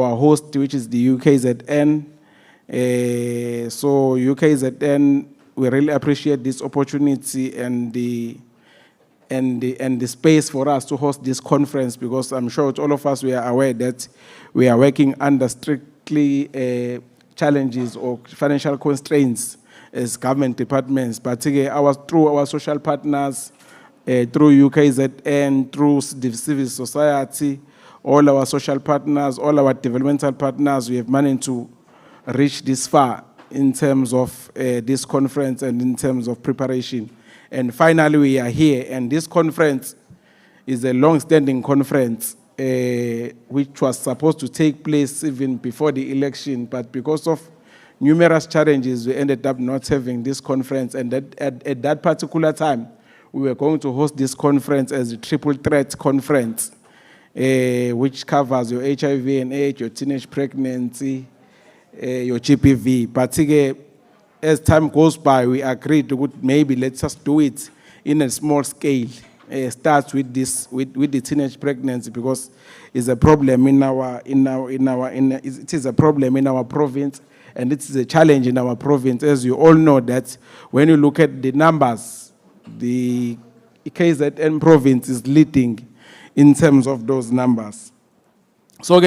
our host, which is the UKZN. So UKZN, we really appreciate this opportunity and the space for us to host this conference, because I'm sure all of us, we are aware that we are working under strictly challenges or financial constraints as government departments, but through our social partners, through UKZN, through the civil society, all our social partners, all our developmental partners, we have managed to reach this far in terms of this conference and in terms of preparation. And finally, we are here, and this conference is a long-standing conference which was supposed to take place even before the election, but because of numerous challenges, we ended up not having this conference. And at that particular time, we were going to host this conference as a triple threat conference, which covers your HIV and AIDS, your teenage pregnancy, your GPV. But as time goes by, we agreed to maybe let's just do it in a small scale. Start with this, with the teenage pregnancy, because it's a problem it is a problem in our province, and it is a challenge in our province. As you all know, that when you look at the numbers, the KZN province is leading in terms of those numbers. So,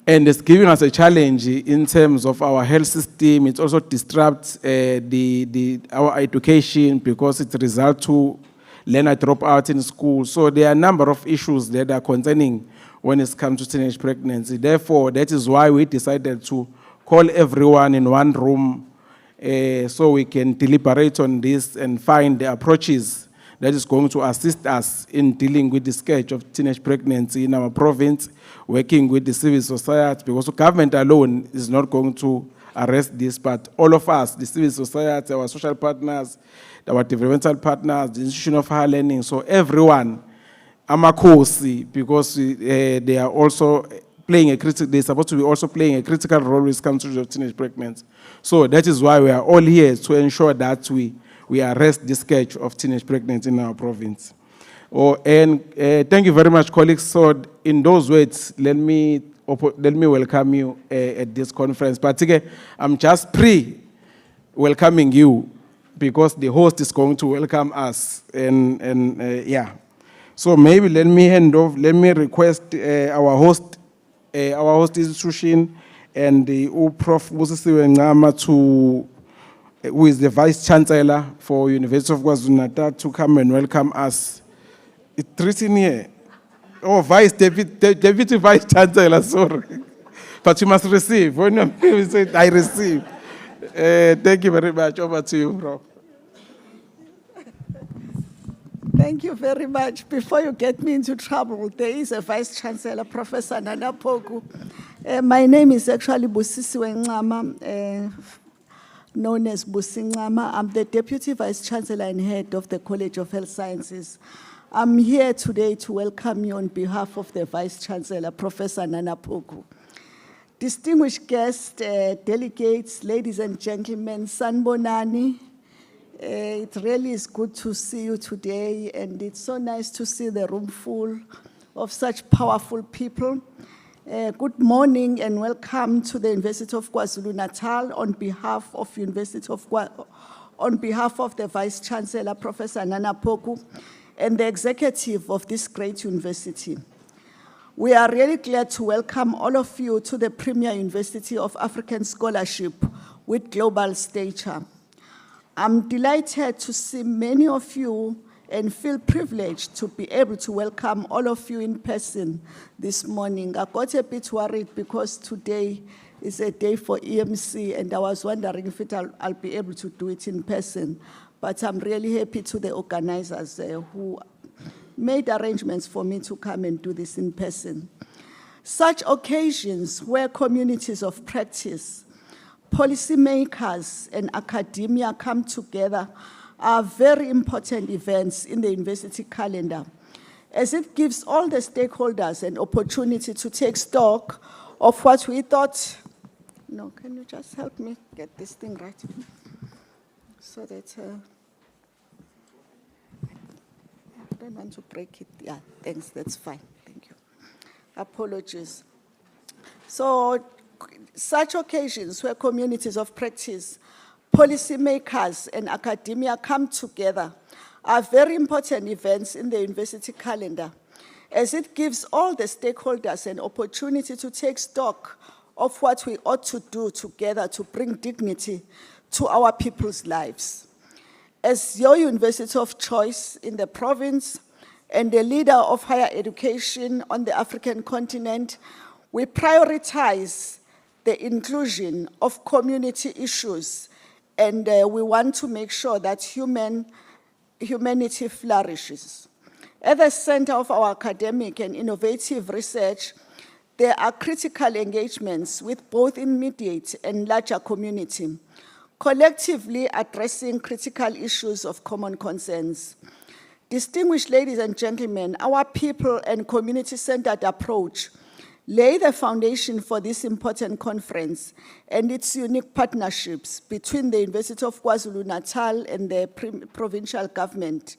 and it's giving us a challenge in terms of our health system. It also disrupts our education, because it results to learner dropout in school. So there are a number of issues that are concerning when it comes to teenage pregnancy. Therefore, that is why we decided to call everyone in one room so we can deliberate on this and find the approaches that is going to assist us in dealing with the scourge of teenage pregnancy in our province, working with the civil society, because the government alone is not going to arrest this, but all of us, the civil society, our social partners, our developmental partners, the institution of higher learning, so everyone, amakosi, because they are also playing they're supposed to be also playing a critical role when it comes to teenage pregnancy. So that is why we are all here, to ensure that we arrest the scourge of teenage pregnancy in our province. Thank you very much, colleagues. So in those words, let me welcome you at this conference. But I'm just welcoming you, because the host is going to welcome us. Yeah. So maybe let me request our host institution and the Prof. Busisiwe Ngama, who is the Vice Chancellor for University of KwaZulu-Natal, to come and welcome us. It's written here. Oh, Deputy Vice Chancellor, sorry. But you must receive. When you say, I receive. Thank you very much. Over to you, Prof. Thank you very much. Before you get me into trouble, there is a Vice Chancellor, Professor Nana Poku. My name is actually Busisiwe Ngama, known as Busi Ngama. I'm the Deputy Vice Chancellor and Head of the College of Health Sciences. I'm here today to welcome you on behalf of the Vice Chancellor, Professor Nana Poku. Distinguished guests, delegates, ladies and gentlemen, Sanbonani, it really is good to see you today, and it's so nice to see the room full of such powerful people. Good morning and welcome to the University of KwaZulu-Natal on behalf of the Vice Chancellor, Professor Nana Poku, and the executive of this great university. We are really glad to welcome all of you to the Premier University of African Scholarship with global stature. I'm delighted to see many of you and feel privileged to be able to welcome all of you in person this morning. I got a bit worried because today is a day for EMC, and I was wondering if I'll be able to do it in person. But I'm really happy to the organizers who made arrangements for me to come and do this in person. Such occasions where communities of practice, policymakers, and academia come together are very important events in the university calendar, as it gives all the stakeholders an opportunity to take stock of what we thought. No, can you just help me get this thing right? So that I don't want to break it. Yeah, thanks, that's fine. Thank you. Apologies. So such occasions where communities of practice, policymakers and academia come together are very important events in the university calendar, as it gives all the stakeholders an opportunity to take stock of what we ought to do together to bring dignity to our people's lives. As your university of choice in the province and the leader of higher education on the African continent, we prioritize the inclusion of community issues, and we want to make sure that humanity flourishes. At the center of our academic and innovative research, there are critical engagements with both immediate and larger community, collectively addressing critical issues of common concerns. Distinguished ladies and gentlemen, our people and community-centered approach lay the foundation for this important conference and its unique partnerships between the University of KwaZulu-Natal and the provincial government.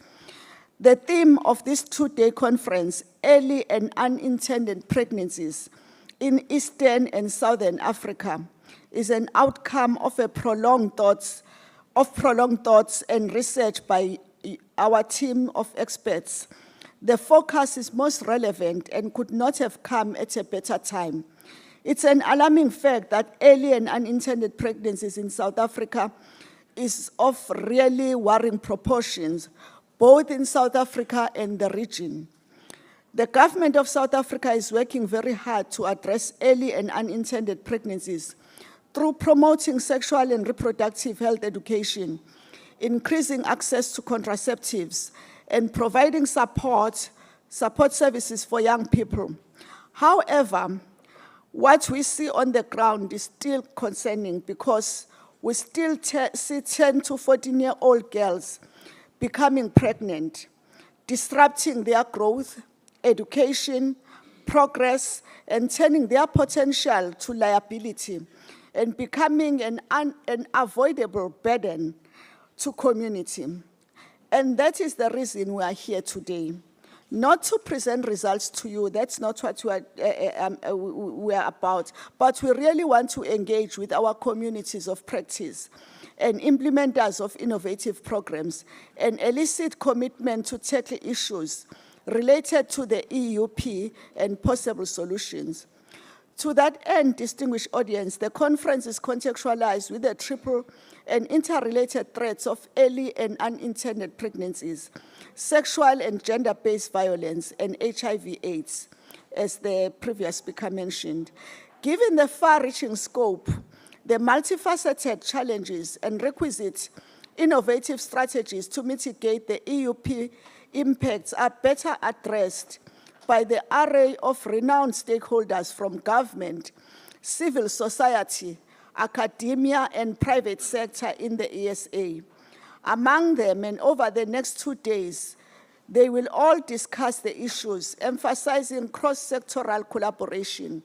The theme of this two-day conference, Early and Unintended Pregnancies in Eastern and Southern Africa, is an outcome of prolonged thoughts and research by our team of experts. The focus is most relevant and could not have come at a better time. It's an alarming fact that early and unintended pregnancies in South Africa is of really worrying proportions, both in South Africa and the region. The government of South Africa is working very hard to address early and unintended pregnancies through promoting sexual and reproductive health education, increasing access to contraceptives, and providing support services for young people. However, what we see on the ground is still concerning because we still see 10 to 14-year-old girls becoming pregnant, disrupting their growth, education, progress, and turning their potential to liability, and becoming an unavoidable burden to community. And that is the reason we are here today. Not to present results to you, that's not what we are about, but we really want to engage with our communities of practice and implementers of innovative programs and elicit commitment to tackle issues related to the EUP and possible solutions. To that end, distinguished audience, the conference is contextualized with the triple and interrelated threats of early and unintended pregnancies, sexual and gender-based violence, and HIV/AIDS, as the previous speaker mentioned. Given the far-reaching scope, the multifaceted challenges and requisite innovative strategies to mitigate the EUP impacts are better addressed by the array of renowned stakeholders from government, civil society, academia, and private sector in the ESA. Among them, and over the next 2 days, they will all discuss the issues, emphasizing cross-sectoral collaboration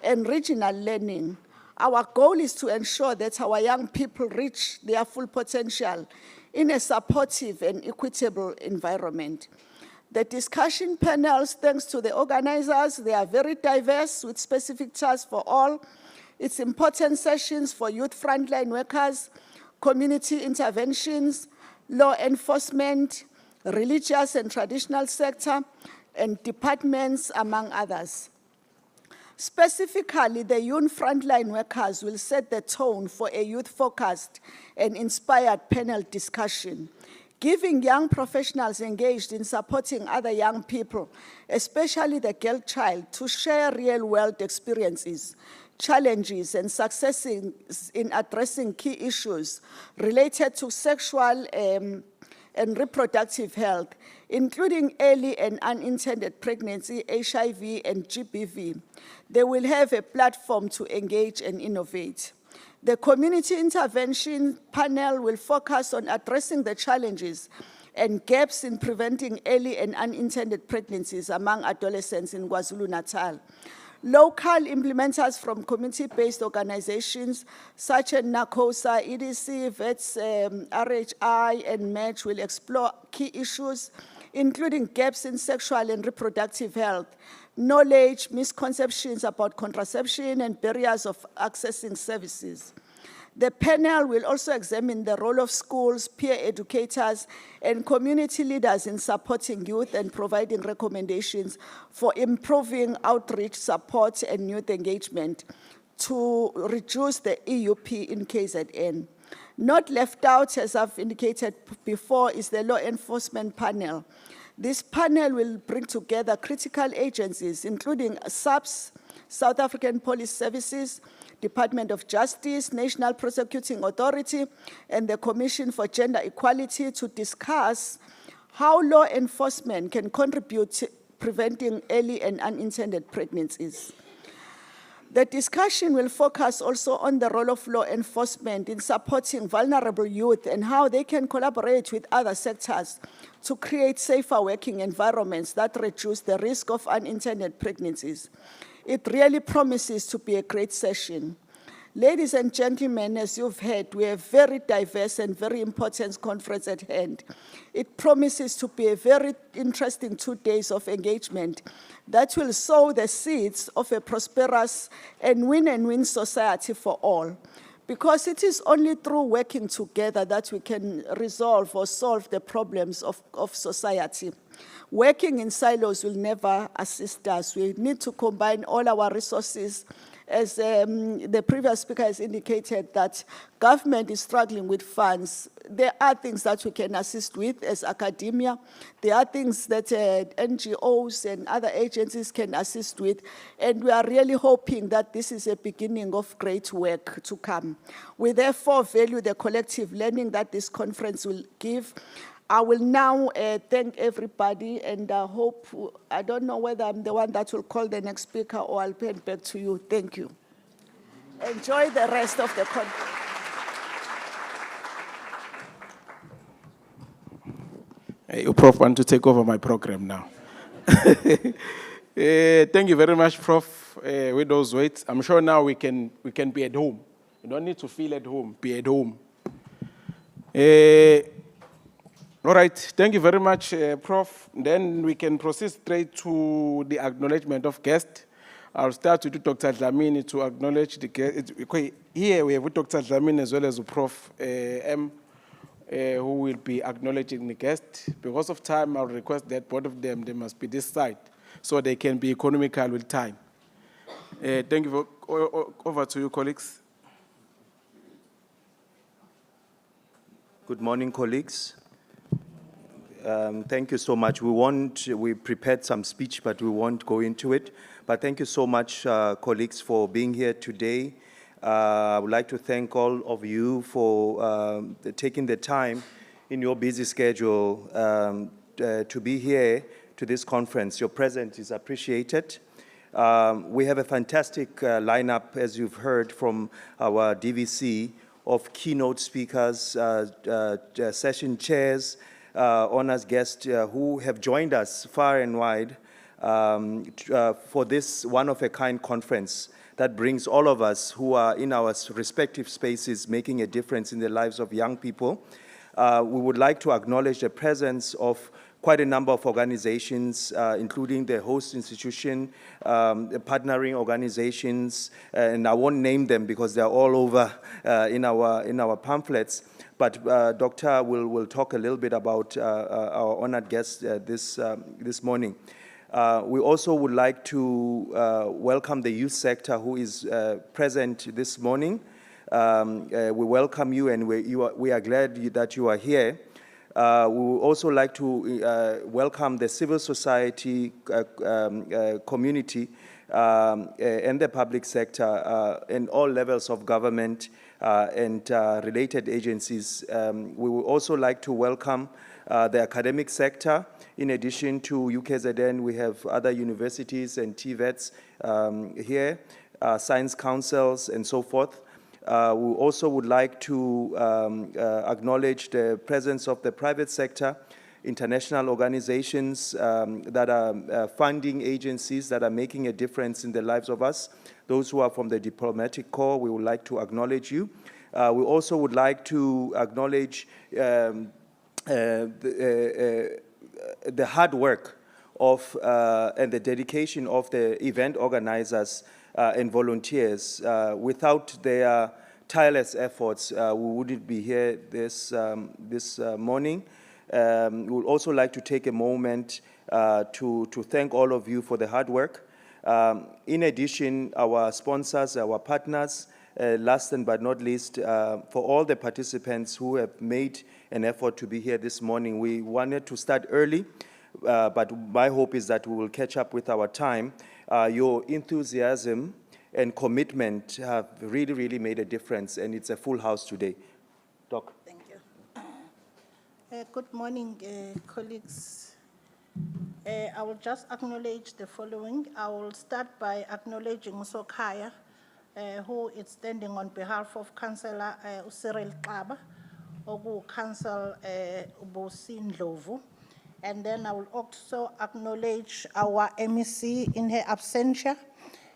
and regional learning. Our goal is to ensure that our young people reach their full potential in a supportive and equitable environment. The discussion panels, thanks to the organizers, they are very diverse with specific tasks for all. It's important sessions for youth frontline workers, community interventions, law enforcement, religious and traditional sector, and departments, among others. Specifically, the youth frontline workers will set the tone for a youth-focused and inspired panel discussion, giving young professionals engaged in supporting other young people, especially the girl child, to share real-world experiences, challenges, and successes in addressing key issues related to sexual and reproductive health, including early and unintended pregnancy, HIV, and GBV. They will have a platform to engage and innovate. The community intervention panel will focus on addressing the challenges and gaps in preventing early and unintended pregnancies among adolescents in KwaZulu-Natal. Local implementers from community-based organizations such as NACOSA, EDC, VETS, RHI, and METCH will explore key issues including gaps in sexual and reproductive health, knowledge, misconceptions about contraception, and barriers of accessing services. The panel will also examine the role of schools, peer educators, and community leaders in supporting youth and providing recommendations for improving outreach support and youth engagement to reduce the EUP in KZN. Not left out, as I've indicated before, is the law enforcement panel. This panel will bring together critical agencies, including SAPS, South African Police Services, Department of Justice, National Prosecuting Authority, and the Commission for Gender Equality to discuss how law enforcement can contribute to preventing early and unintended pregnancies. The discussion will focus also on the role of law enforcement in supporting vulnerable youth and how they can collaborate with other sectors to create safer working environments that reduce the risk of unintended pregnancies. It really promises to be a great session. Ladies and gentlemen, as you've heard, we have a very diverse and very important conference at hand. It promises to be a very interesting 2 days of engagement that will sow the seeds of a prosperous and win-and-win society for all. Because it is only through working together that we can resolve or solve the problems of society. Working in silos will never assist us. We need to combine all our resources. As the previous speaker has indicated, that government is struggling with funds. There are things that we can assist with as academia. There are things that NGOs and other agencies can assist with. And we are really hoping that this is a beginning of great work to come. We therefore value the collective learning that this conference will give. I will now thank everybody, and I hope, I don't know whether I'm the one that will call the next speaker or I'll hand back to you. Thank you. Enjoy the rest of the conference. You, Prof, want to take over my program now. Thank you very much, Prof, with those weights. I'm sure now we can be at home. You don't need to feel at home, be at home. All right, thank you very much, Prof. Then we can proceed straight to the acknowledgement of guests. I'll start with Dr. Dlamini to acknowledge the guest. Here we have Dr. Dlamini as well as Prof. M, who will be acknowledging the guest. Because of time, I'll request that both of them, they must be this side, so they can be economical with time. Thank you. Over to you, colleagues. Good morning, colleagues. Thank you so much. We prepared some speech, but we won't go into it. But thank you so much, colleagues, for being here today. I would like to thank all of you for taking the time in your busy schedule to be here to this conference. Your presence is appreciated. We have a fantastic lineup, as you've heard from our DVC, of keynote speakers, session chairs, honors guests who have joined us far and wide for this one-of-a-kind conference that brings all of us who are in our respective spaces making a difference in the lives of young people. We would like to acknowledge the presence of quite a number of organizations, including the host institution, the partnering organizations, and I won't name them because they're all over in our pamphlets. But Doctor will talk a little bit about our honored guest this morning. We also would like to welcome the youth sector who is present this morning. We welcome you, and we are glad that you are here. We would also like to welcome the civil society community and the public sector and all levels of government and related agencies. We would also like to welcome the academic sector. In addition to UKZN, we have other universities and TVETs here, science councils and so forth. We also would like to acknowledge the presence of the private sector, international organizations that are funding agencies that are making a difference in the lives of us. Those who are from the diplomatic corps, we would like to acknowledge you. We also would like to acknowledge the hard work of and the dedication of the event organizers and volunteers. Without their tireless efforts, we wouldn't be here this morning. We would also like to take a moment to thank all of you for the hard work. In addition, our sponsors, our partners, last but not least, for all the participants who have made an effort to be here this morning. We wanted to start early, but my hope is that we will catch up with our time. Your enthusiasm and commitment have really, really made a difference, and it's a full house today. Doc. Thank you. Good morning, colleagues. I will just acknowledge the following. I will start by acknowledging Musokaya, who is standing on behalf of Councillor Cyril Kaba, Ogu Council Bosi Ndlovu. And then I will also acknowledge our MEC in her absentia.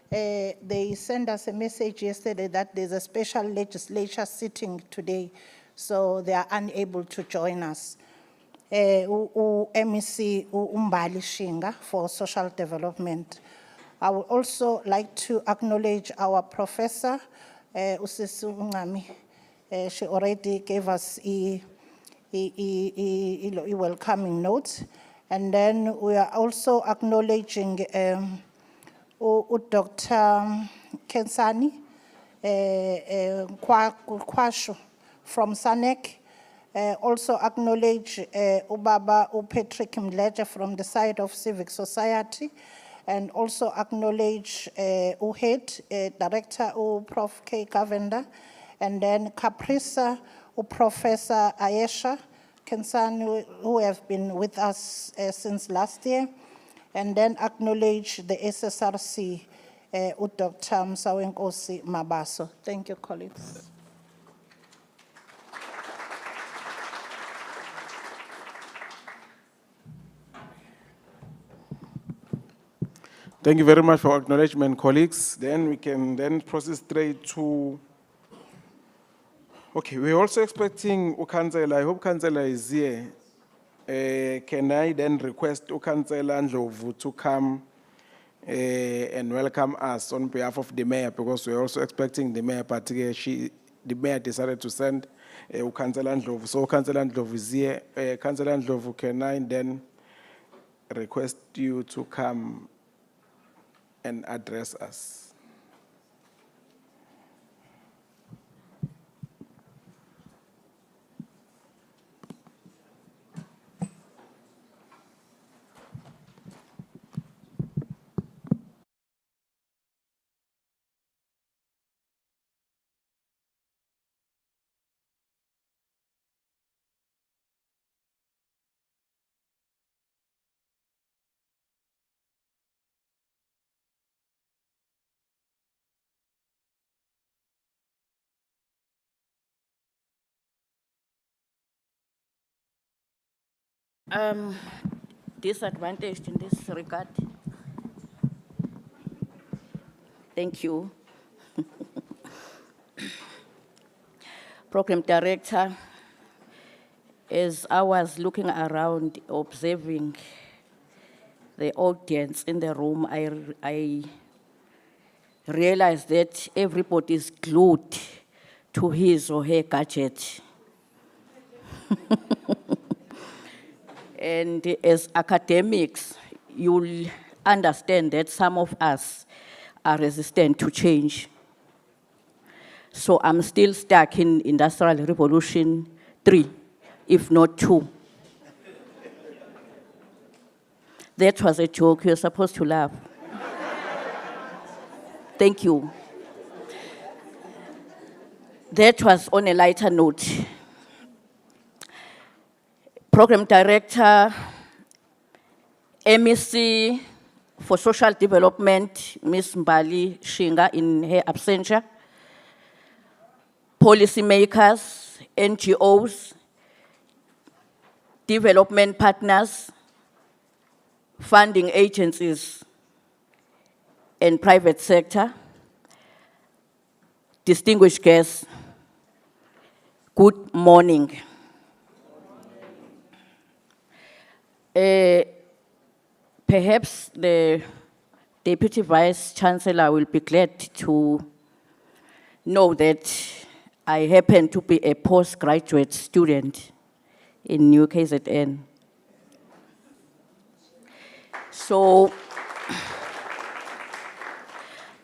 They sent us a message yesterday that there's a special legislature sitting today, so they are unable to join us. MEC Umbali Shinga for social development. I would also like to acknowledge our professor, Usisi Ungami. She already gave us a welcoming note. And then we are also acknowledging Dr. Kensani Kwashu from SANEC. Also acknowledge Ubaba Patrick Mleje from the side of Civic Society, and also acknowledge UHED, Director Prof. K. Gavenda, and then Caprisa, Professor Ayesha Kensani, who have been with us since last year, and then acknowledge the HSRC, Dr. Msawenkosi Mabaso. Thank you, colleagues. Thank you very much for acknowledgement, colleagues. Then we can then proceed straight to, okay, we're also expecting Ukansela. I hope Kansela is here. Can I then request Ukansela Ndlovu to come and welcome us on behalf of the mayor, because we're also expecting the mayor, particularly the mayor decided to send Ukansela Ndlovu. So Ukansela Ndlovu is here. Kansela Ndlovu, can I then request you to come and address us? Disadvantaged in this regard. Thank you. Program Director, as I was looking around, observing the audience in the room, I realized that everybody is glued to his or her gadget. And as academics, you'll understand that some of us are resistant to change. So I'm still stuck in Industrial Revolution 3, if not 2. That was a joke, you're supposed to laugh. Thank you. That was on a lighter note. Program Director, MEC for Social Development, Ms. Mbali Shinga in her absentia, policymakers, NGOs, development partners, funding agencies, and private sector, distinguished guests, good morning. Perhaps the Deputy Vice Chancellor will be glad to know that I happen to be a postgraduate student in UKZN. So,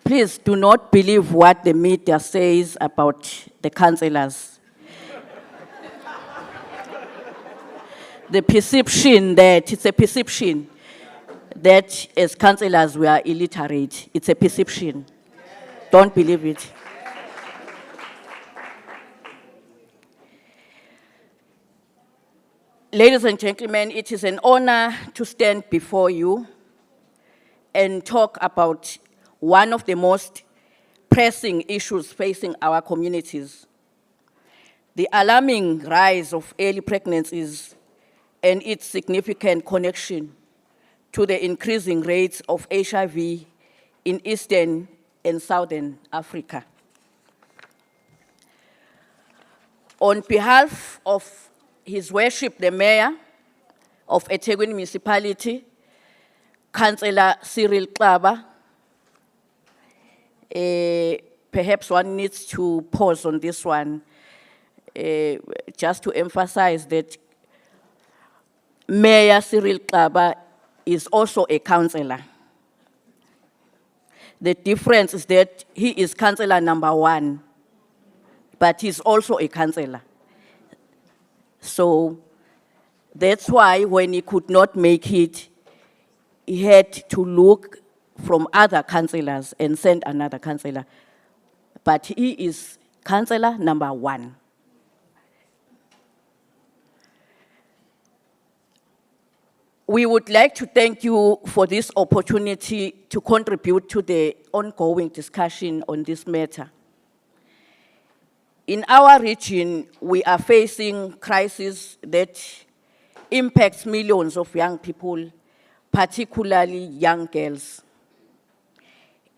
please do not believe what the media says about the councillors. The perception that, it's a perception that as councillors we are illiterate. It's a perception. Don't believe it. Ladies and gentlemen, it is an honor to stand before you and talk about one of the most pressing issues facing our communities: the alarming rise of early pregnancies and its significant connection to the increasing rates of HIV in Eastern and Southern Africa. On behalf of His Worship, the Mayor of eThekwini Municipality, Councillor Cyril Xaba, perhaps one needs to pause on this one, just to emphasize that Mayor Cyril Xaba is also a councillor. The difference is that he is councillor number 1, but he's also a councillor. So that's why when he could not make it, he had to look from other councillors and send another councillor. But he is councillor number 1. We would like to thank you for this opportunity to contribute to the ongoing discussion on this matter. In our region, we are facing crises that impacts millions of young people, particularly young girls.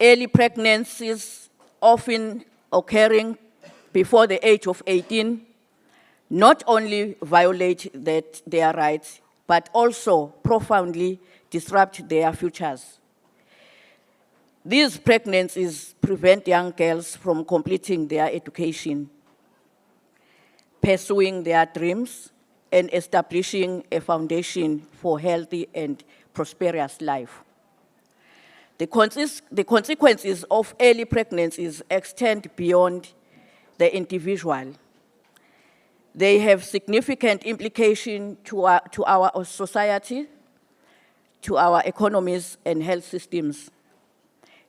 Early pregnancies, often occurring before the age of 18, not only violate their rights, but also profoundly disrupt their futures. These pregnancies prevent young girls from completing their education, pursuing their dreams, and establishing a foundation for healthy and prosperous life. The consequences of early pregnancies extend beyond the individual. They have significant implications to our society, to our economies and health systems.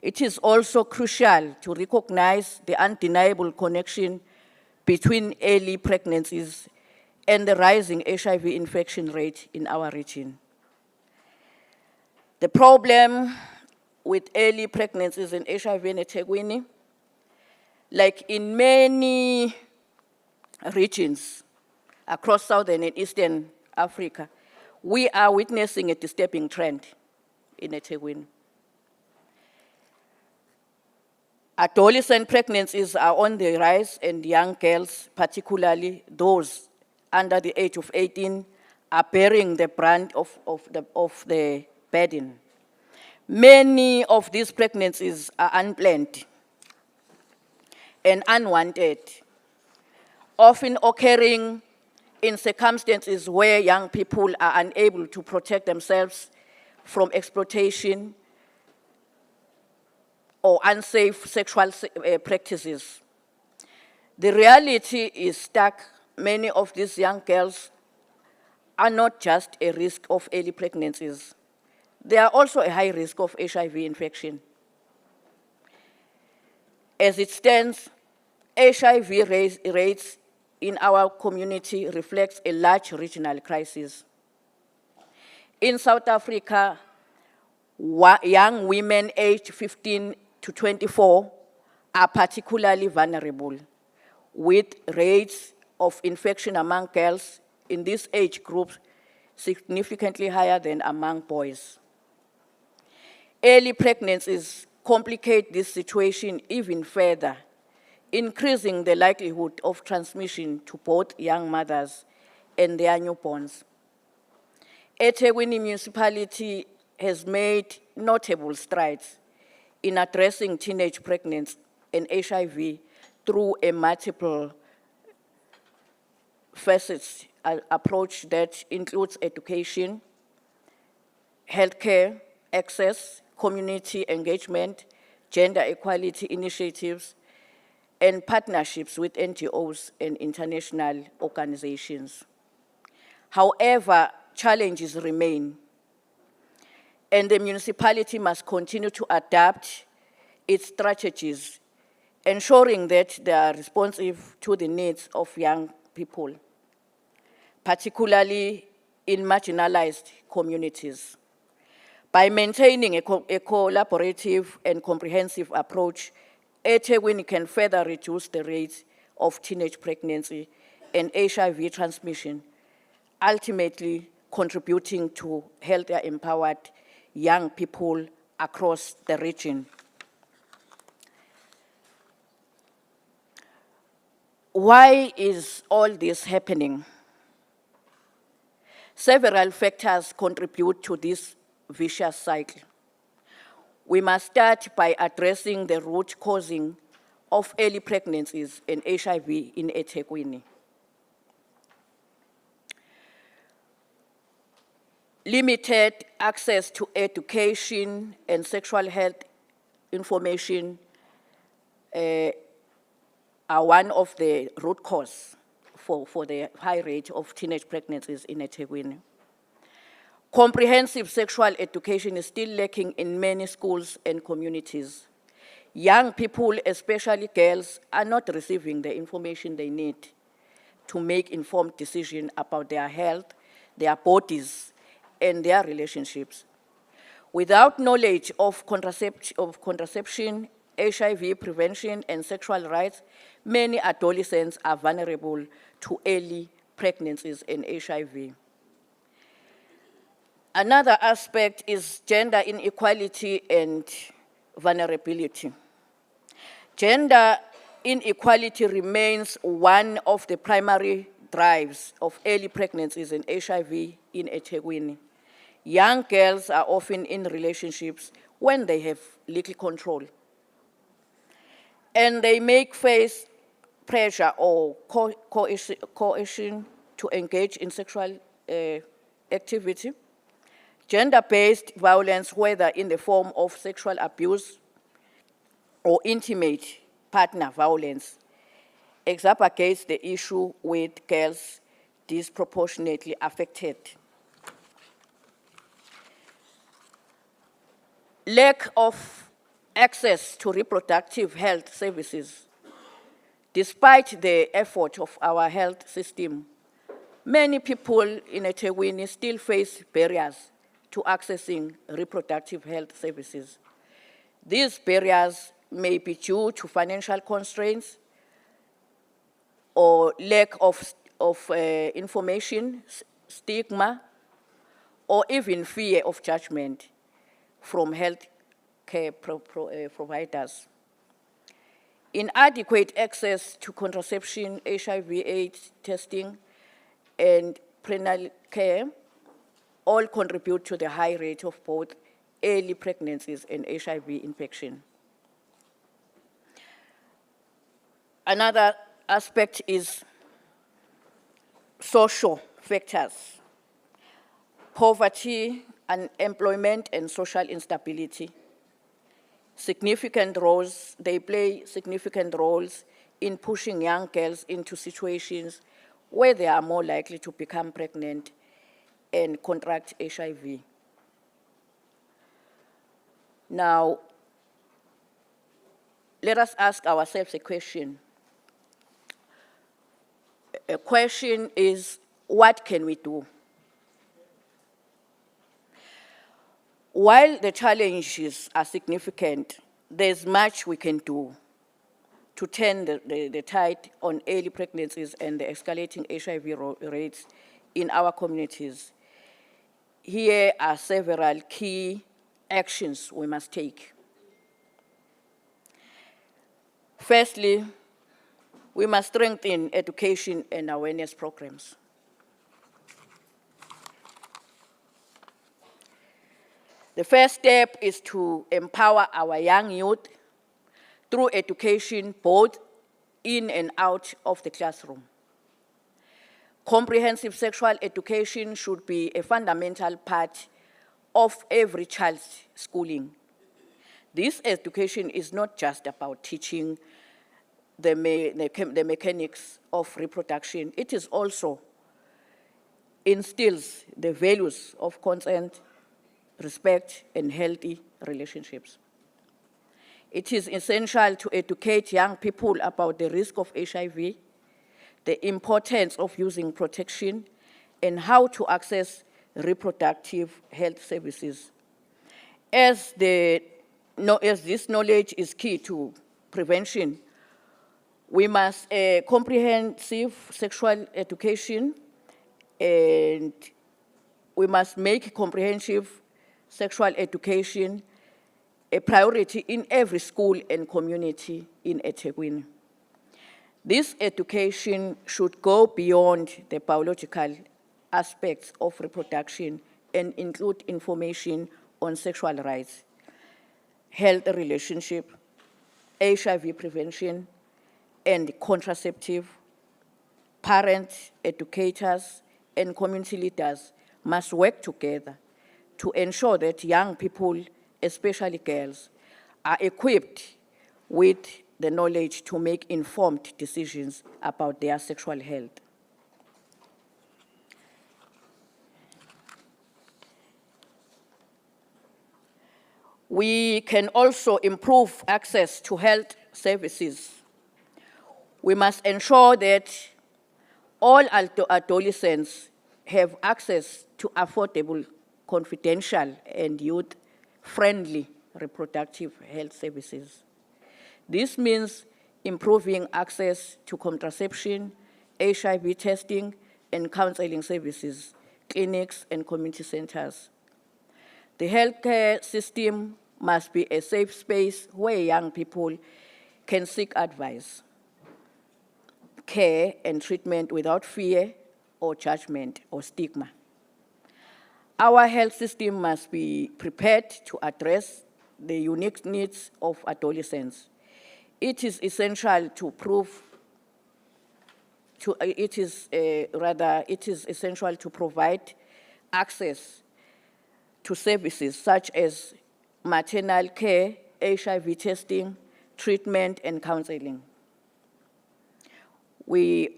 It is also crucial to recognize the undeniable connection between early pregnancies and the rising HIV infection rate in our region. The problem with early pregnancies and HIV in eThekwini, like in many regions across Southern and Eastern Africa, we are witnessing a disturbing trend in eThekwini. Adolescent pregnancies are on the rise, and young girls, particularly those under the age of 18, are bearing the brunt of the burden. Many of these pregnancies are unplanned and unwanted, often occurring in circumstances where young people are unable to protect themselves from exploitation or unsafe sexual practices. The reality is stark. Many of these young girls are not just a risk of early pregnancies. They are also a high risk of HIV infection. As it stands, HIV rates in our community reflects a large regional crisis. In South Africa, young women aged 15 to 24 are particularly vulnerable, with rates of infection among girls in this age group significantly higher than among boys. Early pregnancies complicate this situation even further, increasing the likelihood of transmission to both young mothers and their newborns. eThekwini municipality has made notable strides in addressing teenage pregnancy and HIV through a multiple facets approach that includes education, healthcare access, community engagement, gender equality initiatives, and partnerships with NGOs and international organizations. However, challenges remain, and the municipality must continue to adapt its strategies, ensuring that they are responsive to the needs of young people, particularly in marginalized communities. By maintaining a collaborative and comprehensive approach, eThekwini can further reduce the rate of teenage pregnancy and HIV transmission, ultimately contributing to healthier, empowered young people across the region. Why is all this happening? Several factors contribute to this vicious cycle. We must start by addressing the root causing of early pregnancies and HIV in eThekwini. Limited access to education and sexual health information are one of the root causes for the high rate of teenage pregnancies in eThekwini. Comprehensive sexual education is still lacking in many schools and communities. Young people, especially girls, are not receiving the information they need to make informed decisions about their health, their bodies, and their relationships. Without knowledge of contraception, HIV prevention, and sexual rights, many adolescents are vulnerable to early pregnancies and HIV. Another aspect is gender inequality and vulnerability. Gender inequality remains one of the primary drives of early pregnancies and HIV in eThekwini. Young girls are often in relationships when they have little control, and they may face pressure or coercion to engage in sexual activity. Gender-based violence, whether in the form of sexual abuse or intimate partner violence, exacerbates the issue with girls disproportionately affected. Lack of access to reproductive health services. Despite the effort of our health system, many people in eThekwini still face barriers to accessing reproductive health services. These barriers may be due to financial constraints or lack of information, stigma, or even fear of judgment from health care providers. Inadequate access to contraception, HIV/AIDS testing, and prenatal care all contribute to the high rate of both early pregnancies and HIV infection. Another aspect is social factors. Poverty, unemployment, and social instability. They play significant roles in pushing young girls into situations where they are more likely to become pregnant and contract HIV. Now, let us ask ourselves a question. A question is, what can we do? While the challenges are significant, there's much we can do to turn the tide on early pregnancies and the escalating HIV rates in our communities. Here are several key actions we must take. Firstly, we must strengthen education and awareness programs. The first step is to empower our young youth through education, both in and out of the classroom. Comprehensive sexual education should be a fundamental part of every child's schooling. This education is not just about teaching the mechanics of reproduction. It is also instills the values of consent, respect, and healthy relationships. It is essential to educate young people about the risk of HIV, the importance of using protection, and how to access reproductive health services. As this knowledge is key to prevention, we must comprehensive sexual education, and we must make comprehensive sexual education a priority in every school and community in eThekwini. This education should go beyond the biological aspects of reproduction and include information on sexual rights, health relationship, HIV prevention, and contraceptive. Parents, educators, and community leaders must work together to ensure that young people, especially girls, are equipped with the knowledge to make informed decisions about their sexual health. We can also improve access to health services. We must ensure that all adolescents have access to affordable, confidential, and youth-friendly reproductive health services. This means improving access to contraception, HIV testing, and counseling services, clinics, and community centers. The healthcare system must be a safe space where young people can seek advice, care, and treatment without fear or judgment or stigma. Our health system must be prepared to address the unique needs of adolescents. It is essential to provide access to services such as maternal care, HIV testing, treatment, and counseling. We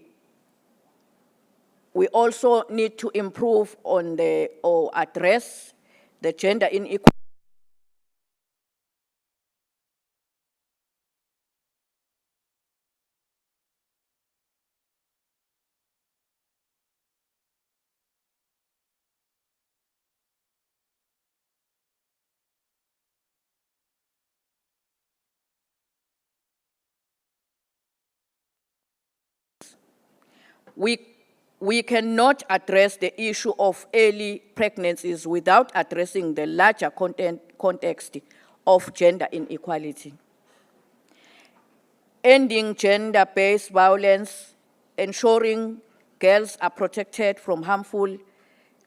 also need to improve on or address the gender inequality. We cannot address the issue of early pregnancies without addressing the larger context of gender inequality. Ending gender-based violence, ensuring girls are protected from harmful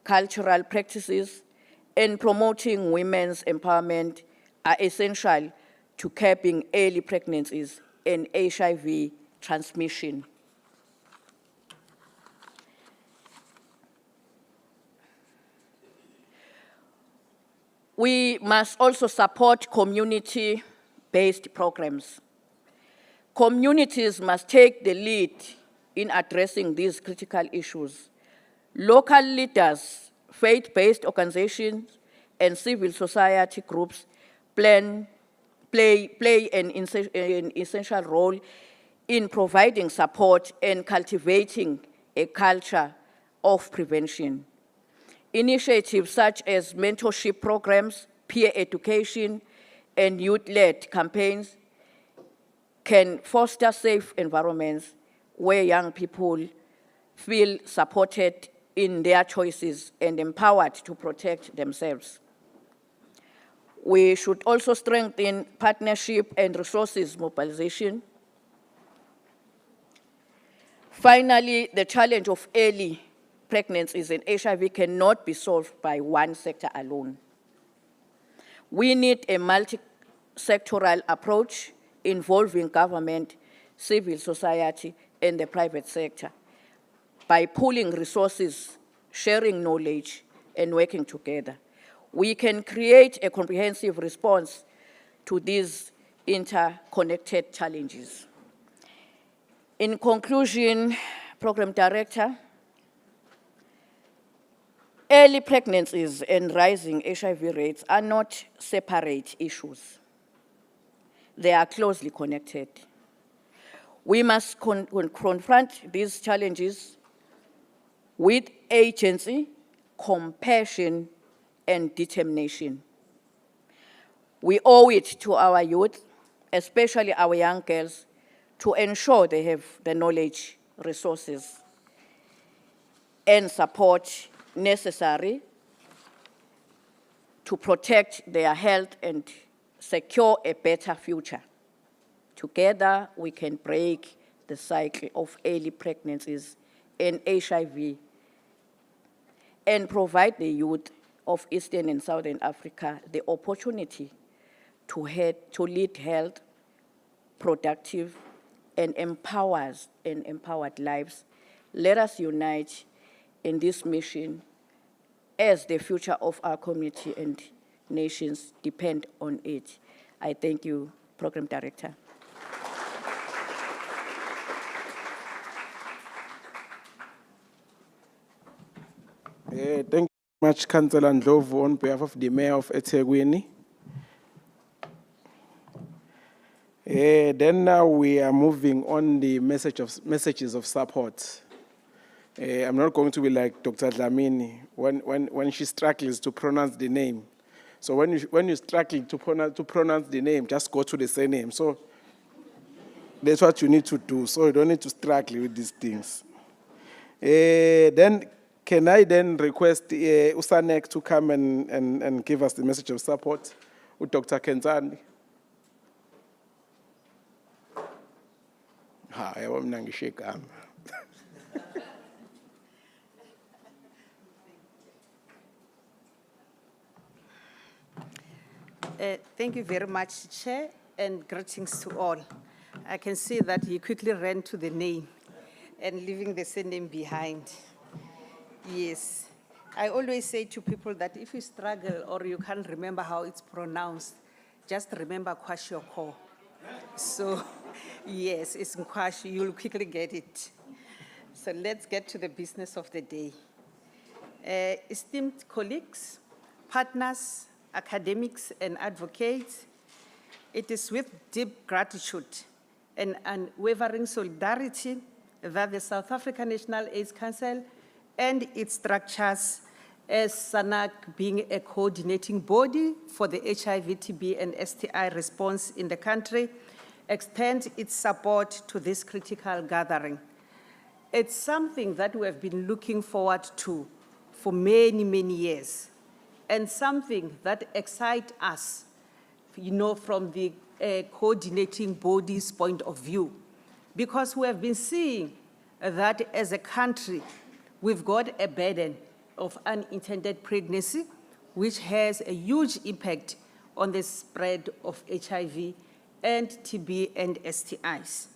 cultural practices, and promoting women's empowerment are essential to curbing early pregnancies and HIV transmission. We must also support community-based programs. Communities must take the lead in addressing these critical issues. Local leaders, faith-based organizations, and civil society groups play an essential role in providing support and cultivating a culture of prevention. Initiatives such as mentorship programs, peer education, and youth-led campaigns can foster safe environments where young people feel supported in their choices and empowered to protect themselves. We should also strengthen partnership and resources mobilization. Finally, the challenge of early pregnancies and HIV cannot be solved by one sector alone. We need a multi-sectoral approach involving government, civil society, and the private sector. By pooling resources, sharing knowledge, and working together, we can create a comprehensive response to these interconnected challenges. In conclusion, Program Director, early pregnancies and rising HIV rates are not separate issues. They are closely connected. We must confront these challenges with agency, compassion, and determination. We owe it to our youth, especially our young girls, to ensure they have the knowledge, resources, and support necessary to protect their health and secure a better future. Together, we can break the cycle of early pregnancies and HIV and provide the youth of Eastern and Southern Africa the opportunity to lead health, productive, and empowered lives. Let us unite in this mission as the future of our community and nations depend on it. I thank you, Program Director. Thank you very much, Councillor Ndlovu, on behalf of the Mayor of eThekwini. Then now we are moving on the messages of support. I'm not going to be like Dr. Dlamini when she struggles to pronounce the name. So when you struggle to pronounce the name, just go to the surname. So that's what you need to do. So you don't need to struggle with these things. Then can I then request Usanek to come and give us the message of support with Dr. Kenzani? Thank you very much, Chair, and greetings to all. I can see that you quickly ran to the name and leaving the surname behind. Yes. I always say to people that if you struggle or you can't remember how it's pronounced, just remember Kwashiorkor. So, yes, it's Nkwashi, you'll quickly get it. So let's get to the business of the day. Esteemed colleagues, partners, academics, and advocates, it is with deep gratitude and unwavering solidarity that the South African National AIDS Council and its structures, as SANAC being a coordinating body for the HIV, TB, and STI response in the country, extend its support to this critical gathering. It's something that we have been looking forward to for many, many years, and something that excites us, from the coordinating body's point of view, because we have been seeing that as a country, we've got a burden of unintended pregnancy, which has a huge impact on the spread of HIV and TB and STIs.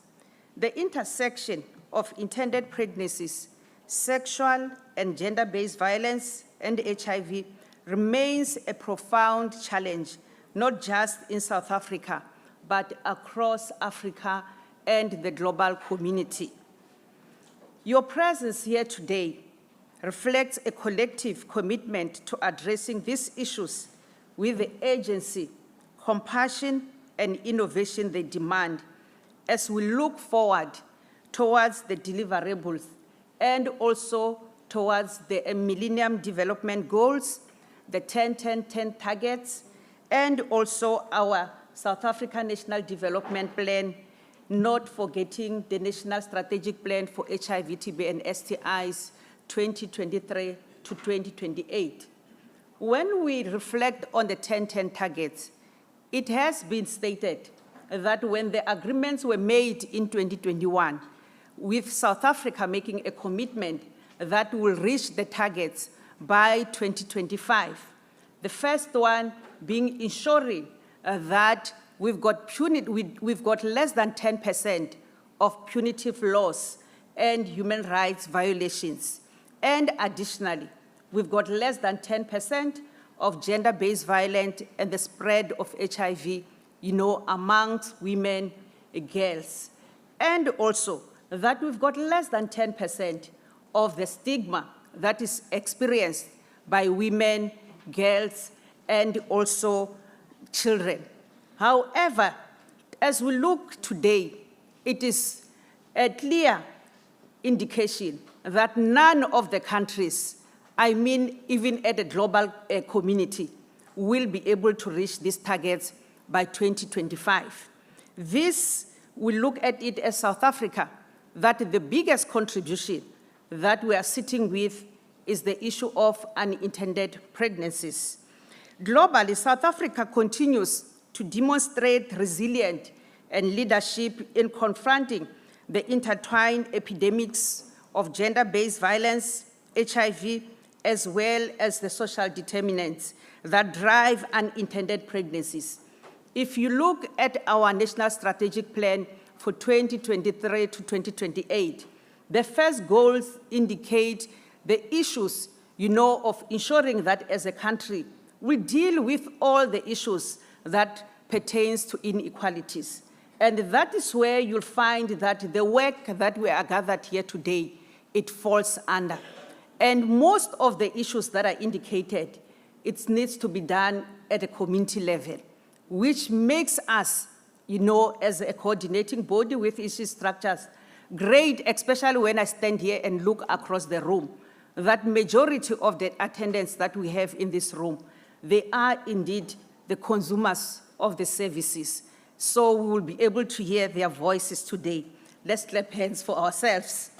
The intersection of intended pregnancies, sexual and gender-based violence, and HIV remains a profound challenge, not just in South Africa, but across Africa and the global community. Your presence here today reflects a collective commitment to addressing these issues with the agency, compassion, and innovation they demand as we look forward towards the deliverables and also towards the Millennium Development Goals, the 10-10-10 targets, and also our South African National Development Plan, not forgetting the National Strategic Plan for HIV, TB, and STIs 2023 to 2028. When we reflect on the 10-10 targets, it has been stated that when the agreements were made in 2021, with South Africa making a commitment that will reach the targets by 2025, the first one being ensuring that we've got less than 10% of punitive laws and human rights violations. And additionally, we've got less than 10% of gender-based violence and the spread of HIV, amongst women, girls. And also that we've got less than 10% of the stigma that is experienced by women, girls, and also children. However, as we look today, it is a clear indication that none of the countries, even at a global community, will be able to reach these targets by 2025. This, we look at it as South Africa, that the biggest contribution that we are sitting with is the issue of unintended pregnancies. Globally, South Africa continues to demonstrate resilience and leadership in confronting the intertwined epidemics of gender-based violence, HIV, as well as the social determinants that drive unintended pregnancies. If you look at our National Strategic Plan for 2023 to 2028, the first goals indicate the issues, of ensuring that as a country, we deal with all the issues that pertains to inequalities. And that is where you'll find that the work that we are gathered here today, it falls under. And most of the issues that are indicated, it needs to be done at a community level, which makes us, as a coordinating body with issue structures, great, especially when I stand here and look across the room, that majority of the attendants that we have in this room, they are indeed the consumers of the services. So we will be able to hear their voices today. Let's clap hands for ourselves.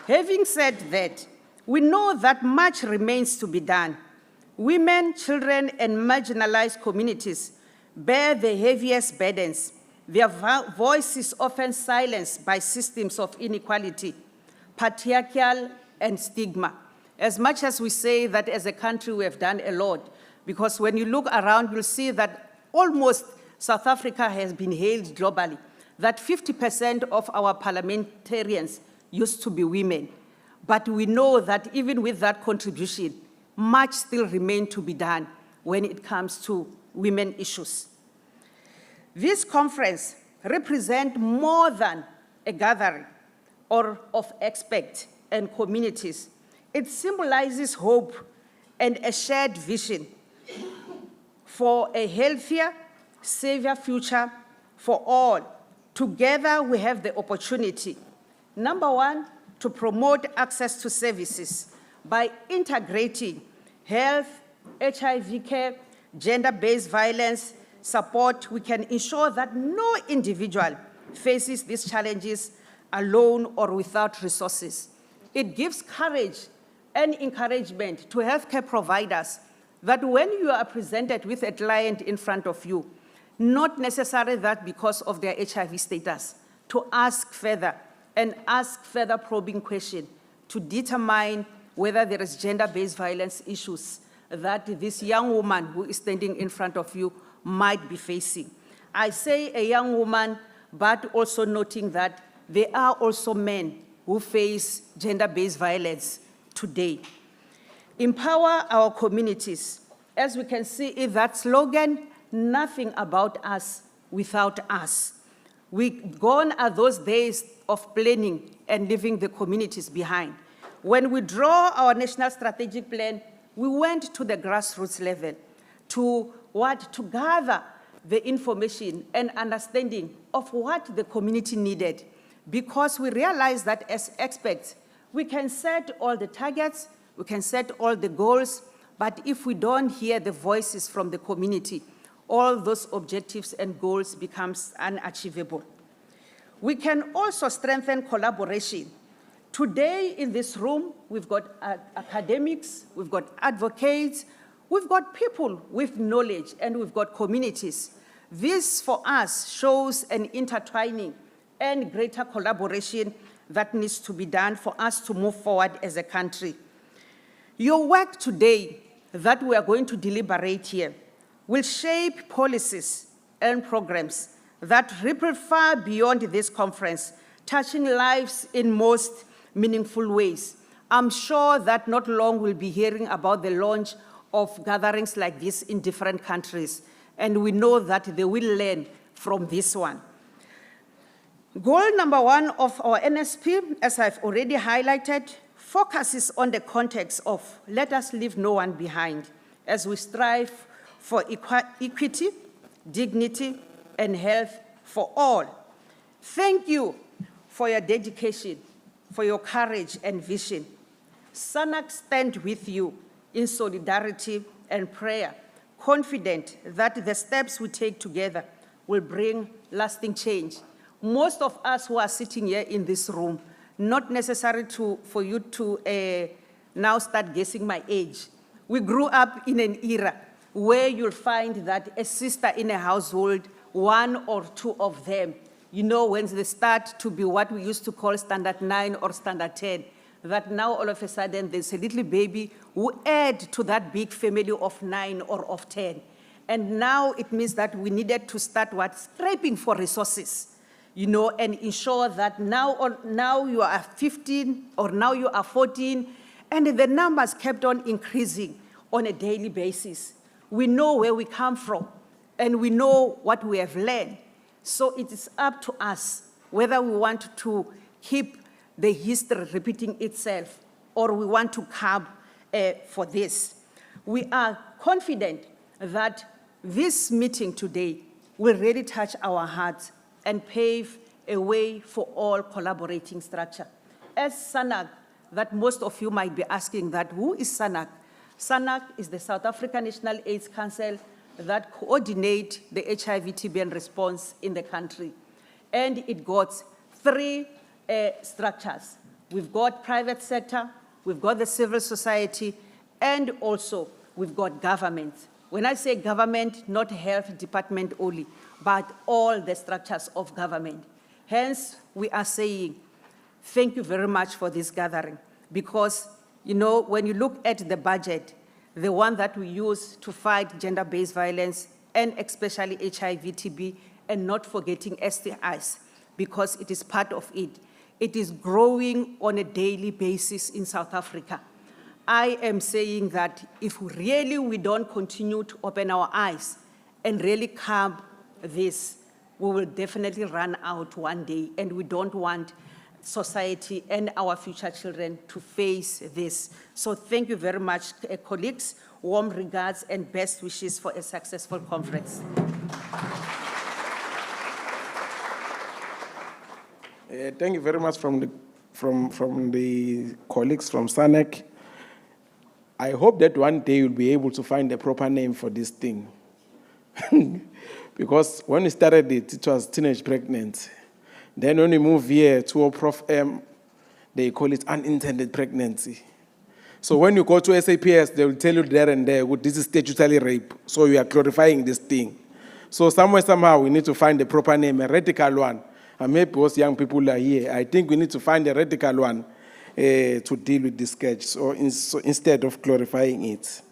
Having said that, we know that much remains to be done. Women, children, and marginalized communities bear the heaviest burdens. Their voices often silenced by systems of inequality, patriarchal, and stigma. As much as we say that as a country we have done a lot, because when you look around, you'll see that almost South Africa has been hailed globally, that 50% of our parliamentarians used to be women. But we know that even with that contribution, much still remains to be done when it comes to women issues. This conference represents more than a gathering of experts and communities. It symbolizes hope and a shared vision for a healthier, safer future for all. Together, we have the opportunity, number one, to promote access to services by integrating health, HIV care, gender-based violence support. We can ensure that no individual faces these challenges alone or without resources. It gives courage and encouragement to healthcare providers that when you are presented with a client in front of you, not necessarily that because of their HIV status, to ask further and ask further probing questions to determine whether there is gender-based violence issues that this young woman who is standing in front of you might be facing. I say a young woman, but also noting that there are also men who face gender-based violence today. Empower our communities. As we can see in that slogan, nothing about us without us. Gone are those days of planning and leaving the communities behind. When we draw our national strategic plan, we went to the grassroots level to gather the information and understanding of what the community needed, because we realized that as experts, we can set all the targets, we can set all the goals, but if we don't hear the voices from the community, all those objectives and goals becomes unachievable. We can also strengthen collaboration. Today in this room, we've got academics, we've got advocates, we've got people with knowledge, and we've got communities. This, for us, shows an intertwining and greater collaboration that needs to be done for us to move forward as a country. Your work today that we are going to deliberate here will shape policies and programs that ripple far beyond this conference, touching lives in most meaningful ways. I'm sure that not long we'll be hearing about the launch of gatherings like this in different countries, and we know that they will learn from this one. Goal number 1 of our NSP, as I've already highlighted, focuses on the context of let us leave no one behind as we strive for equity, dignity, and health for all. Thank you for your dedication, for your courage and vision. SANAC stand with you in solidarity and prayer, confident that the steps we take together will bring lasting change. Most of us who are sitting here in this room, not necessary for you to now start guessing my age. We grew up in an era where you'll find that a sister in a household, 1 or 2 of them, you know, when they start to be what we used to call standard 9 or standard 10, that now all of a sudden there's a little baby who add to that big family of 9 or of 10. And now it means that we needed to start scraping for resources, you know, and ensure that now you are 15 or now you are 14, and the numbers kept on increasing on a daily basis. We know where we come from, and we know what we have learned. So it is up to us whether we want to keep the history repeating itself or we want to curb for this. We are confident that this meeting today will really touch our hearts and pave a way for all collaborating structure. As SANAC, that most of you might be asking that, who is SANAC? SANAC is the South African National AIDS Council that coordinates the HIV/TB and response in the country. And it got 3 structures. We've got private sector, we've got the civil society, and also we've got government. When I say government, not health department only, but all the structures of government. Hence, we are saying, thank you very much for this gathering, because, you know, when you look at the budget, the one that we use to fight gender-based violence, and especially HIV/TB, and not forgetting STIs, because it is part of it. It is growing on a daily basis in South Africa. I am saying that if we don't continue to open our eyes and really curb this, we will definitely run out one day, and we don't want society and our future children to face this. So thank you very much, colleagues. Warm regards and best wishes for a successful conference. Thank you very much from the colleagues from SANAC. I hope that one day you'll be able to find a proper name for this thing. Because when we started it, it was teenage pregnancy. Then when we move here to a Prof M, they call it unintended pregnancy. So when you go to SAPS, they will tell you there and there, this is statutory rape. So you are glorifying this thing. So somehow, we need to find a proper name, a radical one. And maybe most young people are here. I think we need to find a radical one to deal with this sketch, so instead of glorifying it.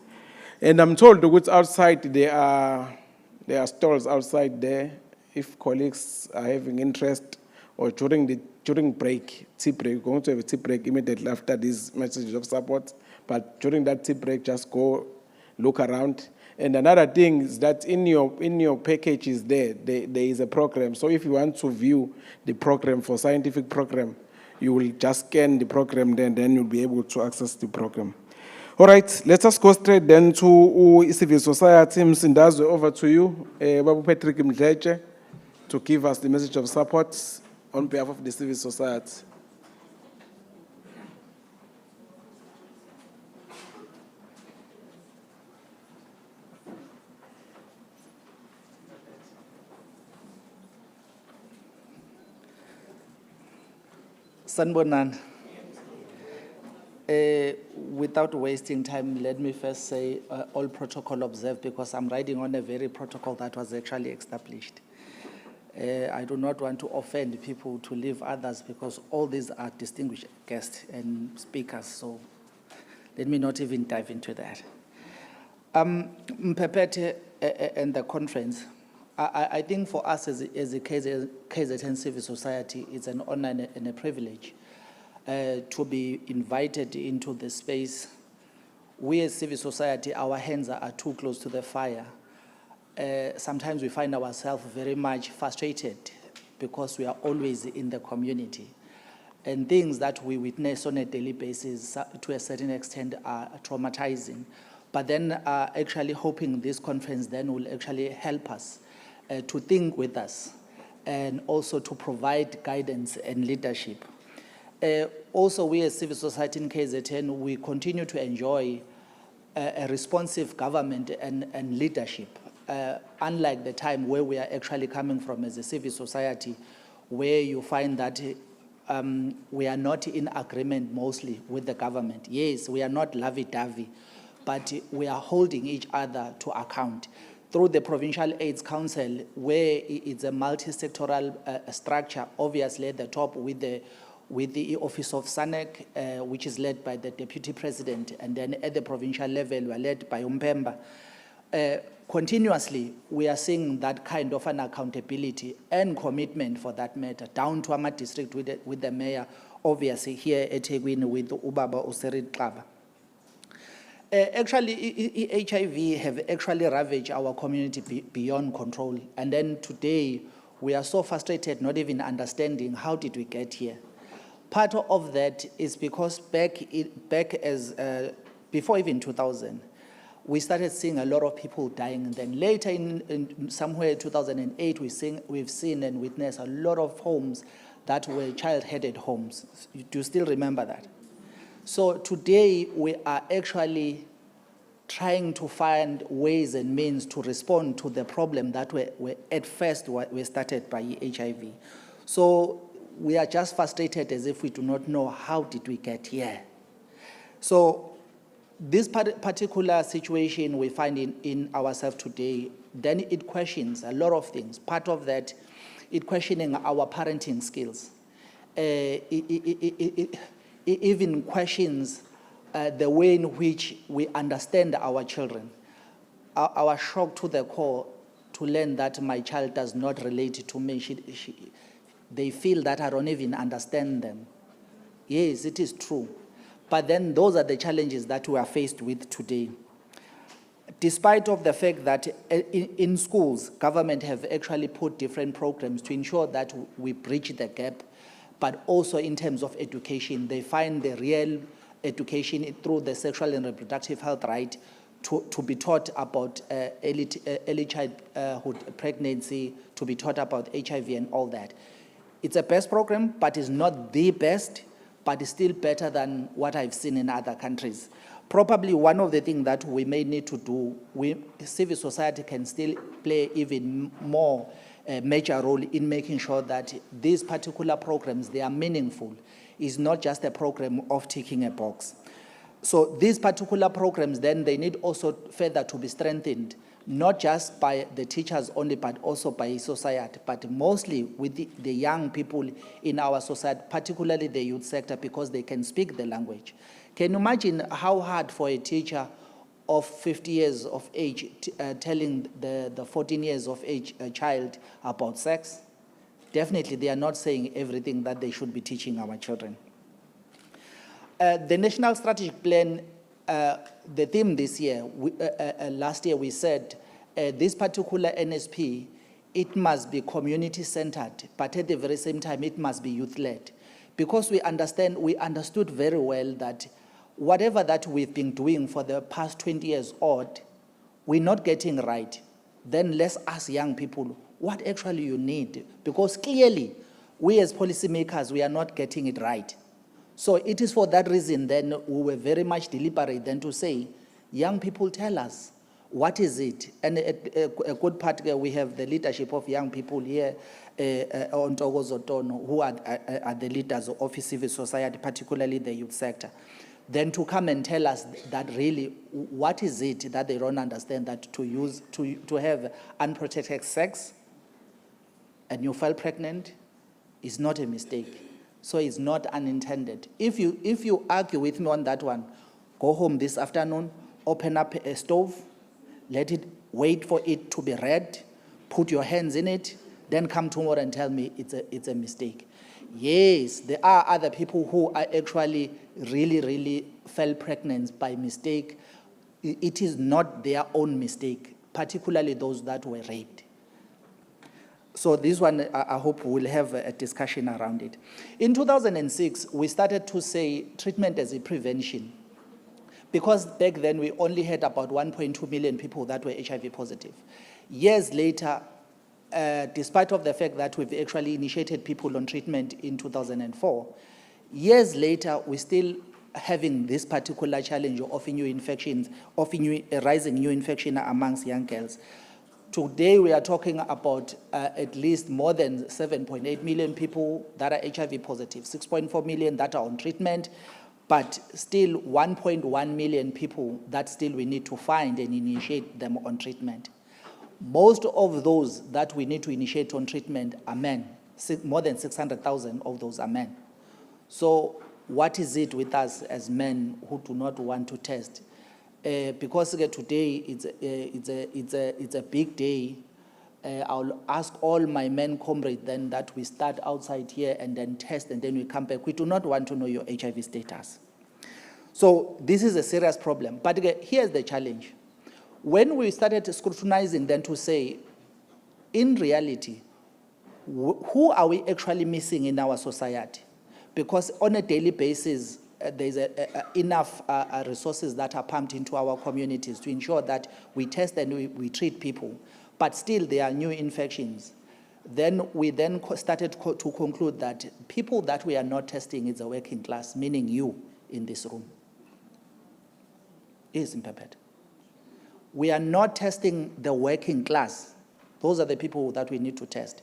And I'm told that outside, there are stalls outside there. If colleagues are having interest, or during break, tea break, we're going to have a tea break immediately after these messages of support. But during that tea break, just go look around. And another thing is that in your packages there is a program. So if you want to view the program for scientific program, you will just scan the program there, and then you'll be able to access the program. All right, let us go straight then to civil society. Msindazwe, over to you, Babu Patrick Mdleche, to give us the message of support on behalf of the civil society. Sanbonan, without wasting time, let me first say all protocol observed, because I'm riding on a very protocol that was actually established. I do not want to offend people, to leave others, because all these are distinguished guests and speakers, so let me not even dive into that. Mpepete and the conference, I think for us as a KZN civil society, it's an honor and a privilege to be invited into the space. We as civil society, our hands are too close to the fire. Sometimes we find ourselves very much frustrated because we are always in the community. And things that we witness on a daily basis, to a certain extent, are traumatizing. But then actually hoping this conference then will actually help us to think with us and also to provide guidance and leadership. Also, we as civil society in KZN, we continue to enjoy a responsive government and leadership, unlike the time where we are actually coming from as a civil society, where you find that we are not in agreement mostly with the government. Yes, we are not lovey-dovey, but we are holding each other to account. Through the Provincial AIDS Council, where it's a multi-sectoral structure, obviously at the top with the Office of SANEC, which is led by the Deputy President, and then at the provincial level, we are led by Umpemba. Continuously, we are seeing that kind of an accountability and commitment for that matter, down to Ama district with the mayor, obviously here at eThekwini with Ubaba Userid Klaba. Actually, HIV have actually ravaged our community beyond control. And then today, we are so frustrated, not even understanding how did we get here. Part of that is because before even 2000, we started seeing a lot of people dying. And then later in somewhere 2008, we've seen and witnessed a lot of homes that were child-headed homes. Do you still remember that? So today, we are actually trying to find ways and means to respond to the problem that were at first were started by HIV. So we are just frustrated as if we do not know how did we get here. So this particular situation we find in ourselves today, then it questions a lot of things. Part of that, it questioning our parenting skills. It even questions the way in which we understand our children. Our shock to the core to learn that my child does not relate to me. They feel that I don't even understand them. Yes, it is true. But then those are the challenges that we are faced with today. Despite of the fact that in schools, government have actually put different programs to ensure that we bridge the gap, but also in terms of education, they find the real education through the sexual and reproductive health right to be taught about early childhood pregnancy, to be taught about HIV and all that. It's a best program, but it's not the best, but it's still better than what I've seen in other countries. Probably one of the things that we may need to do, civil society can still play even more major role in making sure that these particular programs, they are meaningful. It's not just a program of ticking a box. So these particular programs, then they need also further to be strengthened, not just by the teachers only, but also by society, but mostly with the young people in our society, particularly the youth sector, because they can speak the language. Can you imagine how hard for a teacher of 50 years of age telling the 14 years of age child about sex? Definitely, they are not saying everything that they should be teaching our children. The National Strategic Plan, the theme this year, last year we said, this particular NSP, it must be community-centered, but at the very same time, it must be youth-led. Because we understood very well that whatever that we've been doing for the past 20 years odd, we're not getting right. Then let's ask young people, what actually you need? Because clearly, we as policymakers, we are not getting it right. So it is for that reason then we were very much deliberate then to say, young people tell us, what is it? And a good part, we have the leadership of young people here on Togozotono, who are the leaders of civil society, particularly the youth sector. Then to come and tell us that really, what is it that they don't understand, that to have unprotected sex and you fall pregnant is not a mistake. So it's not unintended. If you argue with me on that one, go home this afternoon, open up a stove, wait for it to be read, put your hands in it, then come tomorrow and tell me it's a mistake. Yes, there are other people who are actually really fell pregnant by mistake. It is not their own mistake, particularly those that were raped. So this one, I hope we'll have a discussion around it. In 2006, we started to say treatment as a prevention, because back then we only had about 1.2 million people that were HIV positive. Years later, despite of the fact that we've actually initiated people on treatment in 2004, years later, we're still having this particular challenge of new infections, of rising new infection amongst young girls. Today, we are talking about at least more than 7.8 million people that are HIV positive, 6.4 million that are on treatment, but still 1.1 million people that still we need to find and initiate them on treatment. Most of those that we need to initiate on treatment are men. More than 600,000 of those are men. So what is it with us as men who do not want to test? Because today it's a big day. I'll ask all my men comrades then that we start outside here and then test and then we come back. We do not want to know your HIV status. So this is a serious problem. But here's the challenge. When we started scrutinizing then to say, in reality, who are we actually missing in our society? Because on a daily basis, there's enough resources that are pumped into our communities to ensure that we test and we treat people, but still there are new infections. Then we started to conclude that people that we are not testing is a working class, meaning you in this room. Is in Pepet. We are not testing the working class. Those are the people that we need to test.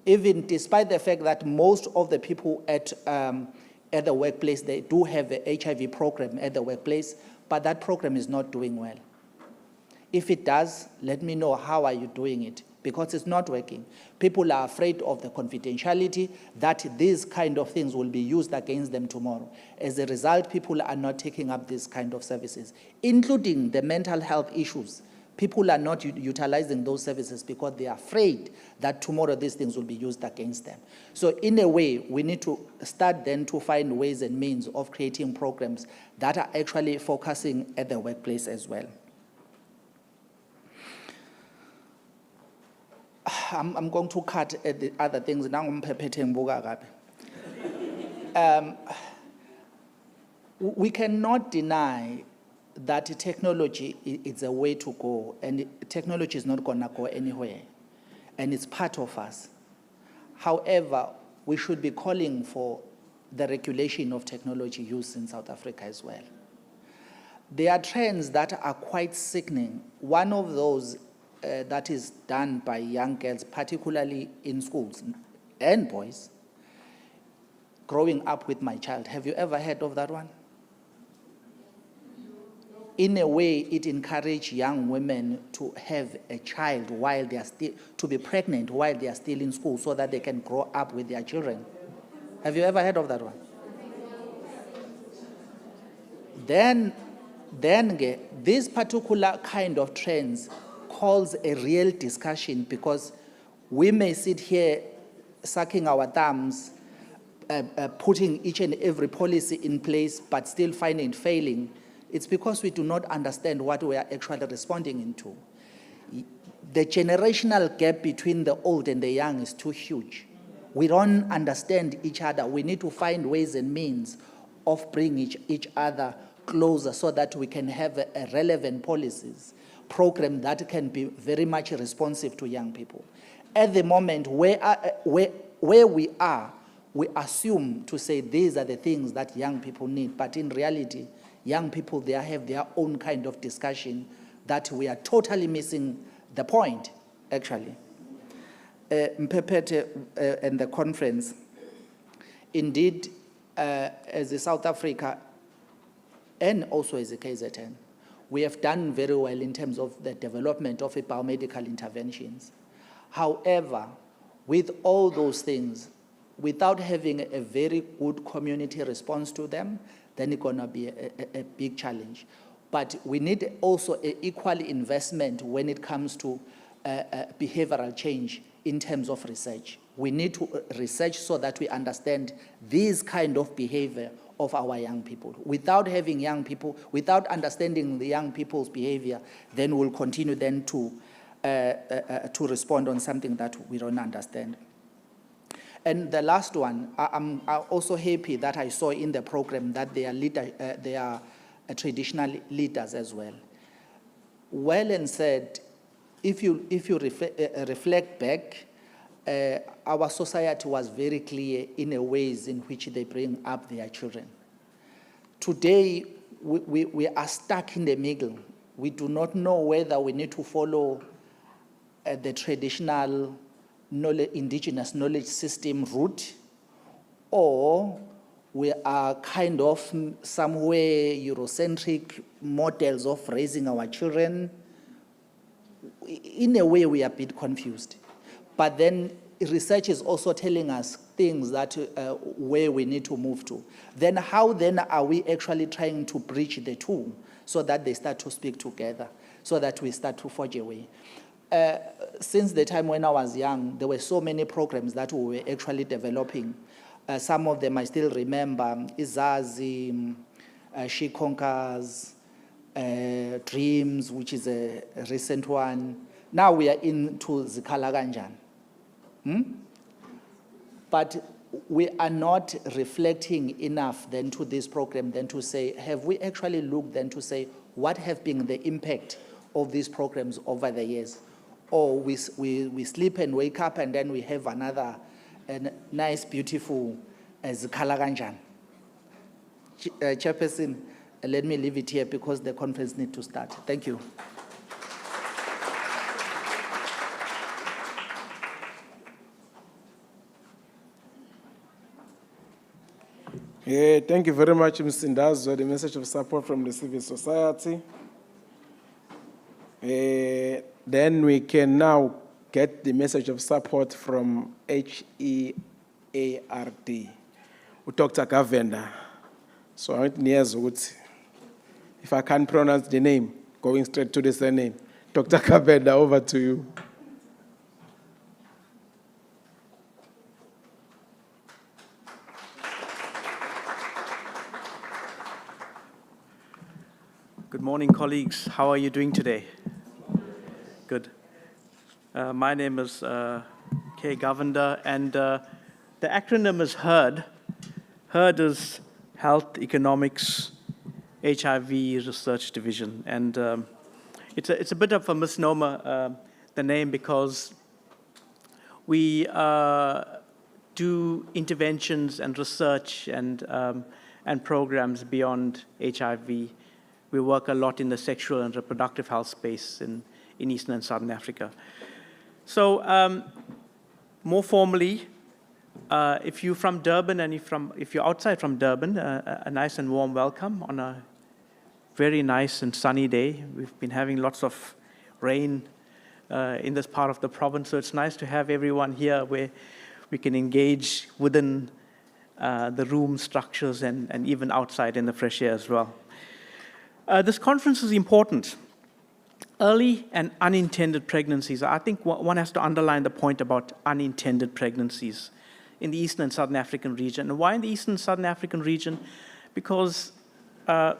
Even despite the fact that most of the people at the workplace, they do have an HIV program at the workplace, but that program is not doing well. If it does, let me know how are you doing it, because it's not working. People are afraid of the confidentiality, that these kind of things will be used against them tomorrow. As a result, people are not taking up these kind of services, including the mental health issues. People are not utilizing those services because they are afraid that tomorrow these things will be used against them. So in a way, we need to start then to find ways and means of creating programs that are actually focusing at the workplace as well. I'm going to cut at the other things. Now I'm preparing buga. We cannot deny that technology is a way to go, and technology is not going to go anywhere, and it's part of us. However, we should be calling for the regulation of technology use in South Africa as well. There are trends that are quite sickening. One of those that is done by young girls, particularly in schools, and boys, growing up with my child. Have you ever heard of that one? In a way, it encourages young women to have a child while they are still, to be pregnant while they are still in school so that they can grow up with their children. Have you ever heard of that one? Then this particular kind of trends calls a real discussion, because we may sit here sucking our thumbs, putting each and every policy in place, but still finding it failing. It's because we do not understand what we are actually responding into. The generational gap between the old and the young is too huge. We don't understand each other. We need to find ways and means of bringing each other closer so that we can have a relevant policies program that can be very much responsive to young people. At the moment, where we are, we assume to say these are the things that young people need, but in reality, young people, they have their own kind of discussion that we are totally missing the point, actually. Mpepete and the conference, indeed, as a South Africa and also as a KZN, we have done very well in terms of the development of biomedical interventions. However, with all those things, without having a very good community response to them, then it's going to be a big challenge. but we need also an equal investment when it comes to behavioral change in terms of research. We need to research so that we understand this kind of behavior of our young people. Without having young people, without understanding the young people's behavior, then we'll continue then to respond on something that we don't understand. And the last one, I'm also happy that I saw in the program that they are traditional leaders as well. Well and said, if you reflect back, our society was very clear in the ways in which they bring up their children. Today, we are stuck in the middle. We do not know whether we need to follow the traditional indigenous knowledge system route, or we are kind of somewhere Eurocentric models of raising our children. In a way, we are a bit confused. But then research is also telling us things that where we need to move to. Then how then are we actually trying to bridge the two so that they start to speak together, so that we start to forge a way? Since the time when I was young, there were so many programs that we were actually developing. Some of them I still remember, Izazi, She Conquers, Dreams, which is a recent one. Now we are into Zikhala Kanjani. But we are not reflecting enough then to this program then to say, have we actually looked then to say, what have been the impact of these programs over the years? Or we sleep and wake up and then we have another nice, beautiful Zikhala Kanjani. Chairperson, let me leave it here because the conference needs to start. Thank you. Thank you very much, Mr. Ndazwa, the message of support from the civil society. Then we can now get the message of support from HEARD, Dr. Gavenda. So I want to if I can't pronounce the name, going straight to the surname. Dr. Gavenda, over to you. Good morning, colleagues. How are you doing today? Good. My name is K. Govender, and the acronym is HEARD. HEARD is Health, Economics, HIV Research Division. And it's a bit of a misnomer, the name, because we do interventions and research and programs beyond HIV. We work a lot in the sexual and reproductive health space in Eastern and Southern Africa. So more formally, if you're from Durban and if you're outside from Durban, a nice and warm welcome on a very nice and sunny day. We've been having lots of rain in this part of the province, so it's nice to have everyone here where we can engage within the room structures and even outside in the fresh air as well. This conference is important. Early and unintended pregnancies. I think one has to underline the point about unintended pregnancies in the Eastern and Southern African region. And why in the Eastern and Southern African region? Because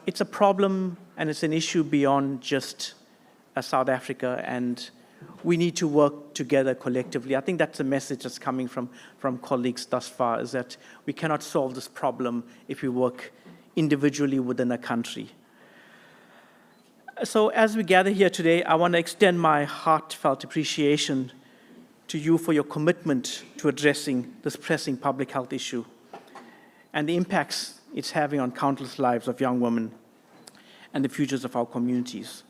it's a problem and it's an issue beyond just South Africa, and we need to work together collectively. I think that's a message that's coming from colleagues thus far, is that we cannot solve this problem if we work individually within a country. So as we gather here today, I want to extend my heartfelt appreciation to you for your commitment to addressing this pressing public health issue and the impacts it's having on countless lives of young women and the futures of our communities.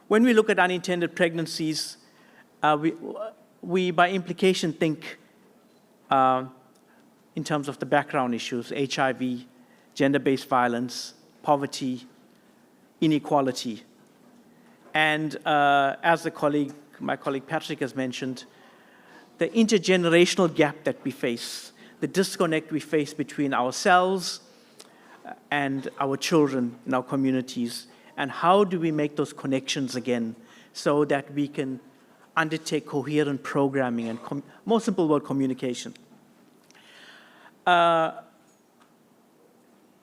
When we look at unintended pregnancies, we by implication think in terms of the background issues: HIV, gender-based violence, poverty, inequality. And as my colleague Patrick has mentioned, the intergenerational gap that we face, the disconnect we face between ourselves and our children in our communities, and how do we make those connections again so that we can undertake coherent programming and, most simple word, communication.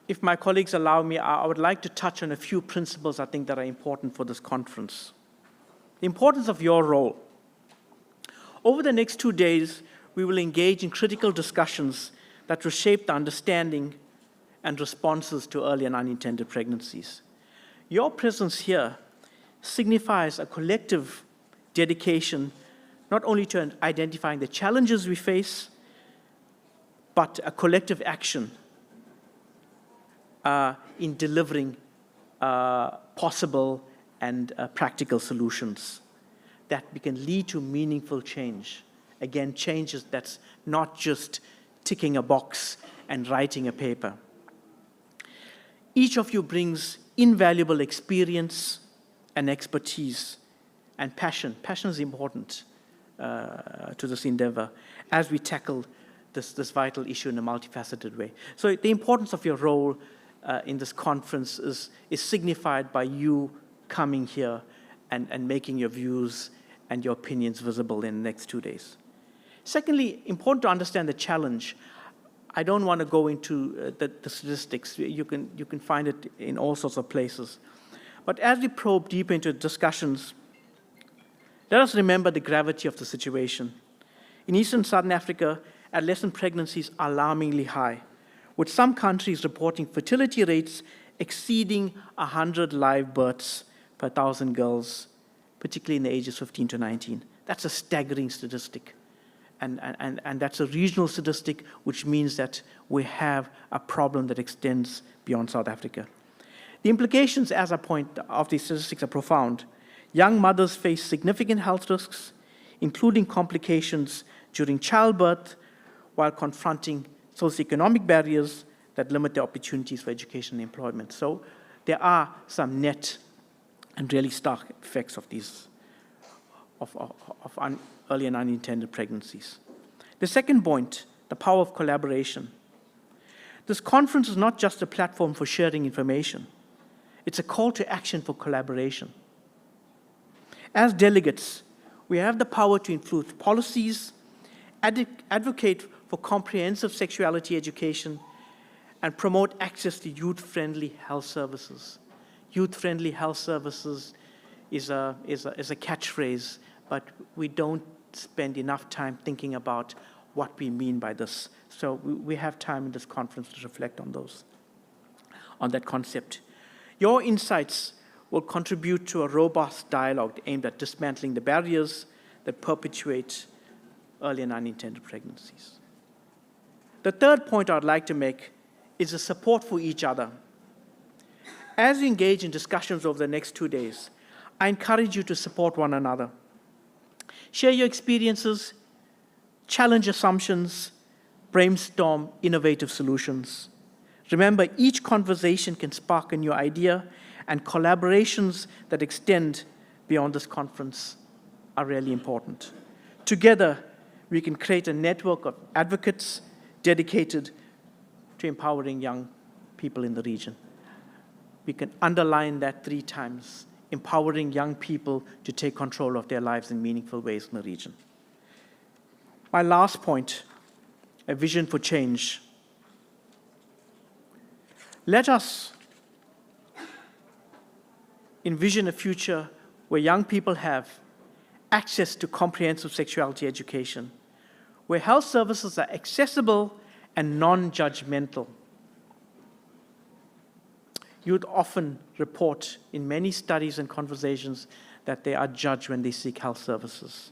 If my colleagues allow me, I would like to touch on a few principles I think that are important for this conference. The importance of your role. Over the next 2 days, we will engage in critical discussions that will shape the understanding and responses to early and unintended pregnancies. Your presence here signifies a collective dedication not only to identifying the challenges we face, but a collective action in delivering possible and practical solutions that we can lead to meaningful change. Again, changes that's not just ticking a box and writing a paper. Each of you brings invaluable experience and expertise and passion. Passion is important to this endeavor as we tackle this vital issue in a multifaceted way. So the importance of your role in this conference is signified by you coming here and making your views and your opinions visible in the next 2 days. Secondly, important to understand the challenge. I don't want to go into the statistics. You can find it in all sorts of places. But as we probe deeper into discussions, let us remember the gravity of the situation. In Eastern and Southern Africa, adolescent pregnancies are alarmingly high, with some countries reporting fertility rates exceeding 100 live births per 1,000 girls, particularly in the ages 15 to 19. That's a staggering statistic. And that's a regional statistic, which means that we have a problem that extends beyond South Africa. The implications, as I point out, of these statistics are profound. Young mothers face significant health risks, including complications during childbirth, while confronting socioeconomic barriers that limit their opportunities for education and employment. So there are some net and really stark effects of these, early and unintended pregnancies. The second point, the power of collaboration. This conference is not just a platform for sharing information. It's a call to action for collaboration. As delegates, we have the power to influence policies, advocate for comprehensive sexuality education, and promote access to youth-friendly health services. Youth-friendly health services is a catchphrase, but we don't spend enough time thinking about what we mean by this. So we have time in this conference to reflect on that concept. Your insights will contribute to a robust dialogue aimed at dismantling the barriers that perpetuate early and unintended pregnancies. The third point I'd like to make is the support for each other. As you engage in discussions over the next 2 days, I encourage you to support one another. Share your experiences, challenge assumptions, brainstorm innovative solutions. Remember, each conversation can spark a new idea, and collaborations that extend beyond this conference are really important. Together, we can create a network of advocates dedicated to empowering young people in the region. We can underline that 3 times, empowering young people to take control of their lives in meaningful ways in the region. My last point, a vision for change. Let us envision a future where young people have access to comprehensive sexuality education, where health services are accessible and non-judgmental. Youth often report in many studies and conversations that they are judged when they seek health services.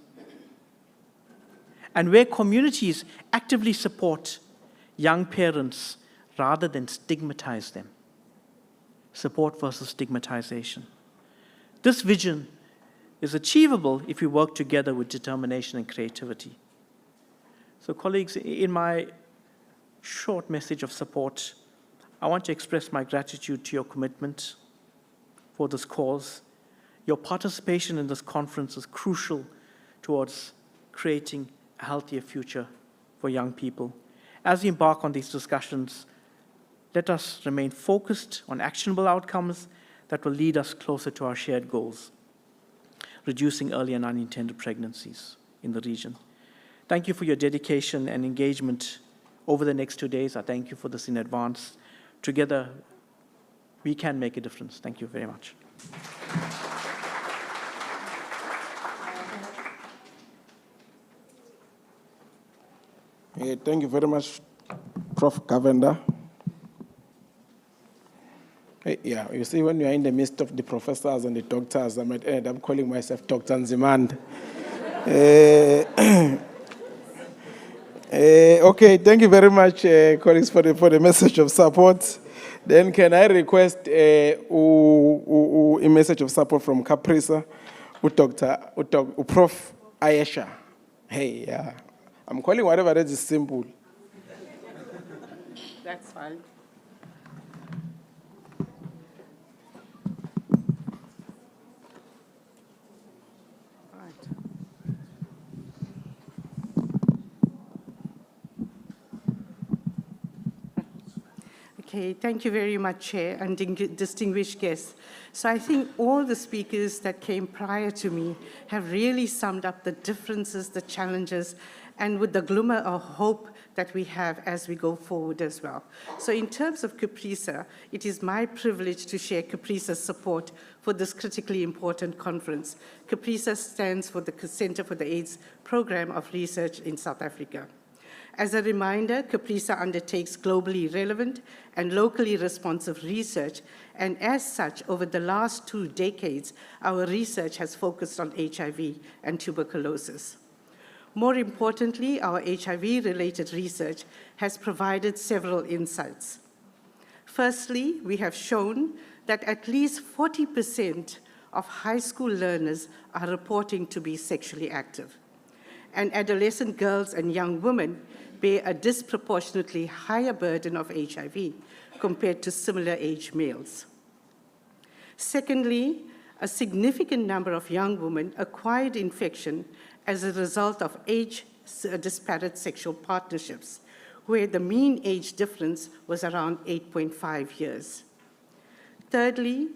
And where communities actively support young parents rather than stigmatize them. Support versus stigmatization. This vision is achievable if we work together with determination and creativity. So colleagues, in my short message of support, I want to express my gratitude to your commitment for this cause. Your participation in this conference is crucial towards creating a healthier future for young people. As we embark on these discussions, let us remain focused on actionable outcomes that will lead us closer to our shared goals, reducing early and unintended pregnancies in the region. Thank you for your dedication and engagement over the next 2 days. I thank you for this in advance. Together, we can make a difference. Thank you very much. Thank you very much, Prof. Govender. Yeah, you see, when you are in the midst of the professors and the doctors, I might end up calling myself Dr. Nzimand. Okay, thank you very much, colleagues, for the message of support. Then can I request a message of support from Caprisa, Prof. Ayesha. Hey, yeah. I'm calling whatever that is simple. That's fine. Okay, thank you very much, Chair, and distinguished guests. So I think all the speakers that came prior to me have really summed up the differences, the challenges, and with the glimmer of hope that we have as we go forward as well. So in terms of Caprisa, it is my privilege to share Caprisa's support for this critically important conference. Caprisa stands for the Center for the AIDS Program of Research in South Africa. As a reminder, Caprisa undertakes globally relevant and locally responsive research, and as such, over the last 2 decades, our research has focused on HIV and tuberculosis. More importantly, our HIV-related research has provided several insights. Firstly, we have shown that at least 40% of high school learners are reporting to be sexually active, and adolescent girls and young women bear a disproportionately higher burden of HIV compared to similar age males. Secondly, a significant number of young women acquired infection as a result of age-disparate sexual partnerships, where the mean age difference was around 8.5 years. Thirdly,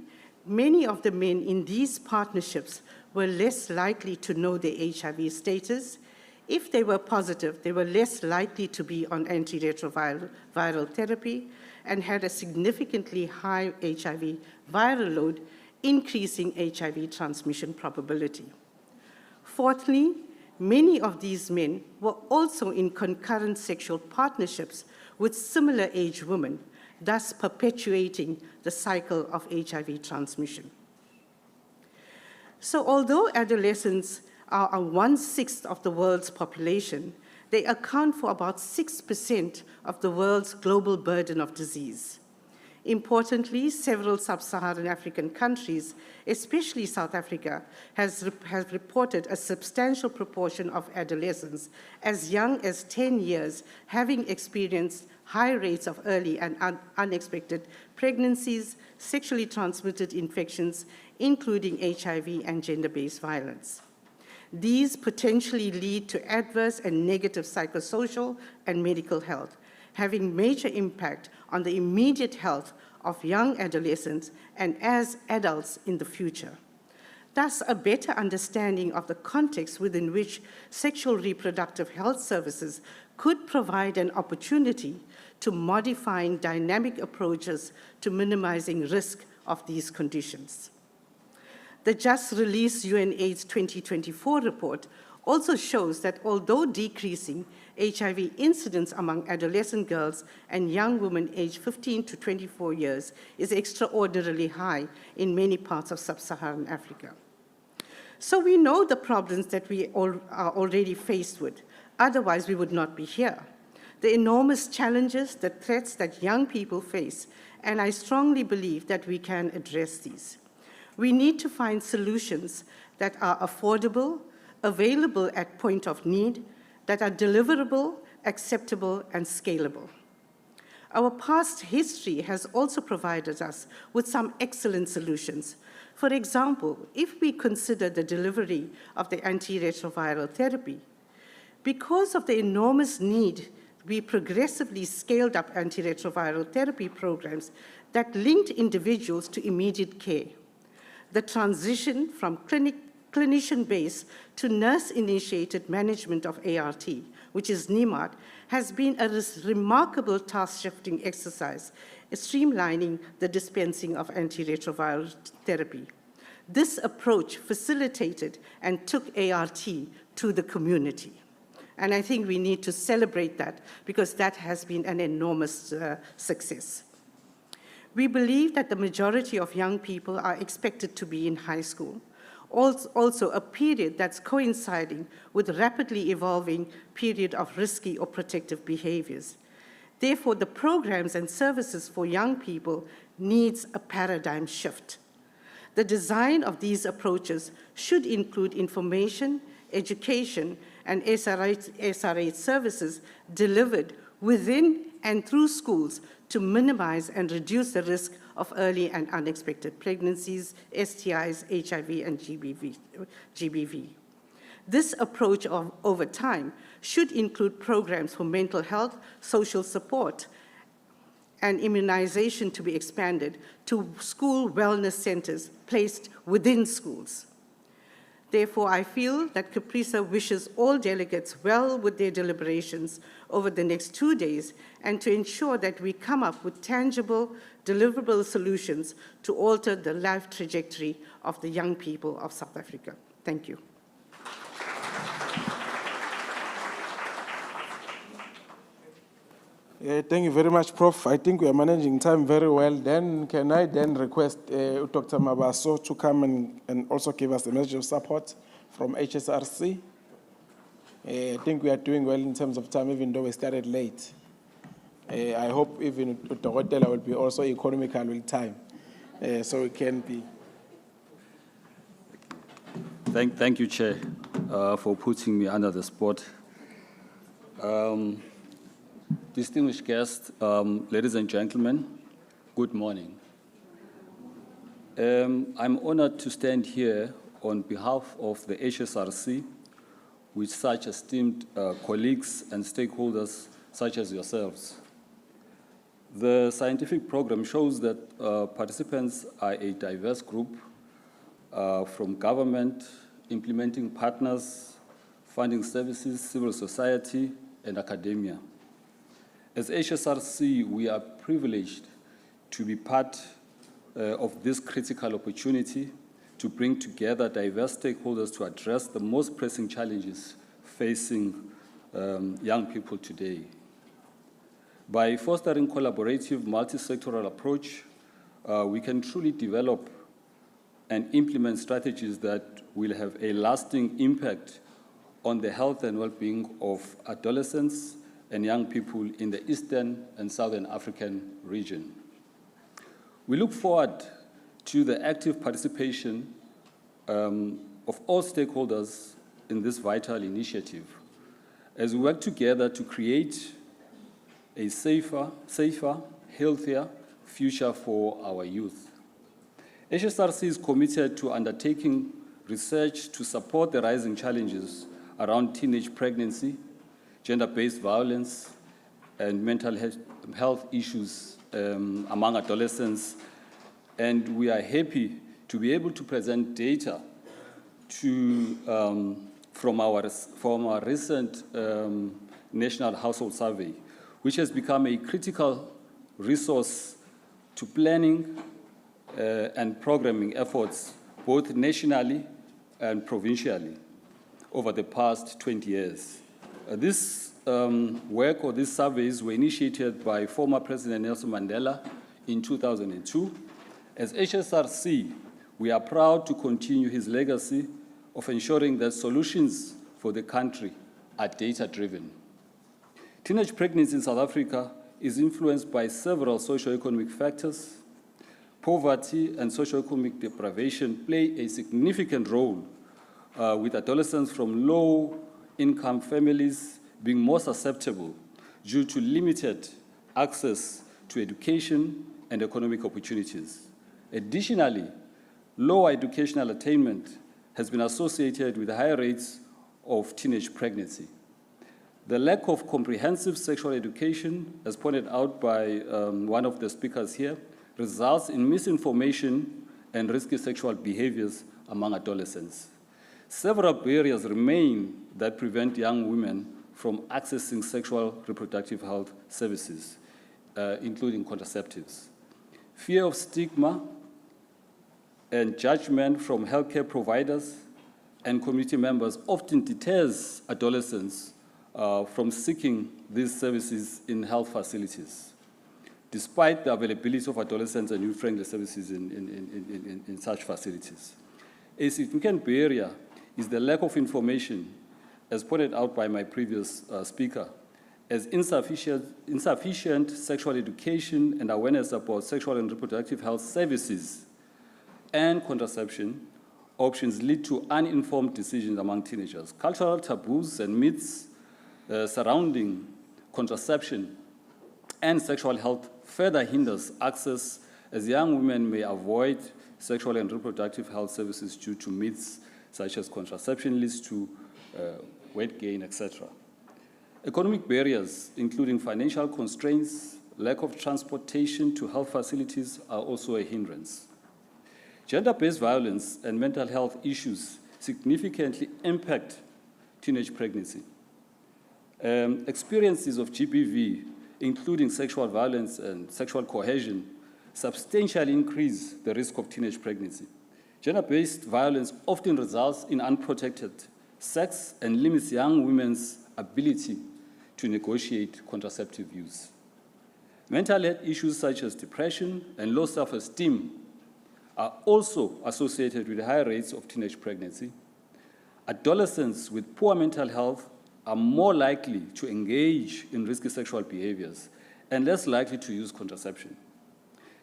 many of the men in these partnerships were less likely to know their HIV status. If they were positive, they were less likely to be on antiretroviral therapy and had a significantly high HIV viral load, increasing HIV transmission probability. Fourthly, many of these men were also in concurrent sexual partnerships with similar age women, thus perpetuating the cycle of HIV transmission. So although adolescents are 1/6 of the world's population, they account for about 6% of the world's global burden of disease. Importantly, several sub-Saharan African countries, especially South Africa, has reported a substantial proportion of adolescents as young as 10 years having experienced high rates of early and unexpected pregnancies, sexually transmitted infections, including HIV and gender-based violence. These potentially lead to adverse and negative psychosocial and medical health, having major impact on the immediate health of young adolescents and as adults in the future. Thus, a better understanding of the context within which sexual reproductive health services could provide an opportunity to modifying dynamic approaches to minimizing risk of these conditions. The just-released UNAIDS 2024 report also shows that although decreasing, HIV incidence among adolescent girls and young women aged 15 to 24 years is extraordinarily high in many parts of sub-Saharan Africa. So we know the problems that we are already faced with, otherwise we would not be here. The enormous challenges, the threats that young people face, and I strongly believe that we can address these. We need to find solutions that are affordable, available at point of need, that are deliverable, acceptable, and scalable. Our past history has also provided us with some excellent solutions. For example, if we consider the delivery of the antiretroviral therapy, because of the enormous need we progressively scaled up antiretroviral therapy programs that linked individuals to immediate care. The transition from clinician-based to nurse-initiated management of ART, which is NIMART, has been a remarkable task-shifting exercise, streamlining the dispensing of antiretroviral therapy. This approach facilitated and took ART to the community. And I think we need to celebrate that because that has been an enormous success. We believe that the majority of young people are expected to be in high school, also a period that's coinciding with a rapidly evolving period of risky or protective behaviors. Therefore, the programs and services for young people needs a paradigm shift. The design of these approaches should include information, education, and SRH services delivered within and through schools to minimize and reduce the risk of early and unexpected pregnancies, STIs, HIV, and GBV. This approach over time should include programs for mental health, social support, and immunization to be expanded to school wellness centers placed within schools. Therefore, I feel that Caprisa wishes all delegates well with their deliberations over the next 2 days and to ensure that we come up with tangible, deliverable solutions to alter the life trajectory of the young people of South Africa. Thank you. Thank you very much, Prof. I think we are managing time very well. Then can I then request Dr. Mabaso to come and also give us a message of support from HSRC? I think we are doing well in terms of time, even though we started late. I hope even Dr. Hotela will be also economical with time, so we can be. Thank you, Chair, for putting me under the spot. Distinguished guests, ladies and gentlemen, good morning. I'm honored to stand here on behalf of the HSRC with such esteemed colleagues and stakeholders such as yourselves. The scientific program shows that participants are a diverse group from government, implementing partners, funding services, civil society, and academia. As HSRC, we are privileged to be part of this critical opportunity to bring together diverse stakeholders to address the most pressing challenges facing young people today. By fostering collaborative, multi-sectoral approach, we can truly develop and implement strategies that will have a lasting impact on the health and well-being of adolescents and young people in the Eastern and Southern African region. We look forward to the active participation of all stakeholders in this vital initiative as we work together to create a safer, healthier future for our youth. HSRC is committed to undertaking research to support the rising challenges around teenage pregnancy, gender-based violence, and mental health issues among adolescents. And we are happy to be able to present data from our recent National Household Survey, which has become a critical resource to planning and programming efforts, both nationally and provincially, over the past 20 years. This work or these surveys were initiated by former President Nelson Mandela in 2002. As HSRC, we are proud to continue his legacy of ensuring that solutions for the country are data-driven. Teenage pregnancy in South Africa is influenced by several socio-economic factors. Poverty and socio-economic deprivation play a significant role with adolescents from low-income families being more susceptible due to limited access to education and economic opportunities. Additionally, low educational attainment has been associated with higher rates of teenage pregnancy. The lack of comprehensive sexual education, as pointed out by one of the speakers here, results in misinformation and risky sexual behaviors among adolescents. Several barriers remain that prevent young women from accessing sexual reproductive health services, including contraceptives. Fear of stigma and judgment from healthcare providers and community members often deters adolescents from seeking these services in health facilities, despite the availability of adolescents and youth-friendly services in such facilities. A significant barrier is the lack of information, as pointed out by my previous speaker, as insufficient sexual education and awareness about sexual and reproductive health services and contraception options lead to uninformed decisions among teenagers. Cultural taboos and myths surrounding contraception and sexual health further hinders access, as young women may avoid sexual and reproductive health services due to myths such as contraception leads to weight gain, etc. Economic barriers, including financial constraints, lack of transportation to health facilities, are also a hindrance. Gender-based violence and mental health issues significantly impact teenage pregnancy. Experiences of GBV, including sexual violence and sexual coercion, substantially increase the risk of teenage pregnancy. Gender-based violence often results in unprotected sex and limits young women's ability to negotiate contraceptive use. Mental health issues such as depression and low self-esteem are also associated with high rates of teenage pregnancy. Adolescents with poor mental health are more likely to engage in risky sexual behaviors and less likely to use contraception.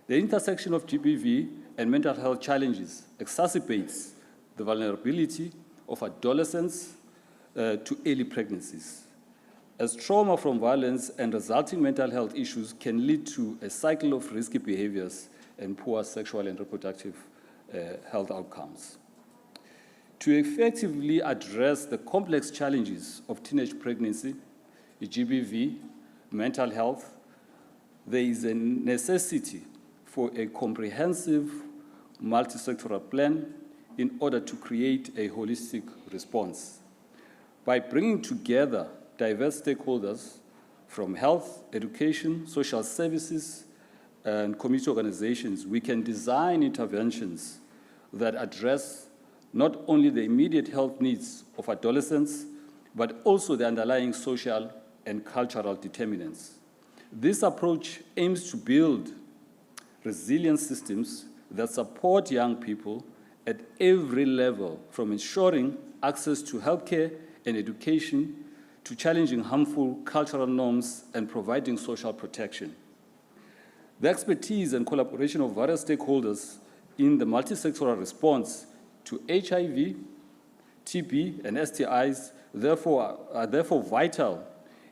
The intersection of GBV and mental health challenges exacerbates the vulnerability of adolescents to early pregnancies, as trauma from violence and resulting mental health issues can lead to a cycle of risky behaviors and poor sexual and reproductive health outcomes. To effectively address the complex challenges of teenage pregnancy, GBV, mental health, there is a necessity for a comprehensive multi-sectoral plan in order to create a holistic response. By bringing together diverse stakeholders from health, education, social services, and community organizations, we can design interventions that address not only the immediate health needs of adolescents, but also the underlying social and cultural determinants. This approach aims to build resilient systems that support young people at every level, from ensuring access to healthcare and education to challenging harmful cultural norms and providing social protection. The expertise and collaboration of various stakeholders in the multi-sectoral response to HIV, TB, and STIs are therefore vital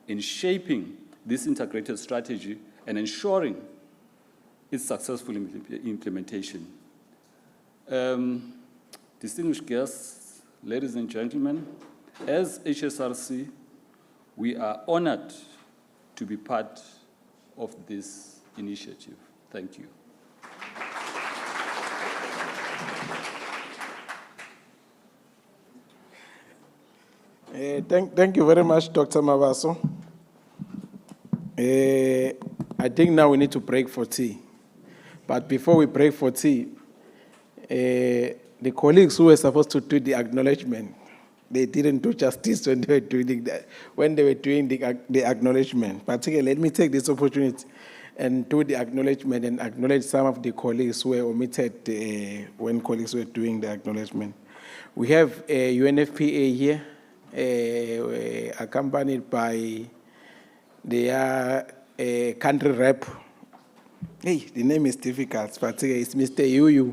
in shaping this integrated strategy and ensuring its successful implementation. Distinguished guests, ladies and gentlemen, as HSRC, we are honored to be part of this initiative. Thank you. Thank you very much, Dr. Mabaso. I think now we need to break for tea. But before we break for tea, the colleagues who were supposed to do the acknowledgement, they didn't do justice when they were doing the acknowledgement. Particularly, let me take this opportunity and do the acknowledgement and acknowledge some of the colleagues who were omitted when colleagues were doing the acknowledgement. We have a UNFPA here, accompanied by their country rep. Hey, the name is difficult, but it's Mr. Yuyu.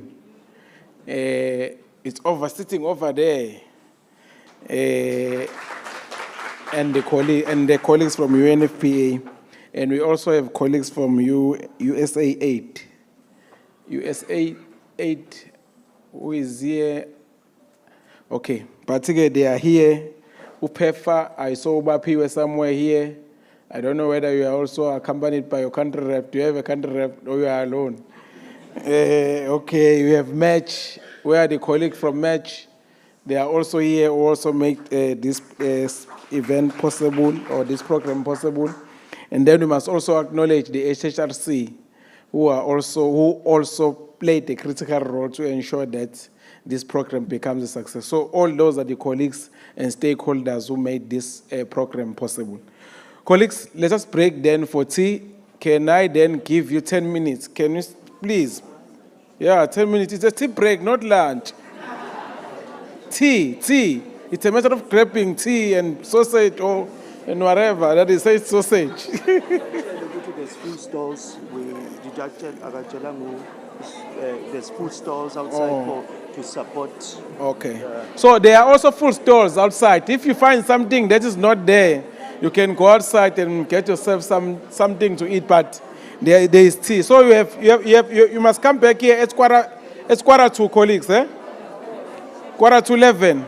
It's sitting over there. And the colleagues from UNFPA. And we also have colleagues from USAID. USAID, who is here? Okay, particularly they are here Upefa, I saw Ubapiwe somewhere here. I don't know whether you are also accompanied by your country rep. Do you have a country rep or you are alone? Okay, we have Match. Where are the colleagues from Match? They are also here who also make this event possible or this program possible. And then we must also acknowledge the HSRC, who also played a critical role to ensure that this program becomes a success. So all those are the colleagues and stakeholders who made this program possible. Colleagues, let us break then for tea. Can I then give you 10 minutes? Can you, please? Yeah, 10 minutes. It's a tea break, not lunch. Tea. It's a matter of grabbing tea and sausage or and whatever. That is, say sausage. There's food stalls. There's food stalls outside to support. Okay. So there are also food stalls outside. If you find something that is not there, you can go outside and get yourself something to eat. But there is tea. So you must come back here at quarter to colleagues, eh? Quarter to 11.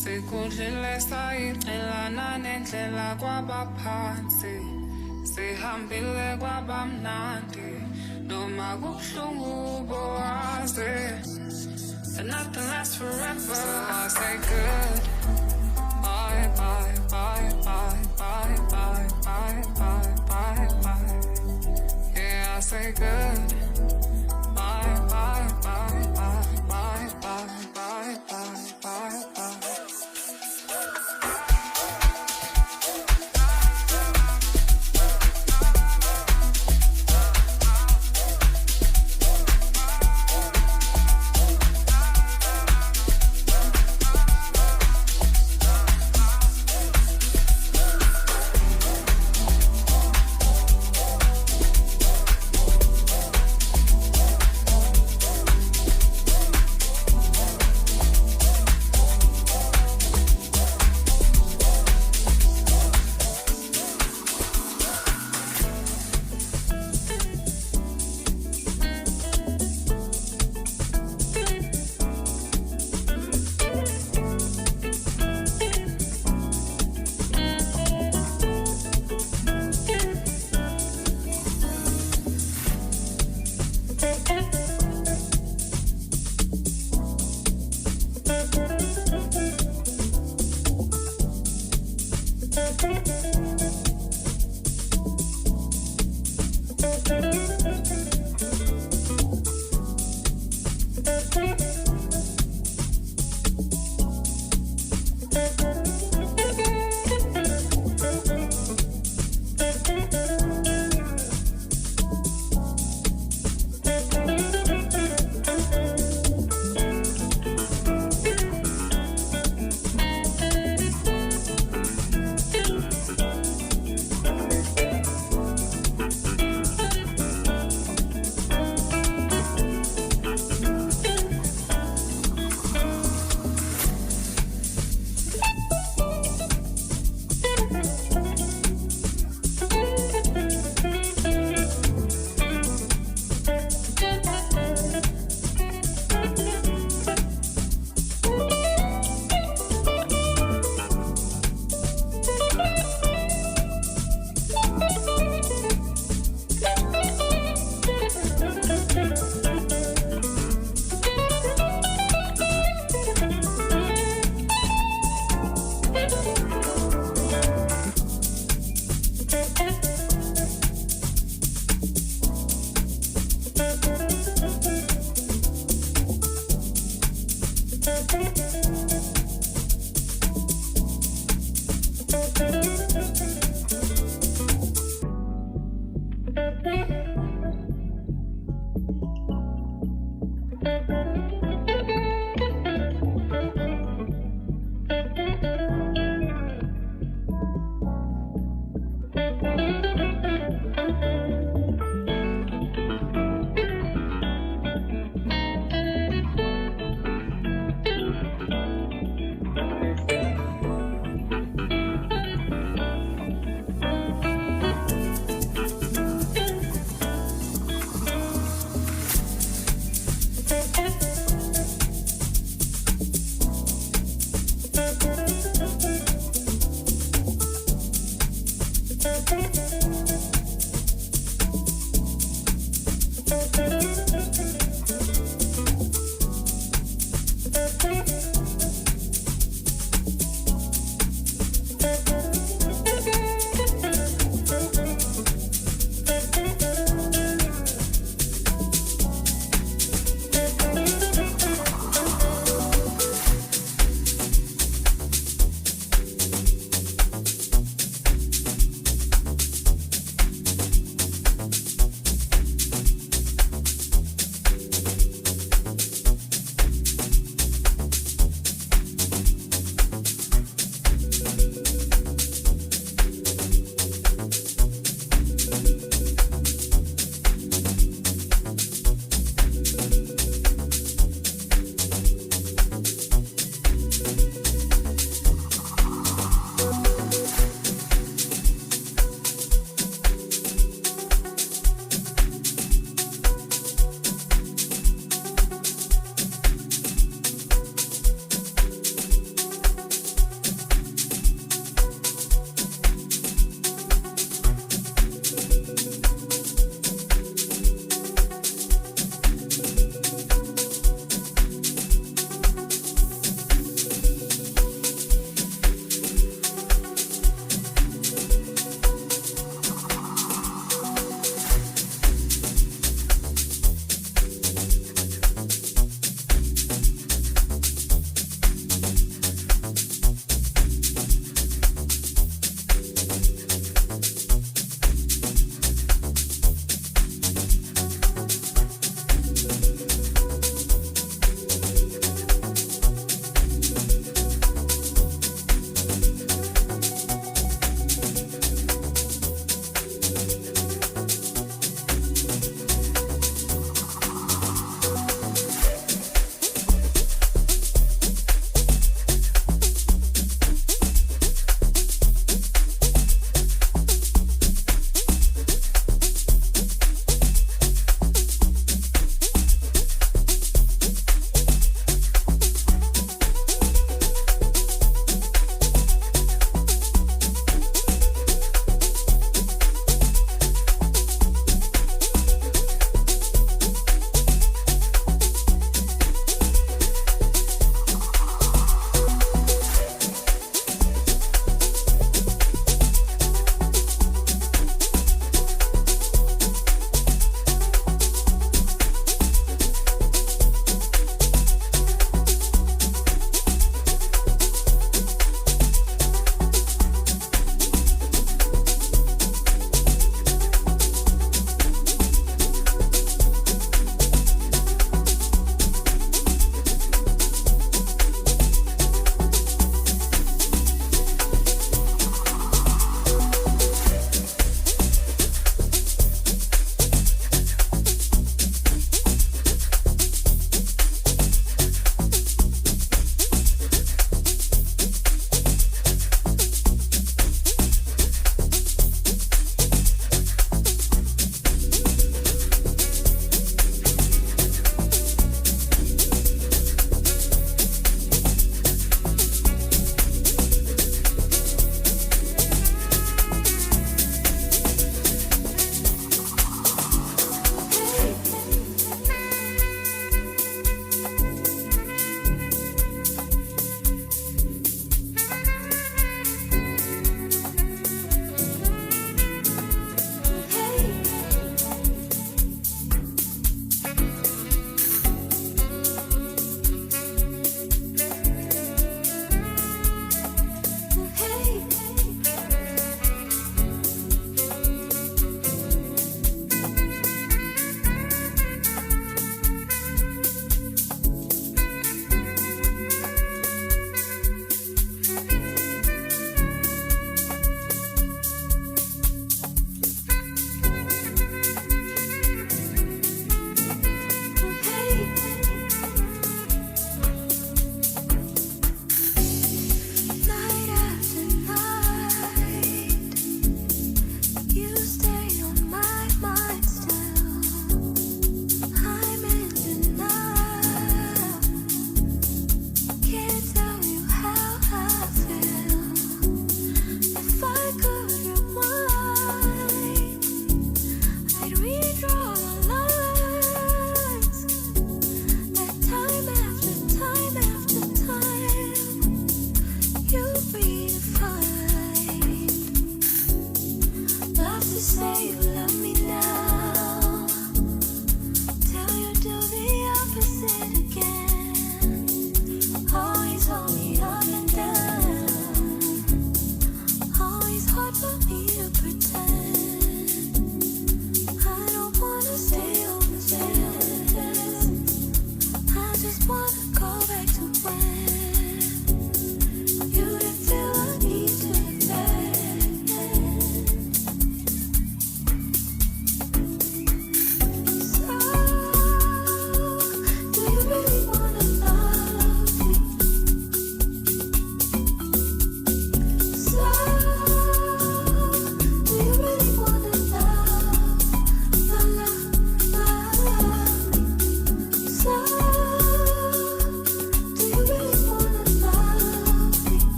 Sikudlile sayixelana nendlela kwabaphansi, sihambile kwabamnandi, noma kubuhlungu bowazi. And nothing lasts forever, so I say good. Bye, bye, bye, bye, bye, bye, bye, bye, bye, bye. Yeah, I say good. Bye, bye, bye, bye, bye, bye, bye, bye, bye, bye.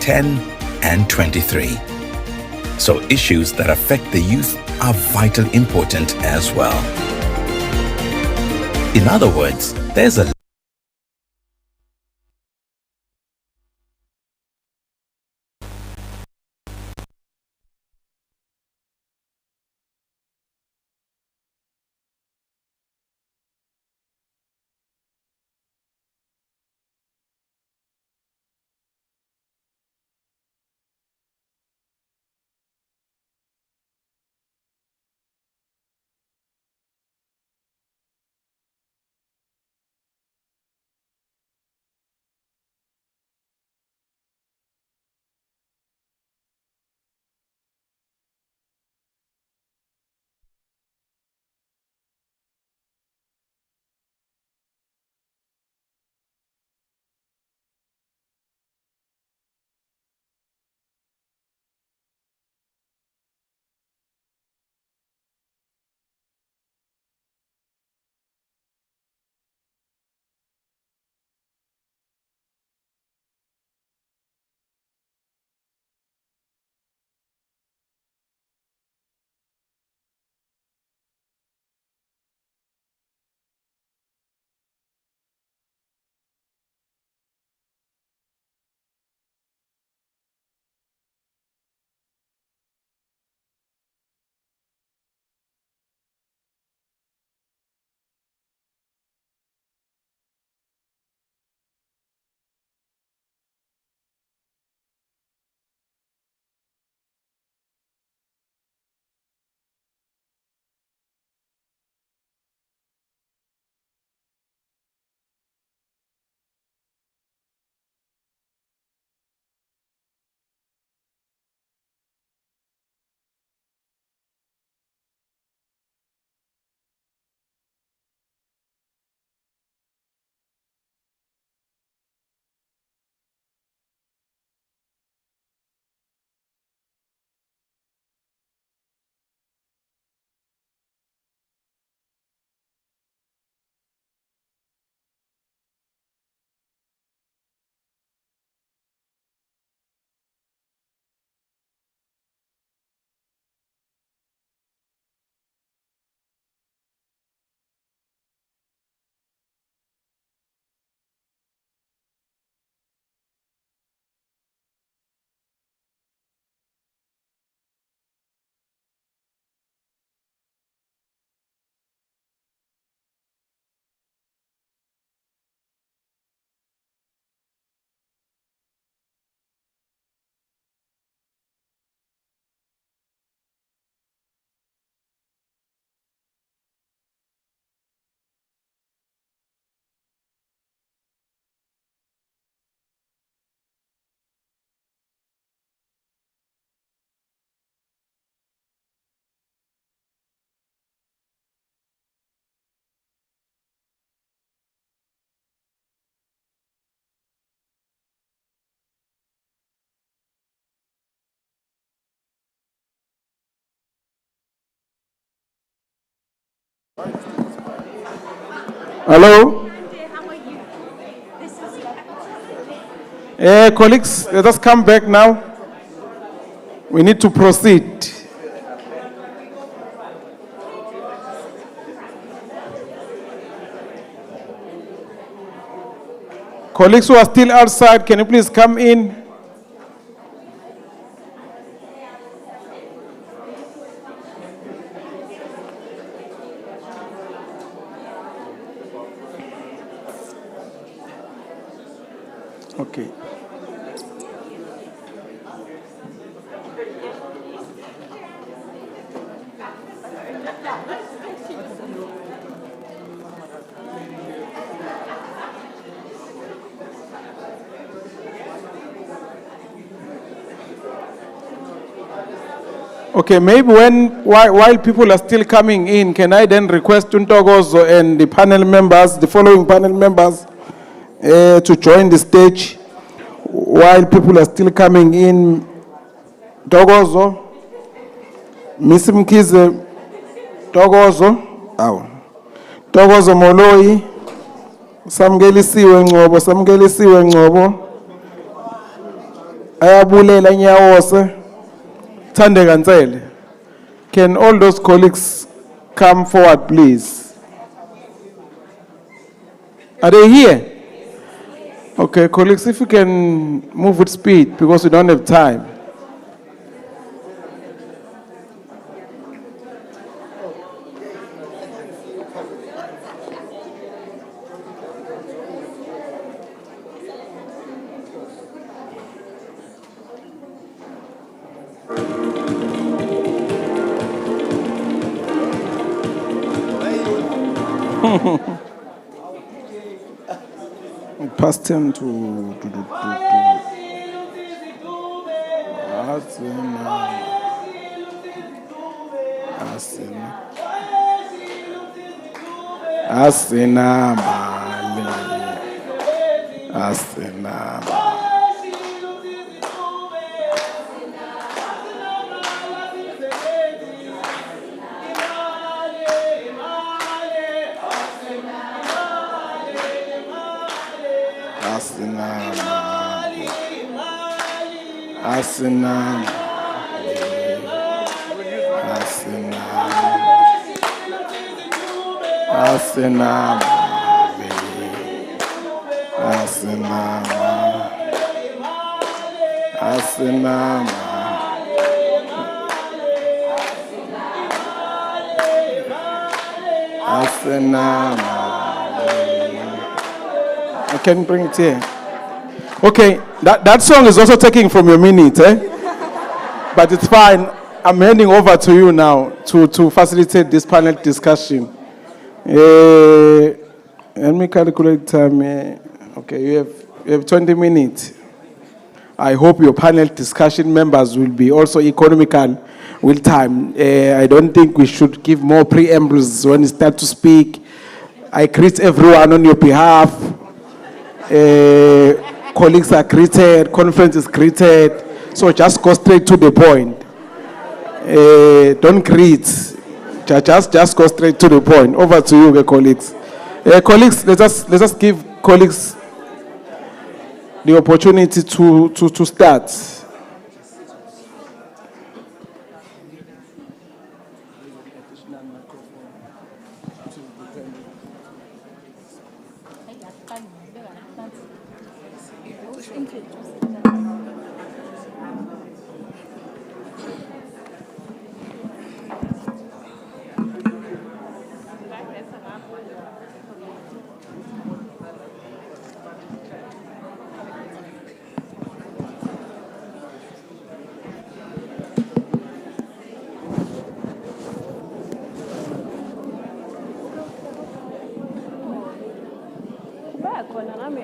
10 and 23. So issues that affect the youth are vitally important as well. In other words, there's a Hello? Colleagues, let us come back now. We need to proceed. Colleagues who are still outside, can you please come in? Okay. Okay, maybe while people are still coming in, can I then request Ntokozo and the panel members, the following panel members, to join the stage while people are still coming in? Ntokozo, Miss Mkize, Ntokozo, Ntokozo Moloi, Samgelisiwe Ngcobo, Ayabulela Nyawose, Thandeka Ntsele. Can all those colleagues come forward, please? Are they here? Okay, colleagues, if you can move with speed because we don't have time. Pass them to Asena. I can bring it here. Okay, that song is also taking from your minute, eh? But it's fine. I'm handing over to you now to facilitate this panel discussion. Let me calculate time. Okay, you have 20 minutes. I hope your panel discussion members will be also economical with time. I don't think we should give more preambles when you start to speak. I greet everyone on your behalf. Colleagues are greeted, conference is greeted. So just go straight to the point. Don't greet. Just go straight to the point. Over to you, colleagues. Colleagues, let us give colleagues the opportunity to start.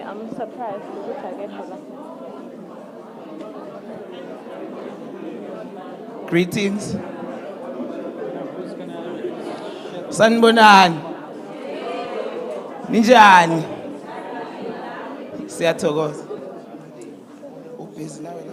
I'm surprised because I get Greetings. Sanibonani. Ninjani? Siyathokoza. Ubhizi nawe la?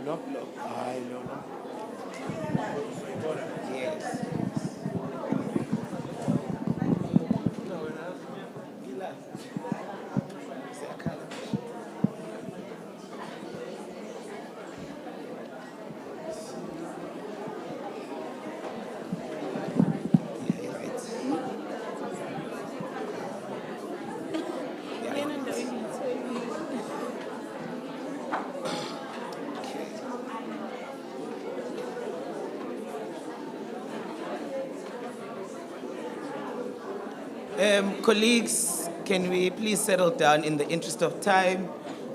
No. I know. Yes. Colleagues, can we please settle down in the interest of time?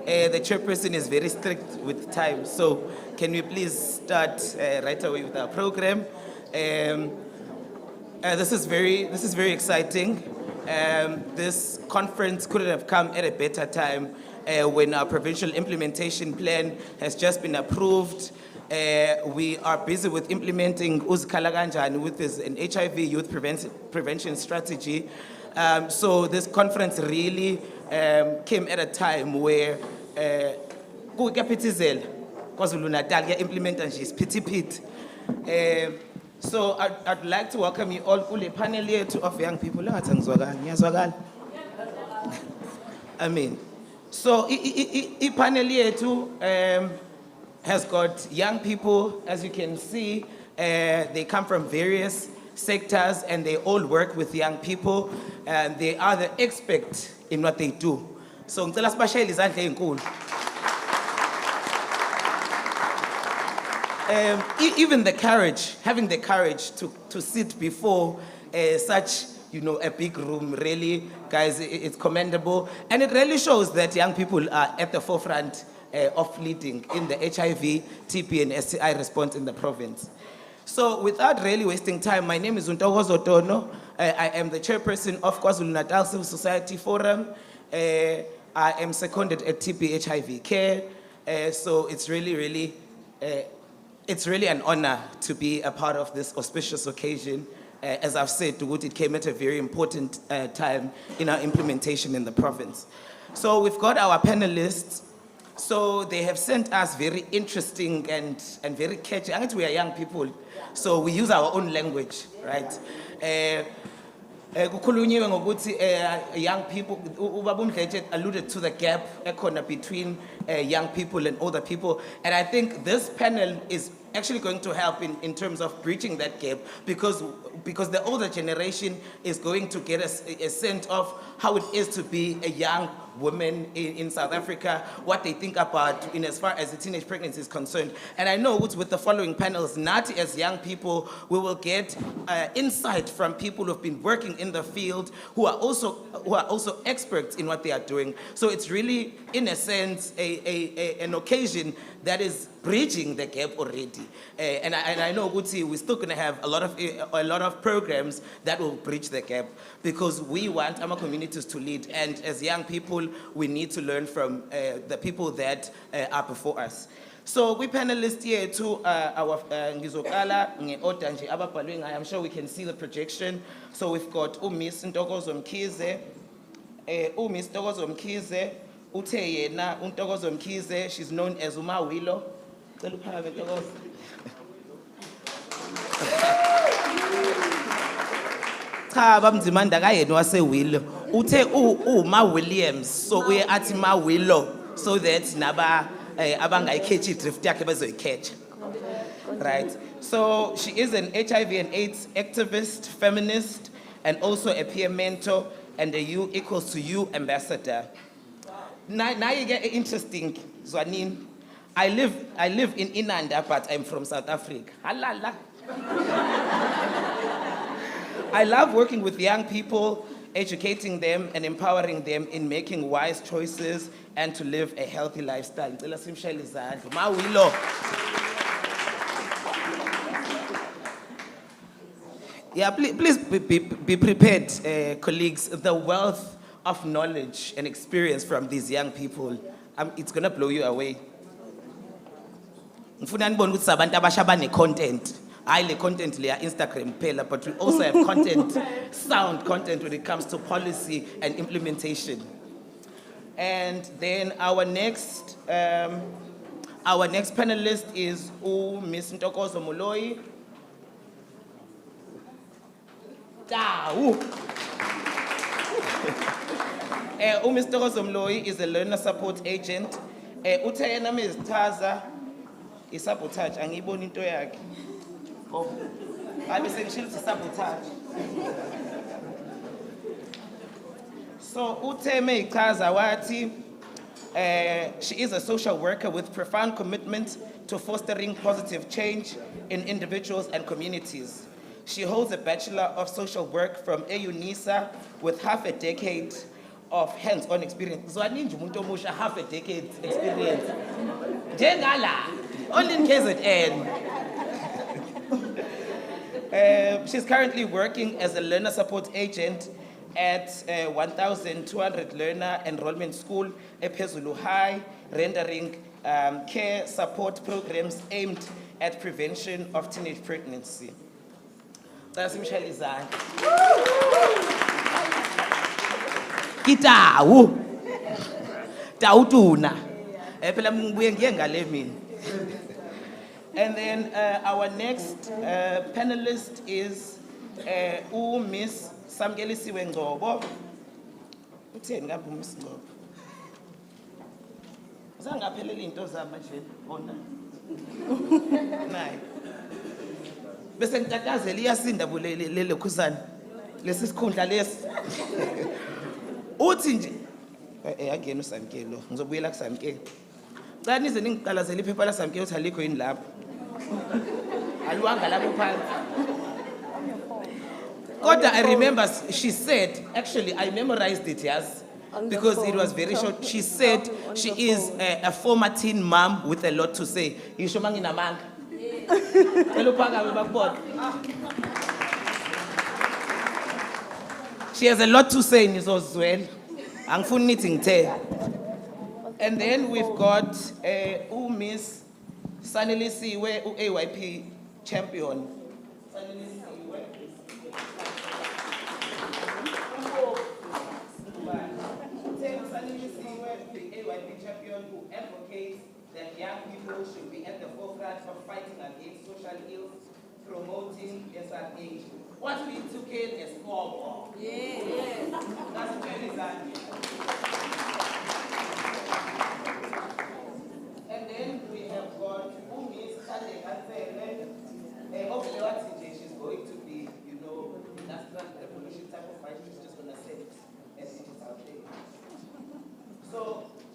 The chairperson is very strict with time, so can we please start right away with our program? This is very exciting. This conference couldn't have come at a better time when our provincial implementation plan has just been approved. We are busy with implementing Uzikhala Kanjani, which is an HIV youth prevention strategy. So this conference really came at a time where KwaZulu-Natal implementing is pit. So I'd like to welcome you all to the panel here of young people. I mean, so the panel here too has got young people, as you can see. They come from various sectors and they all work with young people and they are the experts in what they do. So ngicela sibashayele izandla ezinkulu. Even the courage, having the courage to sit before such, a big room, really, guys, it's commendable. And it really shows that young people are at the forefront of leading in the HIV, TB, and STI response in the province. So without really wasting time, my name is Untokozo Tono. I am the chairperson of KwaZulu-Natal Civil Society Forum. I am seconded at TB HIV Care. So it's really an honor to be a part of this auspicious occasion. As I've said, it came at a very important time in our implementation in the province. So we've got our panelists. So they have sent us very interesting and very catchy. I think we are young people, so we use our own language, right? Kukhulunyiwe ngokuthi young people, Ubaba Mdletshe alluded to the gap between young people and older people. And I think this panel is actually going to help in terms of bridging that gap because the older generation is going to get a sense of how it is to be a young woman in South Africa, what they think about in as far as the teenage pregnancy is concerned. And I know with the following panels, not as young people, we will get insight from people who've been working in the field, who are also experts in what they are doing. So it's really, in a sense, an occasion that is bridging the gap already. And I know we're still going to have a lot of programs that will bridge the gap because we want our communities to lead. And as young people, we need to learn from the people that are before us. So we panelists here to our ngizokala nge-order nje ababhalwe ngayo. I'm sure we can see the projection. So we've got Miss Ntokozo Mkhize, Miss Ntokozo Mkhize, uthe yena uNtokozo Mkhize, she's known as Umawilo. Cela uphakamise Ntokozo. Cha bamzimanda kayena wasewilo. Uthe Ma Williams, so uye athi Ma Willow, so that naba abangayikhethi drift yakhe bezoyikhetha. Right. So she is an HIV and AIDS activist, feminist, and also a peer mentor and a U equals to U ambassador. Now you get interesting, Zwanin. I live in Inanda, but I'm from South Africa. Halala. I love working with young people, educating them and empowering them in making wise choices and to live a healthy lifestyle. Yeah, please be prepared, colleagues. The wealth of knowledge and experience from these young people, it's going to blow you away. Content. The content layer Instagram pela, but we also have content, sound content when it comes to policy and implementation. And then our next panelist is Miss Ntokozo Moloi. Miss Ntokozo Moloi is a learner support agent. Utayena Ms. Taza is sabotage. Angiboni into yakhe. I'm essentially to sabotage. So Uteme Kazawati, she is a social worker with profound commitment to fostering positive change in individuals and communities. She holds a Bachelor of Social Work from AUNISA with half a decade of hands-on experience. So I need half a decade experience. Jengala, only in KZN. She's currently working as a learner support agent at 1,200 Learner Enrollment School at KwaZulu High, rendering care support programs aimed at prevention of teenage pregnancy. That's Michelle Izan. Kitawu. Tautuna. Phela ngibuye ngiye ngale mina. And then our next panelist is Miss Samgelisiwe Ngcobo. Utheni ngapha Miss Ngcobo? Uzangaphelela into zami nje bona. Nayi. Bese ngitatazela iyasinda bulele khuzana. Lesi sikhundla lesi. Uthi nje angena uSamkelo ngizobuyela kuSamkelo. Xa nize ningiqalazela iphepha laSamkelo uthi alikho yini lapho. Aluwanga lapho phansi. Kodwa I remember she said, actually I memorized it, yes, because it was very short. She said she is a former teen mom with a lot to say. Yisho manginamanga. She has a lot to say in Izozwel. Angifuni nithi ngithe. And then we've got Miss Sanelisiwe, AYP champion. Sanelisiwe. Sanelisiwe, the AYP champion who advocates that young people should be at the forefront of fighting against social ills, promoting SRH. What we took in is small. Yeah. That's very exactly. And then we have got Miss Kande Katsele. She's going to be, industrial revolution type of fight. She's just going to say it as it is out there. So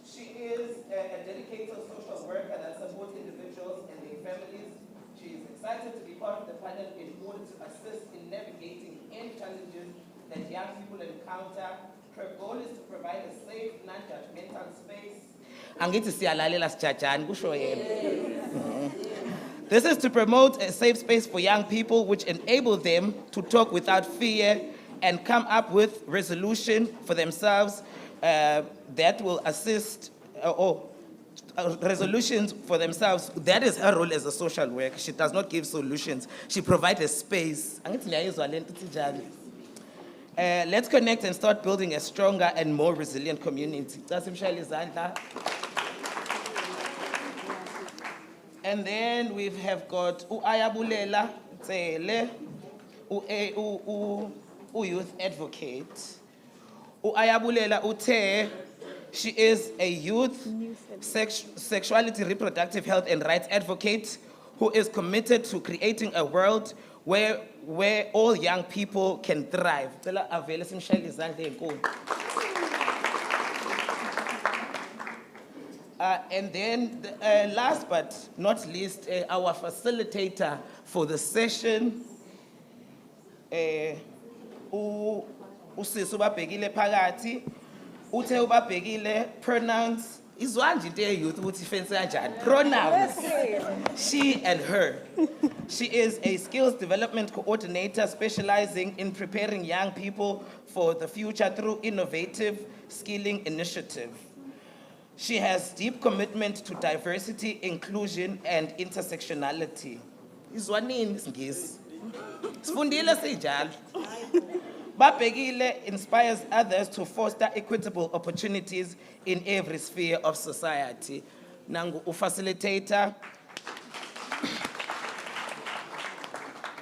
she is a dedicated social worker that supports individuals and their families. She is excited to be part of the panel in order to assist in navigating any challenges that young people encounter. Her goal is to provide a safe, non-judgmental space. This is to promote a safe space for young people which enable them to talk without fear and come up with resolution for themselves that will assist resolutions for themselves. That is her role as a social worker. She does not give solutions. She provides a space. Let's connect and start building a stronger and more resilient community. And then we have got Ayabulela Tsele, youth advocate. Ayabulela Ute, she is a youth sexuality, reproductive health and rights advocate who is committed to creating a world where all young people can thrive. And then last but not least, our facilitator for the session, Usisi ubabhekile phakathi, uthe ubabhekile pronouns, izwanje into youth ukuthi ifense kanjani. Pronouns, she and her. She is a skills development coordinator specializing in preparing young people for the future through innovative skilling initiative. She has deep commitment to diversity, inclusion, and intersectionality. Izwanini isingisi. Sifundile sinjalo. Babhekile inspires others to foster equitable opportunities in every sphere of society. Nangu facilitator.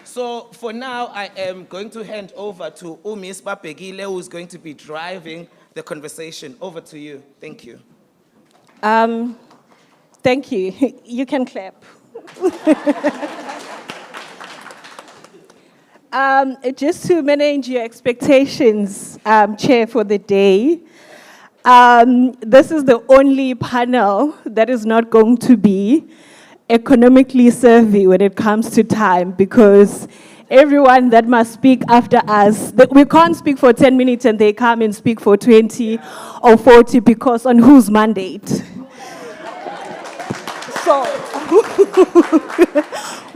So for now, I am going to hand over to Miss Babhekile, who is going to be driving the conversation. Over to you. Thank you. Thank you. You can clap. Just to manage your expectations, Chair, for the day, this is the only panel that is not going to be economically savvy when it comes to time, because everyone that must speak after us, we can't speak for 10 minutes and they come and speak for 20 or 40 because on whose mandate? So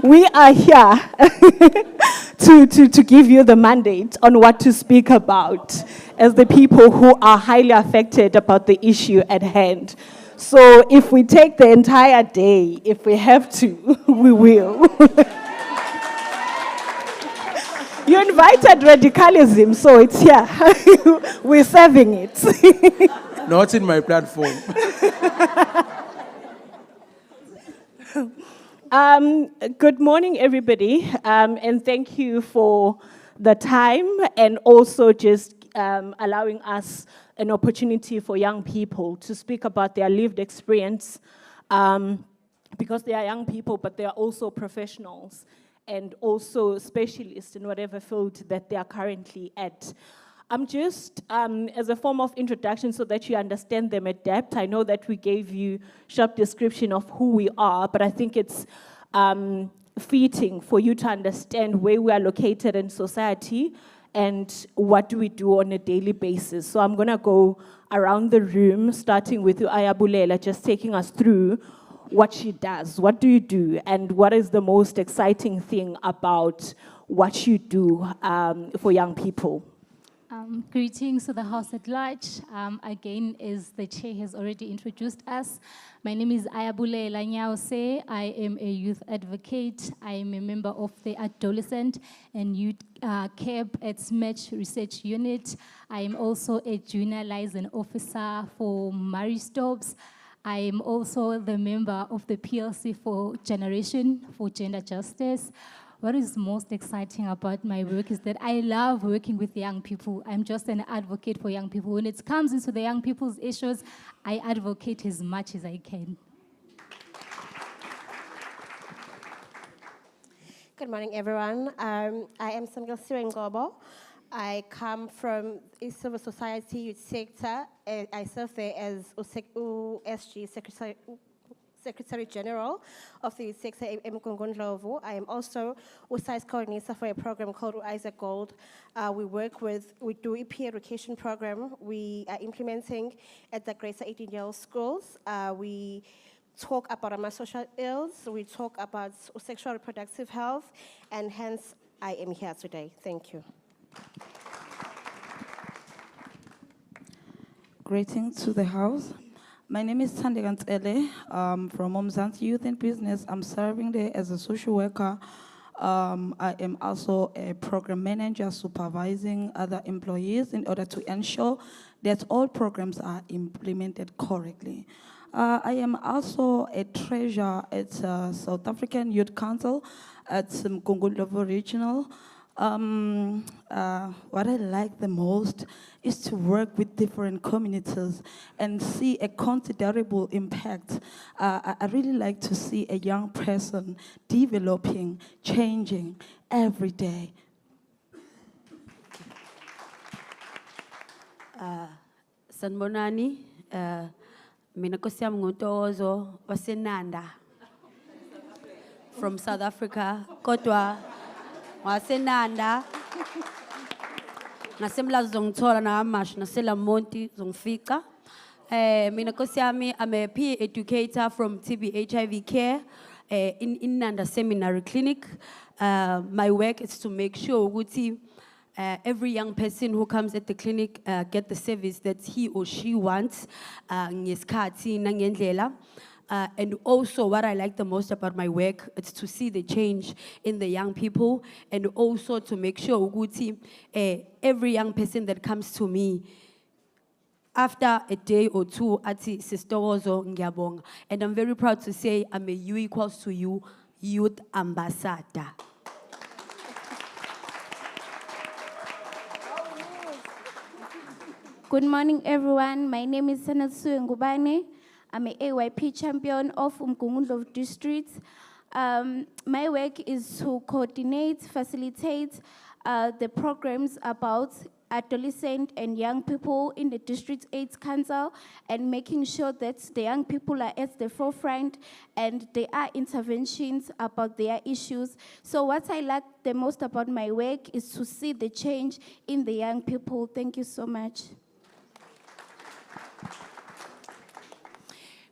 we are here to give you the mandate on what to speak about as the people who are highly affected about the issue at hand. So if we take the entire day, if we have to, we will. You invited radicalism, so it's here. We're serving it. Not in my platform. Good morning, everybody, and thank you for the time and also just allowing us an opportunity for young people to speak about their lived experience, because they are young people, but they are also professionals and also specialists in whatever field that they are currently at. I'm just, as a form of introduction so that you understand them at depth, I know that we gave you short description of who we are, but I think it's fitting for you to understand where we are located in society and what do we do on a daily basis. So I'm gonna go around the room, starting with Ayabulela, just taking us through what she does. What do you do? And what is the most exciting thing about what you do for young people? Greetings to the House at large. Again, as the chair has already introduced us, my name is Ayabulela Nyause. I am a youth advocate. I am a member of the Adolescent and Youth Care at SMETCH Research Unit. I am also a junior liaison officer for Marriage Stops. I am also the member of the PLC for Generation for Gender Justice. What is most exciting about my work is that I love working with young people. I'm just an advocate for young people. When it comes into the young people's issues, I advocate as much as I can. Good morning, everyone. I am Samgel Sirengobo. I come from a civil society youth sector. I serve there as USG Secretary General of the Youth Sector in Mkungundlovu. I am also USAID's coordinator for a program called Isaac Gold. We do a peer education program. We are implementing at the Greater 18-year-old schools. We talk about our social ills. We talk about sexual reproductive health, and hence I am here today. Thank you. Greetings to the House. My name is Thandeka Ntsele from Umzansi Youth and Business. I'm serving there as a social worker. I am also a program manager supervising other employees in order to ensure that all programs are implemented correctly. I am also a treasurer at South African Youth Council at Mkungundlovu Regional. What I like the most is to work with different communities and see a considerable impact. I really like to see a young person developing, changing every day. Sanbonani, mina Nkosi yami nguNtokozo waseNanda from South Africa. Kodwa waseNanda ngasemlazi zongithola namashi naselamonti zongifica. Mina Nkosi yami, I'm a peer educator from TB HIV Care in Nanda Seminary Clinic. My work is to make sure ukuthi every young person who comes at the clinic get the service that he or she wants ngesikhathi nangendlela. And also what I like the most about my work is to see the change in the young people, and also to make sure ukuthi every young person that comes to me after a day or two athi Sisitokozo ngiyabonga. And I'm very proud to say I'm a U equals to U youth ambassador. Good morning, everyone. My name is Sanatsu Ngubane. I'm an AYP champion of Mkungundlovu District. My work is to coordinate, facilitate the programs about adolescent and young people in the District 8 Council, and making sure that the young people are at the forefront and there are interventions about their issues. So what I like the most about my work is to see the change in the young people. Thank you so much.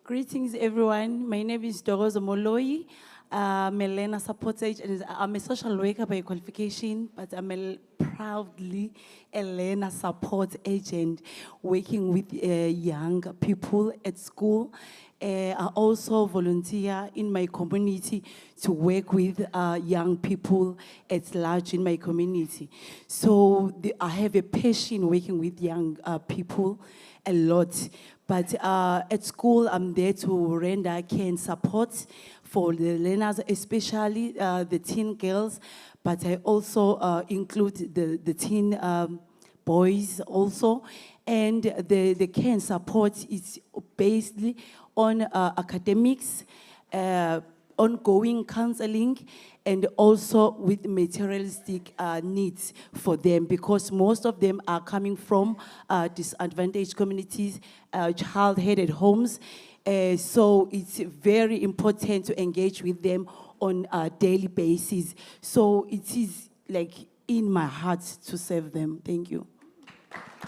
Greetings, everyone. My name is Dogozo Moloi. I'm a learner support agent. I'm a social worker by qualification, but I'm proudly a learner support agent working with young people at school. I also volunteer in my community to work with young people at large in my community. So I have a passion working with young people a lot. But at school, I'm there to render care and support for the learners, especially the teen girls, but I also include the teen boys also. And the care and support is based on academics, ongoing counseling, and also with materialistic needs for them, because most of them are coming from disadvantaged communities, child-headed homes. So it's very important to engage with them on a daily basis. So it is like in my heart to serve them. Thank you.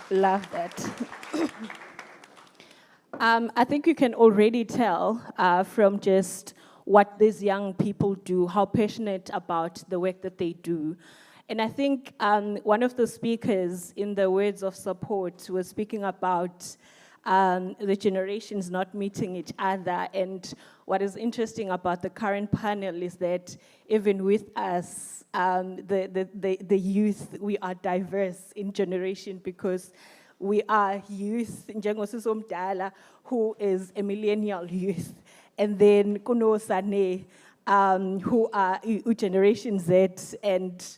Love that. I think you can already tell from just what these young people do, how passionate about the work that they do. And I think one of the speakers, in the words of support, was speaking about the generations not meeting each other. And what is interesting about the current panel is that even with us, the youth, we are diverse in generation, because we are youth, njengosisi omdala, who is a millennial youth. And then kuno Sane, who are Generation Z and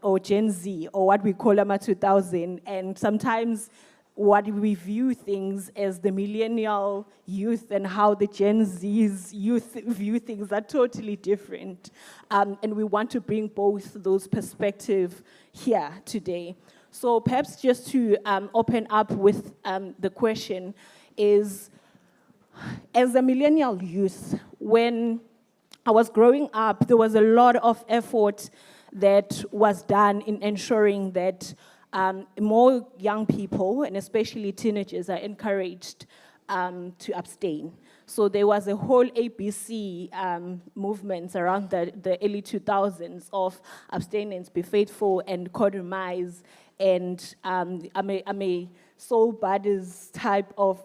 or Gen Z, or what we call Ama 2000. And sometimes what we view things as the millennial youth and how the Gen Z's youth view things are totally different. And we want to bring both those perspectives here today. So perhaps just to open up with the question is, as a millennial youth, when I was growing up, there was a lot of effort that was done in ensuring that more young people, and especially teenagers, are encouraged to abstain. So there was a whole ABC movement around the early 2000s of abstinence, be faithful, and compromise. And I'm a soul brothers type of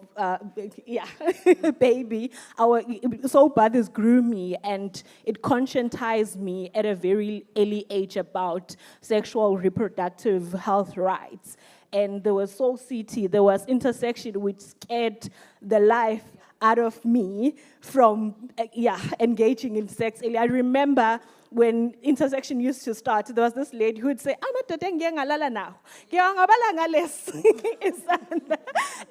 baby. Our soul brothers grew me, and it conscientized me at a very early age about sexual reproductive health rights. And there was Soul City, there was Intersection, which scared the life out of me from engaging in sex. I remember when Intersection used to start, there was this lady who would say, now.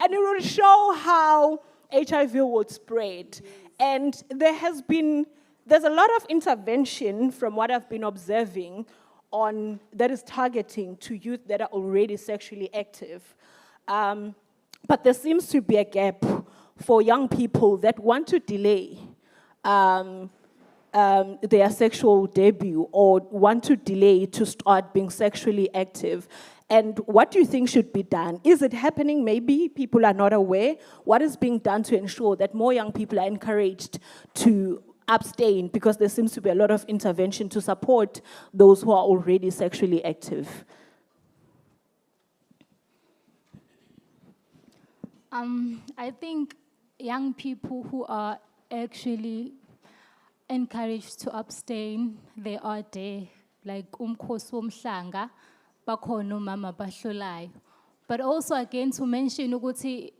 And it would show how HIV would spread. And there's a lot of intervention from what I've been observing that is targeting to youth that are already sexually active. But there seems to be a gap for young people that want to delay their sexual debut, or want to delay to start being sexually active. And what do you think should be done? Is it happening? Maybe people are not aware. What is being done to ensure that more young people are encouraged to abstain, because there seems to be a lot of intervention to support those who are already sexually active? I think young people who are actually encouraged to abstain, they are there, like umkhosi womhlanga, bakhona umama bahlolayo. But also again to mention ukuthi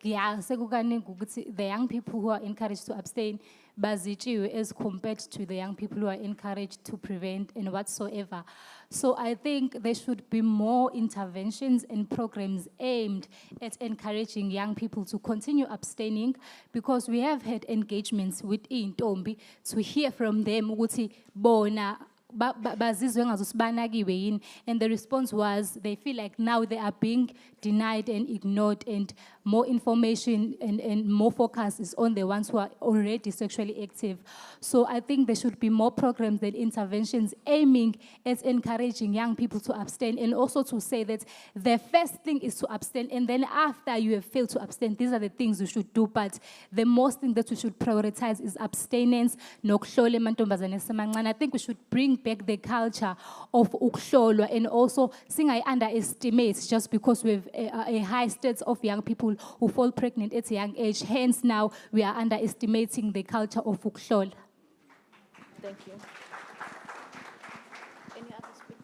the young people who are encouraged to abstain bazitshiwe as compared to the young people who are encouraged to prevent and whatsoever. So I think there should be more interventions and programs aimed at encouraging young people to continue abstaining, because we have had engagements with Intombi to hear from them ukuthi bona bazizwe engazuthi banakiwe yini. And the response was they feel like now they are being denied and ignored, and more information and more focus is on the ones who are already sexually active. So I think there should be more programs and interventions aiming at encouraging young people to abstain, and also to say that the first thing is to abstain, and then after you have failed to abstain, these are the things you should do. But the most thing that we should prioritize is abstinence. I think we should bring back the culture of ukuhlolwa, and also singayi underestimate just because we have a high state of young people who fall pregnant at a young age. Hence now we are underestimating the culture of ukuhlolwa. Thank you. Any other speakers?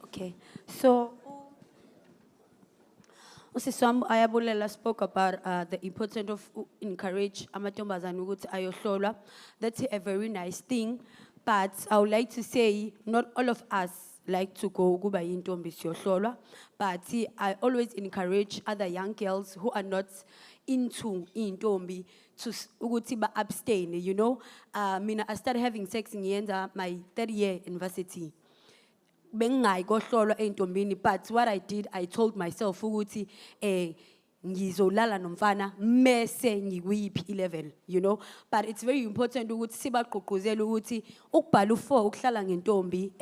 Okay, so Usiswam Ayabulela spoke about the importance of encourage amantombazane ukuthi ayohlolwa. That's a very nice thing, but I would like to say not all of us like to go kuba yintombi siyohlolwa, but I always encourage other young girls who are not into intombi to ukuthi ba abstain. You know, I started having sex in my third year university. But what I did, I told myself ukuthi ngizolala nomfana mese ngikwi level, you know. But it's very important ukuthi sibaqoqozela ukuthi ukubhala u4 ukuhlala ngentombi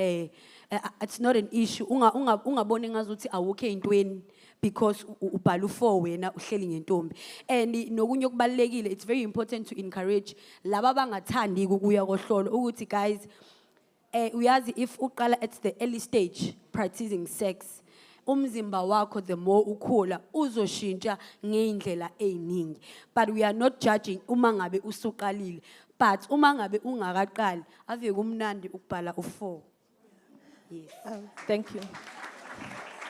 it's not an issue. Ungaboni ngazuthi awukho entweni because ubhala u4 wena uhleli ngentombi. And nokunye okubalekile, it's very important to encourage laba abangathandi ukuya kohlolo ukuthi guys, uyazi if uqala at the early stage practicing sex, umzimba wakho the more ukhula uzoshintsha ngeindlela eziningi. But we are not judging uma ngabe usuqalile, but uma ngabe ungakaqali ave kumnandi ukubhala u4. Yes. Thank you.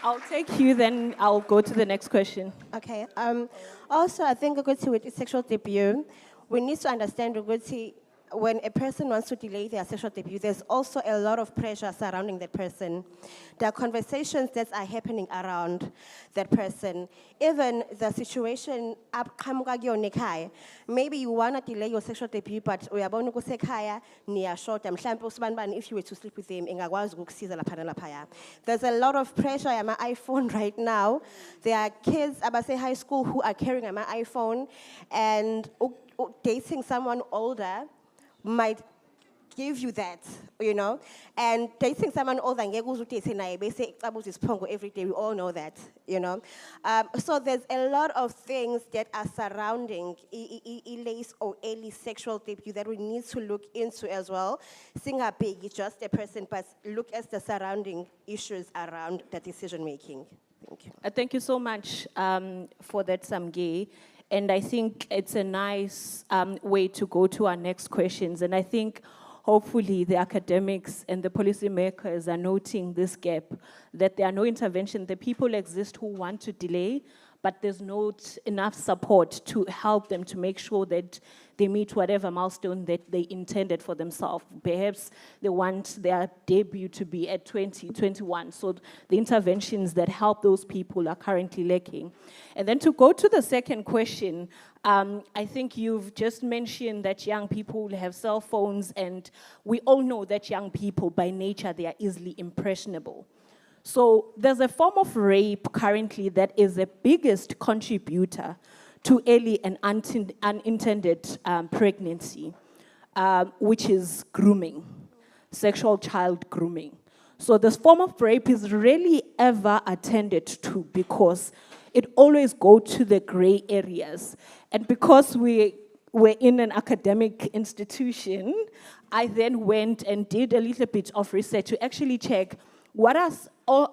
I'll take you, then I'll go to the next question. Okay. Also, I think with sexual debut, we need to understand when a person wants to delay their sexual debut, there's also a lot of pressure surrounding that person. There are conversations that are happening around that person. Even the situation, maybe you want to delay your sexual debut, but if you were to sleep with them, there's a lot of pressure on my iPhone right now. There are kids, high school, who are carrying my iPhone, and dating someone older might give you that, you know. And dating someone older every day, we all know that, you know. So there's a lot of things that are surrounding late or early sexual debut that we need to look into as well. Big, just a person, but look at the surrounding issues around the decision making. Thank you. Thank you so much for that, Samge. And I think it's a nice way to go to our next questions. And I think hopefully the academics and the policymakers are noting this gap, that there are no intervention. The people exist who want to delay, but there's not enough support to help them to make sure that they meet whatever milestone that they intended for themselves. Perhaps they want their debut to be at 20, 21. So the interventions that help those people are currently lacking. And then to go to the second question, I think you've just mentioned that young people have cell phones, and we all know that young people, by nature, they are easily impressionable. So there's a form of rape currently that is the biggest contributor to early and unintended pregnancy, which is grooming, sexual child grooming. So this form of rape is rarely ever attended to because it always goes to the gray areas. And because we're in an academic institution, I then went and did a little bit of research to actually check what are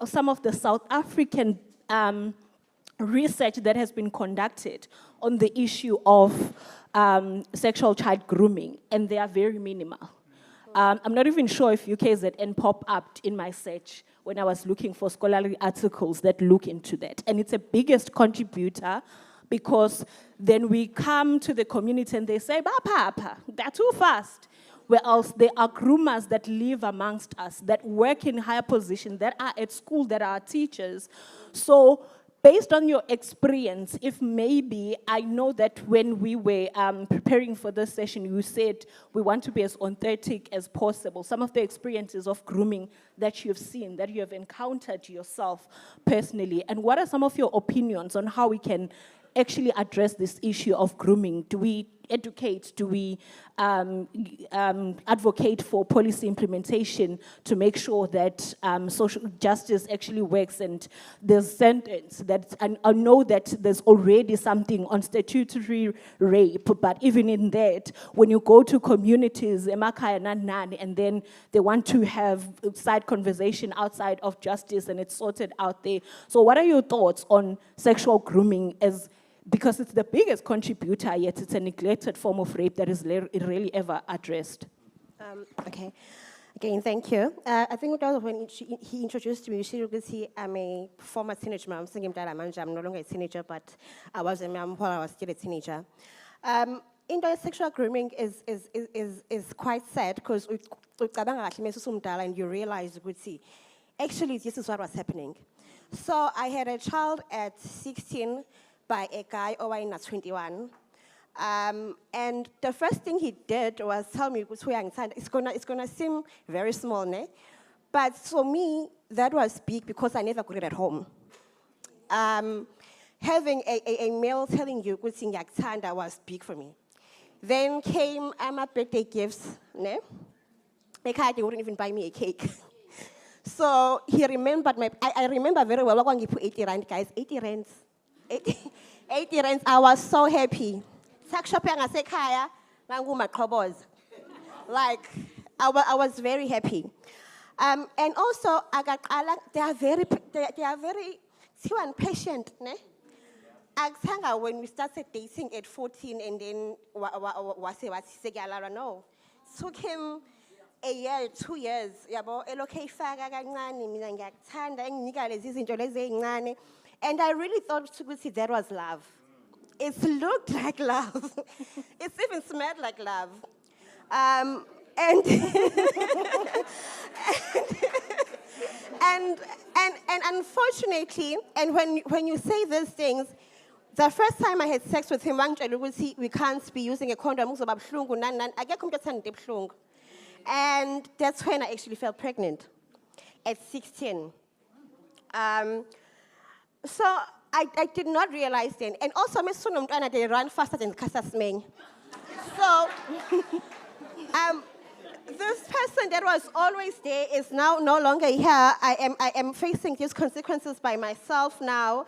some of the South African research that has been conducted on the issue of sexual child grooming, and they are very minimal. I'm not even sure if UKZN popped up in my search when I was looking for scholarly articles that look into that. And it's the biggest contributor because then we come to the community and they say, Papa, they're too fast. Whereas there are groomers that live amongst us, that work in higher positions, that are at school, that are teachers. So based on your experience, if maybe, I know that when we were preparing for this session, you said we want to be as authentic as possible. Some of the experiences of grooming that you've seen, that you have encountered yourself personally, and what are some of your opinions on how we can actually address this issue of grooming? Do we educate? Do we advocate for policy implementation to make sure that social justice actually works and there's sentence that, and I know that there's already something on statutory rape, but even in that, when you go to communities, and then they want to have side conversation outside of justice and it's sorted out there. So what are your thoughts on sexual grooming because it's the biggest contributor, yet it's a neglected form of rape that is rarely ever addressed? Okay. Again, thank you. I think that was when he introduced me, I'm a former teenager. I'm no longer a teenager, but I was a mom while I was still a teenager. Indoor sexual grooming is quite sad because and you realize, actually, this is what was happening. So I had a child at 16 by a guy over in 21. And the first thing he did was tell me, it's gonna seem very small, ne? But for me, that was big because I never got it at home. Having a male telling you good thing was big for me. Then came my birthday gifts, ne? They wouldn't even buy me a cake. So he remembered I remember very well, when he put 80 rand, guys, 80 rands. 80 rands, I was so happy. Like, I was very happy. And also, they are very patient. Ne? When we started dating at 14 and then no. Took him a year, 2 years. And I really thought that was love. It looked like love. It even smelled like love. And unfortunately, and when you say these things, the first time I had sex with him, we can't be using a condom. And that's when I actually fell pregnant at 16. So I did not realize then. And also, they run faster than Kasasmeng. So this person that was always there is now no longer here. I am facing these consequences by myself now.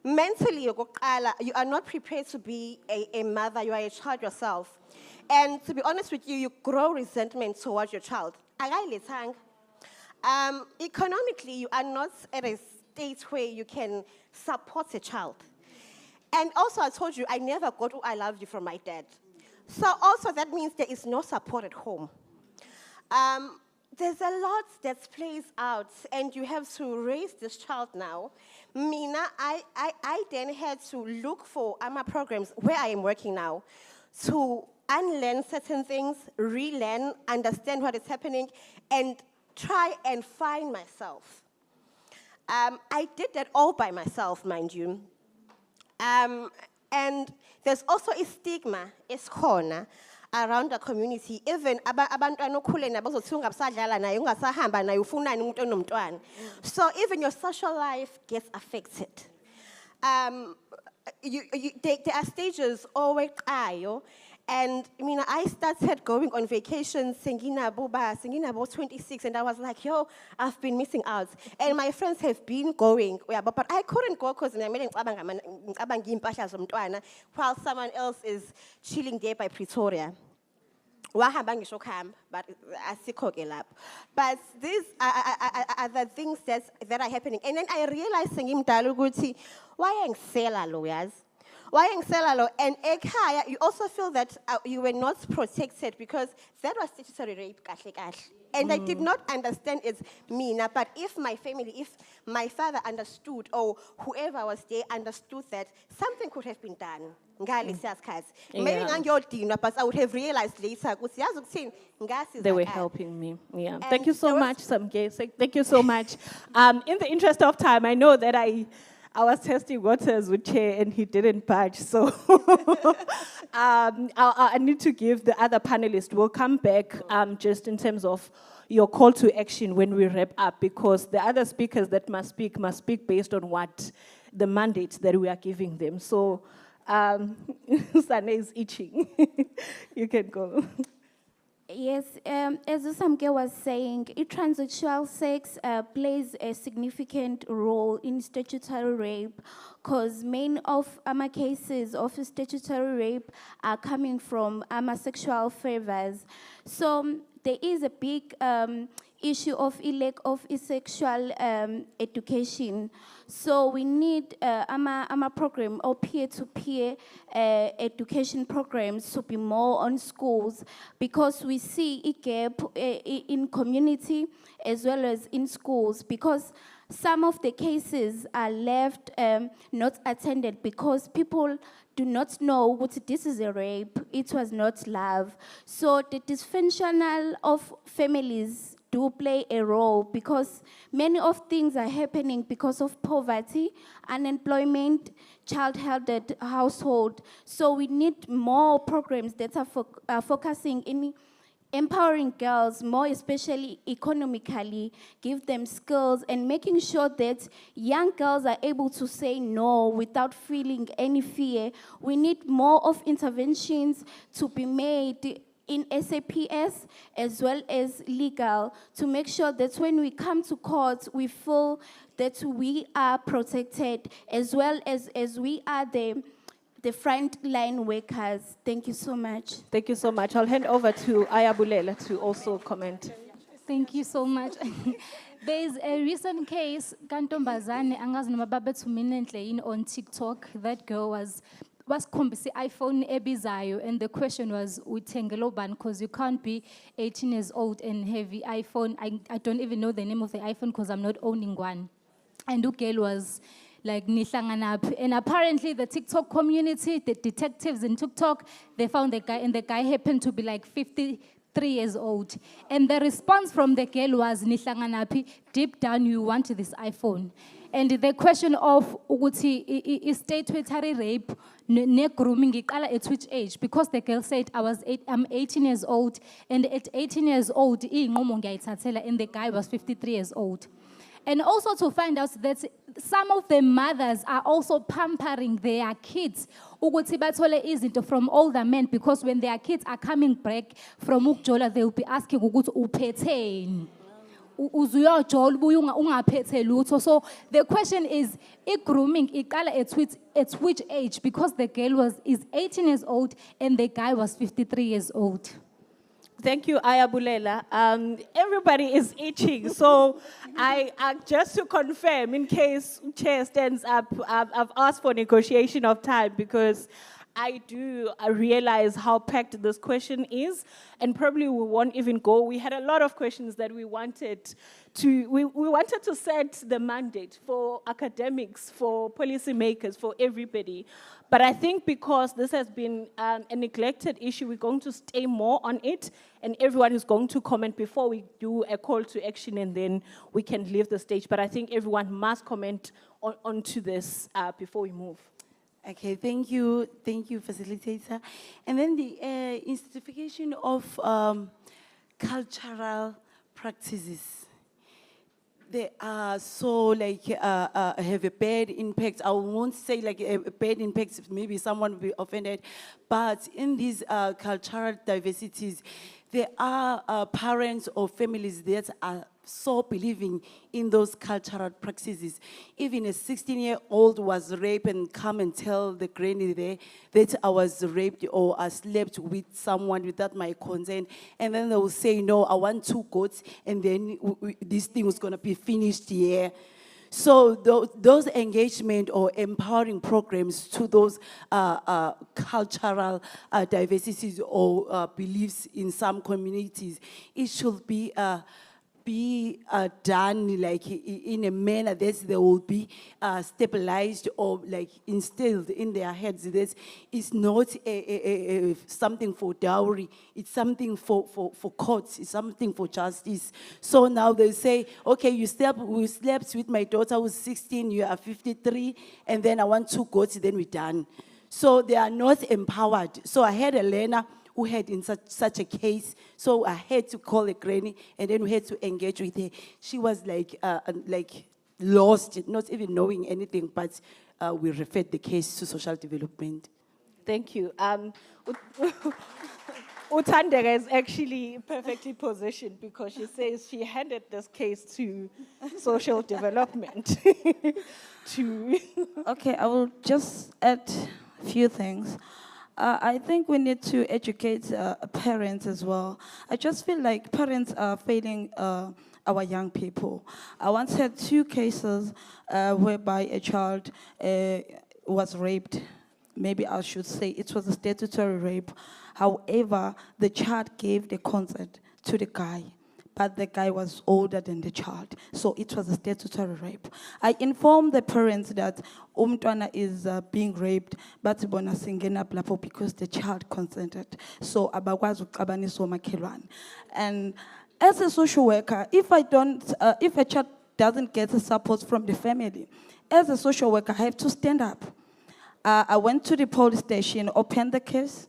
Mentally, you are not prepared to be a mother. You are a child yourself. And to be honest with you, you grow resentment towards your child. Economically, you are not at a state where you can support a child. And also, I told you, I never got "I love you" from my dad. So also, that means there is no support at home. There's a lot that plays out, and you have to raise this child now. Mina, I then had to look for AMA programs where I am working now to unlearn certain things, relearn, understand what is happening, and try and find myself. I did that all by myself, mind you. And there's also a stigma, corner around the community. Even so even your social life gets affected. There are stages always. And I started going on vacation, singing about 26, and I was like, yo, I've been missing out. And my friends have been going, but I couldn't go because while someone else is chilling there by Pretoria. But these are the things that are happening. And then I realized, why am I lawyers? And you also feel that you were not protected because that was statutory rape. And I did not understand it's Mina, but if my family, if my father understood, or whoever was there understood that something could have been done. Maybe but I would have realized later. They were helping me. Yeah. And thank you so much, Samke. Thank you so much. In the interest of time, I know that I I was testing waters with Chair and he didn't budge. So I need to give the other panelists, we'll come back just in terms of your call to action when we wrap up, because the other speakers that must speak based on what the mandate that we are giving them. So Sane is itching. You can go. Yes, as Usamke was saying, transsexual sex plays a significant role in statutory rape, because many of our cases of statutory rape are coming from sexual favors. So there is a big issue of a lack of sexual education. So we need a program or peer-to-peer education programs to be more on schools, because we see a gap in community as well as in schools, because some of the cases are left not attended because people do not know what this is a rape, it was not love. So the dysfunctional of families do play a role, because many of things are happening because of poverty, unemployment, child-held household. So we need more programs that are focusing in empowering girls, more especially economically, give them skills and making sure that young girls are able to say no without feeling any fear. We need more of interventions to be made in SAPS as well as legal, to make sure that when we come to court, we feel that we are protected, as well as we are the frontline workers. Thank you so much. Thank you so much. I'll hand over to Ayabulela to also comment. Thank you so much. There's a recent case, Kantombazane Angaznomababetsuminentle on TikTok. That girl was kombisi iPhone ebizayo, and the question was utengeloban, because you can't be 18 years old and have the iPhone. I don't even know the name of the iPhone because I'm not owning one. And the girl was like nihlanganaphi, and apparently the TikTok community, the detectives in TikTok, they found the guy, and the guy happened to be like 53 years old. And the response from the girl was nihlanganaphi, deep down you want this iPhone. And the question of ukuthi statutory rape ne grooming iqala at which age, because the girl said I'm 18 years old, and at 18 years old inqumo ngiyayithathela, and the guy was 53 years old. And also to find out that some of the mothers are also pampering their kids ukuthi bathole izinto from older men, because when their kids are coming back from ukujola, they will be asking ukuthi uphetheni. So the question is, grooming at which age? Because the girl is 18 years old and the guy was 53 years old. Thank you, Ayabulela. Everybody is itching, so I just to confirm, in case Chair stands up, I've asked for negotiation of time, because I realize how packed this question is, and probably we won't even go. We had a lot of questions that we wanted to set the mandate for academics, for policymakers, for everybody. But I think because this has been a neglected issue, we're going to stay more on it, and everyone is going to comment before we do a call to action, and then we can leave the stage. But I think everyone must comment onto this before we move. Okay, thank you, facilitator. And then the institution of cultural practices. They are so have a bad impact. I won't say like a bad impact, maybe someone will be offended, but in these cultural diversities, there are parents or families that are so believing in those cultural practices. Even a 16-year-old was raped and come and tell the granny there that I was raped or I slept with someone without my consent. And then they will say, no, I want 2 goats, and then this thing was gonna be finished here. So those engagement or empowering programs to those cultural diversities or beliefs in some communities, it should be be done like in a manner that they will be stabilized or like instilled in their heads. This is not something for dowry. It's something for courts. It's something for justice. So now they say, okay, we slept with my daughter who's 16, you are 53, and then I want 2 goats, then we're done. So they are not empowered. So I had a learner who had in such a case. So I had to call a granny, and then we had to engage with her. She was like lost, not even knowing anything, but we referred the case to social development. Thank you. Utandega is actually perfectly positioned because she says she handed this case to social development. Okay, I will just add a few things. I think we need to educate parents as well. I just feel like parents are failing our young people. I once had 2 cases whereby a child was raped. Maybe I should say it was a statutory rape. However, the child gave the consent to the guy, but the guy was older than the child, so it was a statutory rape. I informed the parents that umntwana is being raped, but bona singena lapho because the child consented. So abakwazi ukuxabanisa omakhelwane. And as a social worker, if a child doesn't get the support from the family, as a social worker, I have to stand up. I went to the police station, opened the case.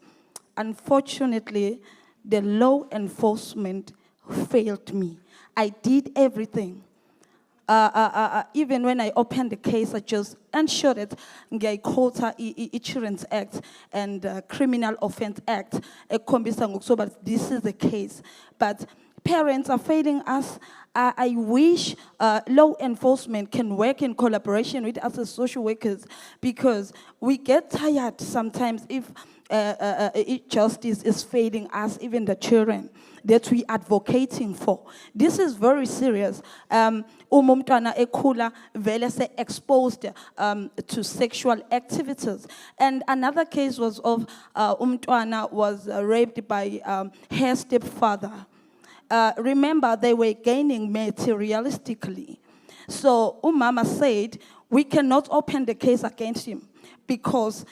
Unfortunately, the law enforcement failed me. I did everything. Even when I opened the case, I just ensured that I quota Insurance Act and Criminal Offence Act. But this is the case. But parents are failing us. I wish law enforcement can work in collaboration with us as social workers, because we get tired sometimes if justice is failing us, even the children that we advocating for. This is very serious. Umumtwana ekula vele se exposed to sexual activities. And another case was of umtwana was raped by her stepfather. Remember, they were gaining materialistically. So umama said, we cannot open the case against him because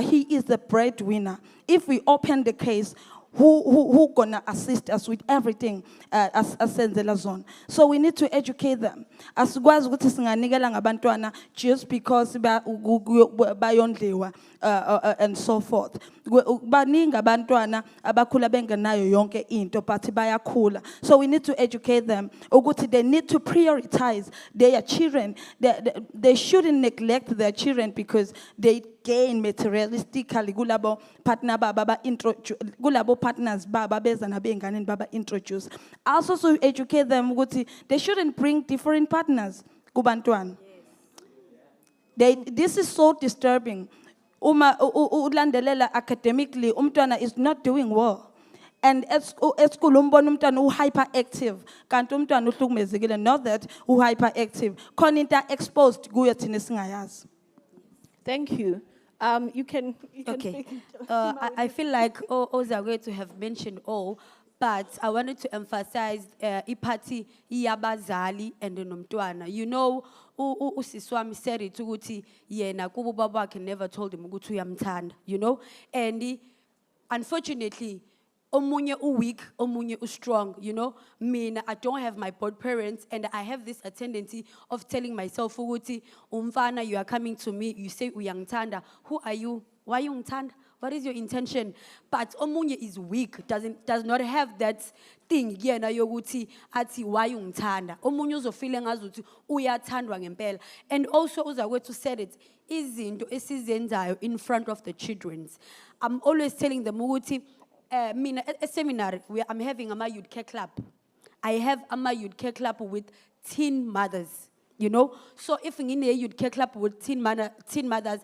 he is the breadwinner. If we open the case, who gonna assist us with everything as Senzela Zone? So we need to educate them. As gwazi ukuthi singanikela ngabantwana just because bayondliwa and so forth. Baningi abantwana abakhula bengenayo yonke into but bayakhula. So we need to educate them ukuthi they need to prioritize their children. They shouldn't neglect their children because they gain materialistically kulabo partner baba kulabo partners baba beza nabengane baba introduce. Also to educate them ukuthi they shouldn't bring different partners kubantwana. This is so disturbing. Uma ulandelela academically umntwana is not doing well. And at school umbona umntwana hyperactive kanti umntwana uhlukumezekile, not that hyperactive khona into exposed kuyo thina singayazi. Thank you. You can Okay. speak. I feel like all are going to have mentioned all, but I wanted to emphasize iphathi yabazali and nomntwana. You know, usiswami said it ukuthi yena kubo babakhe never told him ukuthi uyamthanda, you know? And unfortunately, omunye weak, omunye strong, you know? Mina, I don't have my both parents, and I have this tendency of telling myself, ukuthi umfana, you are coming to me, you say uyangthanda. Who are you? Why you ngthanda? What is your intention? But omunye is weak, does not have that thing yena yokuthi athi why ungithanda. Omunye uzofile ngazuthi uyathandwa ngempela. And also uzakwethu said it, izinto esizenzayo in front of the children. I'm always telling them ukuthi mina a seminar where I'm having a youth care club. I have a youth care club with teen mothers, you know? So if in a youth care club with teen mothers,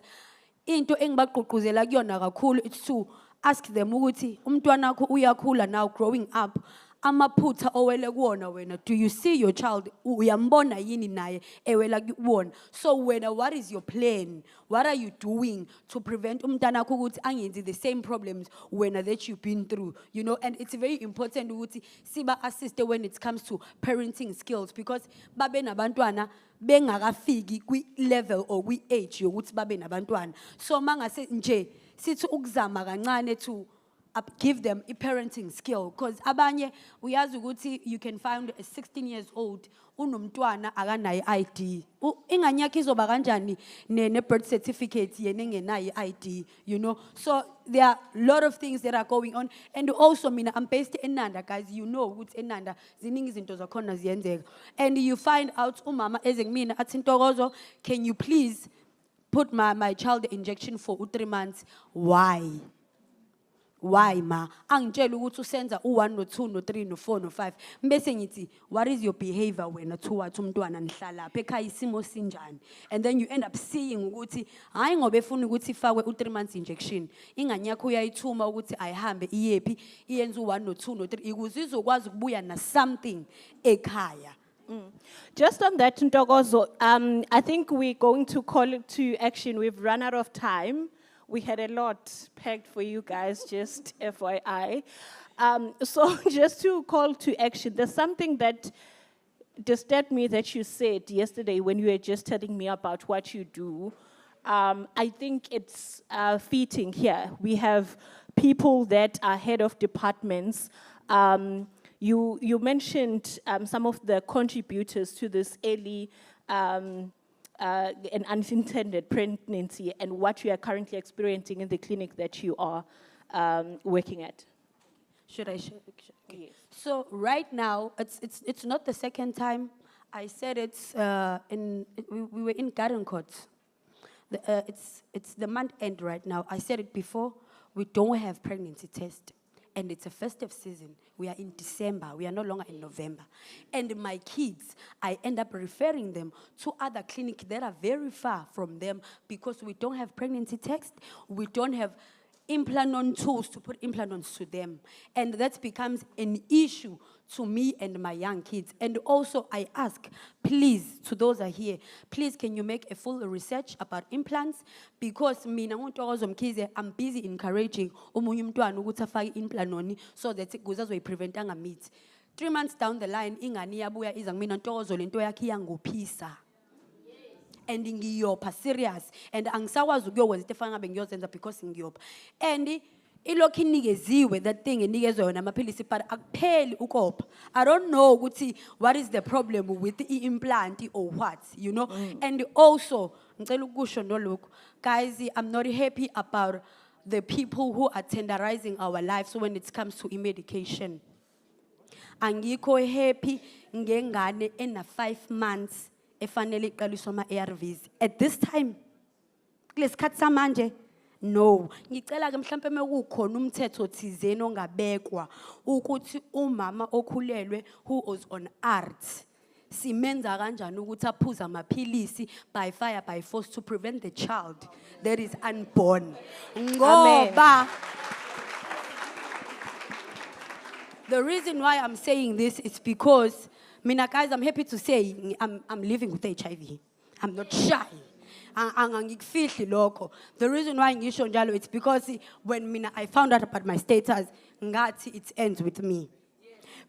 into engibagqugquzela kuyona kakhulu, it's to ask them ukuthi umntwana wakho uyakhula now growing up, amaphutha owele kuwona wena, do you see your child uyambona yini naye ewela kuwona? So what is your plan? What are you doing to prevent umntana wakho ukuthi angenzi the same problems that you've been through? You know, and it's very important ukuthi siba assist when it comes to parenting skills, because babe nabantwana bengakafiki kwi level or kwi age yokuthi babe nabantwana. So mangase nje sithi ukuzama kancane to give them a parenting skill, because abanye uyazi ukuthi you can find a 16 years old unomntwana akanayo ID. Ingane yakhe izoba kanjani ne birth certificate yena engenayo ID, you know? So there are a lot of things that are going on. And also mina I'm based in Nanda, guys, you know ukuthi eNanda ziningi izinto zakhona ziyenzeka. And you find out umama ezengimina athi Ntokozo, can you please put my child injection for 3 months? Why? Why, ma? Angitshela ukuthi usenza u1 no2 no3 no4 no5. Mbese ngithi, what is your behavior when wathi umntwana nihlala lapha ekhaya isimo sinjani? And then you end up seeing ukuthi hayi ngoba efuna ukuthi ifakwe u3 months injection. Ingane yakho uyayithuma ukuthi ayihambe iyephi iyenza u1 no2 no3 ukuze izokwazi ukubuya na something ekhaya. Just on that, Ntokozo, I think we're going to call it to action. We've run out of time. We had a lot packed for you guys, just FYI. So just to call to action, there's something that disturbed me that you said yesterday when you were just telling me about what you do. I think it's fitting here. We have people that are head of departments. You mentioned some of the contributors to this early an unintended pregnancy and what you are currently experiencing in the clinic that you are working at. Should I share? Yes. So right now, it's not the second time. I said we were in Garden Court. It's the month end right now. I said it before, we don't have pregnancy test. And it's a festive season. We are in December. We are no longer in November. And my kids, I end up referring them to other clinics that are very far from them because we don't have pregnancy test. We don't have implant-on tools to put implants to them. And that becomes an issue to me and my young kids. And also I ask, please, to those who are here, please can you make a full research about implants? Because mina nguNtokozo Mkhize, I'm busy encouraging omunye umntwana ukuthi afake implant on so that kuzazoyiprevent angamithi. 3 months down the line, ingane iyabuya iza kumina Ntokozo lento yakhe iyangophisa. And ngiyopha serious and angisakwazi ukuyokwenza into efana ngabe ngiyozenza because ngiyopha. And ilokhu inikeziwe that thing enikezwe yona amaphilisi but akupheli ukopha. I don't know ukuthi what is the problem with the implant or what, you know. And also ngicela ukusho nolokho, guys, I'm not happy about the people who are tenderizing our lives when it comes to medication. Angikho happy ngengane ena 5 months efanele iqaliswe ama-ARVs. At this time, kulesikhathi samanje, no. Ngicela ke mhlambe mekukhona umthetho thizeni ongabekwa ukuthi umama okhulelwe who was on ART simenza kanjani ukuthi aphuza amaphilisi by fire by force to prevent the child that is unborn. Ngoba the reason why I'm saying this is because mina, guys, I'm happy to say I'm living with HIV. I'm not shy. The reason why ngisho njalo it's because when I found out about my status, ngathi it ends with me.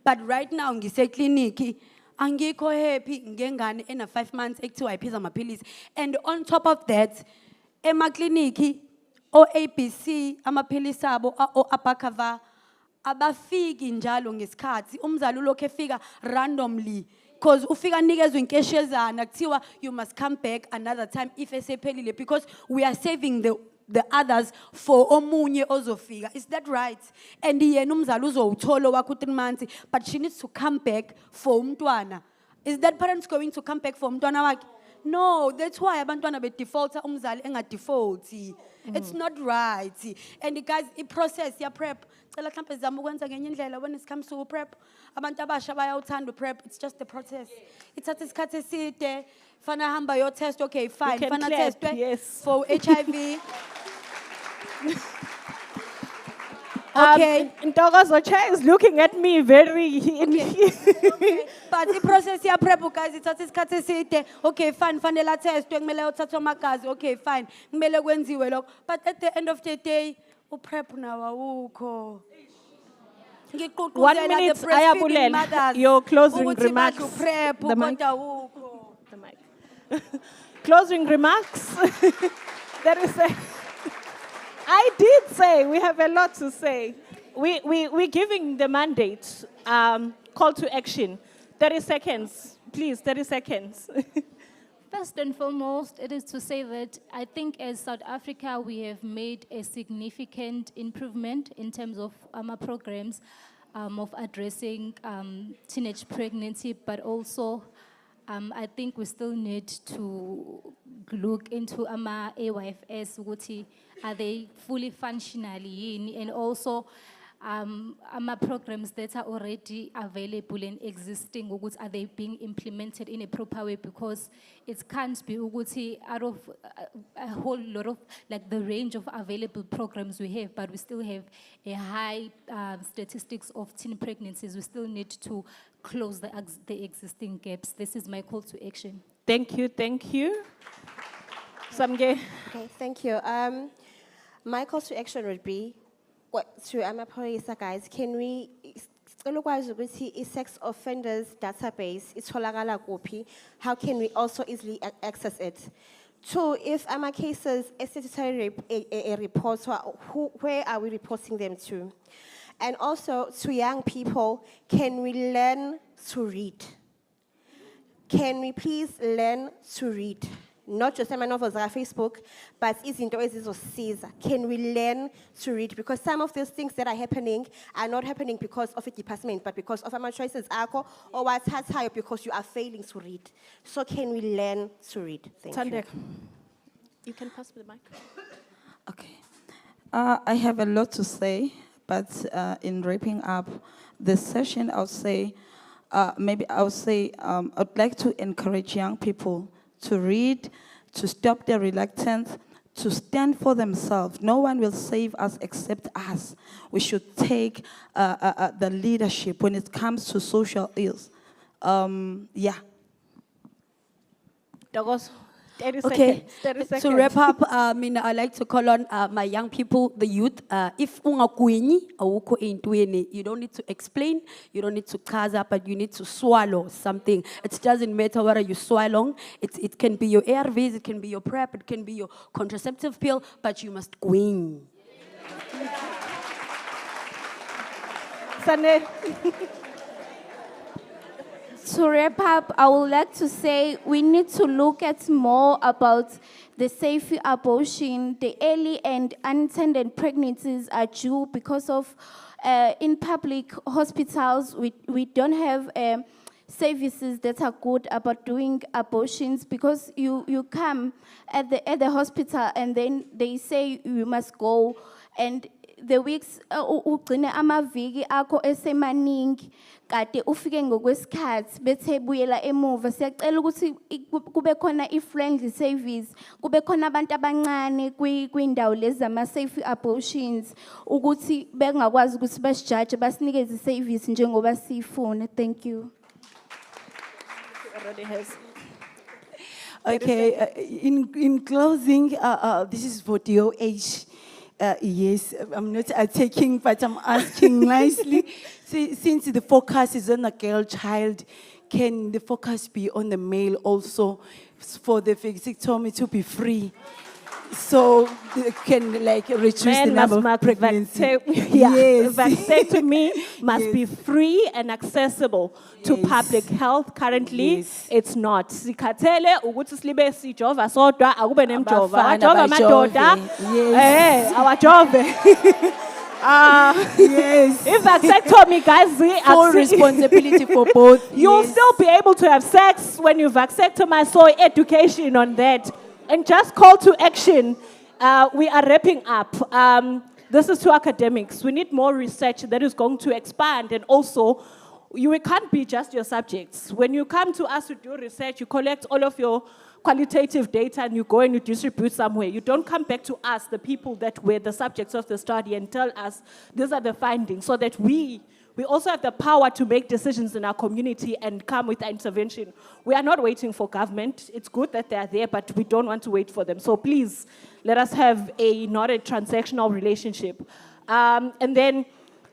But right now ngise clinic, angikho happy ngengane ena 5 months ekuthiwa iphiza amaphilisi. And on top of that, ema clinic o ABC amaphilisi abo o Abacava abafiki njalo ngesikhathi umzali ulokho efika randomly because ufika nikezwe inkeshezana kuthiwa you must come back another time if esephelile because we are saving the others for omunye ozofika. Is that right? And yena umzali uzowuthola wakho 3 months but she needs to come back for umntwana. Is that parent going to come back for umntwana wakhe? No, that's why abantwana be defaulta umzali enga defaulti. It's not right. And guys, the process ya prep. Cela mhlambe zama ukwenza ngenye indlela when it comes to prep. Abantu abasha bayawuthanda prep. It's just the process. Ithatha isikhathi eside. Fana hamba your test, okay, fine. Fana test yes. for HIV. Okay. Ntokozo Chair is looking at me very. Okay. But the process ya prep guys ithatha isikhathi eside. Okay, fine, fanele testwe kumele uthathwe amagazi. Okay, fine. Kumele kwenziwe lokho. But at the end of the day, uprep nawo awukho. 1 minute, Ayabulela. Your closing remarks. The mic. The mic. Closing remarks. There is I did say we have a lot to say. We're giving the mandate, call to action. 30 seconds, please, 30 seconds. First and foremost, it is to say that I think as South Africa, we have made a significant improvement in terms of our programs of addressing teenage pregnancy, but also I think we still need to look into AMA AYFS, ukuthi are they fully functionally, and also AMA programs that are already available and existing, ukuthi are they being implemented in a proper way, because it can't be ukuthi out of a whole lot of like the range of available programs we have, but we still have a high statistics of teen pregnancies. We still need to close the existing gaps. This is my call to action. Thank you, thank you. Samge. Okay, thank you. My call to action would be, to Amapolisa guys, can we sex offenders database, itholakala kuphi? How can we also easily access it? 2, if AMA cases, a statutory report, where are we reporting them to? And also, to young people, can we learn to read? Can we please learn to read? Not just my novels on Facebook, but izinto ezizosiza. Can we learn to read? Because some of those things that are happening are not happening because of a department, but because of our choices, or what's higher because you are failing to read. So can we learn to read? Thank you. You can pass me the mic. Okay. I have a lot to say, but in wrapping up the session, I'd like to encourage young people to read, to stop their reluctance, to stand for themselves. No one will save us except us. We should take the leadership when it comes to social ills. Yeah. Dogos. 30 Okay, seconds. 30 seconds. to wrap up, I like to call on my young people, the youth. If ungakwenyi, awukho entweni, you don't need to explain, you don't need to chaza, but you need to swallow something. It doesn't matter whether you swallow. It can be your ARVs, it can be your PrEP, it can be your contraceptive pill, but you must gwen. Sane. To wrap up, I would like to say we need to look at more about the safe abortion. The early and unintended pregnancies are due because of in public hospitals, we don't have services that are good about doing abortions, because you come at the hospital and then they say you must go, and the weeks ugcine amaviki akho esemaningi kade ufike ngokwesikhathi bethe buyela emuva. Siyacela ukuthi kube khona i-friendly service, kube khona abantu abancane kwindawo lezi zama-safe abortions, ukuthi bengakwazi ukuthi basijaje basinikeze i-service njengoba siyifuna. Thank you. Okay, in closing, this is for DOH. Yes, I'm not taking, but I'm asking nicely. Since the focus is on a girl child, can the focus be on the male also, for the vasectomy to be free? So they can like reduce the number of pregnancy. Yes. Vasectomy must be free and accessible to public health. Currently, it's not. Sikhathele ukuthi silibe sijova sodwa akube nemjova. Awajova amadoda. Yes. Awajove. Yes. If vasectomy, guys, full responsibility for both. You'll still be able to have sex when you vasectomize. So education on that. And just call to action. We are wrapping up. This is to academics. We need more research that is going to expand, and also, you can't be just your subjects. When you come to us to do research, you collect all of your qualitative data and you go and you distribute somewhere. You don't come back to us, the people that were the subjects of the study, and tell us these are the findings, so that we also have the power to make decisions in our community and come with intervention. We are not waiting for government. It's good that they are there, but we don't want to wait for them. So please, let us have not a transactional relationship. And then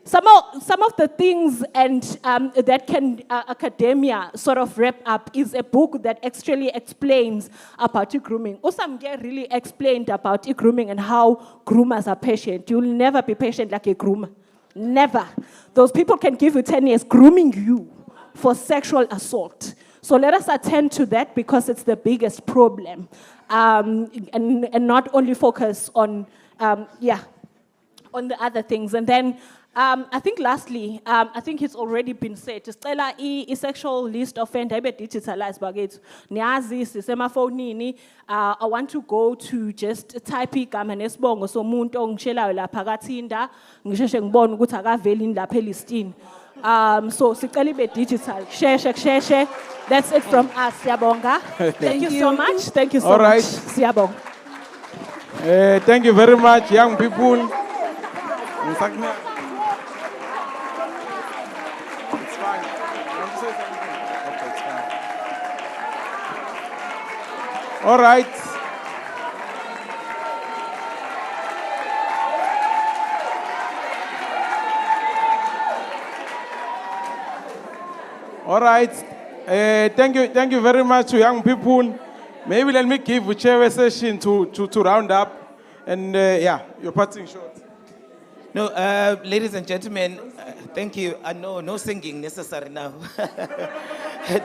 some of the things that can academia sort of wrap up is a book that actually explains about grooming. Usamge really explained about grooming and how groomers are patient. You'll never be patient like a groomer. Never. Those people can give you 10 years grooming you for sexual assault. So let us attend to that, because it's the biggest problem. And not only focus on, on the other things. And then I think lastly, I think it's already been said, Stella a sexual list offender ibe digitalized bagethu. Niyazi sisemafonini. I want to go to just type igama nesibongo somuntu ongitshelayo lapha kaThinda, ngisheshe ngibone ukuthi akaveli lapha elistini. So sicela ibe digital. Sheshe. That's it from us. Siyabonga. Thank you so much. Thank you so much. Siyabonga. Thank you very much, young people. It's fine. Want to say something? Okay, it's fine. All right. All right. Thank you very much to young people. Maybe let me give a chair session to round up. And you're parting short. No, ladies and gentlemen, thank you. No singing necessary now.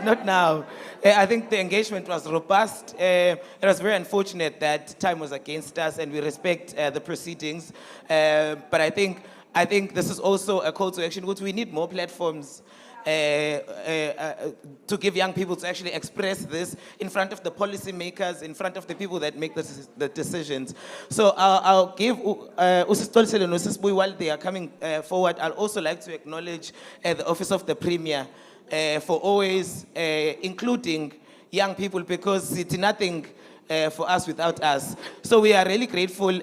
Not now. I think the engagement was robust. It was very unfortunate that time was against us, and we respect the proceedings. But I think this is also a call to action, which we need more platforms to give young people to actually express this in front of the policymakers, in front of the people that make the decisions. So I'll give Usisitolisile and Usisibui while they are coming forward. I'd also like to acknowledge the Office of the Premier for always including young people, because it's nothing for us without us. So we are really grateful.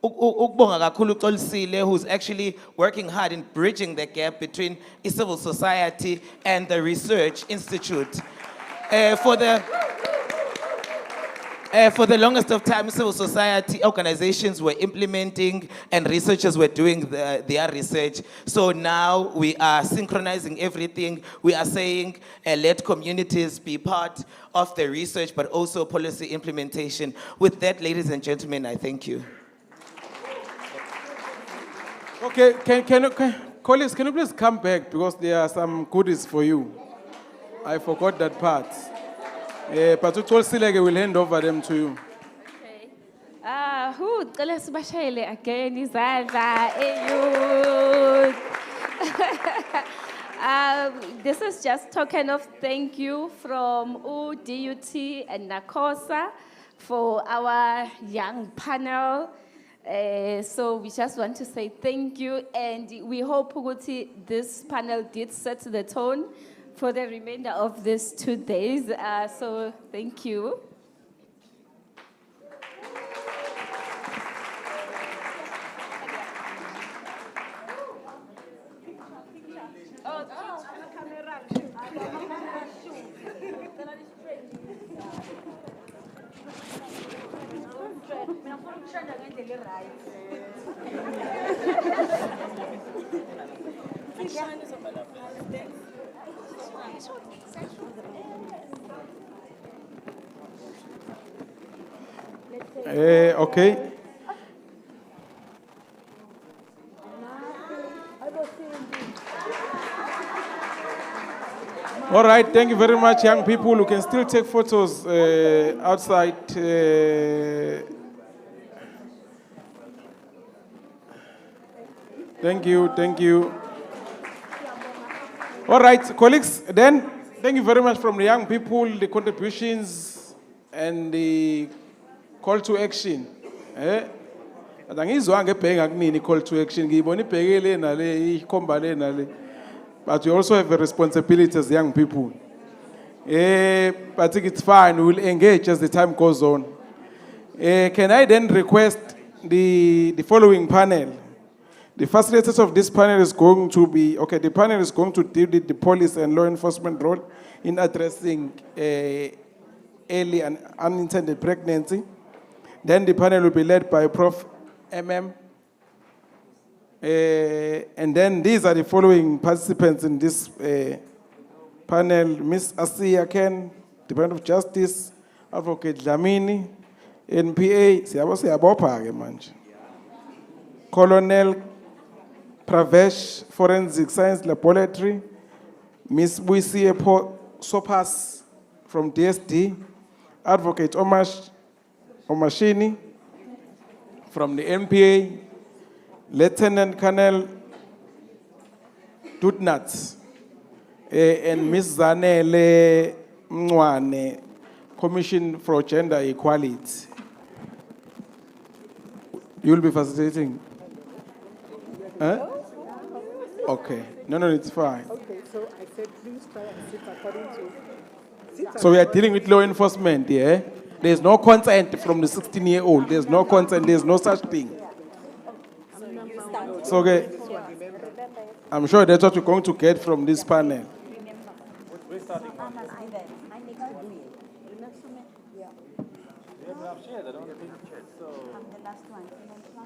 Who's actually working hard in bridging the gap between civil society and the research institute. For the longest of time, civil society organizations were implementing and researchers were doing their research. So now we are synchronizing everything. We are saying let communities be part of the research, but also policy implementation. With that, ladies and gentlemen, I thank you. Okay, colleagues, can you please come back, because there are some goodies for you. I forgot that part. But Silege will hand over them to you. Cela sibashayele again izandla EUP. This is just token of thank you from DUT and NACOSA for our young panel. So we just want to say thank you, and we hope this panel did set the tone for the remainder of these 2 days. So thank you. Okay. All right, thank you very much, young people. You can still take photos outside. Thank you. All right, colleagues, then, thank you very much from the young people, the contributions, and the call to action. Call to action. But you also have a responsibility as young people. But I think it's fine. We will engage as the time goes on. Can I then request the following panel? The facilitators of this panel is going to be, okay, the panel is going to deal with the police and law enforcement role in addressing early and unintended pregnancy. Then the panel will be led by Prof. MM. And then these are the following participants in this panel: Ms. Asiya Ken, Department of Justice, Advocate Dlamini, NPA, siyabopha-ke manje. Colonel Pravesh, Forensic Science Laboratory, Ms. Buisiye Sopas from DSD, Advocate Omashini from the NPA, Lieutenant Colonel Dutnat, and Ms. Zanele Mwane, Commission for Gender Equality. You will be facilitating? Huh? Okay. No, it's fine. Okay, so I said please try and sit according to... So we are dealing with law enforcement, yeah? There's no consent from the 16-year-old. There's no consent. There's no such thing. So, okay. I'm sure that's what you're going to get from this panel.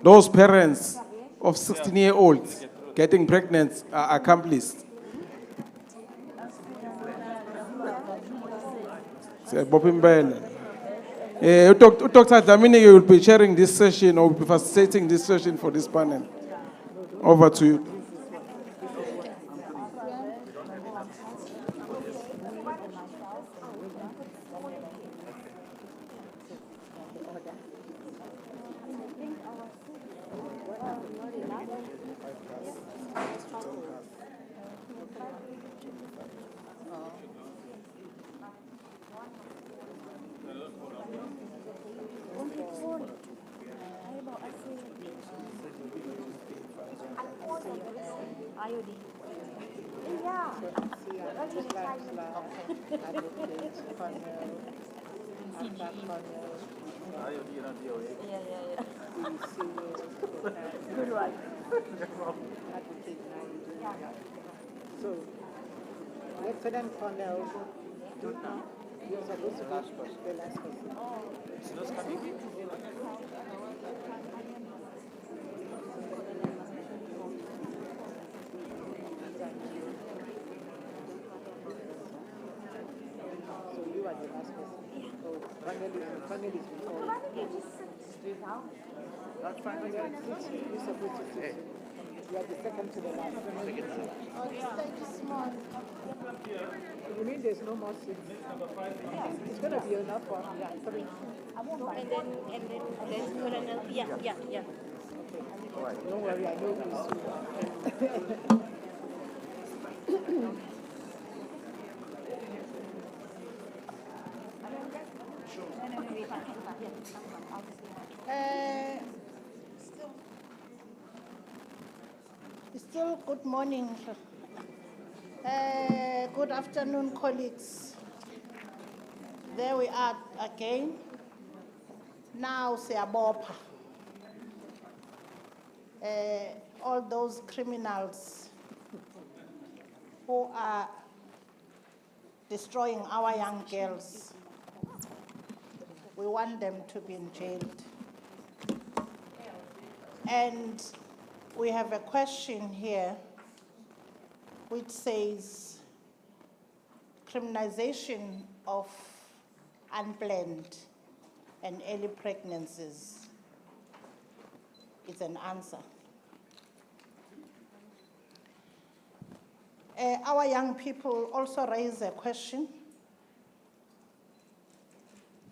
Those parents of 16-year-olds getting pregnant are accomplices. Dr. Dlamini will be chairing this session or will be facilitating this session for this panel. Over to you. Good one. So, Lieutenant Colonel, you're supposed to be the last person. So you are the last person. So panel is before. That's fine. You're supposed to sit. You are the second to the last. Oh, this stage is small. You mean there's no more seats? It's going to be enough for 3. And then Colonel, yeah. Okay. All right. Don't worry, I know who's Still good morning. Good afternoon, colleagues. There we are again. Now, siyabopha. All those criminals who are destroying our young girls, we want them to be jailed. And we have a question here which says criminalization of unplanned and early pregnancies is an answer. Our young people also raise a question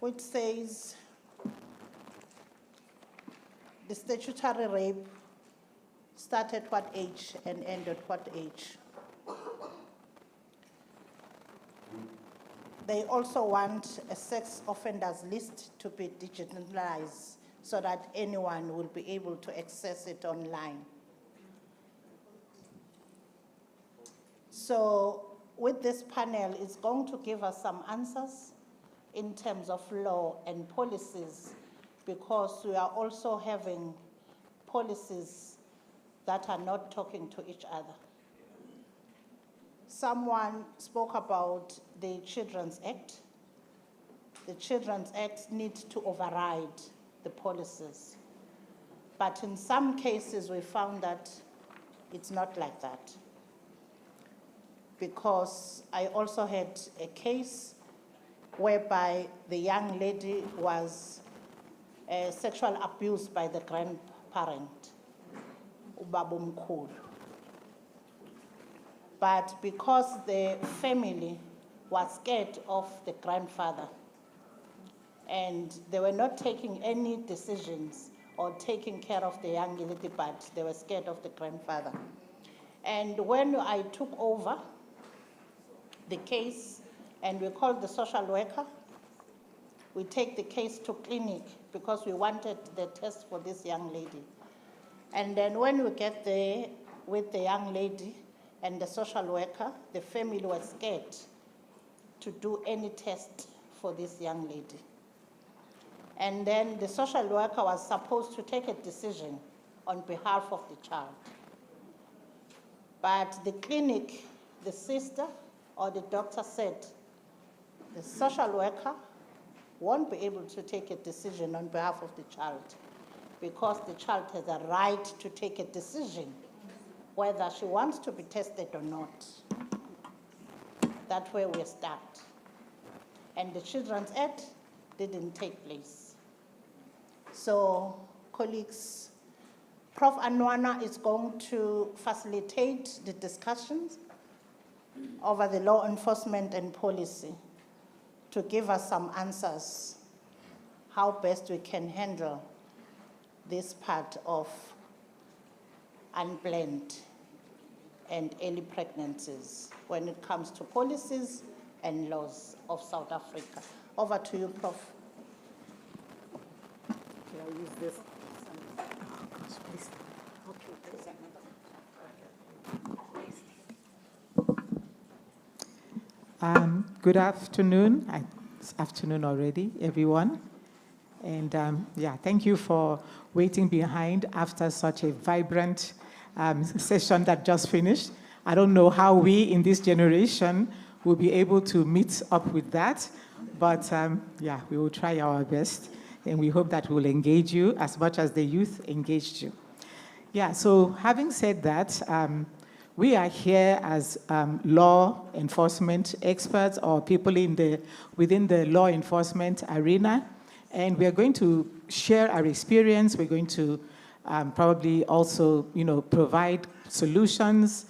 which says the statutory rape started what age and ended what age? They also want a sex offenders list to be digitalized so that anyone will be able to access it online. So with this panel, it's going to give us some answers in terms of law and policies, because we are also having policies that are not talking to each other. Someone spoke about the Children's Act. The Children's Act needs to override the policies. But in some cases, we found that it's not like that. Because I also had a case whereby the young lady was sexual abused by the grandparent, ubabumkhulu. But because the family was scared of the grandfather, and they were not taking any decisions or taking care of the young lady, but they were scared of the grandfather. And when I took over the case and we called the social worker, we take the case to clinic because we wanted the test for this young lady. And then when we get there with the young lady and the social worker, the family was scared to do any test for this young lady. And then the social worker was supposed to take a decision on behalf of the child. But the clinic, the sister or the doctor said, the social worker won't be able to take a decision on behalf of the child because the child has a right to take a decision whether she wants to be tested or not. That's where we start. And the Children's Act didn't take place. So, colleagues, Prof. Anwana is going to facilitate the discussions over the law enforcement and policy to give us some answers how best we can handle this part of unplanned and early pregnancies when it comes to policies and laws of South Africa. Over to you, Prof. Can I use this? Oh, gosh, please. Okay, good afternoon. It's afternoon already, everyone. And yeah, thank you for waiting behind after such a vibrant session that just finished. I don't know how we in this generation will be able to meet up with that, but yeah, we will try our best, and we hope that we'll engage you as much as the youth engaged you. Yeah, so having said that, we are here as law enforcement experts or people within the law enforcement arena, and we are going to share our experience. We're going to probably also, provide solutions,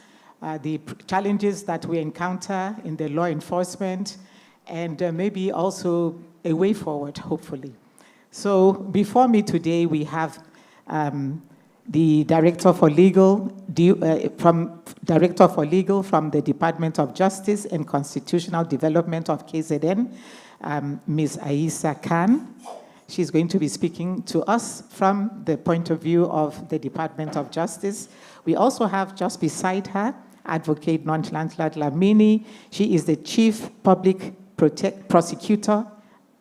the challenges that we encounter in the law enforcement, and maybe also a way forward, hopefully. So before me today, we have the Director for Legal from the Department of Justice and Constitutional Development of KZN, Ms. Aisa Khan. She's going to be speaking to us from the point of view of the Department of Justice. We also have just beside her, Advocate Nonhlanhla Dlamini. She is the Chief Public Prosecutor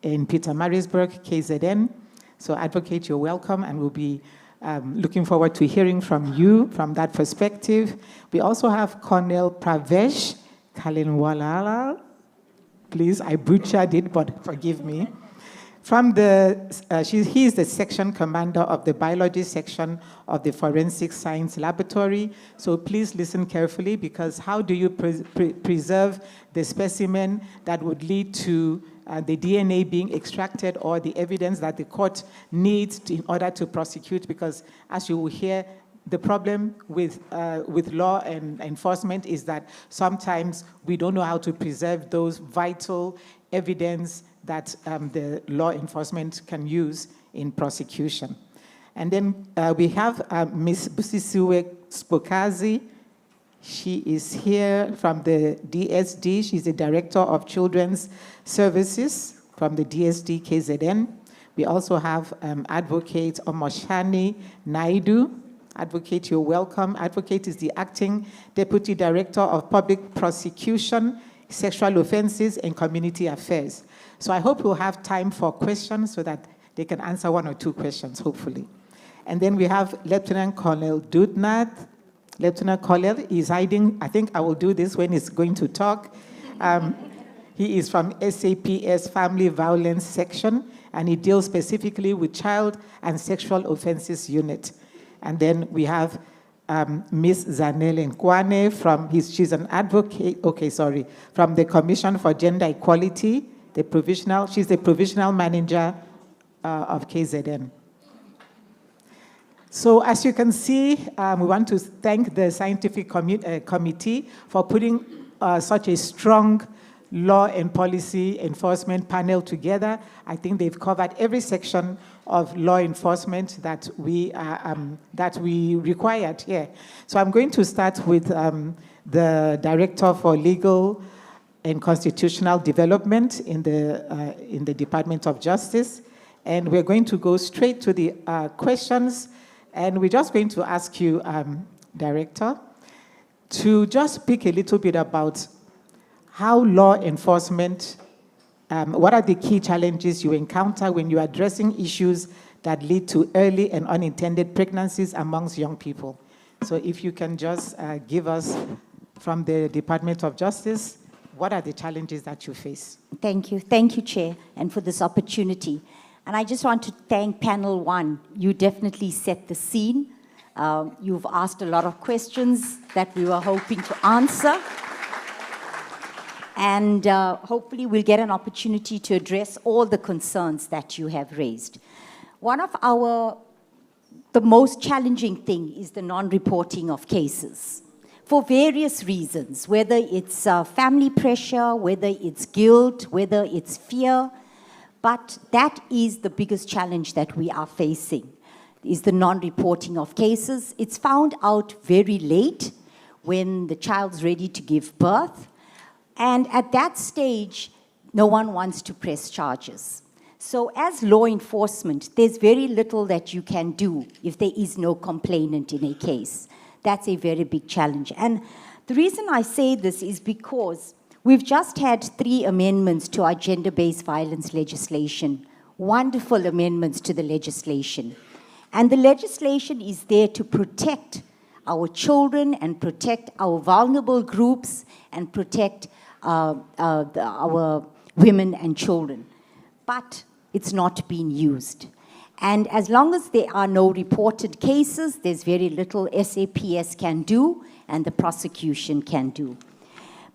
in Pietermaritzburg, KZN. So Advocate, you're welcome, and we'll be looking forward to hearing from you from that perspective. We also have Colonel Pravesh Kalinwalala. Please, I butchered it, but forgive me. He is the section commander of the biology section of the Forensic Science Laboratory. So please listen carefully, because how do you preserve the specimen that would lead to the DNA being extracted or the evidence that the court needs in order to prosecute? Because as you will hear, the problem with law and enforcement is that sometimes we don't know how to preserve those vital evidence that the law enforcement can use in prosecution. And then we have Ms. Busisiwe Spokazi. She is here from the DSD. She's the Director of Children's Services from the DSD KZN. We also have Advocate Omoshani Naidu. Advocate, you're welcome. Advocate is the Acting Deputy Director of Public Prosecution, Sexual Offences and Community Affairs. So I hope we'll have time for questions so that they can answer 1 or 2 questions, hopefully. And then we have Lieutenant Colonel Dudnath. Lieutenant Colonel is hiding. I think I will do this when he's going to talk. He is from SAPS Family Violence Section, and he deals specifically with Child and Sexual Offences Unit. And then we have Ms. Zanele Nkwane, she's an advocate, from the Commission for Gender Equality, she's the provisional manager of KZN. So as you can see, we want to thank the scientific committee for putting such a strong law and policy enforcement panel together. I think they've covered every section of law enforcement that we required here. So I'm going to start with the Director for Legal and Constitutional Development in the Department of Justice. And we're going to go straight to the questions. And we're just going to ask you, Director, to just speak a little bit about how law enforcement, what are the key challenges you encounter when you're addressing issues that lead to early and unintended pregnancies amongst young people? So if you can just give us, from the Department of Justice, what are the challenges that you face? Thank you. Thank you, Chair, and for this opportunity. And I just want to thank Panel 1. You definitely set the scene. You've asked a lot of questions that we were hoping to answer. And hopefully we'll get an opportunity to address all the concerns that you have raised. One of the most challenging thing is the non-reporting of cases for various reasons, whether it's family pressure, whether it's guilt, whether it's fear. But that is the biggest challenge that we are facing, is the non-reporting of cases. It's found out very late when the child's ready to give birth. And at that stage, no one wants to press charges. So as law enforcement, there's very little that you can do if there is no complainant in a case. That's a very big challenge. And the reason I say this is because we've just had 3 amendments to our gender-based violence legislation, wonderful amendments to the legislation. And the legislation is there to protect our children and protect our vulnerable groups and protect our women and children. But it's not being used. And as long as there are no reported cases, there's very little SAPS can do and the prosecution can do.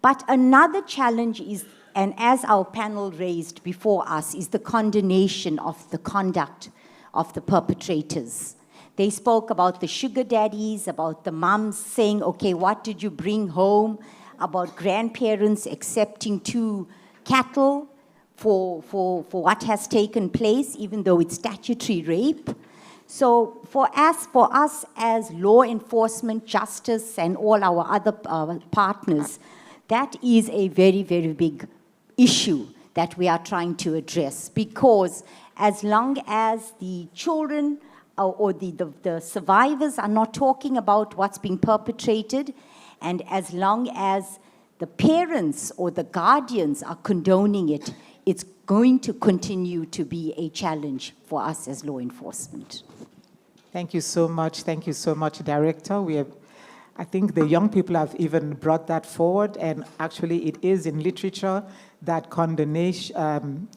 But another challenge is, and as our panel raised before us, is the condemnation of the conduct of the perpetrators. They spoke about the sugar daddies, about the mums saying, okay, what did you bring home? About grandparents accepting 2 cattle for what has taken place, even though it's statutory rape. So for us as law enforcement, justice, and all our other partners, that is a very, very big issue that we are trying to address, because as long as the children or the survivors are not talking about what's being perpetrated, and as long as the parents or the guardians are condoning it, it's going to continue to be a challenge for us as law enforcement. Thank you so much. Thank you so much, Director. I think the young people have even brought that forward, and actually it is in literature that condonation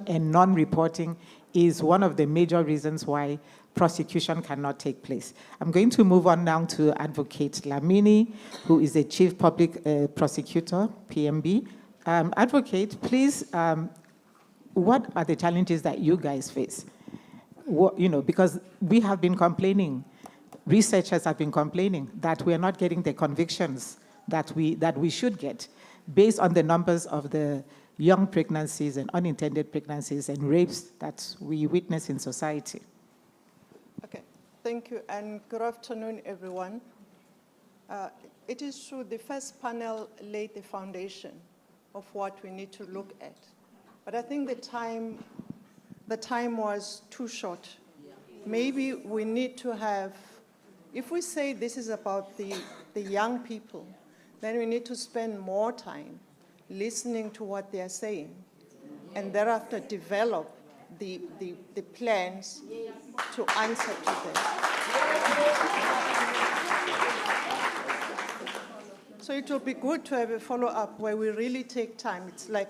and non-reporting is one of the major reasons why prosecution cannot take place. I'm going to move on now to Advocate Lamini, who is the Chief Public Prosecutor, PMB. Advocate, please, what are the challenges that you guys face? Because we have been complaining, researchers have been complaining that we are not getting the convictions that we should get based on the numbers of the young pregnancies and unintended pregnancies and rapes that we witness in society. Okay, thank you, and good afternoon, everyone. It is true, the first panel laid the foundation of what we need to look at. But I think the time was too short. Maybe we need to have If we say this is about the young people, then we need to spend more time listening to what they are saying and thereafter develop the plans to answer to them. So it will be good to have a follow-up where we really take time. It's like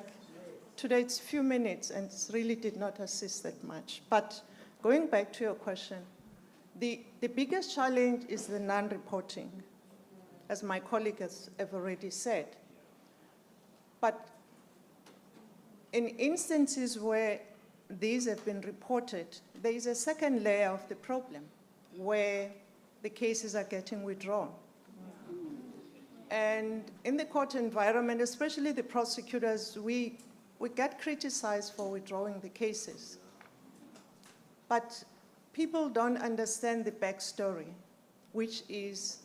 today it's a few minutes and it really did not assist that much. But going back to your question, the biggest challenge is the non-reporting, as my colleague have already said. But in instances where these have been reported, there is a second layer of the problem where the cases are getting withdrawn. And in the court environment, especially the prosecutors, we get criticized for withdrawing the cases. But people don't understand the backstory, which is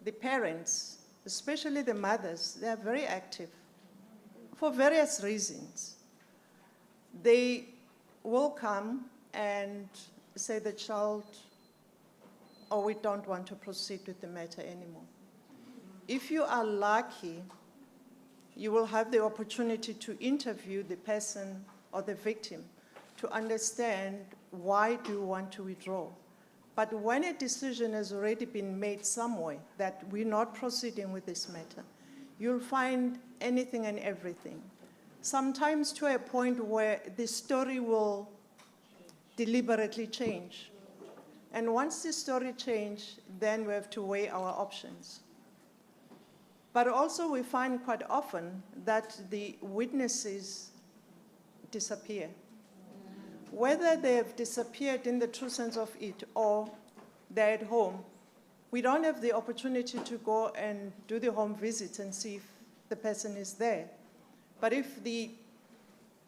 the parents, especially the mothers, they are very active for various reasons. They will come and say the child, or we don't want to proceed with the matter anymore. If you are lucky, you will have the opportunity to interview the person or the victim to understand why do you want to withdraw. But when a decision has already been made somewhere that we're not proceeding with this matter, you'll find anything and everything. Sometimes to a point where the story will deliberately change. And once the story changes, then we have to weigh our options. But also we find quite often that the witnesses disappear. Whether they have disappeared in the true sense of it or they're at home, we don't have the opportunity to go and do the home visits and see if the person is there. But if the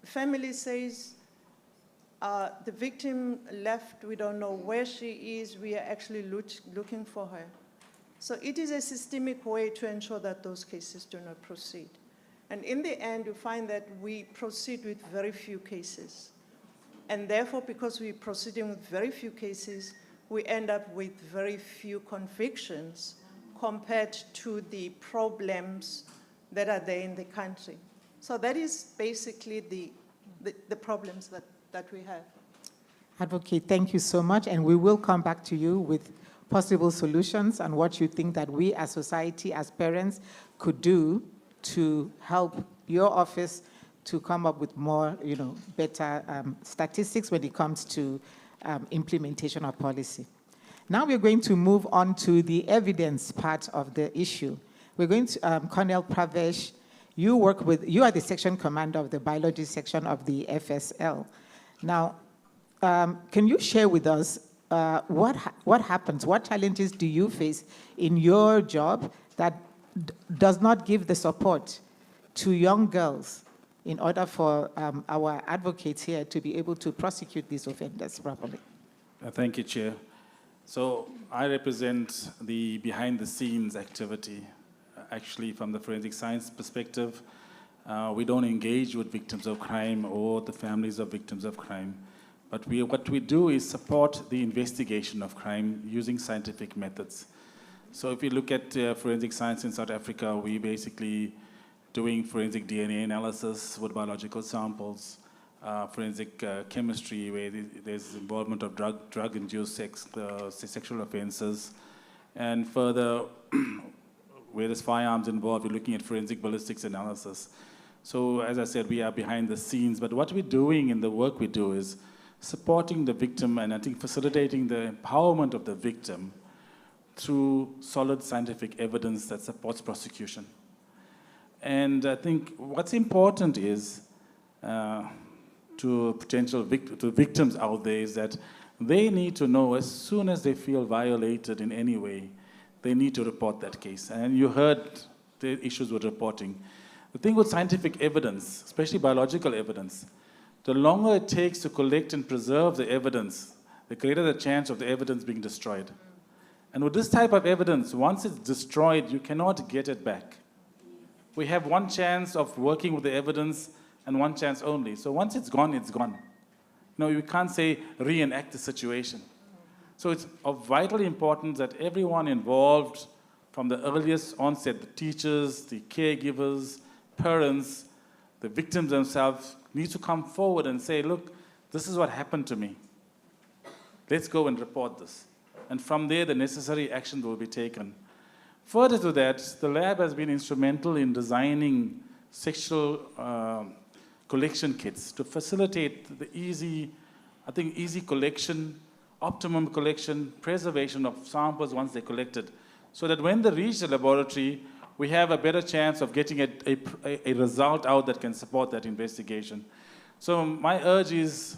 family says the victim left, we don't know where she is, we are actually looking for her. So it is a systemic way to ensure that those cases do not proceed. And in the end, you find that we proceed with very few cases. And therefore, because we're proceeding with very few cases, we end up with very few convictions compared to the problems that are there in the country. So that is basically the problems that we have. Advocate, thank you so much, and we will come back to you with possible solutions and what you think that we as society, as parents, could do to help your office to come up with more, better statistics when it comes to implementation of policy. Now we're going to move on to the evidence part of the issue. We're going to, Colonel Pravesh, you are the section commander of the biology section of the FSL. Now, can you share with us what happens, what challenges do you face in your job that does not give the support to young girls in order for our advocates here to be able to prosecute these offenders properly? Thank you, Chair. So I represent the behind-the-scenes activity. Actually, from the forensic science perspective, we don't engage with victims of crime or the families of victims of crime. But what we do is support the investigation of crime using scientific methods. So if you look at forensic science in South Africa, we basically doing forensic DNA analysis with biological samples, forensic chemistry, where there's involvement of drug-induced sexual offenses, and further, where there's firearms involved, we're looking at forensic ballistics analysis. So as I said, we are behind the scenes, but what we're doing in the work we do is supporting the victim and I think facilitating the empowerment of the victim through solid scientific evidence that supports prosecution. And I think what's important is to victims out there is that they need to know as soon as they feel violated in any way, they need to report that case. And you heard the issues with reporting. The thing with scientific evidence, especially biological evidence, the longer it takes to collect and preserve the evidence, the greater the chance of the evidence being destroyed. And with this type of evidence, once it's destroyed, you cannot get it back. We have one chance of working with the evidence and one chance only. So once it's gone, it's gone. You can't say reenact the situation. So it's of vital importance that everyone involved from the earliest onset, the teachers, the caregivers, parents, the victims themselves, need to come forward and say, look, this is what happened to me. Let's go and report this. And from there, the necessary action will be taken. Further to that, the lab has been instrumental in designing sexual collection kits to facilitate the easy collection, optimum collection, preservation of samples once they're collected, so that when they reach the laboratory, we have a better chance of getting a result out that can support that investigation. So my urge is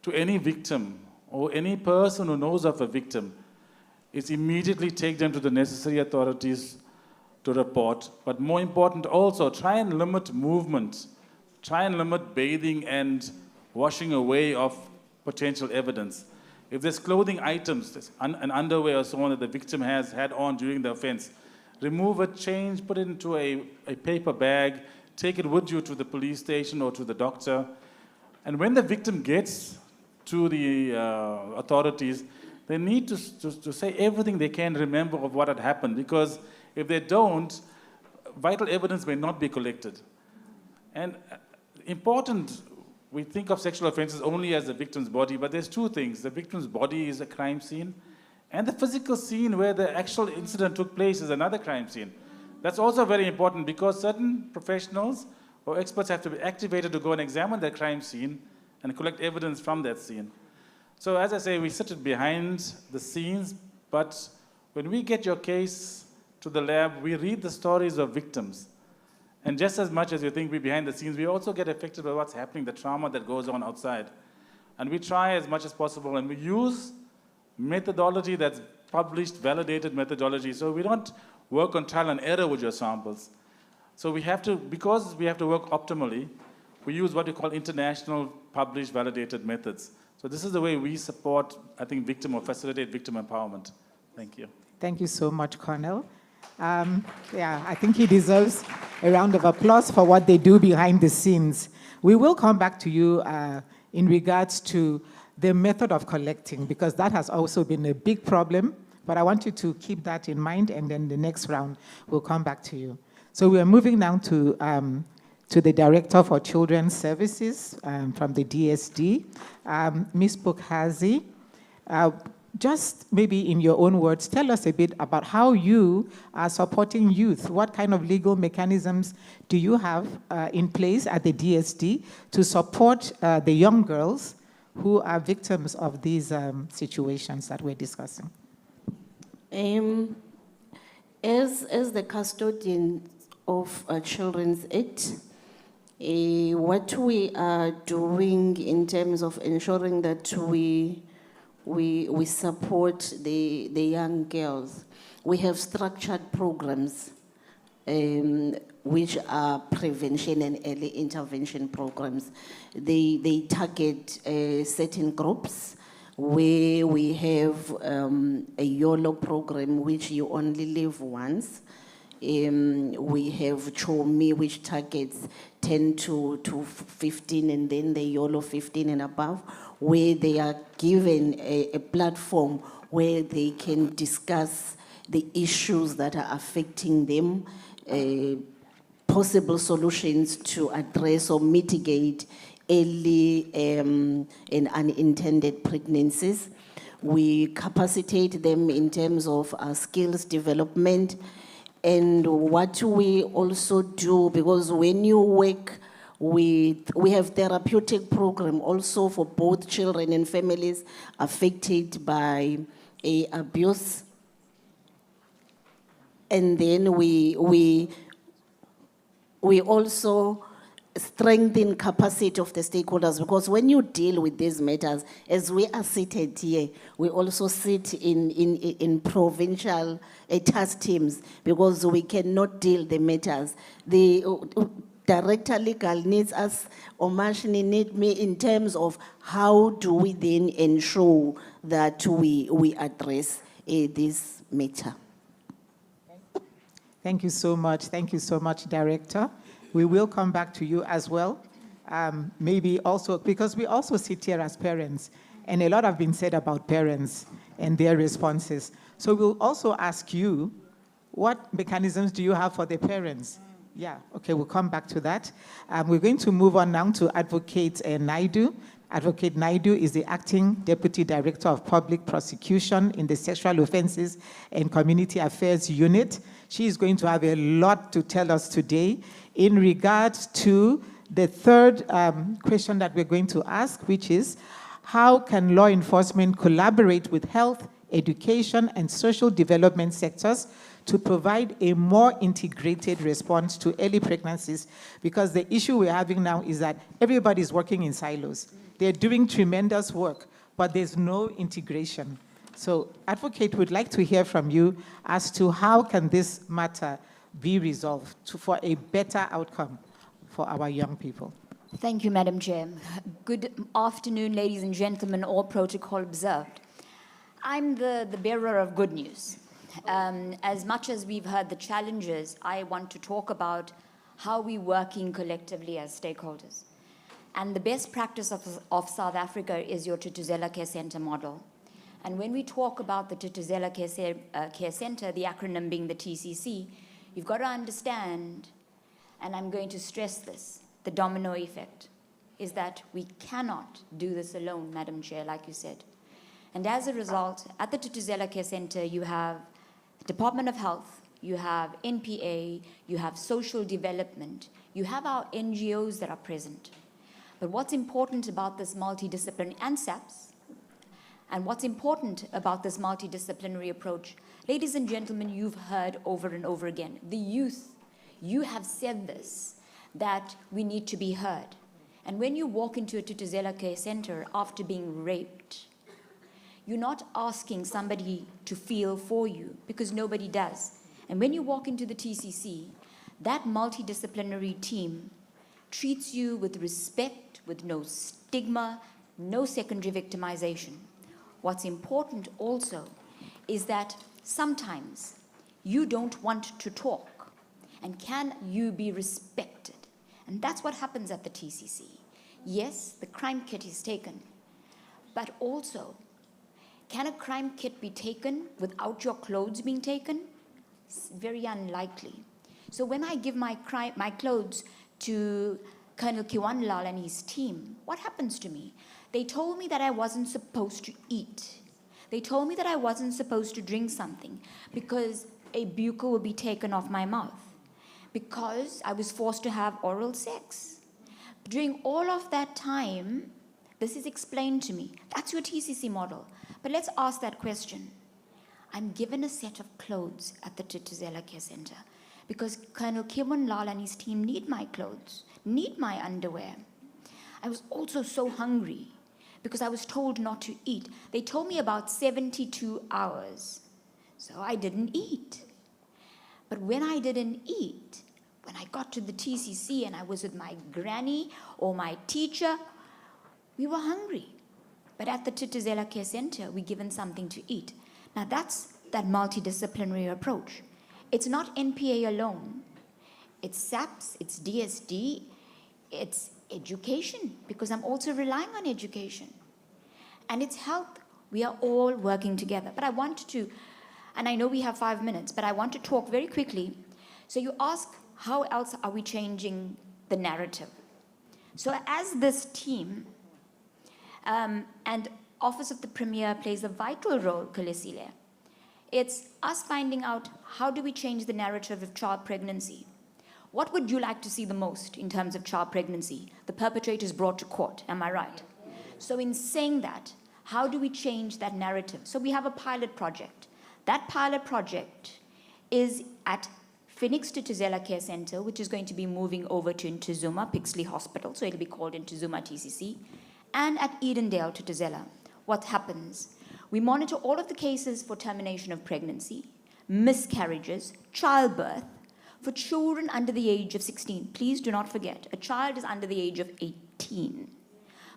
to any victim or any person who knows of a victim, is immediately take them to the necessary authorities to report. But more important also, try and limit movement, try and limit bathing and washing away of potential evidence. If there's clothing items, an underwear or so on that the victim has had on during the offense, remove it, change, put it into a paper bag, take it with you to the police station or to the doctor. And when the victim gets to the authorities, they need to say everything they can remember of what had happened, because if they don't, vital evidence may not be collected. And important, we think of sexual offenses only as the victim's body, but there's two things. The victim's body is a crime scene, and the physical scene where the actual incident took place is another crime scene. That's also very important, because certain professionals or experts have to be activated to go and examine that crime scene and collect evidence from that scene. So as I say, we sit behind the scenes, but when we get your case to the lab, we read the stories of victims. And just as much as you think we're behind the scenes, we also get affected by what's happening, the trauma that goes on outside. And we try as much as possible, and we use methodology that's published, validated methodology. So we don't work on trial and error with your samples. So we have to, because we have to work optimally, we use what we call international published validated methods. So this is the way we support, I think, victim or facilitate victim empowerment. Thank you. Thank you so much, Cornel. Yeah, I think he deserves a round of applause for what they do behind the scenes. We will come back to you in regards to the method of collecting, because that has also been a big problem, but I want you to keep that in mind, and then the next round we'll come back to you. So we are moving now to the Director for Children's Services from the DSD, Ms. Bukhazi. Just maybe in your own words, tell us a bit about how you are supporting youth. What kind of legal mechanisms do you have in place at the DSD to support the young girls who are victims of these situations that we're discussing? As the custodian of Children's Aid, what we are doing in terms of ensuring that we support the young girls. We have structured programs which are prevention and early intervention programs. They target certain groups where we have a YOLO program, which you only live once. We have CHOMI, which targets 10 to 15, and then the YOLO 15 and above, where they are given a platform where they can discuss the issues that are affecting them, possible solutions to address or mitigate early and unintended pregnancies. We capacitate them in terms of skills development. And what we also do, because when you work we have therapeutic program also for both children and families affected by abuse. And then we also strengthen capacity of the stakeholders, because when you deal with these matters, as we are seated here, we also sit in provincial task teams, because we cannot deal the matters. The Director Legal needs us, Omashini need me in terms of how do we then ensure that we address this matter. Thank you so much. Thank you so much, Director. We will come back to you as well. Maybe also, because we also sit here as parents, And a lot have been said about parents and their responses. So we'll also ask you, what mechanisms do you have for the parents? Yeah, okay, we'll come back to that. We're going to move on now to Advocate Naidu. Advocate Naidu is the Acting Deputy Director of Public Prosecution in the Sexual Offences and Community Affairs Unit. She is going to have a lot to tell us today in regards to the third question that we're going to ask, which is, how can law enforcement collaborate with health, education, and social development sectors to provide a more integrated response to early pregnancies? Because the issue we're having now is that everybody's working in silos. They're doing tremendous work, but there's no integration. So, Advocate, would like to hear from you as to how can this matter be resolved for a better outcome for our young people. Thank you, Madam Chair. Good afternoon, ladies and gentlemen, all protocol observed. I'm the bearer of good news. As much as we've heard the challenges, I want to talk about how we're working collectively as stakeholders. And the best practice of South Africa is your Thuthuzela Care Centre model. And when we talk about the Thuthuzela Care Centre, the acronym being the TCC, you've got to understand, and I'm going to stress this, the domino effect, is that we cannot do this alone, Madam Chair, like you said. And as a result, at the Thuthuzela Care Centre, you have the Department of Health, you have NPA, you have social development, you have our NGOs that are present. But what's important about this multidisciplinary, and SAPS, and what's important about this multidisciplinary approach, ladies and gentlemen, you've heard over and over again, the youth, you have said this, that we need to be heard. And when you walk into a Thuthuzela Care Centre after being raped, you're not asking somebody to feel for you, because nobody does. And when you walk into the TCC, that multidisciplinary team treats you with respect, with no stigma, no secondary victimization. What's important also is that sometimes you don't want to talk, and can you be respected? And that's what happens at the TCC. Yes, the crime kit is taken, but also, can a crime kit be taken without your clothes being taken? It's very unlikely. So when I give my clothes to Colonel Kiwanlal and his team, what happens to me? They told me that I wasn't supposed to eat. They told me that I wasn't supposed to drink something because a buccal would be taken off my mouth, because I was forced to have oral sex. During all of that time, this is explained to me. That's your TCC model. But let's ask that question. I'm given a set of clothes at the Thuthuzela Care Centre because Colonel Kiwanlal and his team need my clothes, need my underwear. I was also so hungry because I was told not to eat. They told me about 72 hours, so I didn't eat. But when I didn't eat, when I got to the TCC and I was with my granny or my teacher, we were hungry. But at the Thuthuzela Care Centre, we're given something to eat. Now that's that multidisciplinary approach. It's not NPA alone. It's SAPS, it's DSD, it's education, because I'm also relying on education. And it's health. We are all working together. But I want to, and I know we have 5 minutes, but I want to talk very quickly. So you ask, how else are we changing the narrative? So as this team, and Office of the Premier plays a vital role, Kolesile. It's us finding out, how do we change the narrative of child pregnancy? What would you like to see the most in terms of child pregnancy? The perpetrator is brought to court, am I right? So in saying that, how do we change that narrative? So we have a pilot project. That pilot project is at Phoenix Thuthuzela Care Centre, which is going to be moving over to Ntuzuma Pixley Hospital, so it'll be called Ntuzuma TCC, and at Edendale Thuthuzela. What happens? We monitor all of the cases for termination of pregnancy, miscarriages, childbirth, for children under the age of 16. Please do not forget, a child is under the age of 18.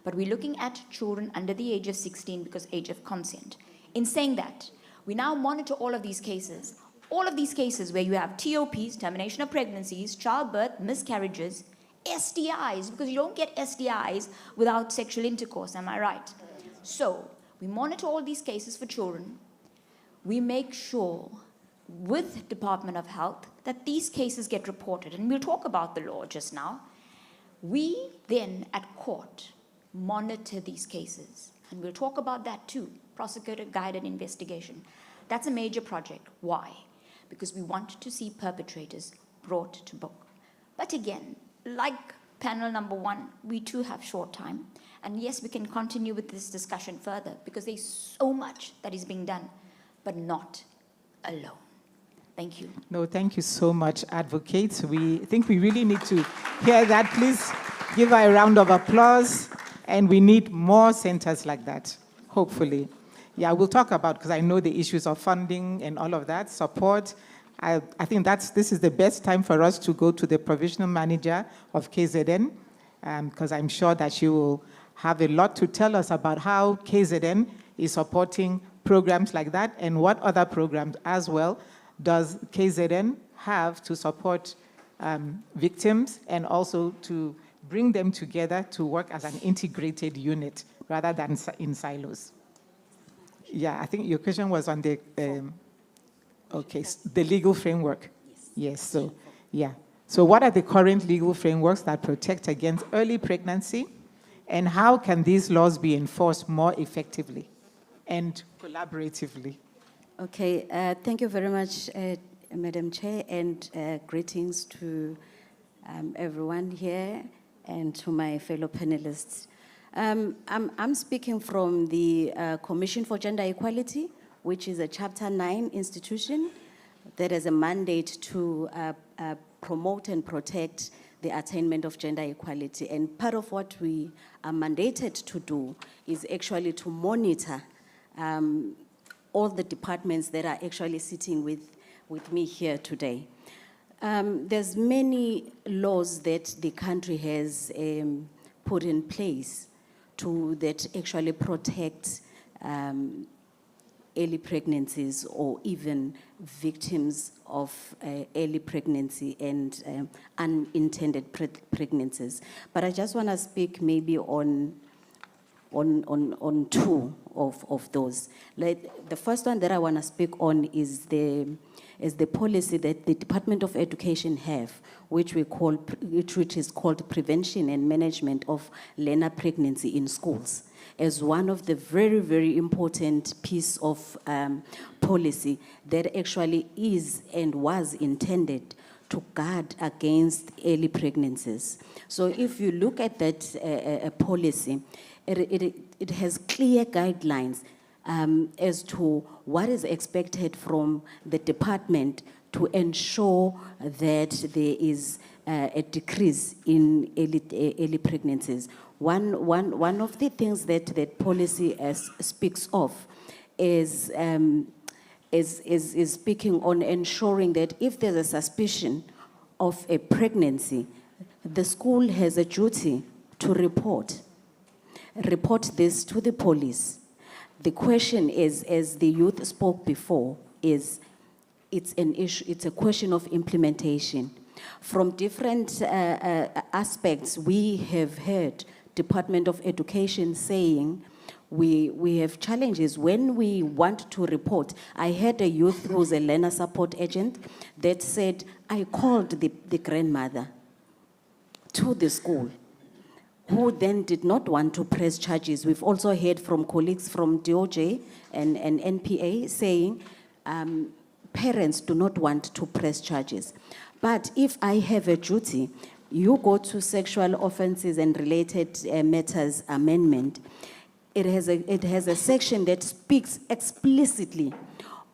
But we're looking at children under the age of 16 because age of consent. In saying that, we now monitor all of these cases where you have TOPs, termination of pregnancies, childbirth, miscarriages, STIs, because you don't get STIs without sexual intercourse, am I right? So we monitor all these cases for children. We make sure with Department of Health that these cases get reported. And we'll talk about the law just now. We then at court monitor these cases. And we'll talk about that too, prosecutor-guided investigation. That's a major project. Why? Because we want to see perpetrators brought to book. But again, like panel number 1, we too have short time. And yes, we can continue with this discussion further because there's so much that is being done, but not alone. Thank you. No, thank you so much, Advocate. We think we really need to hear that. Please give her a round of applause. And we need more centers like that, hopefully. Yeah, we'll talk about, because I know the issues of funding and all of that, support. I think this is the best time for us to go to the provisional manager of KZN, because I'm sure that she will have a lot to tell us about how KZN is supporting programs like that and what other programs as well does KZN have to support victims and also to bring them together to work as an integrated unit rather than in silos. Yeah, I think your question was on the, the legal framework. Yes, so, yeah. So what are the current legal frameworks that protect against early pregnancy, and how can these laws be enforced more effectively and collaboratively? Okay, thank you very much, Madam Chair, and greetings to everyone here and to my fellow panelists. I'm speaking from the Commission for Gender Equality, which is a Chapter 9 institution that has a mandate to promote and protect the attainment of gender equality. And part of what we are mandated to do is actually to monitor all the departments that are actually sitting with me here today. There's many laws that the country has put in place that actually protect early pregnancies or even victims of early pregnancy and unintended pregnancies. But I just want to speak maybe on two of those. Like the first one that I want to speak on is the policy that the Department of Education have, which is called Prevention and Management of Learner Pregnancy in Schools, as one of the very, very important piece of policy that actually is and was intended to guard against early pregnancies. So if you look at that policy, it has clear guidelines as to what is expected from the department to ensure that there is a decrease in early pregnancies. One of the things that policy speaks of is speaking on ensuring that if there's a suspicion of a pregnancy, the school has a duty to report this to the police. The question is, as the youth spoke before, it's an issue, it's a question of implementation. From different aspects, we have heard Department of Education saying we have challenges when we want to report. I had a youth who's a learner support agent that said, I called the grandmother to the school, who then did not want to press charges. We've also heard from colleagues from DOJ and NPA saying parents do not want to press charges. But if I have a duty, you go to Sexual Offences and Related Matters Amendment, it has a section that speaks explicitly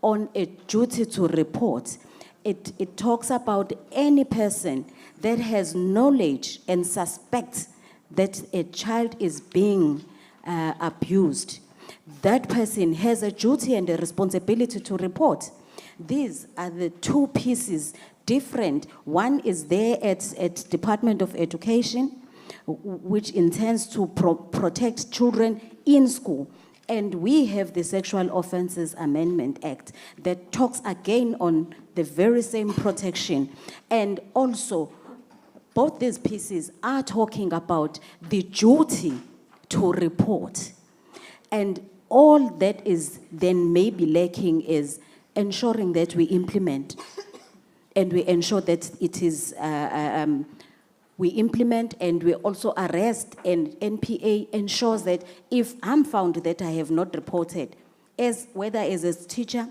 on a duty to report. It talks about any person that has knowledge and suspects that a child is being abused. That person has a duty and a responsibility to report. These are the two pieces different. One is there at Department of Education, which intends to protect children in school. And we have the Sexual Offences Amendment Act that talks again on the very same protection. And also, both these pieces are talking about the duty to report. And all that is then maybe lacking is ensuring that we implement and we ensure that it is, we implement and we also arrest, and NPA ensures that if I'm found that I have not reported, whether as a teacher,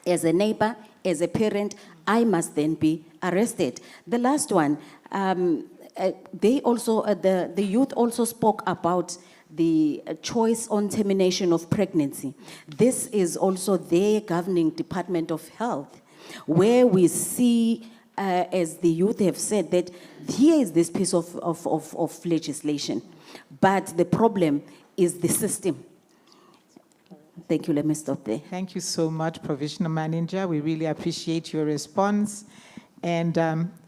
as a neighbor, as a parent, I must then be arrested. The last one, they also, the youth also spoke about the choice on termination of pregnancy. This is also their governing Department of Health, where we see, as the youth have said, that here is this piece of legislation, but the problem is the system. Thank you, let me stop there. Thank you so much, Provisional Manager. We really appreciate your response. And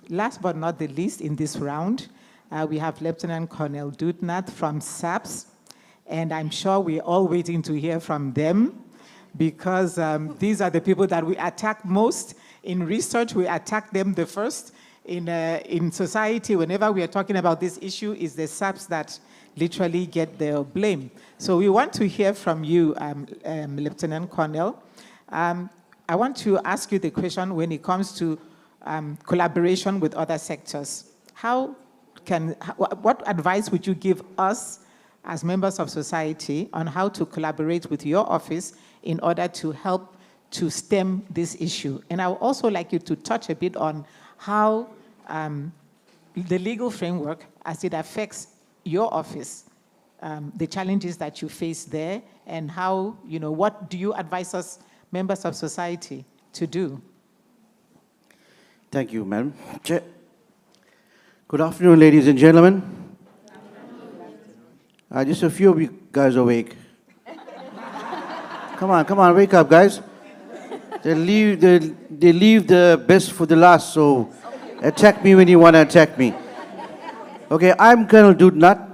last but not the least in this round, we have Lieutenant Colonel Dudnath from SAPS. And I'm sure we're all waiting to hear from them, because these are the people that we attack most. In research, we attack them the first. In society, whenever we are talking about this issue, is the SAPS that literally get the blame. So we want to hear from you, Lieutenant Colonel. I want to ask you the question when it comes to collaboration with other sectors. What advice would you give us as members of society on how to collaborate with your office in order to help to stem this issue? And I would also like you to touch a bit on how the legal framework, as it affects your office, the challenges that you face there, and how, what do you advise us, members of society, to do? Thank you, Madam Chair. Good afternoon, ladies and gentlemen. Just a few of you guys awake. Come on, wake up, guys. They leave the best for the last, so attack me when you want to attack me. Okay, I'm Colonel Dudnath.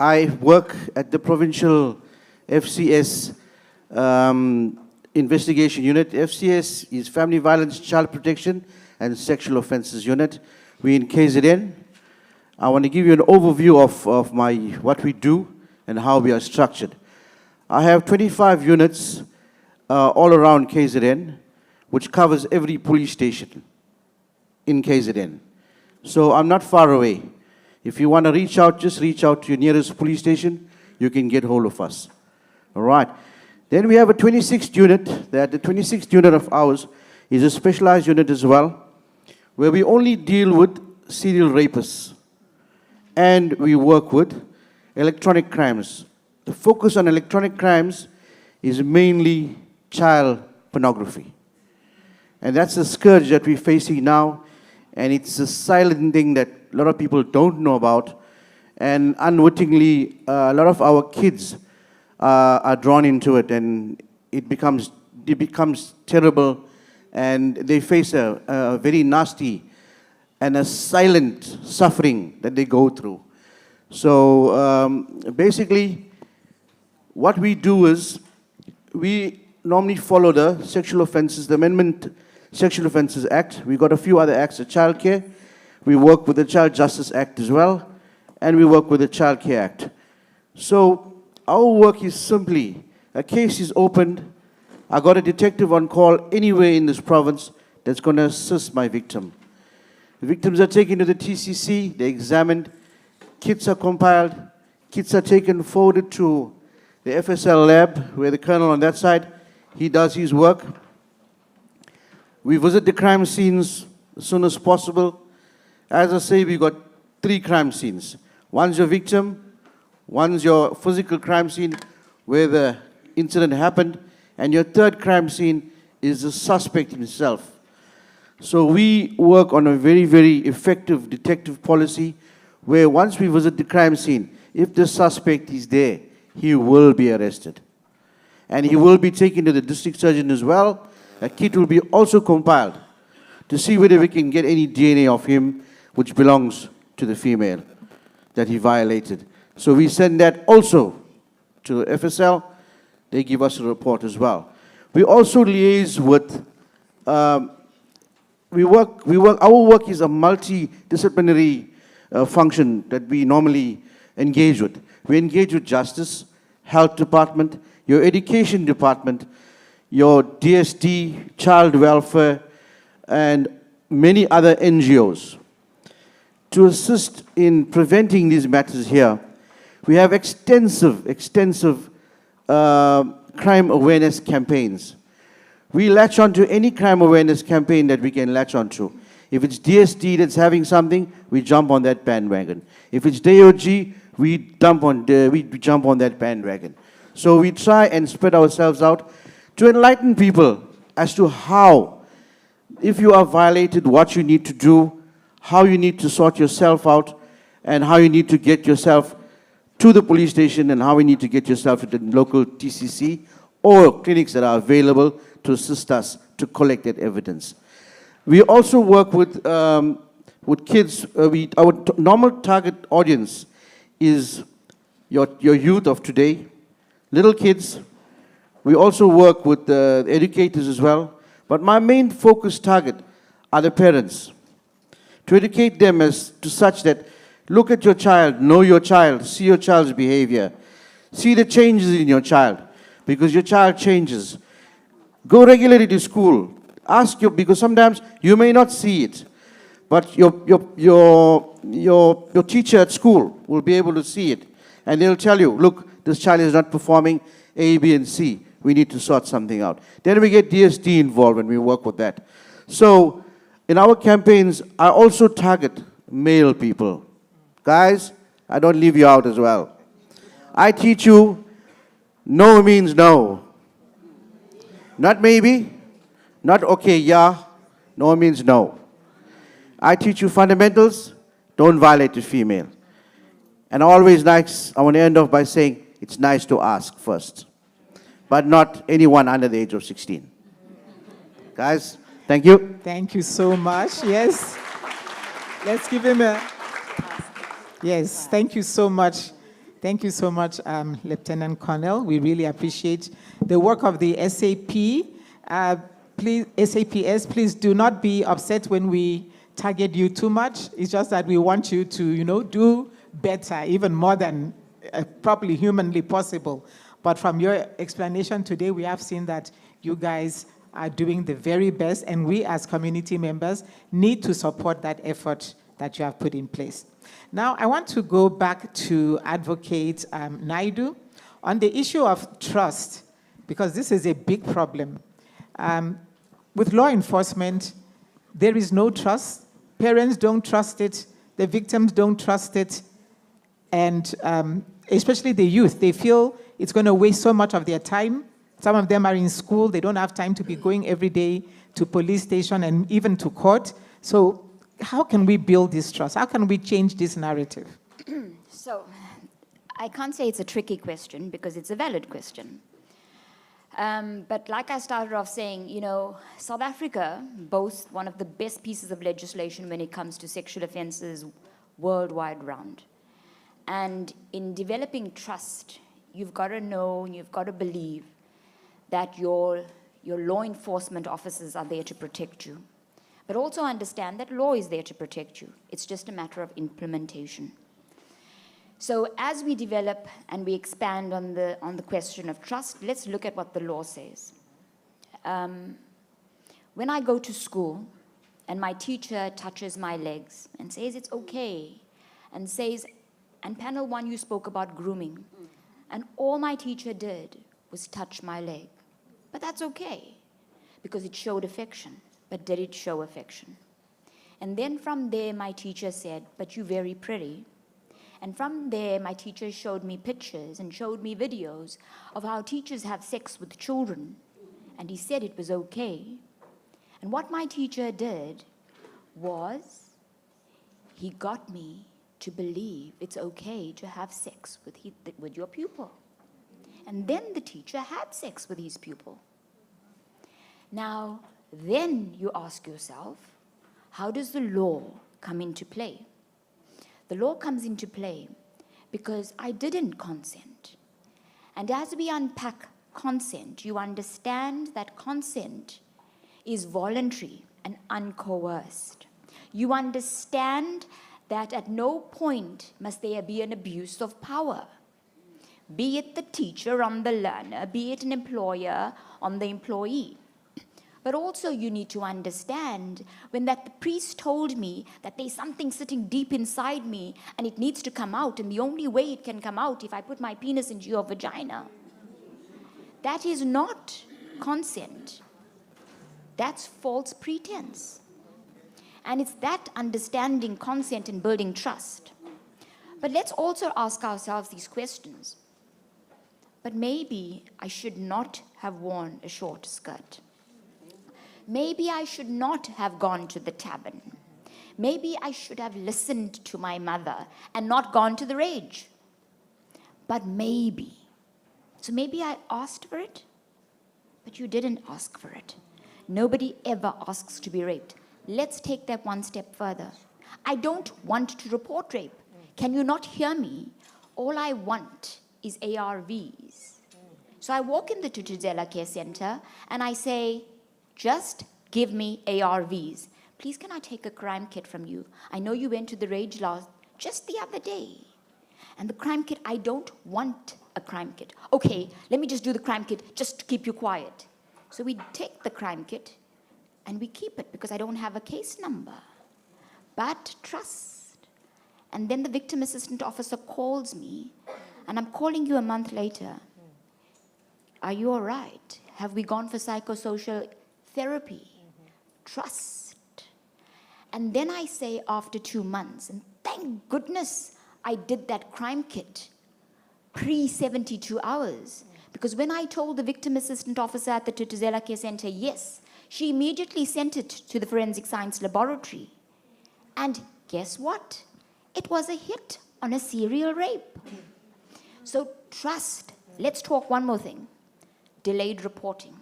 I work at the provincial FCS investigation unit. FCS is Family Violence, Child Protection and Sexual Offences Unit. We're in KZN. I want to give you an overview of what we do and how we are structured. I have 25 units all around KZN, which covers every police station in KZN. So I'm not far away. If you want to reach out, just reach out to your nearest police station. You can get hold of us. All right. Then we have a 26th unit. The 26th unit of ours is a specialized unit as well, where we only deal with serial rapists. And we work with electronic crimes. The focus on electronic crimes is mainly child pornography. And that's the scourge that we're facing now. And it's a silent thing that a lot of people don't know about. And unwittingly, a lot of our kids are drawn into it, and it becomes terrible, and they face a very nasty and a silent suffering that they go through. So basically, what we do is we normally follow the Sexual Offences, the Amendment Sexual Offences Act. We got a few other acts, the Child Care. We work with the Child Justice Act as well, and we work with the Child Care Act. So our work is simply, a case is opened, I got a detective on call anywhere in this province that's going to assist my victim. The victims are taken to the TCC, they're examined, kits are compiled, kits are taken, forwarded to the FSL lab, where the colonel on that side, he does his work. We visit the crime scenes as soon as possible. As I say, we got 3 crime scenes. One's your victim, one's your physical crime scene where the incident happened, and your third crime scene is the suspect himself. So we work on a very, very effective detective policy where once we visit the crime scene, if the suspect is there, he will be arrested. And he will be taken to the district surgeon as well. A kit will be also compiled to see whether we can get any DNA of him which belongs to the female that he violated. So we send that also to FSL. They give us a report as well. We also liaise with, our work is a multidisciplinary function that we normally engage with. We engage with justice, health department, your education department, your DSD, child welfare, and many other NGOs. To assist in preventing these matters here, we have extensive crime awareness campaigns. We latch onto any crime awareness campaign that we can latch onto. If it's DSD that's having something, we jump on that bandwagon. If it's DOG, we jump on that bandwagon. So we try and spread ourselves out to enlighten people as to how, if you are violated, what you need to do, how you need to sort yourself out, and how you need to get yourself to the police station, and how you need to get yourself to the local TCC or clinics that are available to assist us to collect that evidence. We also work with kids. Our normal target audience is your youth of today, little kids. We also work with educators as well. But my main focus target are the parents. To educate them as to such that look at your child, know your child, see your child's behavior, see the changes in your child, because your child changes. Go regularly to school. Ask your, because sometimes you may not see it, but your teacher at school will be able to see it, and they'll tell you, look, this child is not performing A, B, and C. We need to sort something out. Then we get DSD involved and we work with that. So in our campaigns, I also target male people. Guys, I don't leave you out as well. I teach you no means no. Not maybe, not okay, yeah. No means no. I teach you fundamentals. Don't violate the female. And always nice, I want to end off by saying, it's nice to ask first, but not anyone under the age of 16. Guys, thank you. Thank you so much. Yes. Let's give him a... Yes, thank you so much. Thank you so much, Lieutenant Colonel. We really appreciate the work of the SAP. Please, SAPS, please do not be upset when we target you too much. It's just that we want you to, do better, even more than probably humanly possible. But from your explanation today, we have seen that you guys are doing the very best, and we as community members need to support that effort that you have put in place. Now, I want to go back to Advocate Naidu on the issue of trust, because this is a big problem. With law enforcement, there is no trust. Parents don't trust it. The victims don't trust it. And especially the youth, they feel it's going to waste so much of their time. Some of them are in school. They don't have time to be going every day to police station and even to court. So how can we build this trust? How can we change this narrative? So I can't say it's a tricky question because it's a valid question. But like I started off saying, South Africa boasts one of the best pieces of legislation when it comes to sexual offenses worldwide round. And in developing trust, you've got to know, you've got to believe that your law enforcement officers are there to protect you. But also understand that law is there to protect you. It's just a matter of implementation. So as we develop and we expand on the question of trust, let's look at what the law says. When I go to school and my teacher touches my legs and says it's okay, and says, and panel 1 you spoke about grooming, and all my teacher did was touch my leg. But that's okay, because it showed affection. But did it show affection? And then from there, my teacher said, but you're very pretty. And from there, my teacher showed me pictures and showed me videos of how teachers have sex with children. And he said it was okay. And what my teacher did was he got me to believe it's okay to have sex with your pupil. And then the teacher had sex with his pupil. Now, then you ask yourself, how does the law come into play? The law comes into play because I didn't consent. And as we unpack consent, you understand that consent is voluntary and uncoerced. You understand that at no point must there be an abuse of power. be it the teacher on the learner, be it an employer on the employee. But also you need to understand when that the priest told me that there's something sitting deep inside me and it needs to come out, and the only way it can come out if I put my penis into your vagina. That is not consent. That's false pretense. And it's that understanding consent and building trust. But let's also ask ourselves these questions. But maybe I should not have worn a short skirt. Maybe I should not have gone to the tavern. Maybe I should have listened to my mother and not gone to the rage. But maybe. So maybe I asked for it, but you didn't ask for it. Nobody ever asks to be raped. Let's take that one step further. I don't want to report rape. Can you not hear me? All I want is ARVs. So I walk in the Tutuzela Care Center and I say, just give me ARVs. Please, can I take a crime kit from you? I know you went to the rage last, just the other day. And the crime kit, I don't want a crime kit. Okay, let me just do the crime kit just to keep you quiet. So we take the crime kit and we keep it because I don't have a case number. But trust. And then the victim assistant officer calls me, and I'm calling you a month later. Are you all right? Have we gone for psychosocial therapy? Trust. And then I say after 2 months, and thank goodness I did that crime kit pre-72 hours. Because when I told the victim assistant officer at the Tutuzela Care Center, yes, she immediately sent it to the forensic science laboratory. And guess what? It was a hit on a serial rape. So trust. Let's talk one more thing. Delayed reporting.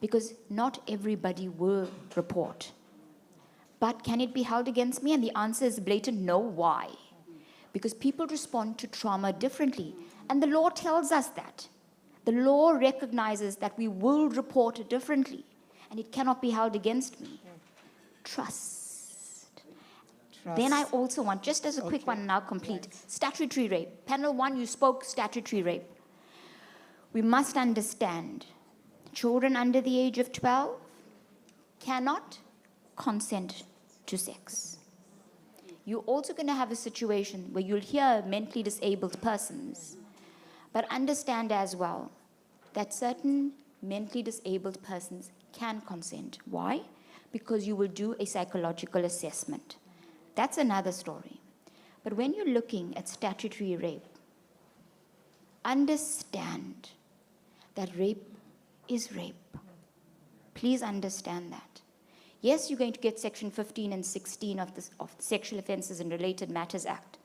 Because not everybody will report. But can it be held against me? And the answer is blatant no. Why? Because people respond to trauma differently. And the law tells us that. The law recognizes that we will report differently. And it cannot be held against me. Trust. Then I also want, just as a quick one now complete, statutory rape. Panel 1, you spoke statutory rape. We must understand children under the age of 12 cannot consent to sex. You're also going to have a situation where you'll hear mentally disabled persons, but understand as well that certain mentally disabled persons can consent. Why? Because you will do a psychological assessment. That's another story. But when you're looking at statutory rape, understand that rape is rape. Please understand that. Yes, you're going to get Section 15 and 16 of the Sexual Offences and Related Matters Act.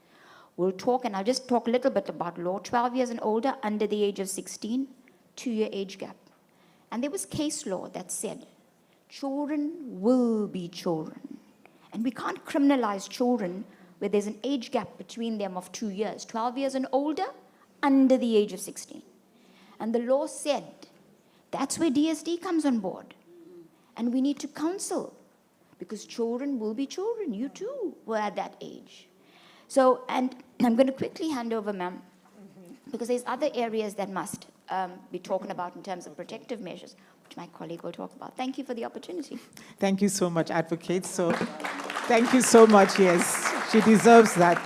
We'll talk, and I'll just talk a little bit about law. 12 years and older, under the age of 16, 2-year age gap. And there was case law that said, children will be children. And we can't criminalize children where there's an age gap between them of 2 years. 12 years and older, under the age of 16. And the law said, that's where DSD comes on board. And we need to counsel, because children will be children. You too were at that age. So, and I'm going to quickly hand over, ma'am, because there's other areas that must be talking about in terms of protective measures, which my colleague will talk about. Thank you for the opportunity. Thank you so much, Advocate. So, thank you so much. Yes, she deserves that.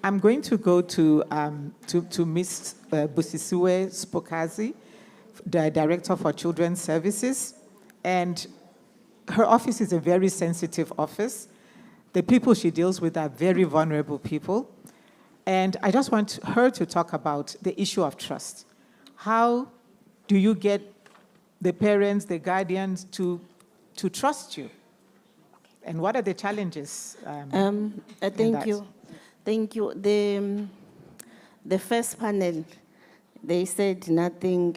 I'm going to go to Ms. Busisiwe Spokazi, the Director for Children's Services. And her office is a very sensitive office. The people she deals with are very vulnerable people. And I just want her to talk about the issue of trust. How do you get the parents, the guardians to trust you? And what are the challenges? Thank you. Thank you. The first panel, they said nothing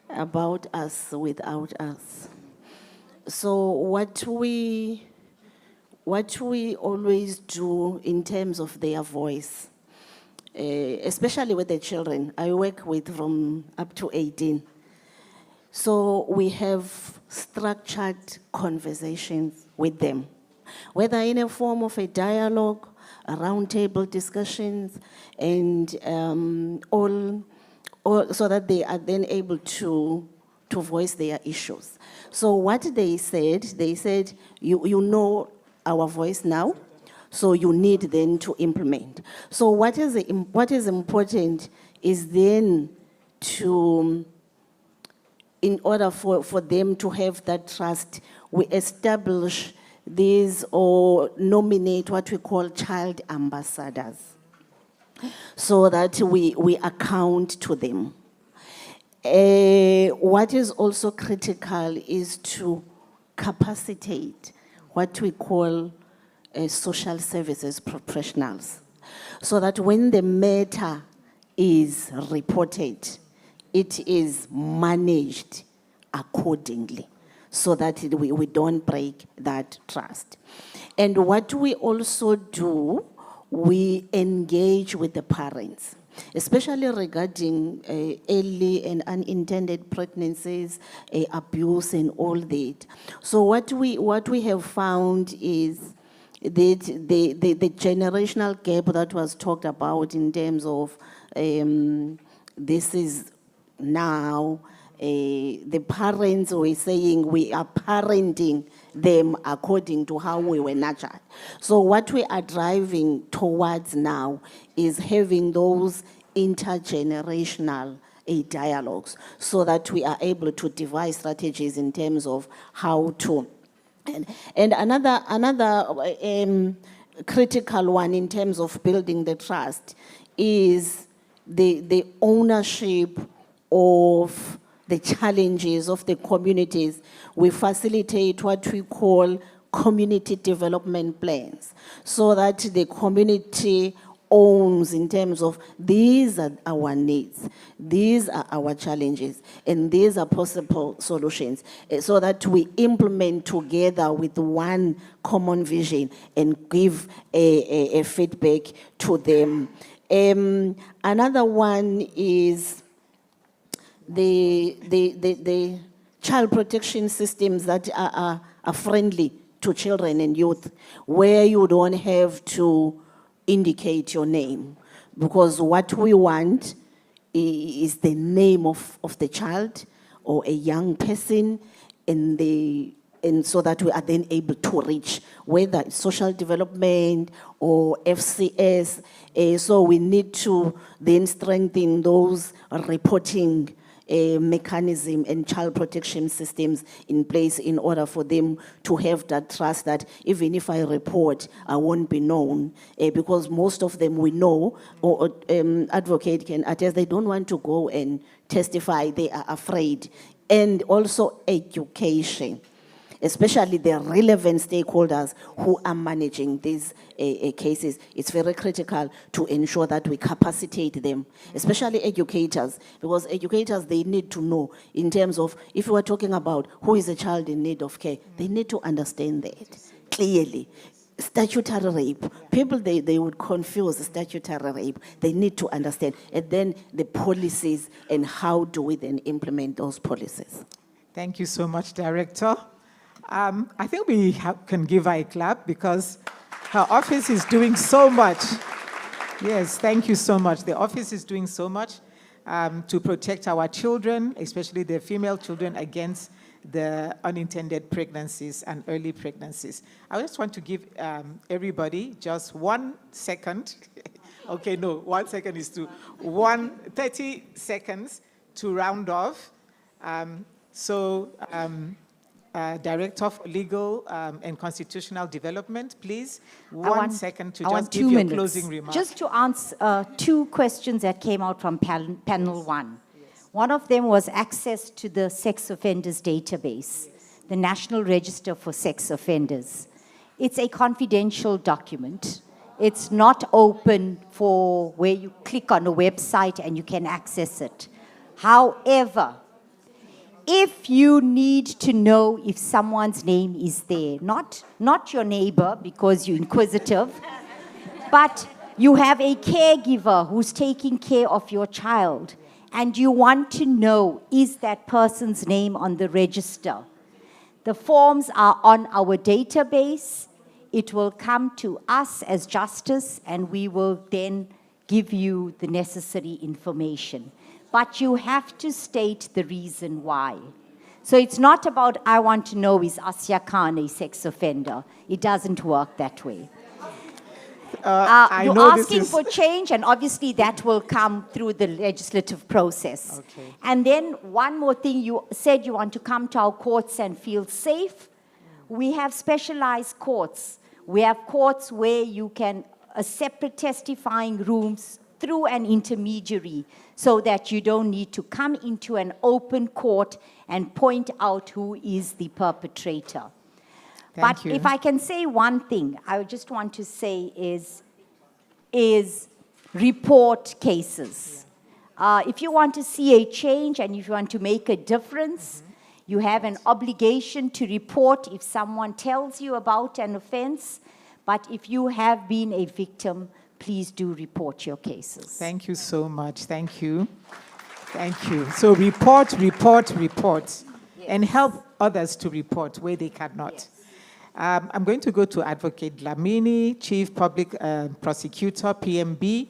about us without us. So what we always do in terms of their voice, especially with the children, I work with from up to 18. So we have structured conversations with them, whether in a form of a dialogue, roundtable discussions, and all so that they are then able to voice their issues. So what they said, you know our voice now, so you need then to implement. So what is important is then to, in order for them to have that trust, we establish these or nominate what we call child ambassadors, so that we account to them. What is also critical is to capacitate what we call social services professionals, so that when the matter is reported, it is managed accordingly, so that we don't break that trust. And what we also do, we engage with the parents, especially regarding early and unintended pregnancies, abuse and all that. So what we have found is that the generational gap that was talked about in terms of this is now, the parents were saying we are parenting them according to how we were nurtured. So what we are driving towards now is having those intergenerational dialogues, so that we are able to devise strategies in terms of how to. And another critical one in terms of building the trust is the ownership of the challenges of the communities. We facilitate what we call community development plans, so that the community owns in terms of these are our needs, these are our challenges, and these are possible solutions, so that we implement together with one common vision and give a feedback to them. Another one is the child protection systems that are friendly to children and youth, where you don't have to indicate your name, because what we want is the name of the child or a young person, and so that we are then able to reach, whether it's social development or FCS. So we need to then strengthen those reporting mechanism and child protection systems in place, in order for them to have that trust that even if I report, I won't be known, because most of them we know, or advocate can attest, they don't want to go and testify, they are afraid. And also education, especially the relevant stakeholders who are managing these cases. It's very critical to ensure that we capacitate them, especially educators, because educators, they need to know in terms of, if we are talking about who is a child in need of care, they need to understand that clearly. Statutory rape, people, they would confuse statutory rape. They need to understand. And then the policies, and how do we then implement those policies. Thank you so much, Director. I think we can give her a clap, because her office is doing so much. Yes, thank you so much. The office is doing so much to protect our children, especially the female children, against the unintended pregnancies and early pregnancies. I just want to give everybody just 1 second. Okay, no, 1 second is 30 seconds to round off. Director of Legal and Constitutional Development, please. 1 second to just give your closing remarks. Just to answer 2 questions that came out from panel 1. Yes. One of them was access to the sex offenders database, the National Register for Sex Offenders. It's a confidential document. It's not open for where you click on a website and you can access it. However, if you need to know if someone's name is there, not your neighbor because you're inquisitive, but you have a caregiver who's taking care of your child, and you want to know, is that person's name on the register? The forms are on our database. it will come to us as justice, and we will then give you the necessary information. But you have to state the reason why. So it's not about, I want to know, is Asya Khan a sex offender? It doesn't work that way. You're asking for change, and obviously that will come through the legislative process. Okay. And then one more thing, you said you want to come to our courts and feel safe. We have specialized courts. We have courts where you can, separate testifying rooms through an intermediary, so that you don't need to come into an open court and point out who is the perpetrator. But if I can say one thing, I just want to say is report cases. If you want to see a change and if you want to make a difference, you have an obligation to report if someone tells you about an offense. But if you have been a victim, please do report your cases. Thank you so much. Thank you. Thank you. So report, report, report, and help others to report where they cannot. Yes. I'm going to go to Advocate Dlamini, Chief Public Prosecutor, PMB.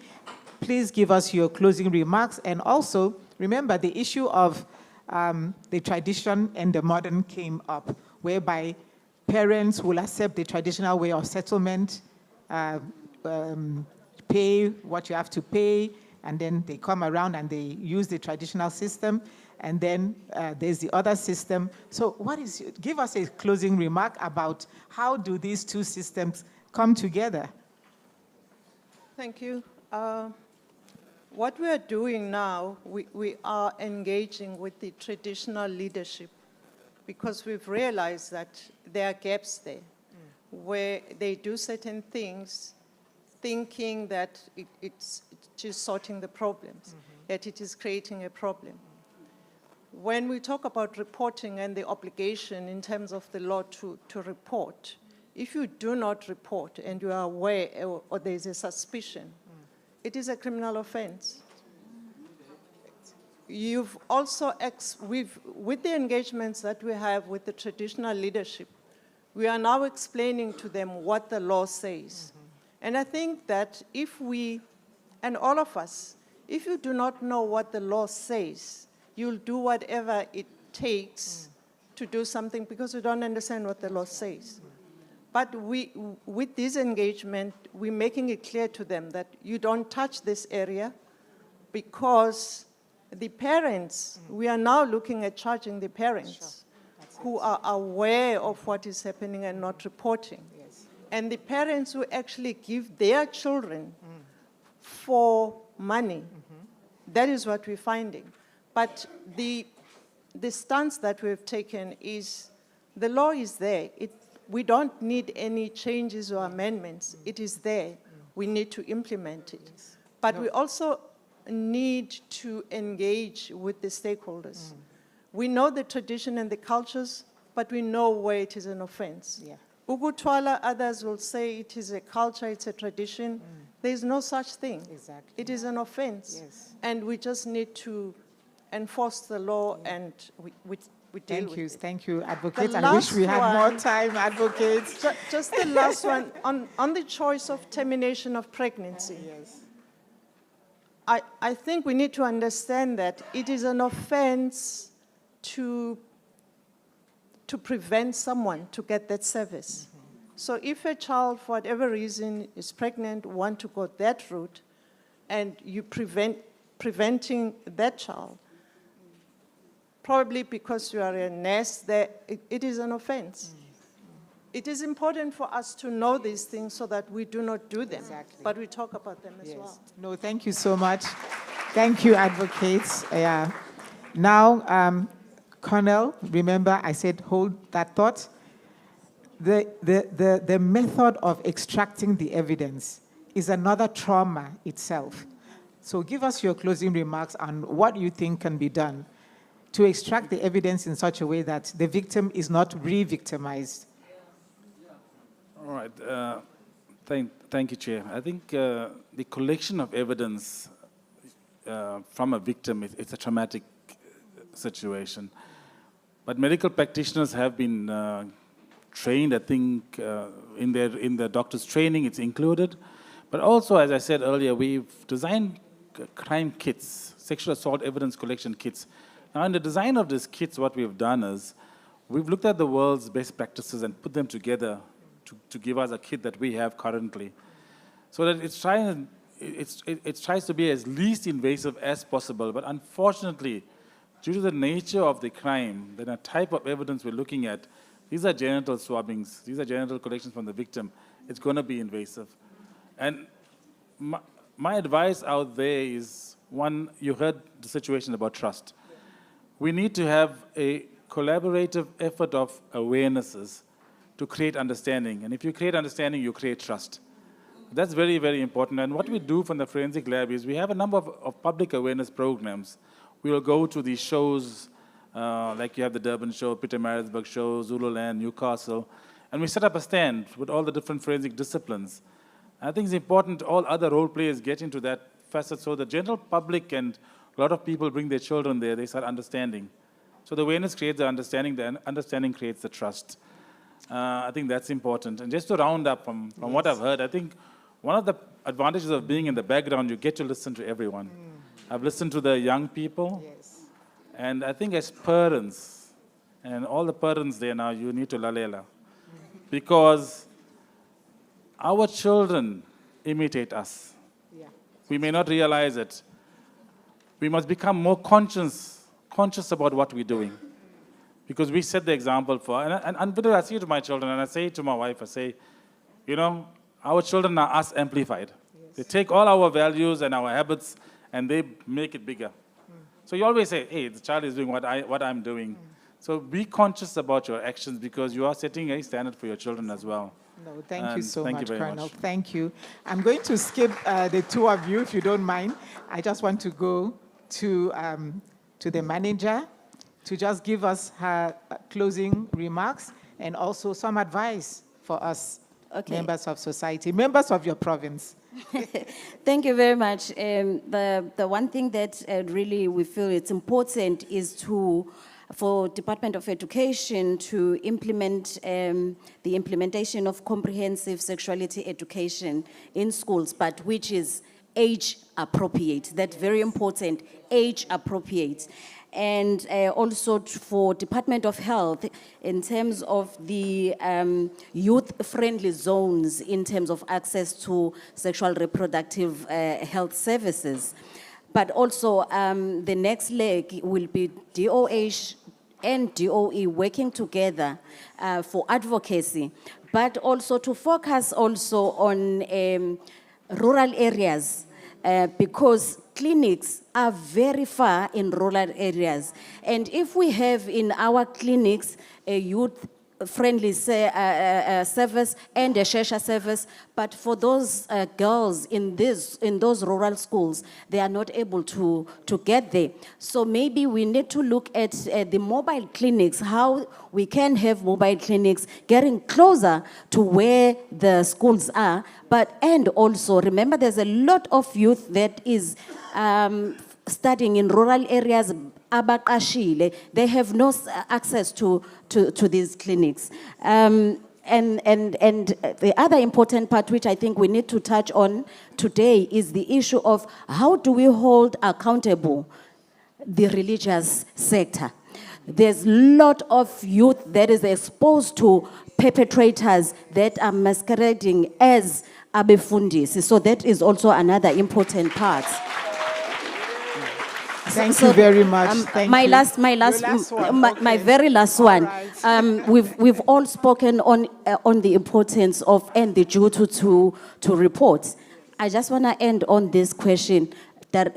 Please give us your closing remarks. And also, remember the issue of the tradition and the modern came up, whereby parents will accept the traditional way of settlement, pay what you have to pay, and then they come around and they use the traditional system, and then there's the other system. So give us a closing remark about how do these two systems come together? Thank you. What we are doing now, we are engaging with the traditional leadership, because we've realized that there are gaps there where they do certain things thinking that it's just sorting the problems, that it is creating a problem. When we talk about reporting and the obligation in terms of the law to report, if you do not report and you are aware or there is a suspicion, it is a criminal offense. You've also, with the engagements that we have with the traditional leadership, we are now explaining to them what the law says. And I think that if we, and all of us, if you do not know what the law says, you'll do whatever it takes to do something because you don't understand what the law says. But with this engagement, we're making it clear to them that you don't touch this area, because the parents, we are now looking at charging the parents who are aware of what is happening and not reporting. And the parents who actually give their children for money. That is what we're finding. But the stance that we've taken is the law is there. We don't need any changes or amendments. It is there. We need to implement it. But we also need to engage with the stakeholders. We know the tradition and the cultures, but we know where it is an offense. Ukutwala, others will say it is a culture, it's a tradition. There is no such thing. Exactly. It is an offense. Yes. And we just need to enforce the law, and we deal with it. Thank you, Advocate. I wish we had more time, advocates. Just the last one, on the choice of termination of pregnancy. Yes. I think we need to understand that it is an offense to prevent someone to get that service. So if a child, for whatever reason, is pregnant, want to go that route, and you preventing that child, probably because you are a nurse, it is an offense. It is important for us to know these things so that we do not do them, but we talk about them as well. No, thank you so much. Thank you, advocates. Now, Colonel, remember I said hold that thought. The method of extracting the evidence is another trauma itself. So give us your closing remarks on what you think can be done to extract the evidence in such a way that the victim is not re-victimized. All right. Thank you, Chair. I think the collection of evidence from a victim, it's a traumatic situation. But medical practitioners have been trained. I think in the doctor's training, it's included. But also, as I said earlier, we've designed crime kits, sexual assault evidence collection kits. Now, in the design of these kits, what we've done is we've looked at the world's best practices and put them together to give us a kit that we have currently. So that it tries to be as least invasive as possible. But unfortunately, due to the nature of the crime, the type of evidence we're looking at, these are genital swabbings, these are genital collections from the victim. It's going to be invasive. And my advice out there is, one, you heard the situation about trust. We need to have a collaborative effort of awarenesses to create understanding. And if you create understanding, you create trust. That's very, very important. And what we do from the forensic lab is we have a number of public awareness programs. We will go to these shows, like you have the Durban show, Pietermaritzburg show, Zululand, Newcastle, and we set up a stand with all the different forensic disciplines. I think it's important all other role players get into that facet so the general public and a lot of people bring their children there, they start understanding. So the awareness creates the understanding creates the trust. I think that's important. And just to round up from what I've heard, I think one of the advantages of being in the background, you get to listen to everyone. I've listened to the young people, and I think as parents, and all the parents there now, you need to lalela. Because our children imitate us. We may not realize it. We must become more conscious about what we're doing. Because we set the example for, and I see it to my children, and I say it to my wife, I say, you know, our children are us amplified. They take all our values and our habits, and they make it bigger. So you always say, hey, the child is doing what I'm doing. So be conscious about your actions because you are setting a standard for your children as well. No, thank you so thank much, you very Colonel. much. Thank you. I'm going to skip the two of you, if you don't mind. I just want to go to the manager to just give us her closing remarks and also some advice for us, members of society, members of your province. Thank you very much. The one thing that really we feel it's important is for Department of Education to implement the implementation of comprehensive sexuality education in schools, but which is age appropriate. That's very important, age appropriate. And also for Department of Health, in terms of the youth-friendly zones, in terms of access to sexual reproductive health services. But also the next leg will be DOH and DOE working together for advocacy, but also to focus also on rural areas because clinics are very far in rural areas. And if we have in our clinics a youth-friendly service and a Shesha service, but for those girls in those rural schools, they are not able to get there. So maybe we need to look at the mobile clinics, how we can have mobile clinics getting closer to where the schools are. And also, remember, there's a lot of youth that is studying in rural areas, abaqashile. They have no access to these clinics. And the other important part, which I think we need to touch on today, is the issue of how do we hold accountable the religious sector. There's a lot of youth that is exposed to perpetrators that are masquerading as abefundisi. So that is also another important part. Thank you very much. Thank my you. last, my very last one. Right. We've all spoken on the importance of and the duty to report. I just want to end on this question that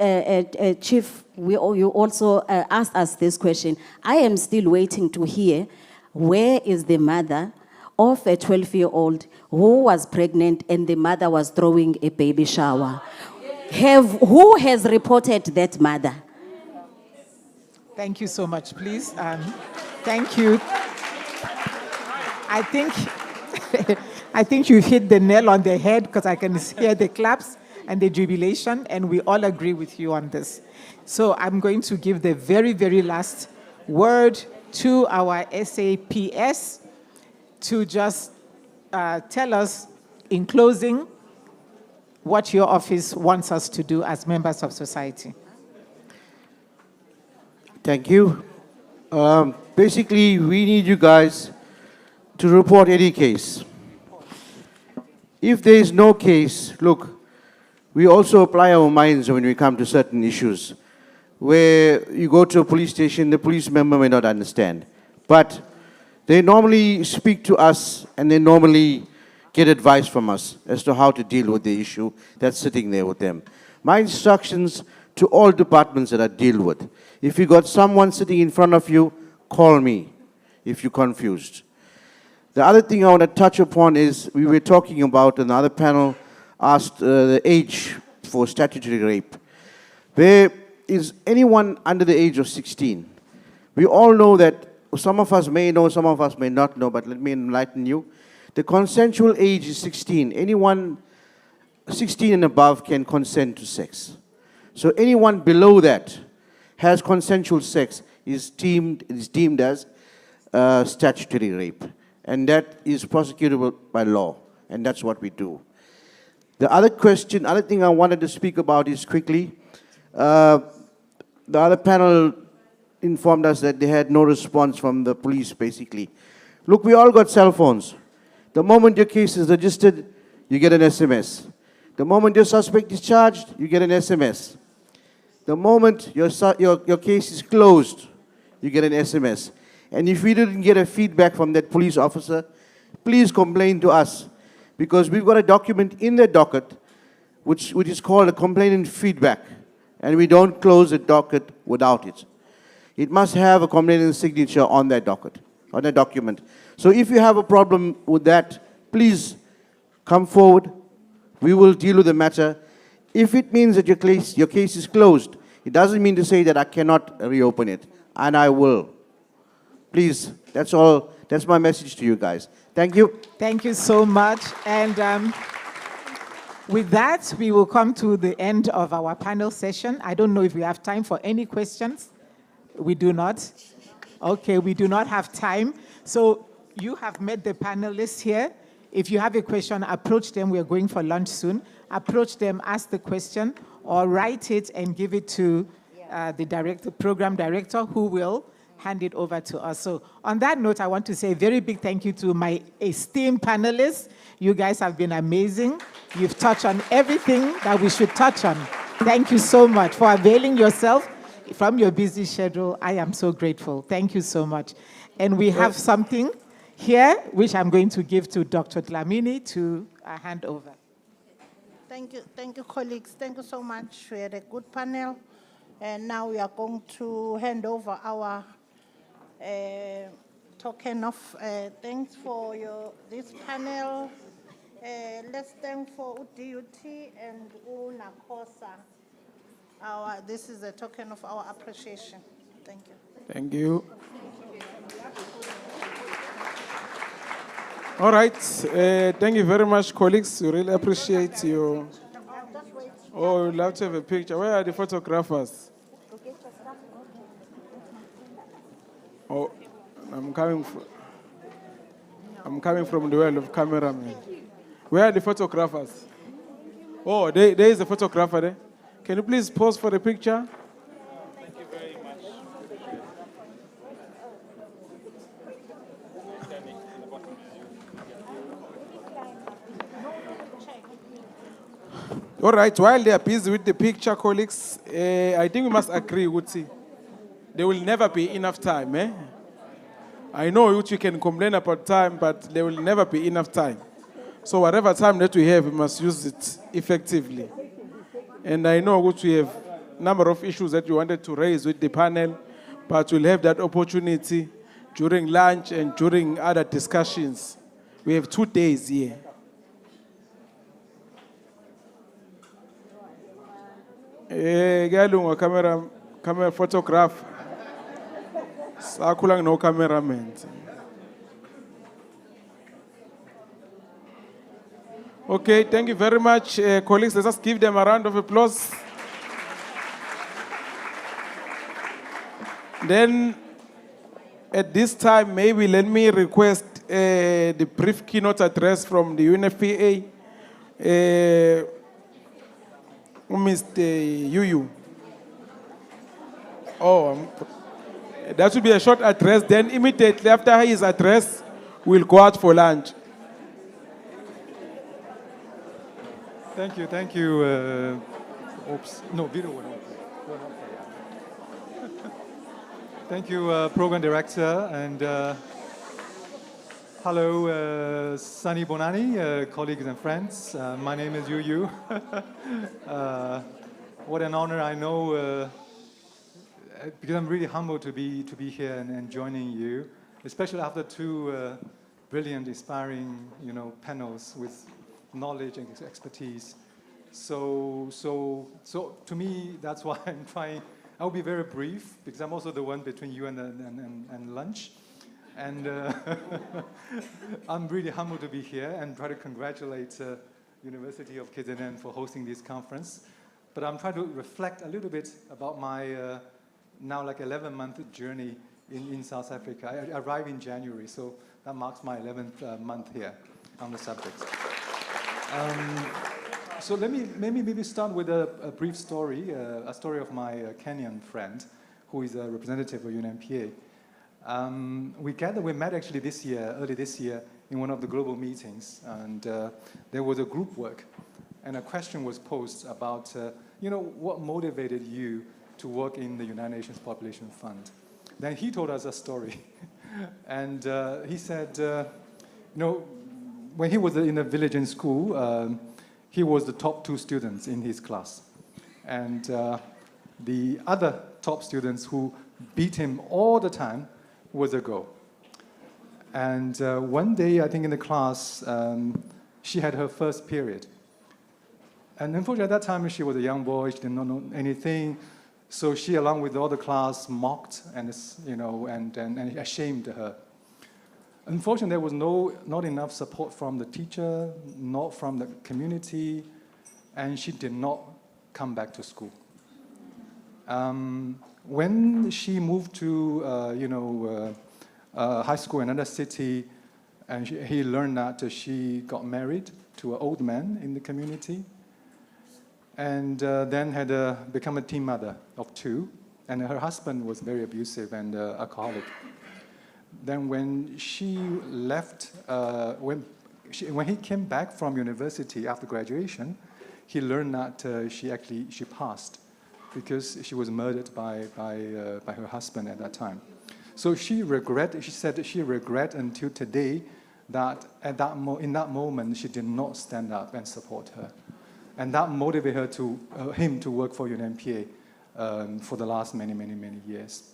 Chief, you also asked us this question. I am still waiting to hear where is the mother of a 12-year-old who was pregnant and the mother was throwing a baby shower. Who has reported that mother? Thank you so much, please. Thank you. I think you hit the nail on the head because I can hear the claps and the jubilation, and we all agree with you on this. So I'm going to give the very, very last word to our SAPS to just tell us, in closing, what your office wants us to do as members of society. Thank you. Basically, we need you guys to report any case. If there is no case, look, we also apply our minds when we come to certain issues. Where you go to a police station, the police member may not understand. But they normally speak to us and they normally get advice from us as to how to deal with the issue that's sitting there with them. My instructions to all departments that I deal with, if you got someone sitting in front of you, call me if you're confused. The other thing I want to touch upon is, we were talking about, another panel asked the age for statutory rape. There is anyone under the age of 16. We all know that, some of us may know, some of us may not know, but let me enlighten you. The consensual age is 16. Anyone 16 and above can consent to sex. So anyone below that has consensual sex is deemed as statutory rape. And that is prosecutable by law. And that's what we do. The other thing I wanted to speak about is quickly, the other panel informed us that they had no response from the police, basically. Look, we all got cell phones. The moment your case is registered, you get an SMS. The moment your suspect is charged, you get an SMS. The moment your case is closed, you get an SMS. And if we didn't get a feedback from that police officer, please complain to us. Because we've got a document in the docket which is called a complainant feedback. And we don't close the docket without it. It must have a complainant's signature on that docket, on that document. So if you have a problem with that, please come forward. We will deal with the matter. If it means that your case is closed, it doesn't mean to say that I cannot reopen it. And I will. Please, that's all. That's my message to you guys. Thank you. Thank you so much. And with that, we will come to the end of our panel session. I don't know if we have time for any questions. We do not. Okay, we do not have time. So you have met the panelists here. If you have a question, approach them. We are going for lunch soon. Approach them, ask the question, or write it and give it to the program director, who will hand it over to us. So on that note, I want to say a very big thank you to my esteemed panelists. You guys have been amazing. You've touched on everything that we should touch on. Thank you so much for availing yourself from your busy schedule. I am so grateful. Thank you so much. And we have something here, which I'm going to give to Dr. Dlamini to hand over. Thank you, colleagues. Thank you so much. We had a good panel. And now we are going to hand over our token of thanks for this panel. Let's thank for DUT and Nakosa. This is a token of our appreciation. Thank you. Thank you. All right. Thank you very much, colleagues. We really appreciate you. Oh, we'd love to have a picture. Where are the photographers? Oh, I'm coming from the world of cameramen. Where are the photographers? Oh, there is a photographer there. Can you please pose for the picture? Thank you very much. All right, while they are busy with the picture, colleagues, I think we must agree, Utsi. There will never be enough time, eh? I know you can complain about time, but there will never be enough time. So whatever time that we have, we must use it effectively. And I know we have a number of issues that you wanted to raise with the panel, but we'll have that opportunity during lunch and during other discussions. We have 2 days here. Camera photograph. Sakulang no cameraman. Okay, thank you very much, colleagues. Let us give them a round of applause. Then, at this time, maybe let me request the brief keynote address from the UNFPA. Mr. Yuyu. Oh, that should be a short address. Then immediately after his address, we'll go out for lunch. Thank you, thank you. Oops, no, video will not play. Thank you, Program Director, and hello, Sunny Bonani, colleagues and friends. My name is Yuyu. What an honor, I know, because I'm really humbled to be here and joining you, especially after two brilliant, inspiring, panels with knowledge and expertise. So to me, that's why I'm trying. I'll be very brief because I'm also the one between you and lunch, and I'm really humbled to be here and try to congratulate University of KZN for hosting this conference. But I'm trying to reflect a little bit about my now like 11-month journey in South Africa. I arrived in January, so that marks my 11th month here on the subject. So let me maybe start with a brief story, a story of my Kenyan friend, who is a representative of UNMPA. We met actually early this year, in one of the global meetings, and there was a group work, and a question was posed about, what motivated you to work in the United Nations Population Fund. Then he told us a story, and he said, when he was in a village in school, he was the top 2 students in his class. And the other top students who beat him all the time was a girl. And one day, I think in the class, she had her first period. And unfortunately, at that time, she was a young boy, she did not know anything. So she, along with all the class, mocked and ashamed her. Unfortunately, there was not enough support from the teacher, not from the community, and she did not come back to school. When she moved to high school in another city, and he learned that she got married to an old man in the community, and then had become a teen mother of 2, and her husband was very abusive and alcoholic. Then when she left, when he came back from university after graduation, he learned that she passed because she was murdered by her husband at that time. So she said that she regret until today that in that moment she did not stand up and support her. And that motivated him to work for UNMPA for the last many years.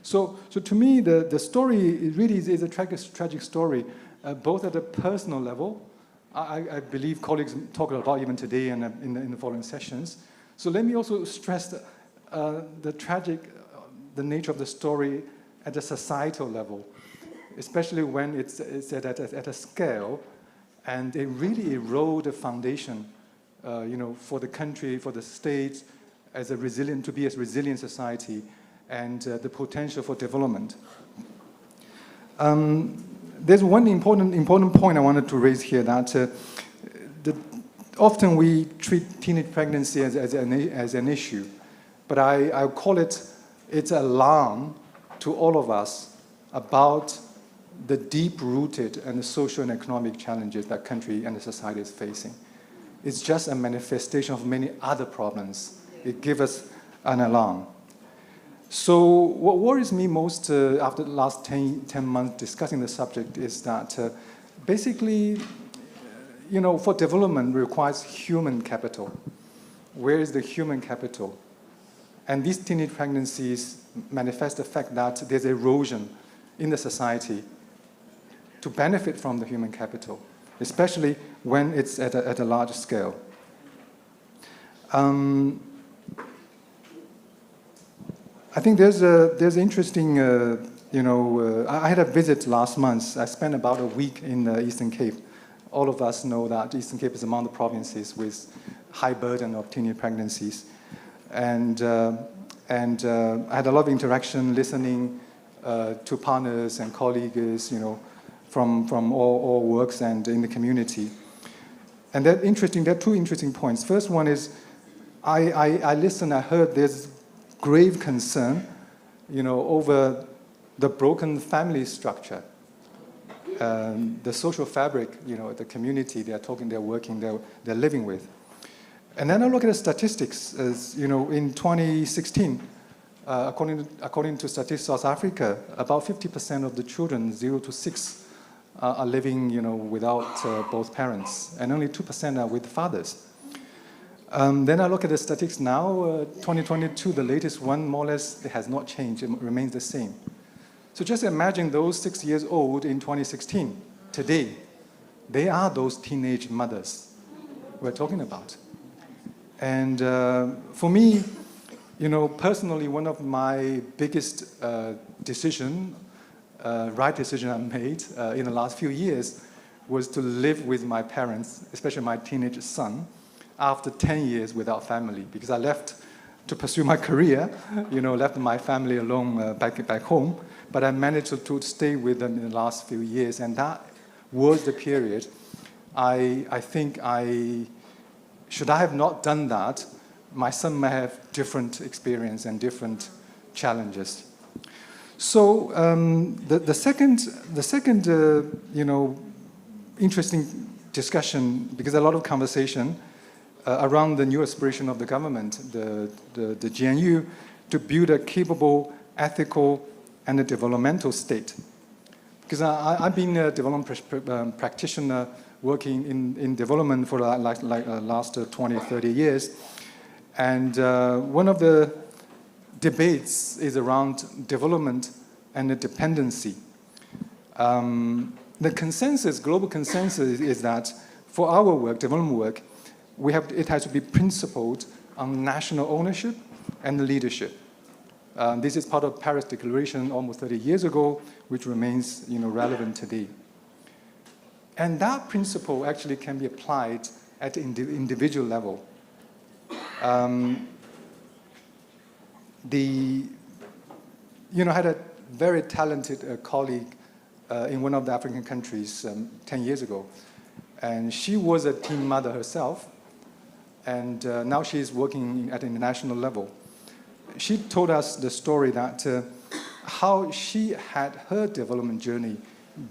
So to me, the story really is a tragic story, both at a personal level. I believe colleagues talk about even today and in the following sessions. So let me also stress the nature of the story at a societal level, especially when it's at a scale, and it really erodes the foundation, for the country, for the state, to be a resilient society, and the potential for development. There's one important point I wanted to raise here, that often we treat teenage pregnancy as an issue, but I call it's an alarm to all of us about the deep-rooted and the social and economic challenges that country and the society is facing. It's just a manifestation of many other problems. It gives us an alarm. So what worries me most after the last 10 months discussing the subject is that basically, for development requires human capital. Where is the human capital? And these teenage pregnancies manifest the fact that there's erosion in the society to benefit from the human capital, especially when it's at a large scale. I think there's interesting, I had a visit last month. I spent about a week in the Eastern Cape. All of us know that Eastern Cape is among the provinces with high burden of teenage pregnancies. And I had a lot of interaction, listening to partners and colleagues, from all works and in the community. And there are two interesting points. First one is, I listened, I heard there's grave concern, over the broken family structure, the social fabric, the community they're working, they're living with. And then I look at the statistics, as in 2016, according to Statistics South Africa, about 50% of the children 0 to 6 are living, without both parents, and only 2% are with fathers. Then I look at the statistics now, 2022, the latest one, more or less, it has not changed, it remains the same. So just imagine those 6 years old in 2016, today, they are those teenage mothers we're talking about. And for me, personally, one of my biggest right decision I made in the last few years was to live with my parents, especially my teenage son, after 10 years without family, because I left to pursue my career, left my family alone back home, but I managed to stay with them in the last few years, and that was the period I think should I have not done that, my son may have different experience and different challenges. So the second interesting discussion, because a lot of conversation around the new aspiration of the government, the GNU, to build a capable, ethical, and a developmental state. Because I've been a development practitioner working in development for last 20, 30 years. And one of the debates is around development and the dependency. The consensus, global consensus, is that for our work, development work, it has to be principled on national ownership and leadership. This is part of Paris Declaration almost 30 years ago, which remains relevant today. And that principle actually can be applied at the individual level. I had a very talented colleague in one of the African countries 10 years ago. And she was a teen mother herself. And now she's working at an international level. She told us the story that how she had her development journey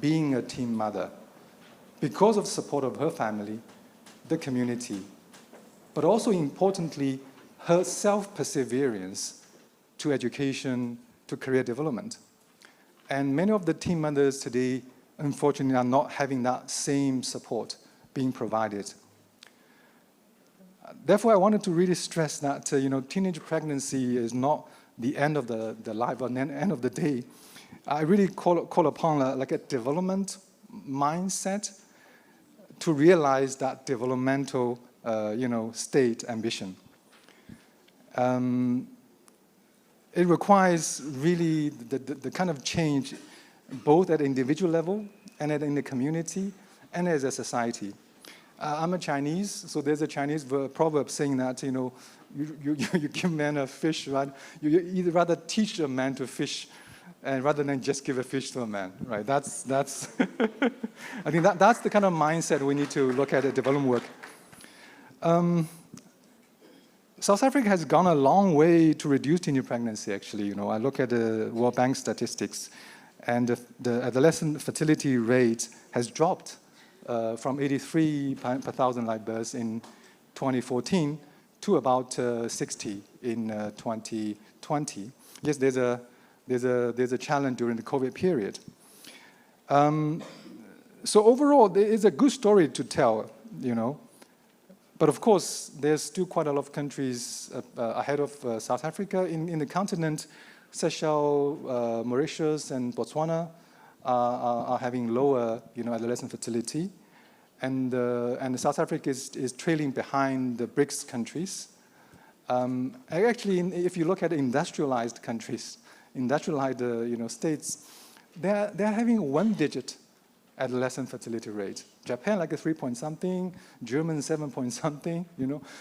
being a teen mother because of support of her family, the community, but also importantly, her self-perseverance to education, to career development. And many of the teen mothers today, unfortunately, are not having that same support being provided. Therefore, I wanted to really stress that teenage pregnancy is not the end of the life or the end of the day. I really call upon a development mindset to realize that developmental state ambition. It requires really the kind of change both at individual level and in the community and as a society. I'm a Chinese, so there's a Chinese proverb saying that, you give men a fish, right? You either rather teach a man to fish rather than just give a fish to a man, right? That's I think that's the kind of mindset we need to look at development work. South Africa has gone a long way to reduce teenage pregnancy, actually. I look at the World Bank statistics, and the adolescent fertility rate has dropped from 83 per 1,000 live births in 2014 to about 60 in 2020. Yes, there's a challenge during the COVID period. So overall, there is a good story to tell, But of course, there's still quite a lot of countries ahead of South Africa. In the continent, Seychelles, Mauritius, and Botswana are having lower, adolescent fertility, and South Africa is trailing behind the BRICS countries. Actually, if you look at industrialized countries, industrialized, states, they're having 1-digit adolescent fertility rate. Japan like a 3-point-something, German 7-point-something.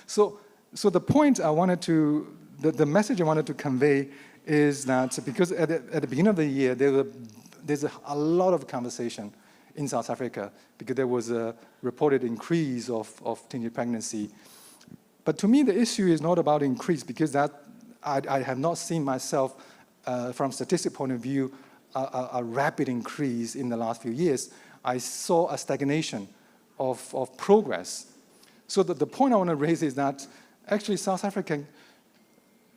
So the point I wanted to, the message I wanted to convey is that because at the beginning of the year, there's a lot of conversation in South Africa because there was a reported increase of teenage pregnancy. But to me, the issue is not about increase because that I have not seen myself, from statistic point of view, a rapid increase in the last few years. I saw a stagnation of progress. So the point I want to raise is that actually South Africa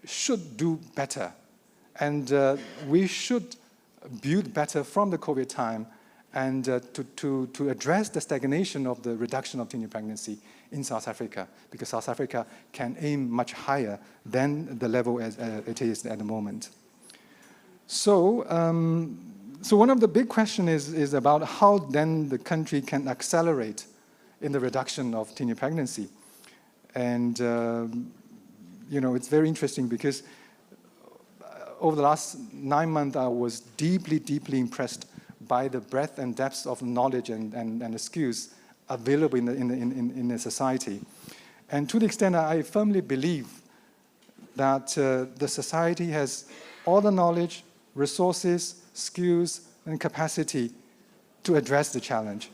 should do better. And we should build better from the COVID time and to address the stagnation of the reduction of teenage pregnancy in South Africa, because South Africa can aim much higher than the level as it is at the moment. So, so one of the big questions is about how then the country can accelerate in the reduction of teenage pregnancy. And, you know, it's very interesting because over the last 9 months, I was deeply, deeply impressed by the breadth and depth of knowledge and the skills available in the society. And to the extent that I firmly believe that the society has all the knowledge, resources, skills, and capacity to address the challenge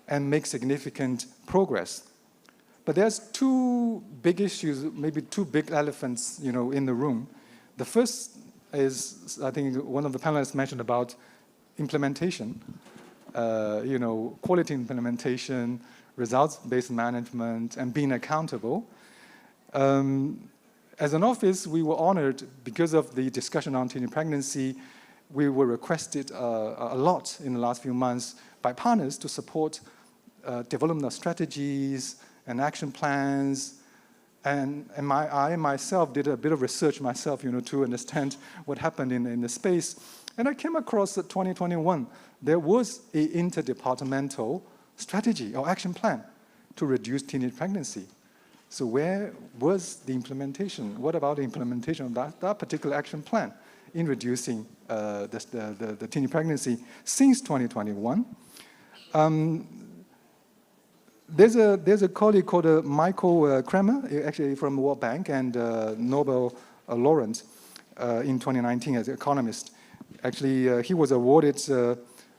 and make significant progress. But there's two big issues, maybe two big elephants, you know, in the room. The first is, I think one of the panelists mentioned about implementation, you know, quality implementation, results-based management, and being accountable. As an office, we were honored because of the discussion on teenage pregnancy. We were requested a lot in the last few months by partners to support development of strategies and action plans. And I myself did a bit of research myself, you know, to understand what happened in the space. And I came across that 2021, there was an interdepartmental strategy or action plan to reduce teenage pregnancy. So where was the implementation? What about the implementation of that particular action plan in reducing the teenage pregnancy since 2021? There's a colleague called Michael Kremer, actually from the World Bank and Nobel laureate in 2019 as an economist. Actually, he was awarded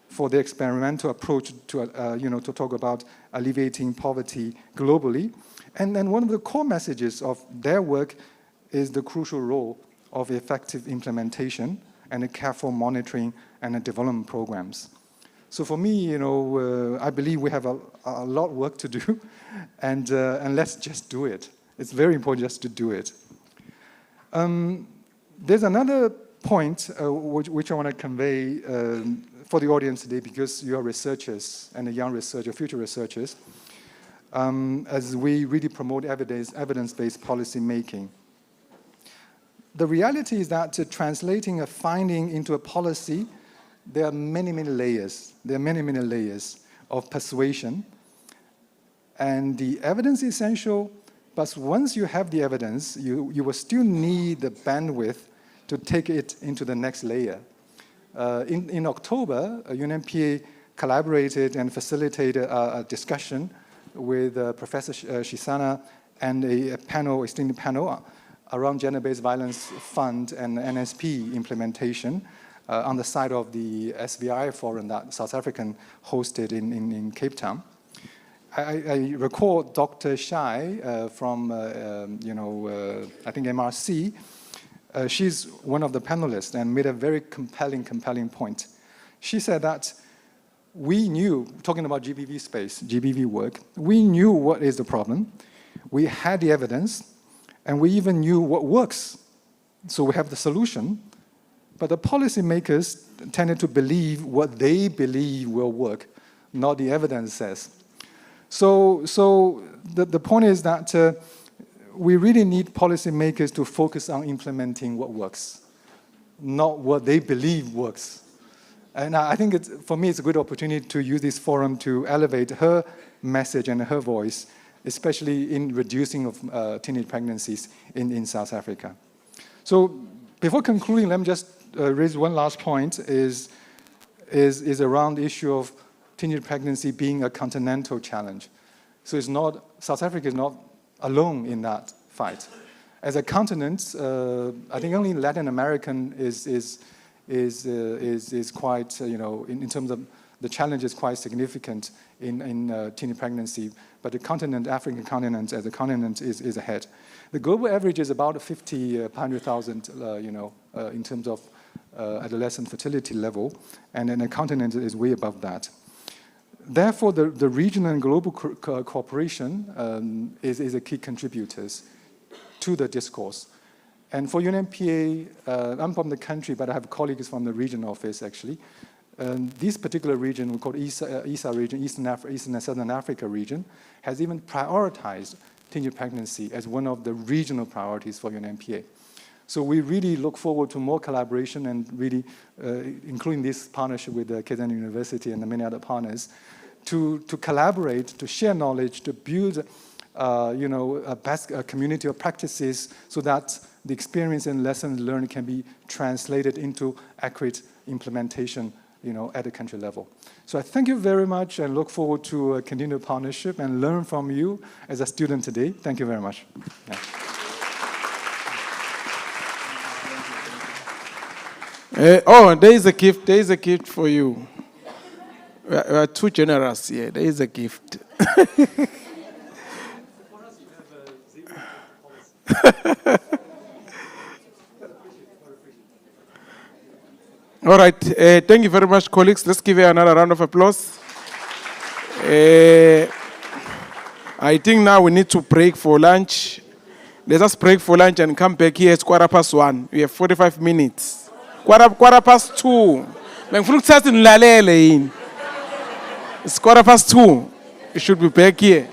for the experimental approach to, you know, to talk about alleviating poverty globally. And then one of the core messages of their work is the crucial role of effective implementation and a careful monitoring and development programs. So for me, you know, I believe we have a lot of work to do, and let's just do it. It's very important just to do it. There's another point which I want to convey for the audience today, because you are researchers and a young researcher, future researchers, as we really promote evidence-based policy making. The reality is that translating a finding into a policy, there are many, many layers. There are many, many layers of persuasion. And the evidence is essential, but once you have the evidence, you will still need the bandwidth to take it into the next layer. In October, UNFPA collaborated and facilitated a discussion with Professor Shisana and a panel, extended panel, around gender-based violence fund and NSP implementation on the side of the SVI forum that South African hosted in Cape Town. I recall Dr. Shai from, you know, I think MRC. She's one of the panelists and made a very compelling point. She said that we knew, talking about GBV space, GBV work, we knew what is the problem. We had the evidence, and we even knew what works. So we have the solution, but the policymakers tended to believe what they believe will work, not the evidence says. So the point is that we really need policymakers to focus on implementing what works, not what they believe works. And I think for me, it's a good opportunity to use this forum to elevate her message and her voice, especially in reducing of teenage pregnancies in South Africa. So before concluding, let me just raise one last point, is around the issue of teenage pregnancy being a continental challenge. So it's not, South Africa is not alone in that fight. As a continent, I think only Latin American is quite, you know, in terms of the challenge is quite significant in teen pregnancy, but the continent, African continent as a continent is ahead. The global average is about 50 per 100,000, in terms of adolescent fertility level, and then the continent is way above that. Therefore, the regional and global cooperation is a key contributors to the discourse. And for UNFPA, I'm from the country, but I have colleagues from the region office, actually. This particular region, we call ESA region, Eastern and Southern Africa region, has even prioritized teenage pregnancy as one of the regional priorities for UNFPA. So we really look forward to more collaboration and really, including this partnership with the KZN University and the many other partners, to collaborate, to share knowledge, to build a best community of practices so that the experience and lessons learned can be translated into accurate implementation at the country level. So I thank you very much and look forward to a continued partnership and learn from you as a student today. Thank you very much. Yeah. There is a gift. There is a gift for you. We are too generous here. There is a gift. All right. Thank you very much, colleagues. Let's give you another round of applause. I think now we need to break for lunch. Let us break for lunch and come back here. It's 1:15. We have 45 minutes. 2:15. It's 2:15. We should be back here.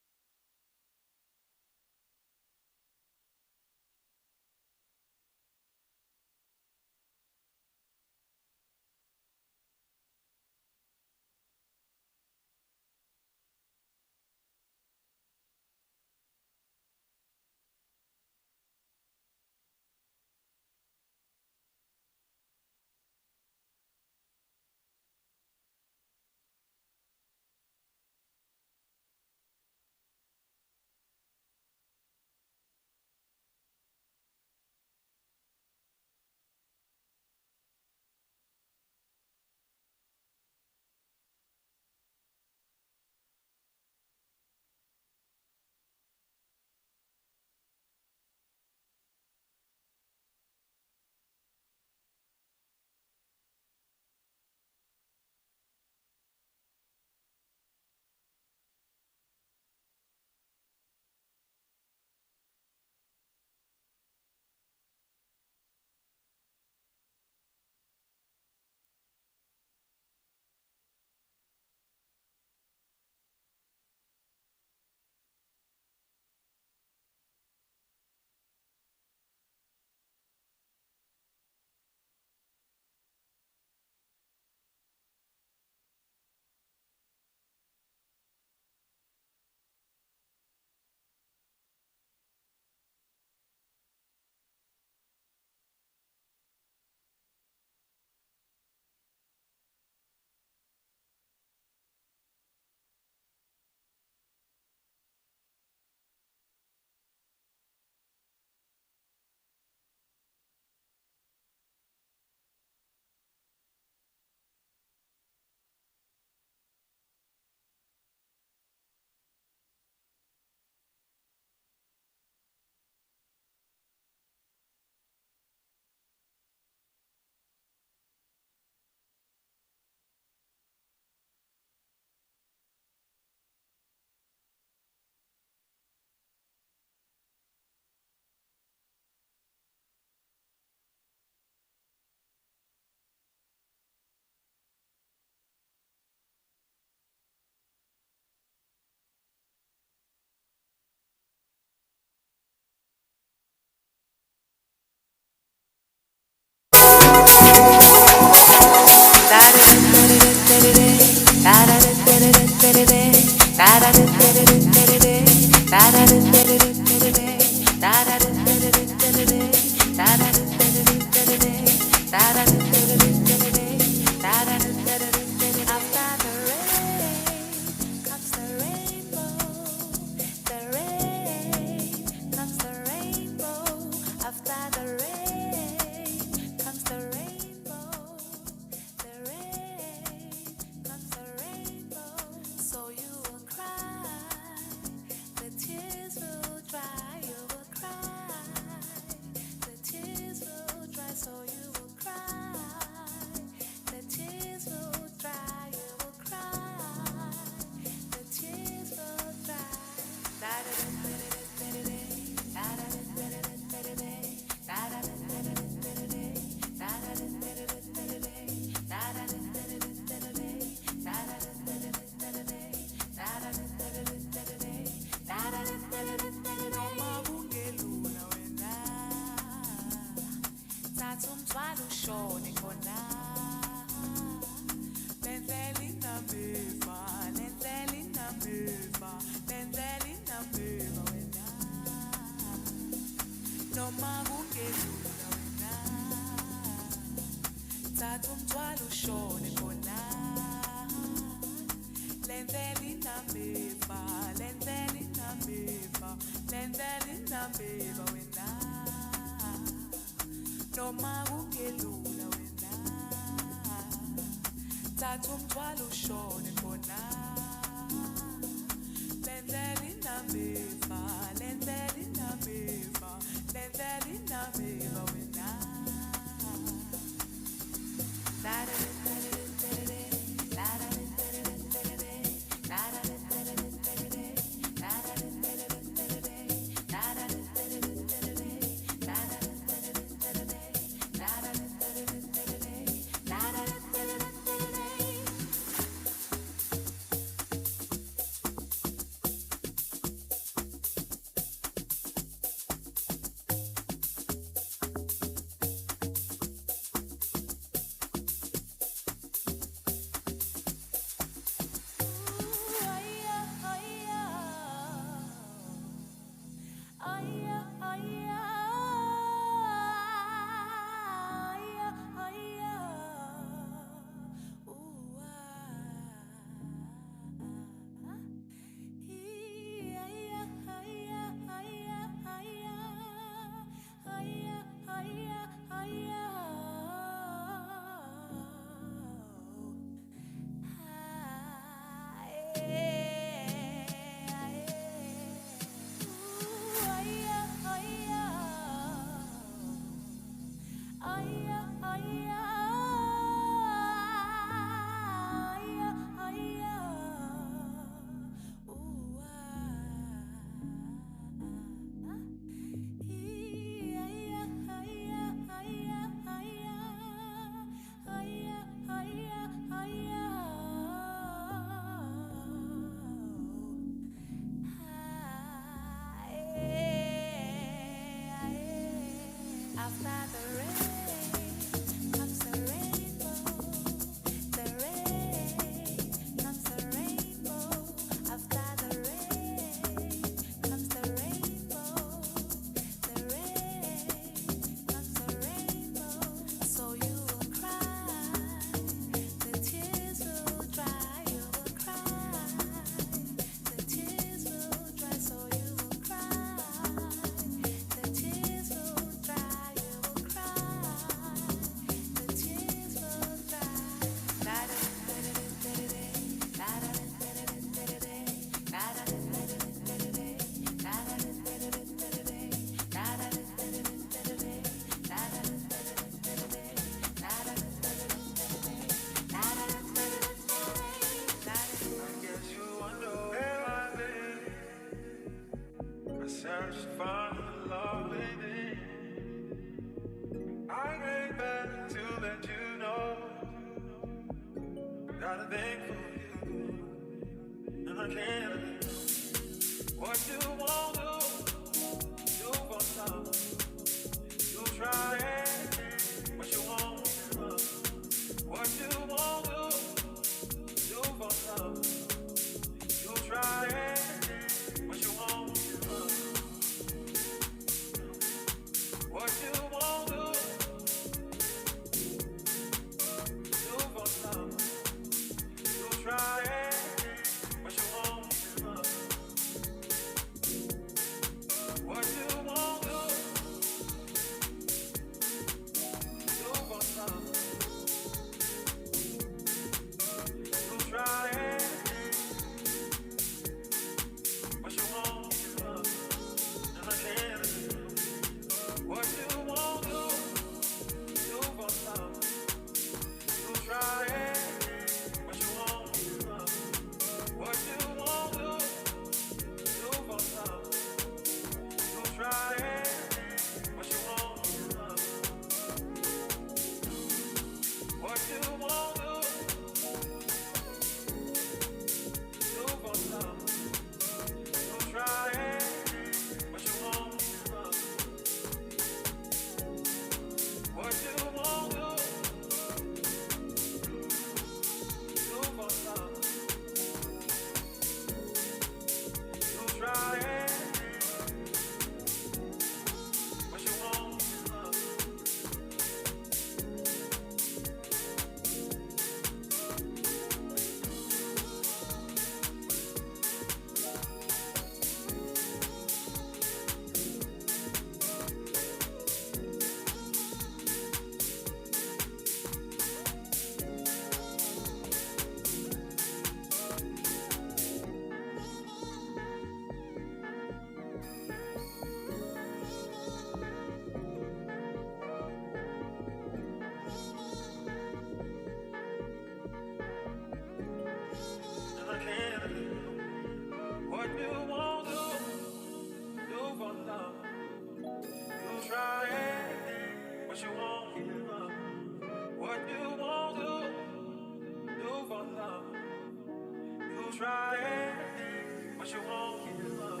You try anything, but you won't give up.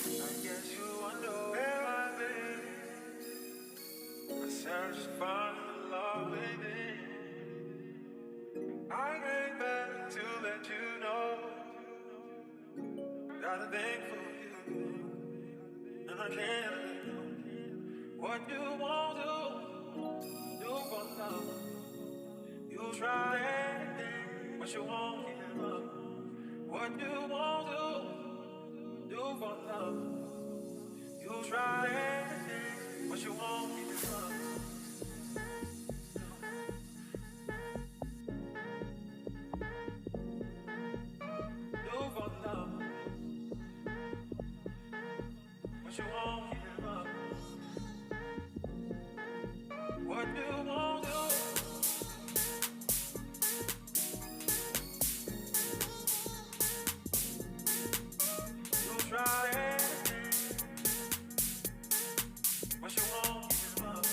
I guess you wonder where I've been. I searched to find the love within. I came back to let you know got a thing for you, and I can't let go. What you won't do for love. You try anything, but you won't give up. What you won't do for love. You try anything, but you won't give up. Do for love, but you won't give up. What you won't do. You try anything, but you won't give up.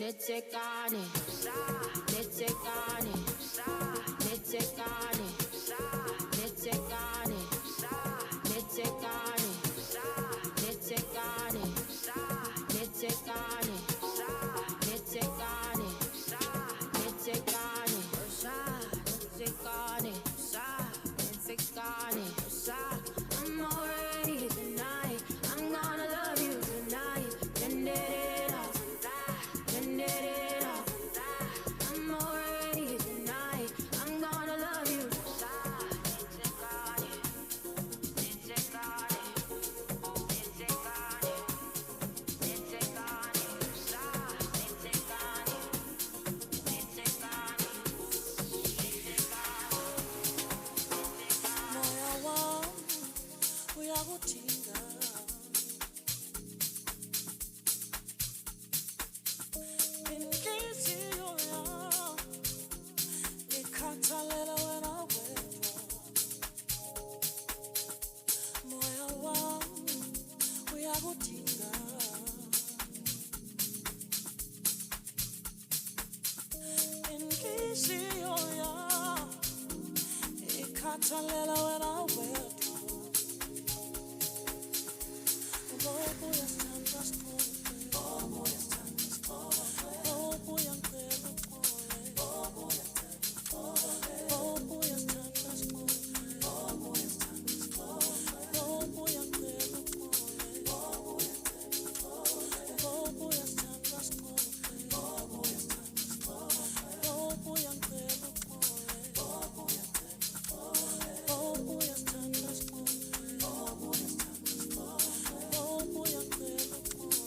Letsekane, letsekane, letsekane, letsekane, letsekane, letsekane, letsekane, letsekane, letsekane, letsekane, letsekane. I'm already tonight. I'm gonna love you tonight. Bend it up, bend it up. I'm already tonight. I'm gonna love you tonight. Letsekane, letsekane, letsekane, letsekane, letsekane, letsekane, Moya wami uyakudinga, inhliziyo yami ikhathalela wena wedwa. Moya wami uyakudinga, inhliziyo yami ikhathalela wena wedwa. Bobo uyasithanda sikhole, bobo uyasithanda sikhole, bobo uyangicela uxole, bobo uyasithanda sikhole, bobo uyasithanda sikhole, bobo uyasithanda sikhole, bobo uyangicela uxole, bobo uyasithanda sikhole, bobo uyasithanda sikhole, bobo uyangicela uxole, bobo uyasithanda sikhole, bobo uyasithanda sikhole, bobo uyasithanda sikhole.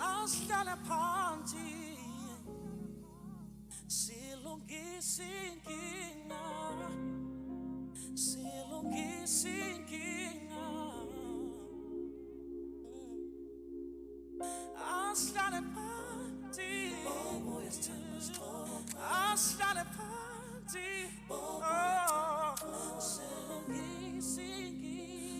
Asihlale phansi silungise inkinga, silungise inkinga. Asihlale phansi, asihlale phansi, silungise inkinga.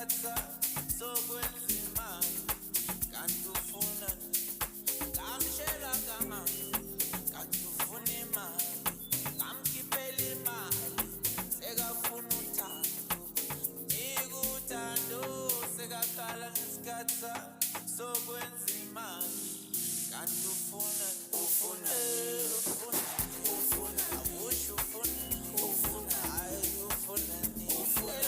isikhatha sokwenza imali kanti ufuna ngamshela kamama kanti ufuna imali ngamkhiphela imali sekafuna uthando nika uthando sekakhala ngesikhatha sokwenza imali kanti ufuna awusho ufuna hayi ufuna ufuna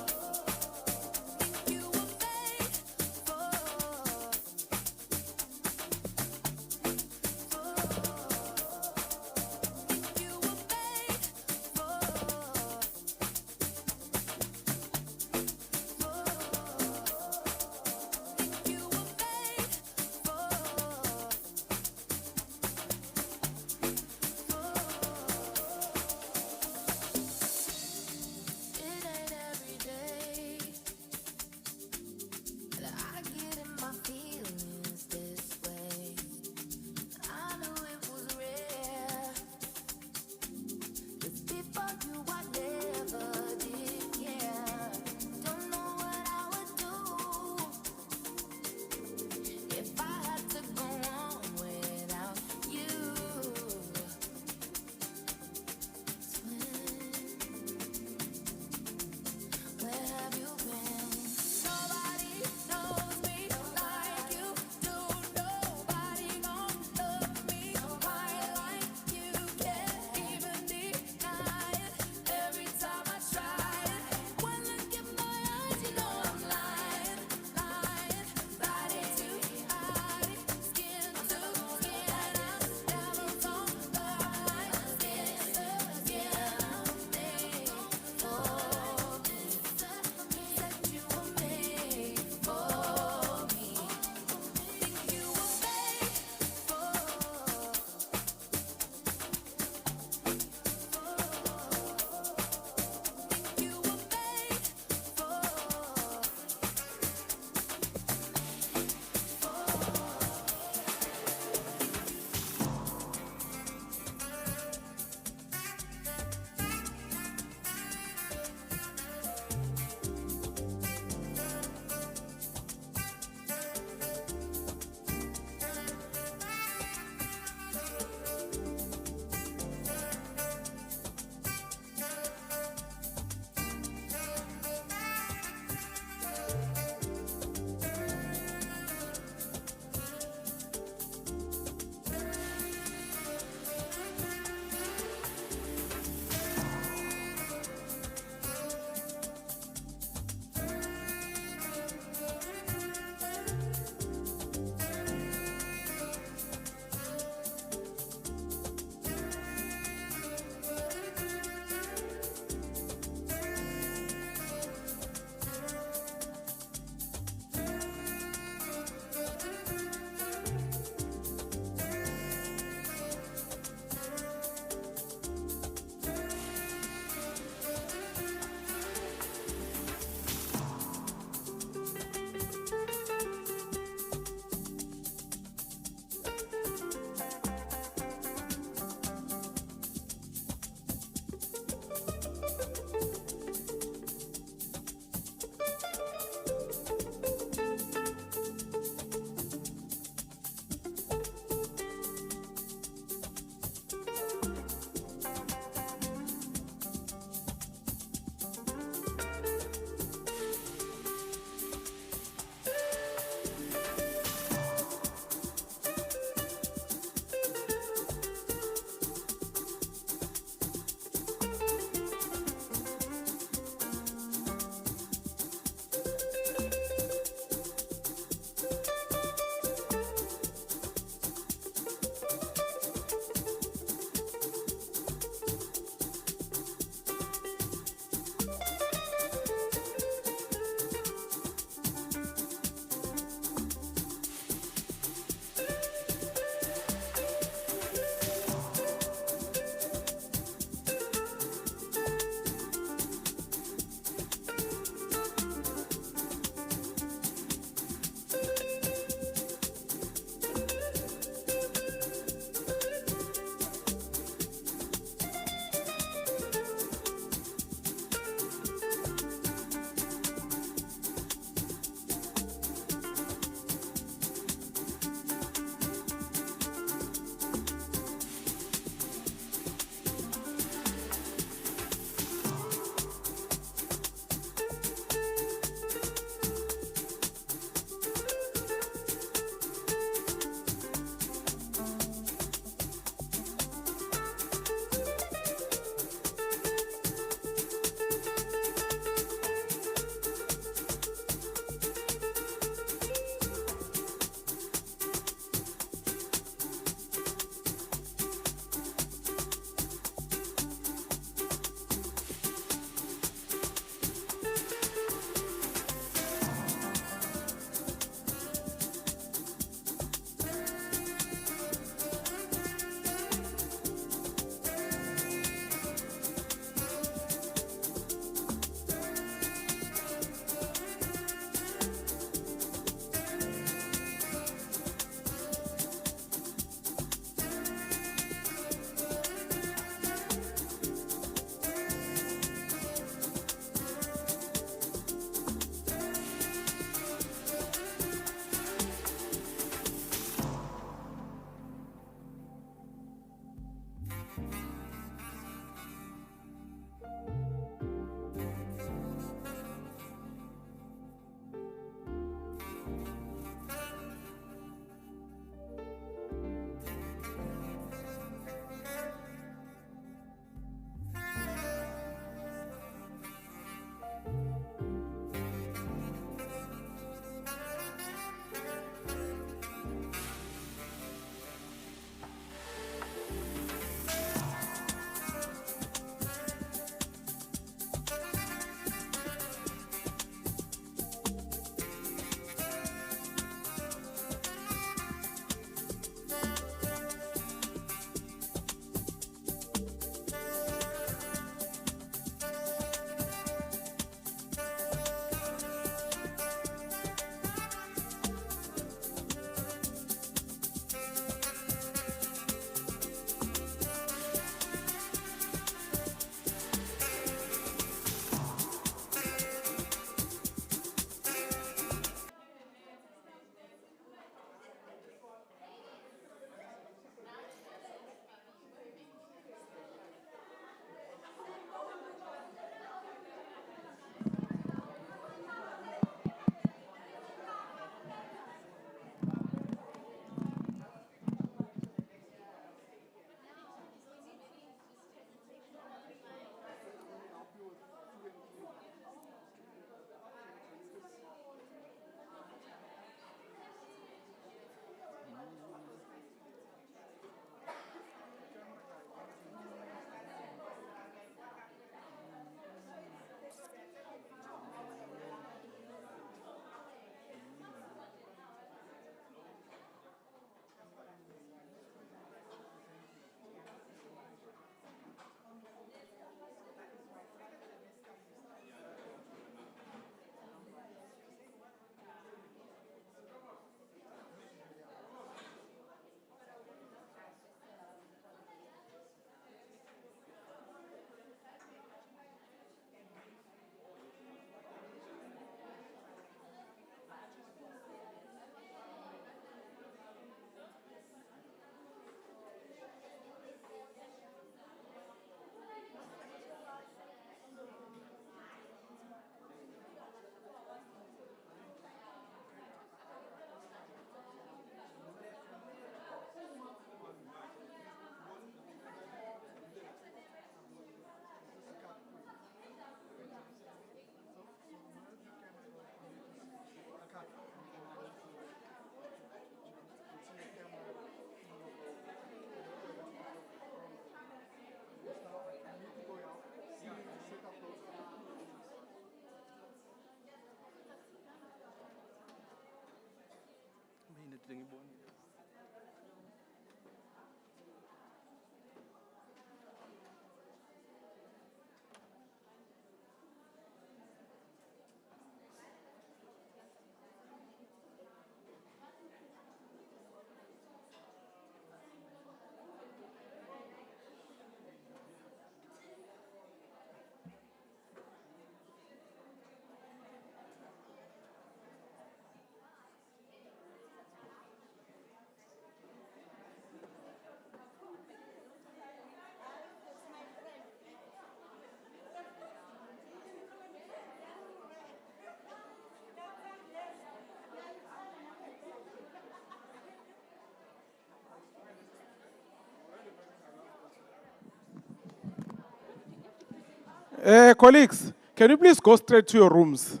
Colleagues, can you please go straight to your rooms?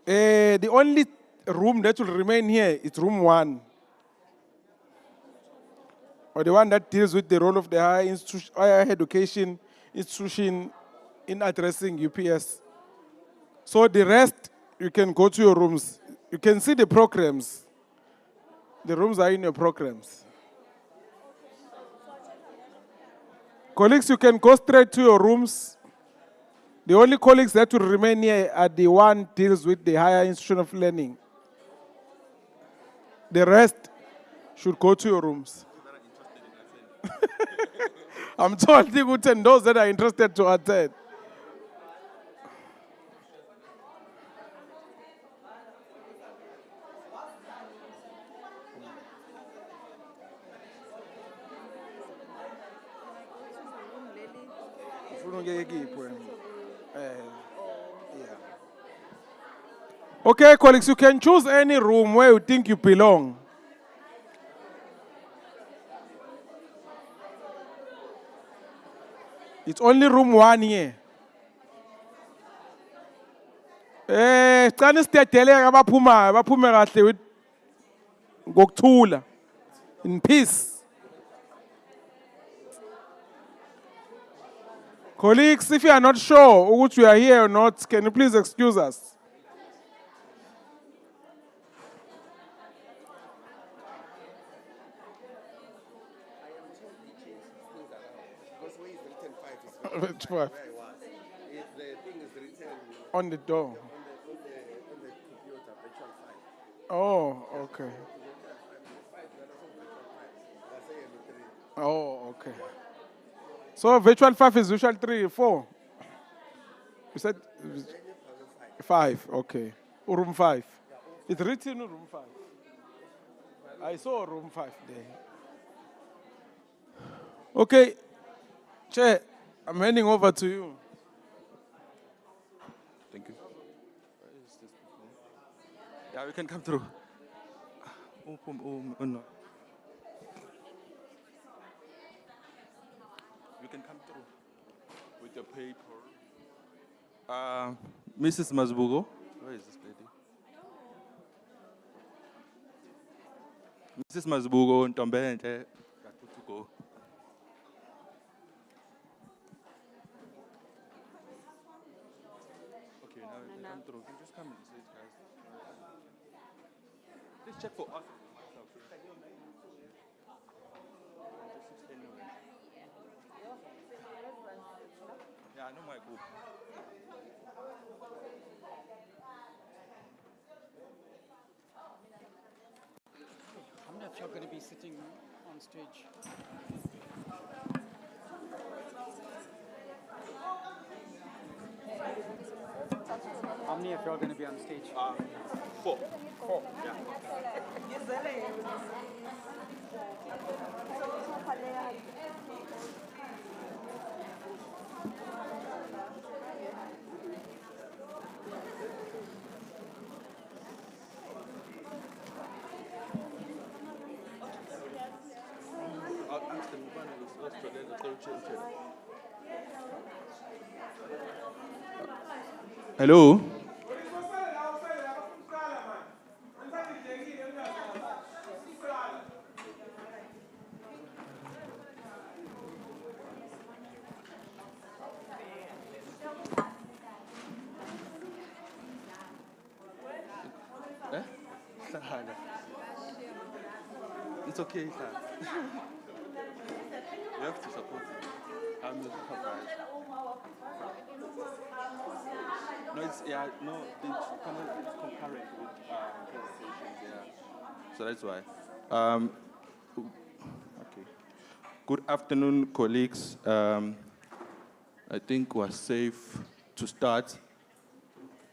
The only room that will remain here is room 1. Or the one that deals with the role of the higher education institution in addressing UPS. So the rest, you can go to your rooms. You can see the programs. The rooms are in your programs. Colleagues, you can go straight to your rooms. The only colleagues that will remain here are the one deals with the higher institution of learning. The rest should go to your rooms. I'm told those that are interested to attend. Okay, colleagues, you can choose any room where you think you belong. It's only room 1 here. In peace. Colleagues, if you are not sure which we are here or not, can you please excuse us? Which one? On the door. Oh, okay. Oh, okay. So virtual 5 is virtual 3, 4. You said 5, okay. Room 5. It's written in room 5. I saw room 5 there. Okay. Chair, I'm handing over to you. Thank you. Yeah, we can come through. No. You can come through with your paper. Mrs. Mazbugo, where is this lady? Mrs. Mazbugo, Ntombe, to go. Okay, now you can come through. You can just come and sit, guys. Please check for us. Yeah, I know my group. How many of you are going to be sitting on stage? How many of you are going to be on stage? 4. 4. Yeah. I'll ask them when it was to change. Hello? It's okay, sir. You have to support it. I'm not surprised. No, it's concurrent with presentations, yeah. So that's why. Okay. Good afternoon, colleagues. I think we're safe to start.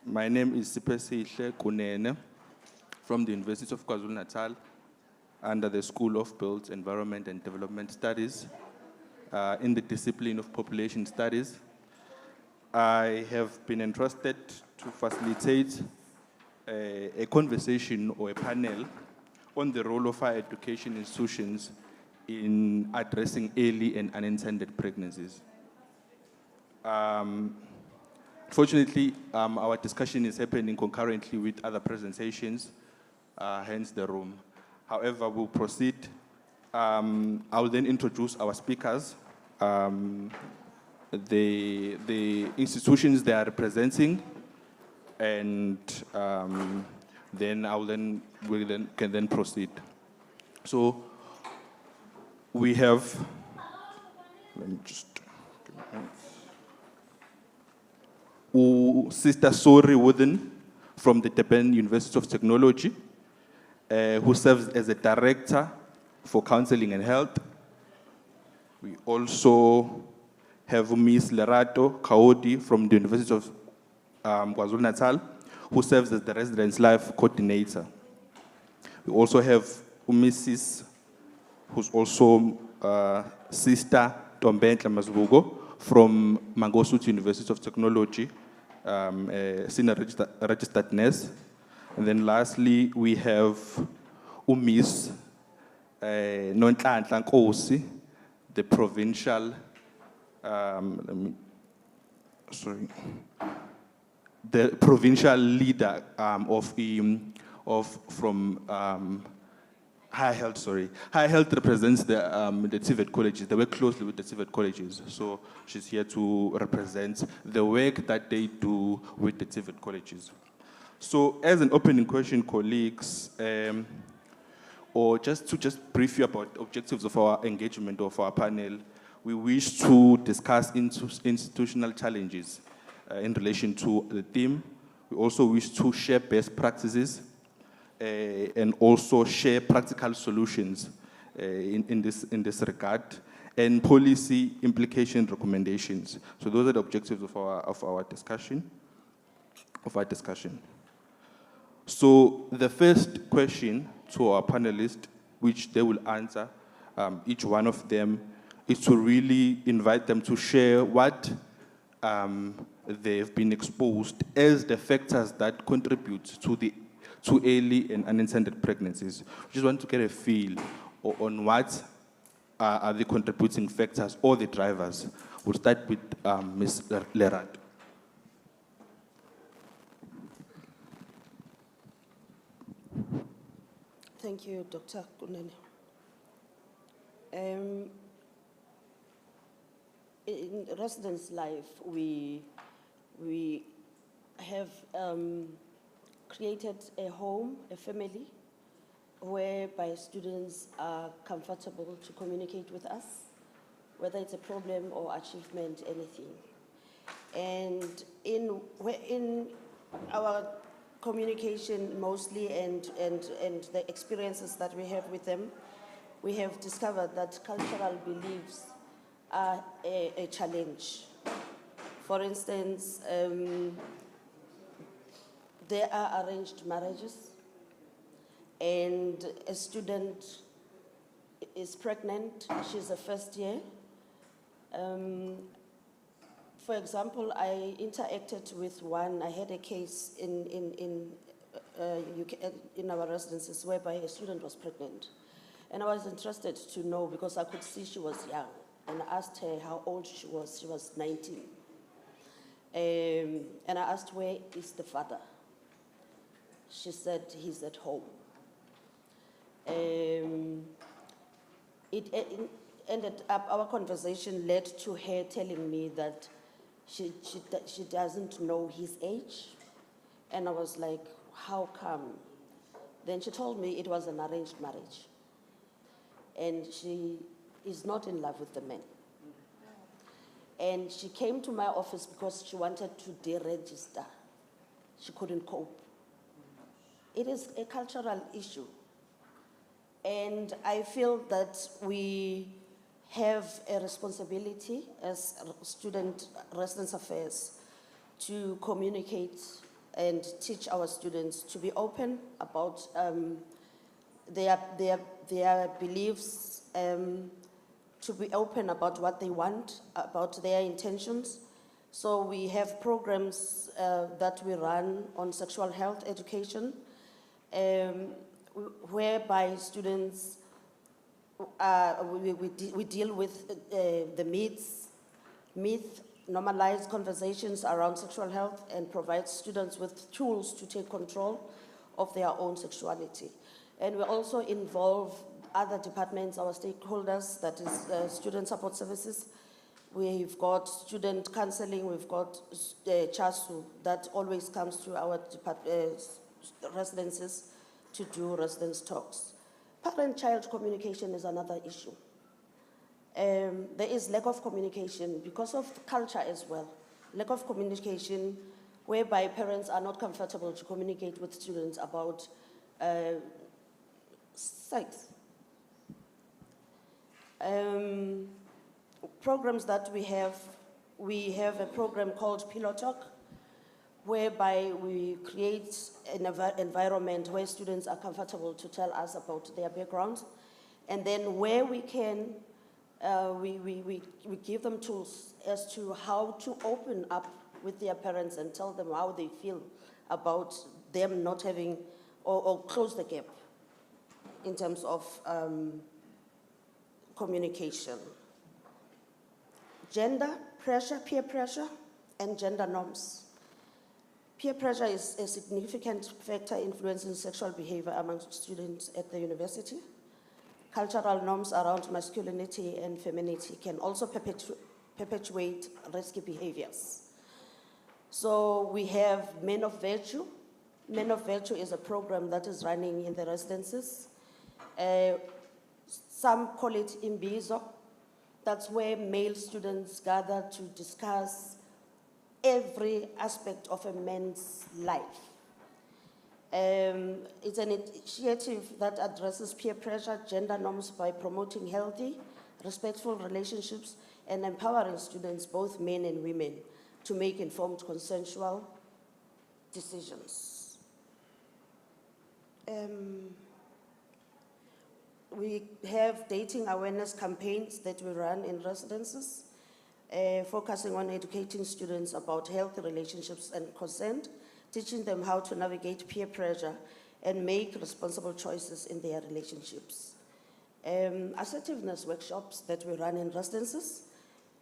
My name is Sipesihle Kunene from the University of KwaZulu-Natal under the School of Built Environment and Development Studies in the discipline of Population Studies. I have been entrusted to facilitate a conversation or a panel on the role of higher education institutions in addressing early and unintended pregnancies. Fortunately, our discussion is happening concurrently with other presentations, hence the room. However, we'll proceed. I will then introduce our speakers, the institutions they are representing, and then can then proceed. So we have, let me just, Sister Sori Wooden from the Durban University of Technology, who serves as a director for counseling and health. We also have Ms. Lerato Kaodi from the University of KwaZulu-Natal, who serves as the residence life coordinator. We also have Mrs. who's also Sister Tombentla Mazbugo from Mangosuthu University of Technology, senior registered nurse. And then lastly, we have Miss Nonhlanhla Nkosi, the provincial, the provincial leader from High Health, sorry. High Health represents the TVET colleges. They work closely with the TVET colleges. So she's here to represent the work that they do with the TVET colleges. So as an opening question, colleagues, or just to brief you about objectives of our engagement of our panel, we wish to discuss institutional challenges in relation to the theme. We also wish to share best practices and also share practical solutions in this regard, and policy implication recommendations. So those are the objectives of our discussion. So the first question to our panelists, which they will answer, each one of them, is to really invite them to share what they've been exposed as the factors that contribute to early and unintended pregnancies. We just want to get a feel on what are the contributing factors or the drivers. We'll start with Ms. Lerato. Thank you, Dr. Kunene. In residence life, we have created a home, a family, whereby students are comfortable to communicate with us, whether it's a problem or achievement, anything. And in our communication mostly and the experiences that we have with them, we have discovered that cultural beliefs are a challenge. For instance, there are arranged marriages, and a student is pregnant, she's a first year. For example, I interacted with one, I had a case in our residences whereby a student was pregnant. And I was interested to know because I could see she was young. And I asked her how old she was 19. And I asked, where is the father? She said, he's at home. It ended up, our conversation led to her telling me that she doesn't know his age. And I was like, how come? Then she told me it was an arranged marriage. And she is not in love with the man. And she came to my office because she wanted to deregister. She couldn't cope. It is a cultural issue. And I feel that we have a responsibility as student residence affairs to communicate and teach our students to be open about their beliefs, to be open about what they want, about their intentions. So we have programs that we run on sexual health education, whereby students, we deal with the myth normalize conversations around sexual health and provide students with tools to take control of their own sexuality. And we also involve other departments, our stakeholders, that is student support services. We've got student counseling, we've got CHASU that always comes to our residences to do residence talks. Parent-child communication is another issue. There is lack of communication because of culture as well. Lack of communication whereby parents are not comfortable to communicate with students about sex. Programs that we have a program called Pillow Talk, whereby we create an environment where students are comfortable to tell us about their backgrounds. And then where we can, we give them tools as to how to open up with their parents and tell them how they feel about them not having, or close the gap in terms of communication. Gender pressure, peer pressure, and gender norms. Peer pressure is a significant factor influencing sexual behavior among students at the university. Cultural norms around masculinity and femininity can also perpetuate risky behaviors. So we have Men of Virtue. Men of Virtue is a program that is running in the residences. Some call it Imbizo. That's where male students gather to discuss every aspect of a man's life. It's an initiative that addresses peer pressure, gender norms by promoting healthy, respectful relationships and empowering students, both men and women, to make informed, consensual decisions. We have dating awareness campaigns that we run in residences, focusing on educating students about healthy relationships and consent, teaching them how to navigate peer pressure and make responsible choices in their relationships. Assertiveness workshops that we run in residences,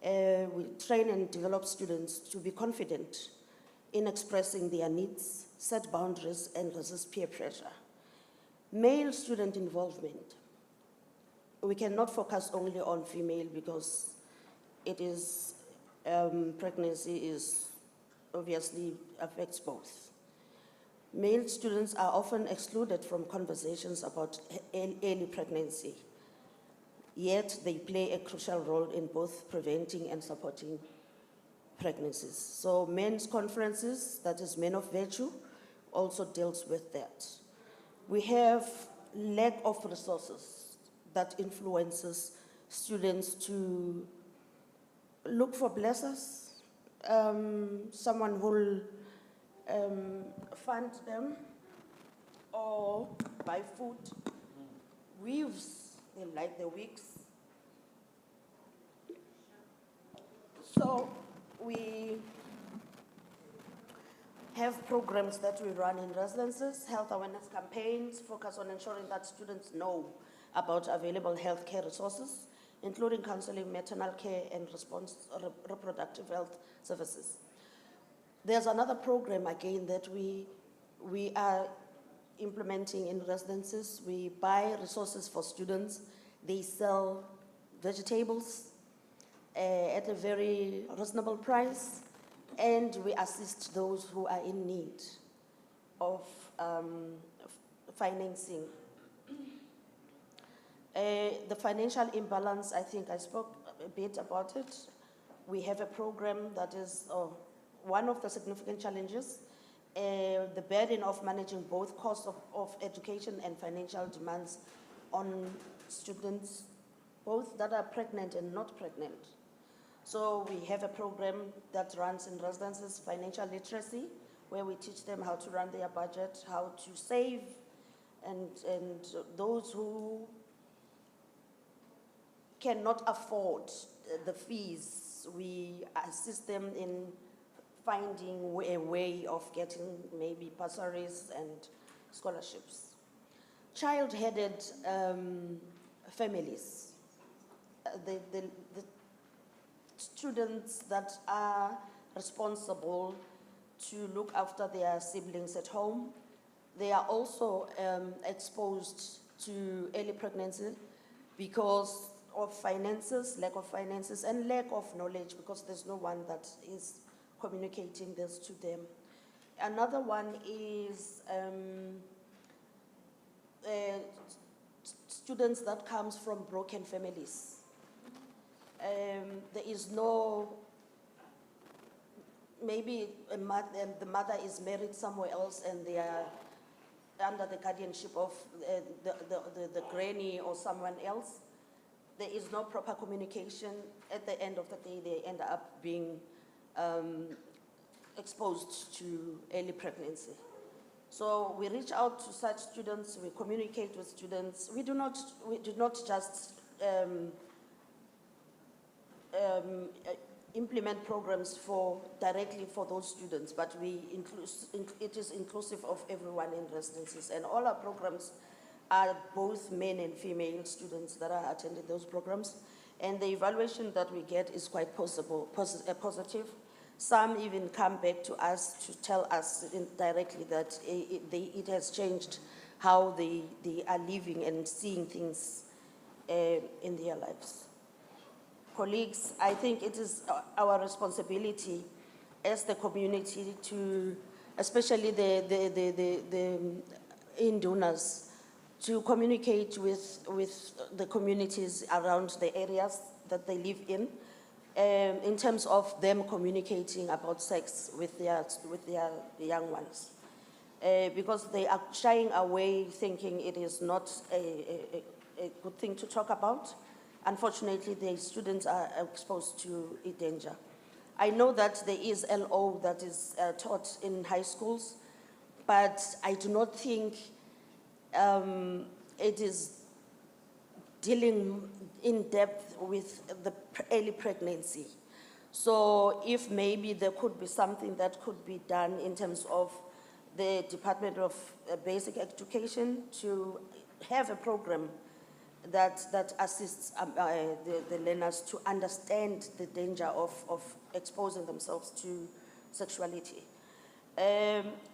we train and develop students to be confident in expressing their needs, set boundaries, and resist peer pressure. Male student involvement. We cannot focus only on female because it is, pregnancy is obviously affects both. Male students are often excluded from conversations about early pregnancy, yet they play a crucial role in both preventing and supporting pregnancies. So men's conferences, that is Men of Virtue, also deals with that. We have lack of resources that influences students to look for blessers, someone who will fund them or buy food, weaves, they like the wigs. So we have programs that we run in residences, health awareness campaigns, focus on ensuring that students know about available healthcare resources, including counseling, maternal care, and reproductive health services. There's another program, again, that we are implementing in residences. We buy resources for students. They sell vegetables at a very reasonable price, and we assist those who are in need of financing. The financial imbalance, I think I spoke a bit about it. We have a program that is one of the significant challenges, the burden of managing both costs of education and financial demands on students, both that are pregnant and not pregnant. So we have a program that runs in residences, financial literacy, where we teach them how to run their budget, how to save, and those who cannot afford the fees, we assist them in finding a way of getting maybe bursaries and scholarships. Child-headed families. The students that are responsible to look after their siblings at home. They are also exposed to early pregnancy because of finances, lack of finances, and lack of knowledge because there's no one that is communicating this to them. Another one is students that comes from broken families. There is no, maybe the mother is married somewhere else and they are under the guardianship of the granny or someone else. There is no proper communication. At the end of the day, they end up being exposed to early pregnancy. So we reach out to such students, we communicate with students. We do not just implement programs directly for those students, but it is inclusive of everyone in residencies. And all our programs are both men and female students that are attending those programs. And the evaluation that we get is quite positive. Some even come back to us to tell us directly that it has changed how they are living and seeing things in their lives. Colleagues, I think it is our responsibility as the community to, especially the in-donors, to communicate with the communities around the areas that they live in terms of them communicating about sex with their young ones. Because they are shying away thinking it is not a good thing to talk about. Unfortunately, the students are exposed to a danger. I know that there is LO that is taught in high schools, but I do not think it is dealing in depth with the early pregnancy. So if maybe there could be something that could be done in terms of the Department of Basic Education to have a program that assists the learners to understand the danger of exposing themselves to sexuality.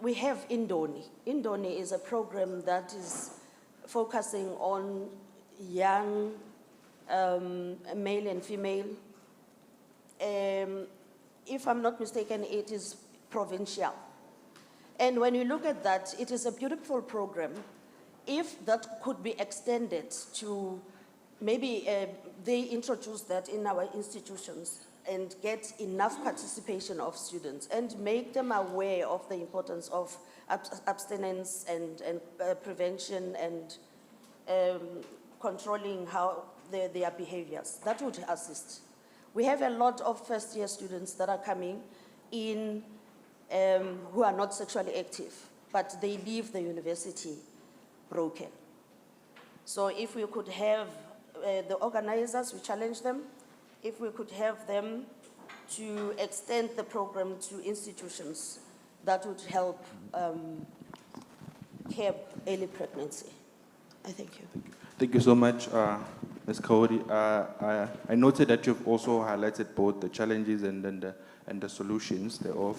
We have Indoni. Indoni is a program that is focusing on young male and female. If I'm not mistaken, it is provincial. And when you look at that, it is a beautiful program. If that could be extended to maybe they introduce that in our institutions and get enough participation of students and make them aware of the importance of abstinence and prevention and controlling how their behaviors. That would assist. We have a lot of first-year students that are coming in who are not sexually active, but they leave the university broken. So if we could have the organizers, we challenge them, if we could have them to extend the program to institutions, that would help curb early pregnancy. I thank you. Thank you so much, Ms. Kauri. I noted that you've also highlighted both the challenges and the solutions thereof.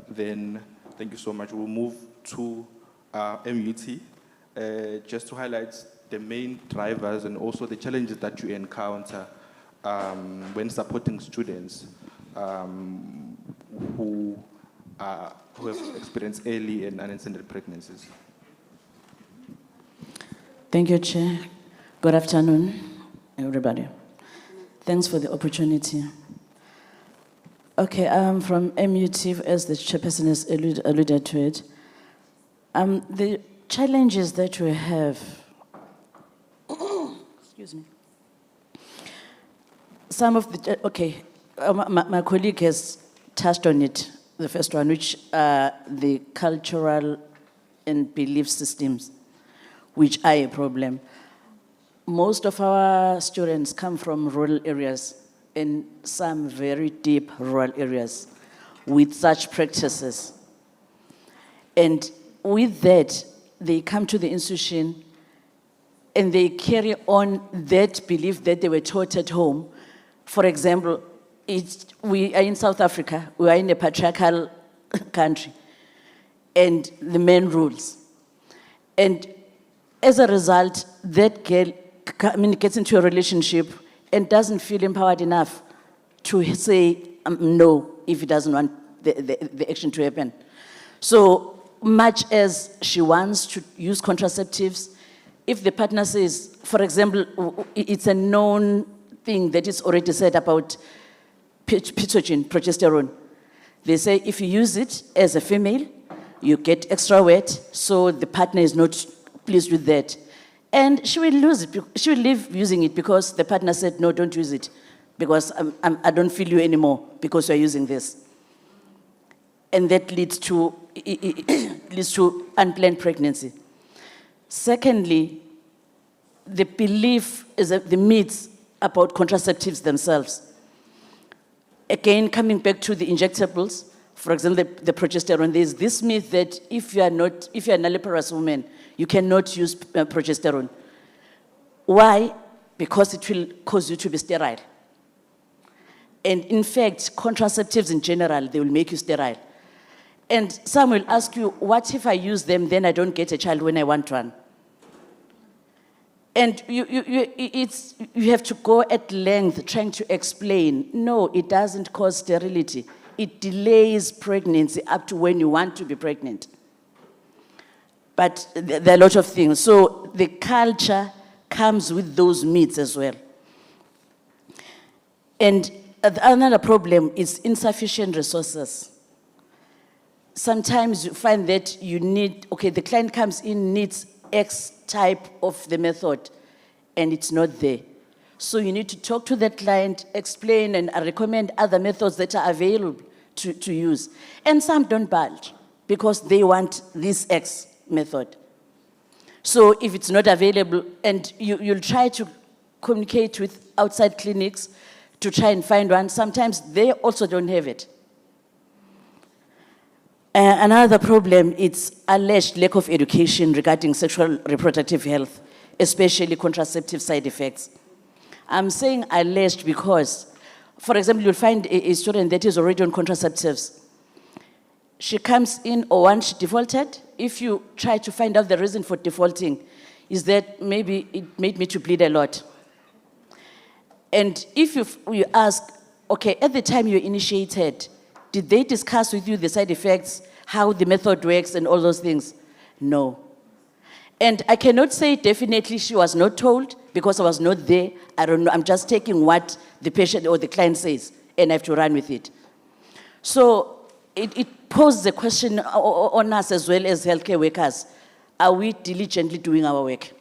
Then, thank you so much. We'll move to MUT, just to highlight the main drivers and also the challenges that you encounter when supporting students who have experienced early and unintended pregnancies. Thank you, Chair. Good afternoon, everybody. Thanks for the opportunity. Okay, from MUT, as the chairperson has alluded to it, the challenges that we have, excuse me, some of the, okay, my colleague has touched on it, the first one, which are the cultural and belief systems, which are a problem. Most of our students come from rural areas and some very deep rural areas with such practices. And with that, they come to the institution and they carry on that belief that they were taught at home. For example, we are in South Africa, we are in a patriarchal country, and the man rules. And as a result, that girl gets into a relationship and doesn't feel empowered enough to say no if he doesn't want the action to happen. So much as she wants to use contraceptives, if the partner says, for example, it's a known thing that is already said about progesterone. They say if you use it as a female, you get extra weight, so the partner is not pleased with that. And she will lose it. She will leave using it because the partner said, no, don't use it, because I don't feel you anymore because you're using this. And that leads to unplanned pregnancy. Secondly, the belief is that the myths about contraceptives themselves. Again, coming back to the injectables, for example, the progesterone, there's this myth that if you're a nulliparous woman, you cannot use progesterone. Why? Because it will cause you to be sterile. And in fact, contraceptives in general, they will make you sterile. And some will ask you, what if I use them, then I don't get a child when I want one? And you have to go at length trying to explain, no, it doesn't cause sterility. It delays pregnancy up to when you want to be pregnant. But there are a lot of things. So the culture comes with those myths as well. And another problem is insufficient resources. Sometimes you find that you need, okay, the client comes in, needs X type of the method, and it's not there. So you need to talk to that client, explain, and recommend other methods that are available to use. And some don't budge because they want this X method. So if it's not available, and you'll try to communicate with outside clinics to try and find one, sometimes they also don't have it. Another problem is alleged lack of education regarding sexual reproductive health, especially contraceptive side effects. I'm saying alleged because, for example, you'll find a student that is already on contraceptives. She comes in, or once she defaulted, if you try to find out the reason for defaulting, is that maybe it made me to bleed a lot. And if you ask, okay, at the time you initiated, did they discuss with you the side effects, how the method works, and all those things? No. And I cannot say definitely she was not told because I was not there. I don't know. I'm just taking what the patient or the client says, and I have to run with it. So it poses a question on us as well as healthcare workers. Are we diligently doing our work?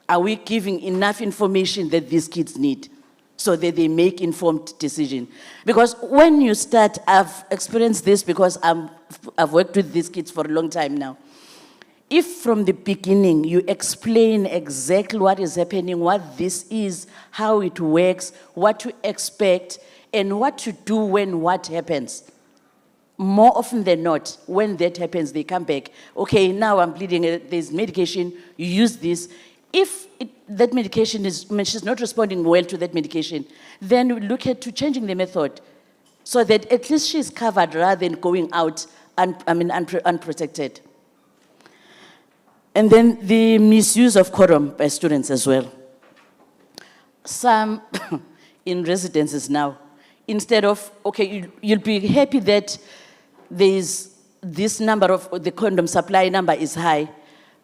Are we giving enough information that these kids need so that they make informed decisions? Because when you start, I've experienced this because I've worked with these kids for a long time now. If from the beginning you explain exactly what is happening, what this is, how it works, what to expect, and what to do when what happens, more often than not, when that happens, they come back. Okay, now I'm bleeding, there's medication, you use this. If that medication she's not responding well to that medication, then we look at to changing the method so that at least she's covered rather than going out unprotected. And then the misuse of condom by students as well. Some in residences now, instead of, okay, you'll be happy that there's this number of, the condom supply number is high,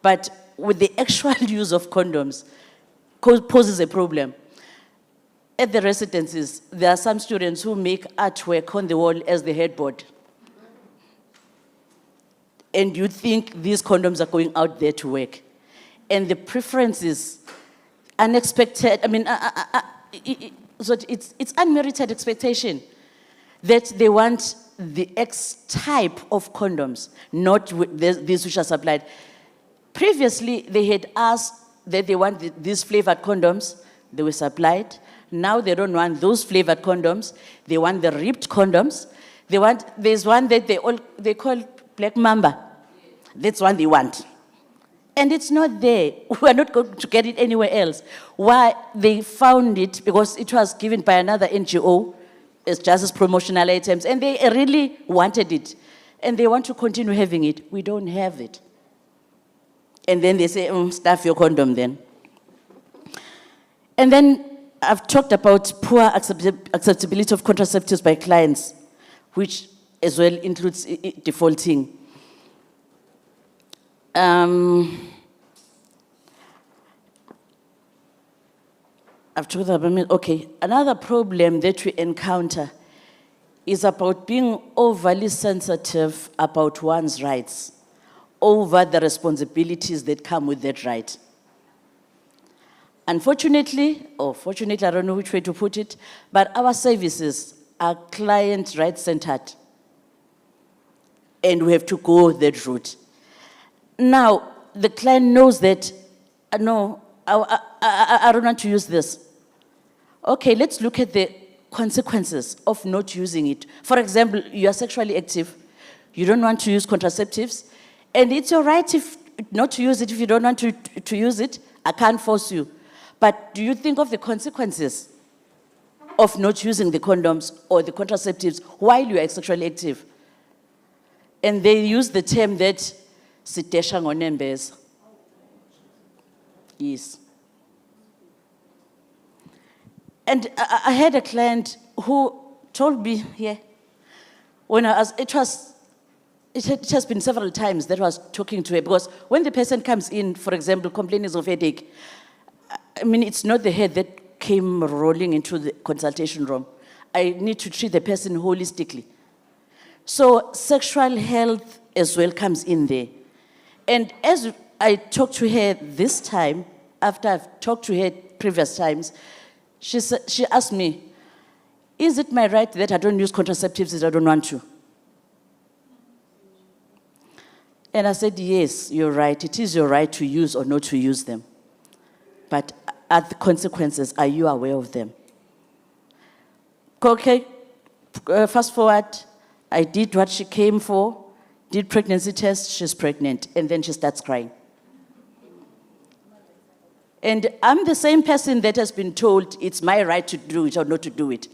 but with the actual use of condoms poses a problem. At the residences, there are some students who make artwork on the wall as the headboard. And you think these condoms are going out there to work. And the preference is unexpected, so it's unmerited expectation that they want the X type of condoms, not these which are supplied. Previously, they had asked that they want these flavored condoms, they were supplied. Now they don't want those flavored condoms, they want the ripped condoms. There's one that they call Black Mamba. That's one they want. And it's not there. We're not going to get it anywhere else. Why they found it, because it was given by another NGO as just as promotional items, and they really wanted it, and they want to continue having it. We don't have it. And then they say, stuff your condom then. And then I've talked about poor acceptability of contraceptives by clients, which as well includes defaulting. I've talked about, okay, another problem that we encounter is about being overly sensitive about one's rights over the responsibilities that come with that right. Unfortunately, or fortunately, I don't know which way to put it, but our services are client right-centered, and we have to go that route. Now, the client knows that, no, I don't want to use this. Okay, let's look at the consequences of not using it. For example, you are sexually active, you don't want to use contraceptives, and it's your right not to use it. If you don't want to use it, I can't force you. But do you think of the consequences of not using the condoms or the contraceptives while you are sexually active? And they use the term that sitesha ngonembeza. Yes. And I had a client who told me, when it has been several times that I was talking to her, because when the person comes in, for example, complaining of headache, I mean, it's not the head that came rolling into the consultation room. I need to treat the person holistically. So sexual health as well comes in there. And as I talked to her this time, after I've talked to her previous times, she asked me, is it my right that I don't use contraceptives if I don't want to? And I said, yes, you're right. It is your right to use or not to use them. But are the consequences, are you aware of them? Okay, fast forward, I did what she came for, did pregnancy test, she's pregnant, and then she starts crying. And I'm the same person that has been told it's my right to do it or not to do it.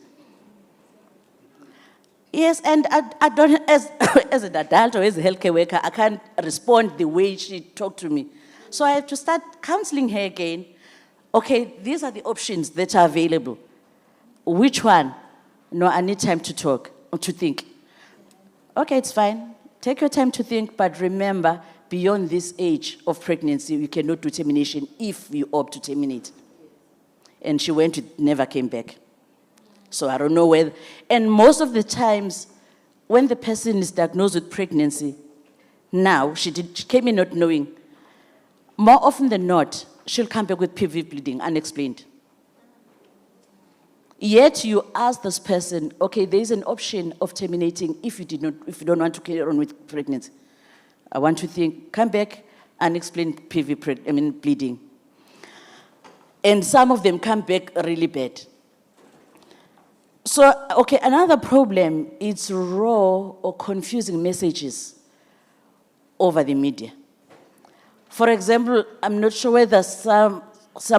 Yes, and I don't, as an adult or as a healthcare worker, I can't respond the way she talked to me. So I have to start counseling her again. Okay, these are the options that are available. Which one? No, I need time to talk, or to think. Okay, it's fine. Take your time to think, but remember, beyond this age of pregnancy, you cannot do termination if you opt to terminate. And she went, it never came back. So I don't know whether, and most of the times, when the person is diagnosed with pregnancy, now, she came in not knowing, more often than not, she'll come back with PV bleeding, unexplained. Yet you ask this person, okay, there's an option of terminating if you don't want to carry on with pregnancy. I want to think, come back, unexplained PV bleeding. And some of them come back really bad. So, okay, another problem is raw or confusing messages over the media. For example, I'm not sure whether some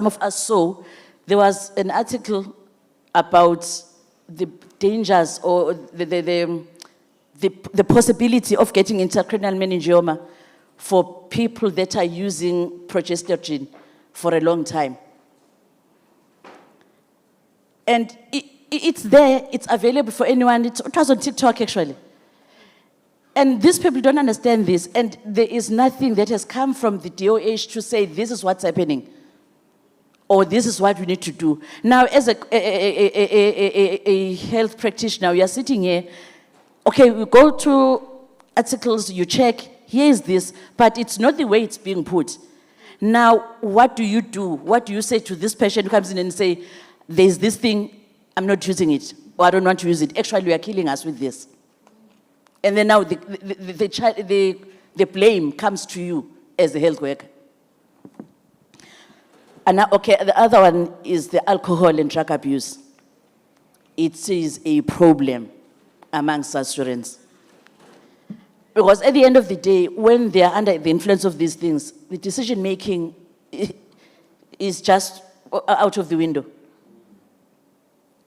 of us saw, there was an article about the dangers or the possibility of getting intracranial meningioma for people that are using progesterone for a long time. And it's there, it's available for anyone. It was on TikTok, actually. And these people don't understand this, and there is nothing that has come from the DOH to say this is what's happening, or this is what we need to do. Now, as a health practitioner, you are sitting here, okay, we go to articles, you check, here is this, but it's not the way it's being put. Now, what do you do? What do you say to this patient who comes in and say, there's this thing, I'm not using it, or I don't want to use it. Actually, you are killing us with this. And then now the blame comes to you as a health worker. And now, okay, the other one is the alcohol and drug abuse. It is a problem amongst our students. Because at the end of the day, when they are under the influence of these things, the decision making is just out of the window.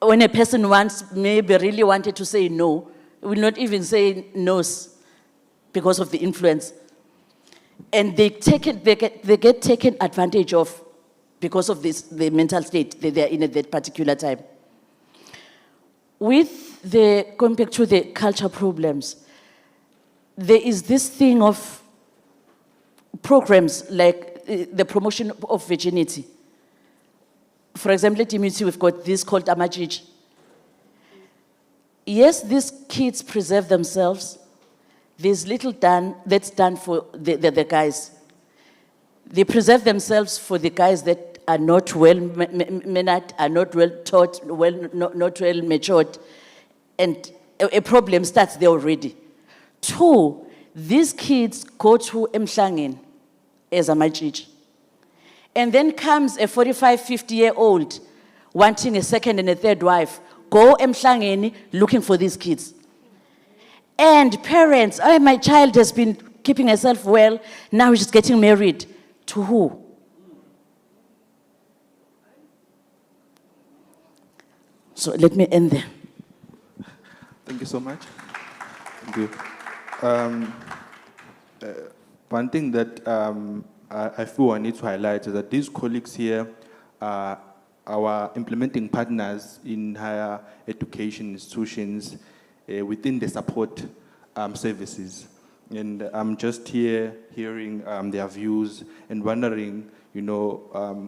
when a person maybe really wanted to say no, will not even say no's because of the influence. And they get taken advantage of because of the mental state that they're in at that particular time. Going back to the culture problems, there is this thing of programs like the promotion of virginity. For example, at EUP, we've got this called Amajiji. Yes, these kids preserve themselves. There's little that's done for the guys. They preserve themselves for the guys that are not well mannered, are not well taught, not well matured, and a problem starts there already. 2, these kids go to Mhlangeni as a majiji. And then comes a 45, 50-year-old wanting a second and a third wife, go Mhlangeni looking for these kids. And parents, my child has been keeping herself well, now she's getting married. To who? So let me end there. Thank you so much. Thank you. One thing that I feel I need to highlight is that these colleagues here are our implementing partners in higher education institutions within the support services. And I'm just here hearing their views and wondering,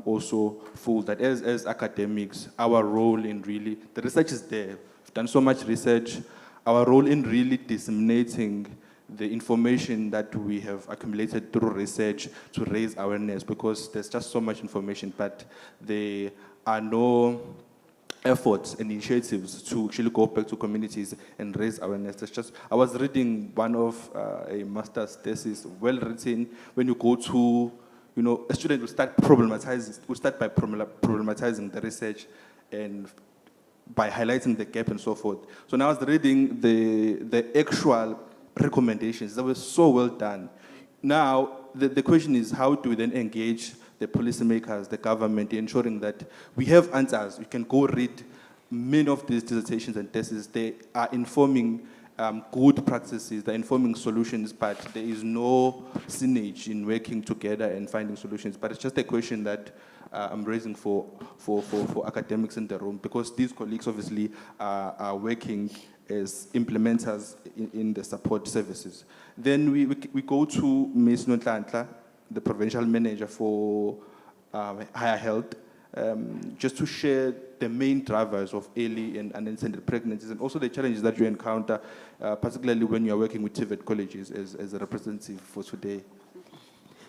also feel that as academics, our role in really, the research is there. We've done so much research. Our role in really disseminating the information that we have accumulated through research to raise awareness, because there's just so much information, but there are no efforts and initiatives to actually go back to communities and raise awareness. There's just, I was reading one of a master's thesis, well written. When you go to, a student will start by problematizing the research and by highlighting the gap and so forth. So now I was reading the actual recommendations that were so well done. Now, the question is, how do we then engage the policymakers, the government, ensuring that we have answers? You can go read many of these dissertations and theses. They are informing good practices, they're informing solutions, but there is no synergy in working together and finding solutions. But it's just a question that I'm raising for academics in the room, because these colleagues obviously are working as implementers in the support services. Then we go to Ms. Nonhlanhla, the provincial manager for higher health, just to share the main drivers of early and unintended pregnancies, and also the challenges that you encounter, particularly when you're working with TVET colleges as a representative for today.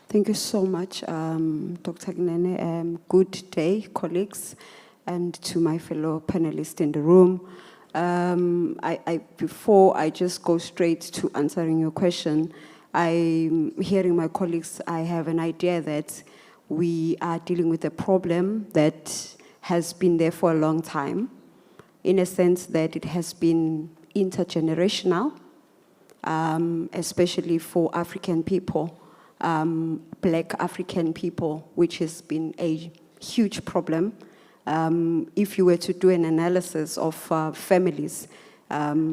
Thank you so much, Dr. Gnene. Good day, colleagues, and to my fellow panelists in the room. Before I just go straight to answering your question, I'm hearing my colleagues, I have an idea that we are dealing with a problem that has been there for a long time, in a sense that it has been intergenerational, especially for African people, Black African people, which has been a huge problem. If you were to do an analysis of families,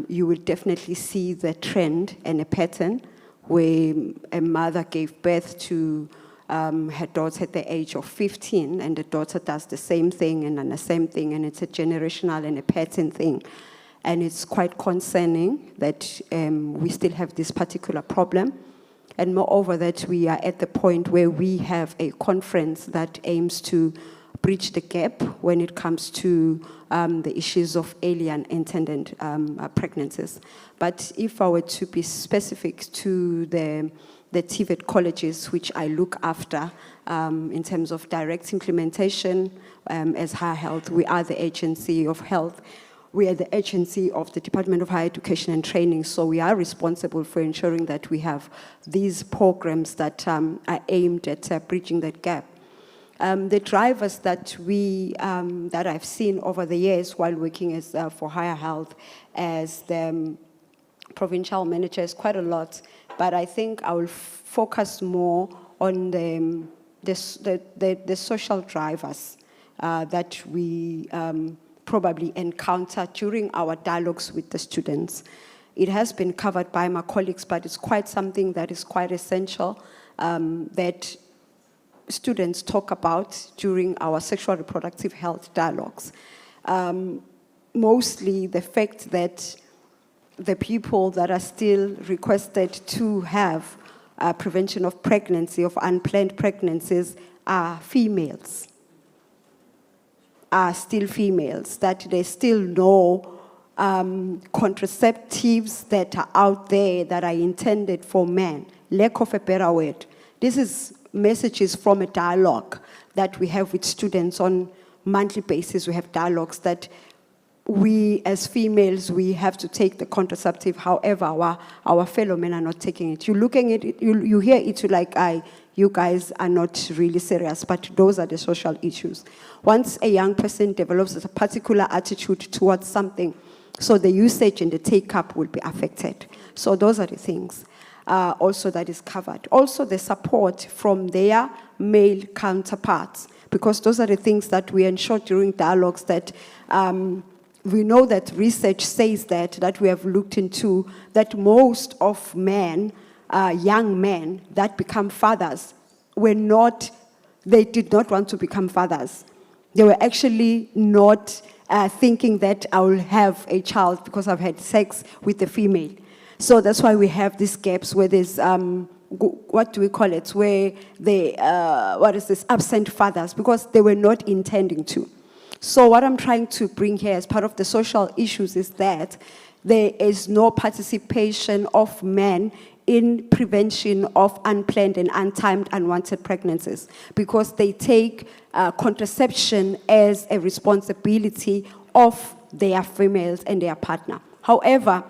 you will definitely see the trend and a pattern where a mother gave birth to her daughter at the age of 15, and the daughter does the same thing and then the same thing, and it's a generational and a pattern thing. And it's quite concerning that we still have this particular problem. And moreover, that we are at the point where we have a conference that aims to bridge the gap when it comes to the issues of early unintended pregnancies. But if I were to be specific to the TVET colleges, which I look after in terms of direct implementation as Higher Health, we are the agency of health. We are the agency of the Department of Higher Education and Training, so we are responsible for ensuring that we have these programs that are aimed at bridging that gap. The drivers that that I've seen over the years while working as for Higher Health as the provincial manager is quite a lot, but I think I will focus more on the social drivers that we probably encounter during our dialogues with the students. It has been covered by my colleagues, but it's quite something that is quite essential that students talk about during our sexual reproductive health dialogues. Mostly the fact that the people that are still requested to have prevention of pregnancy, of unplanned pregnancies, are females, are still females, that there's still no contraceptives that are out there that are intended for men. Lack of a better word. This is messages from a dialogue that we have with students on monthly basis. We have dialogues that we as females, we have to take the contraceptive. However, our fellow men are not taking it. You looking at it, you hear it, you're like, you guys are not really serious, but those are the social issues. Once a young person develops a particular attitude towards something, so the usage and the take-up will be affected. So those are the things also that is covered. Also the support from their male counterparts, because those are the things that we ensure during dialogues that we know that research says that we have looked into, that most of men, young men that become fathers they did not want to become fathers. They were actually not thinking that I will have a child because I've had sex with a female. So that's why we have these gaps where there's, what do we call it, where they, absent fathers, because they were not intending to. So what I'm trying to bring here as part of the social issues is that there is no participation of men in prevention of unplanned and untimed unwanted pregnancies, because they take contraception as a responsibility of their females and their partner. However,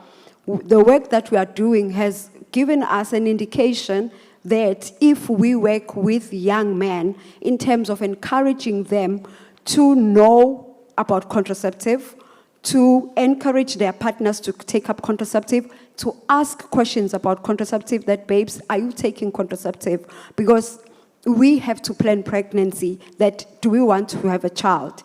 the work that we are doing has given us an indication that if we work with young men in terms of encouraging them to know about contraceptive, to encourage their partners to take up contraceptive, to ask questions about contraceptive, that, babes, are you taking contraceptive? Because we have to plan pregnancy, that do we want to have a child?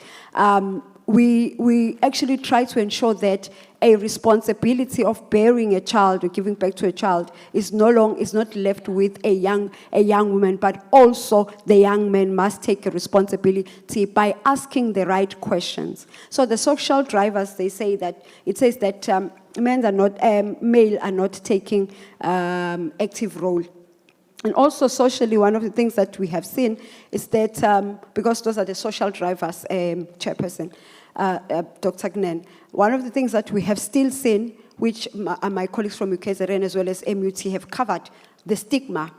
We actually try to ensure that a responsibility of bearing a child or giving back to a child is not left with a young woman, but also the young man must take a responsibility by asking the right questions. So the social drivers, it says that male are not taking active role. And also socially, one of the things that we have seen is that, because those are the social drivers, Chairperson, Dr. Gnen, one of the things that we have still seen, which my colleagues from UKZN as well as MUT have covered, the stigma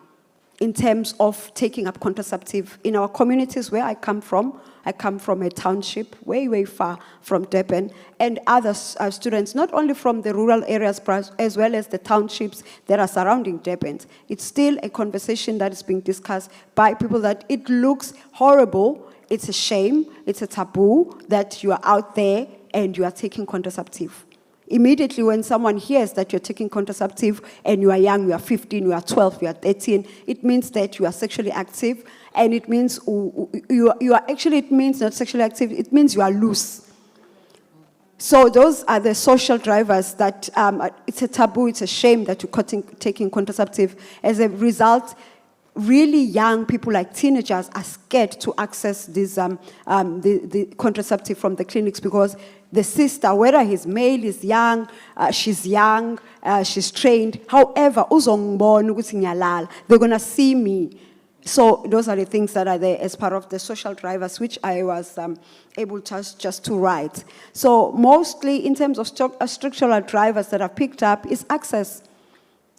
in terms of taking up contraceptive in our communities where I come from. I come from a township way, way far from Durban, and other students, not only from the rural areas, but as well as the townships that are surrounding Durban. It's still a conversation that is being discussed by people that it looks horrible, it's a shame, it's a taboo that you are out there and you are taking contraceptive. Immediately when someone hears that you're taking contraceptive and you are young, you are 15, you are 12, you are 13, it means that you are sexually active, and it means it means not sexually active, it means you are loose. So those are the social drivers that it's a taboo, it's a shame that you're taking contraceptive. As a result, really young people like teenagers are scared to access this, the contraceptive from the clinics, because the sister, whether he's male, is young, she's trained. However, they're going to see me. So those are the things that are there as part of the social drivers, which I was able just to write. So mostly in terms of structural drivers that I've picked up is access.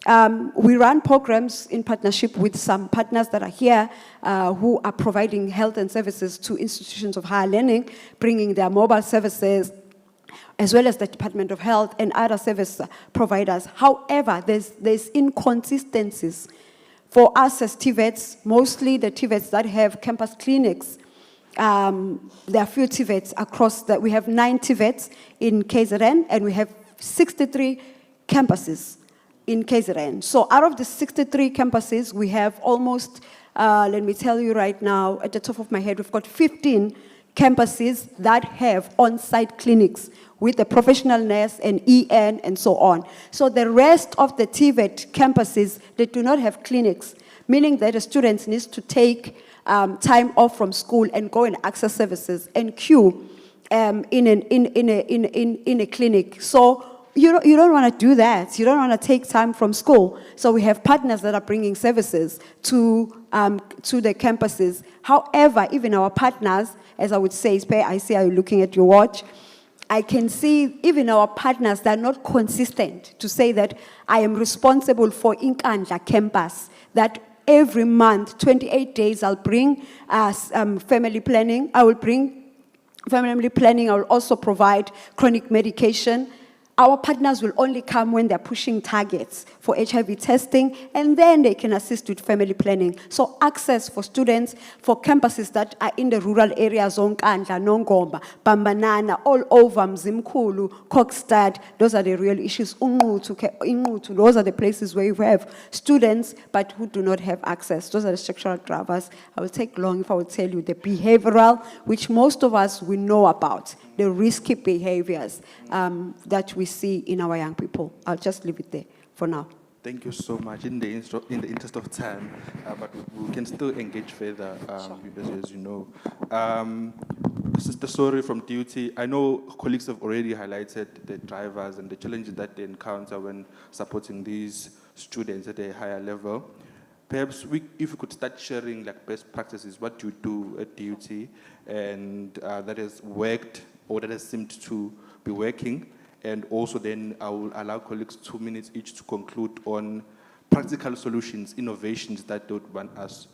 We run programs in partnership with some partners that are here who are providing health and services to institutions of higher learning, bringing their mobile services, as well as the Department of Health and other service providers. However, there's inconsistencies. For us as TVETs, mostly the TVETs that have campus clinics, there are few TVETs across that. We have 9 TVETs in KZN, and we have 63 campuses in KZN. So out of the 63 campuses, we have almost, let me tell you right now, at the top of my head, we've got 15 campuses that have on-site clinics with a professional nurse and EN and so on. So the rest of the TVET campuses, they do not have clinics, meaning that the students need to take time off from school and go and access services and queue in a clinic. So you don't want to do that. You don't want to take time from school. So we have partners that are bringing services to the campuses. However, even our partners, as I would say, I see how you're looking at your watch, I can see even our partners that are not consistent to say that I am responsible for Inkandla campus, that every month, 28 days, I'll bring family planning. I will bring family planning. I will also provide chronic medication. Our partners will only come when they're pushing targets for HIV testing, and then they can assist with family planning. So access for students, for campuses that are in the rural areas, Onkandla, Nongomba, Bambanana, all over Mzimkulu, Kokstad, those are the real issues. Inqutu, those are the places where you have students, but who do not have access. Those are the structural drivers. I will take long if I would tell you the behavioral, which most of us we know about, the risky behaviors that we see in our young people. I'll just leave it there for now. Thank you so much. In the interest of time, but we can still engage further, as you know. Sister Sori from duty, I know colleagues have already highlighted the drivers and the challenges that they encounter when supporting these students at a higher level. Perhaps if we could start sharing like best practices, what you do at duty, and that has worked or that has seemed to be working. And also then I will allow colleagues 2 minutes each to conclude on practical solutions, innovations that they would want us,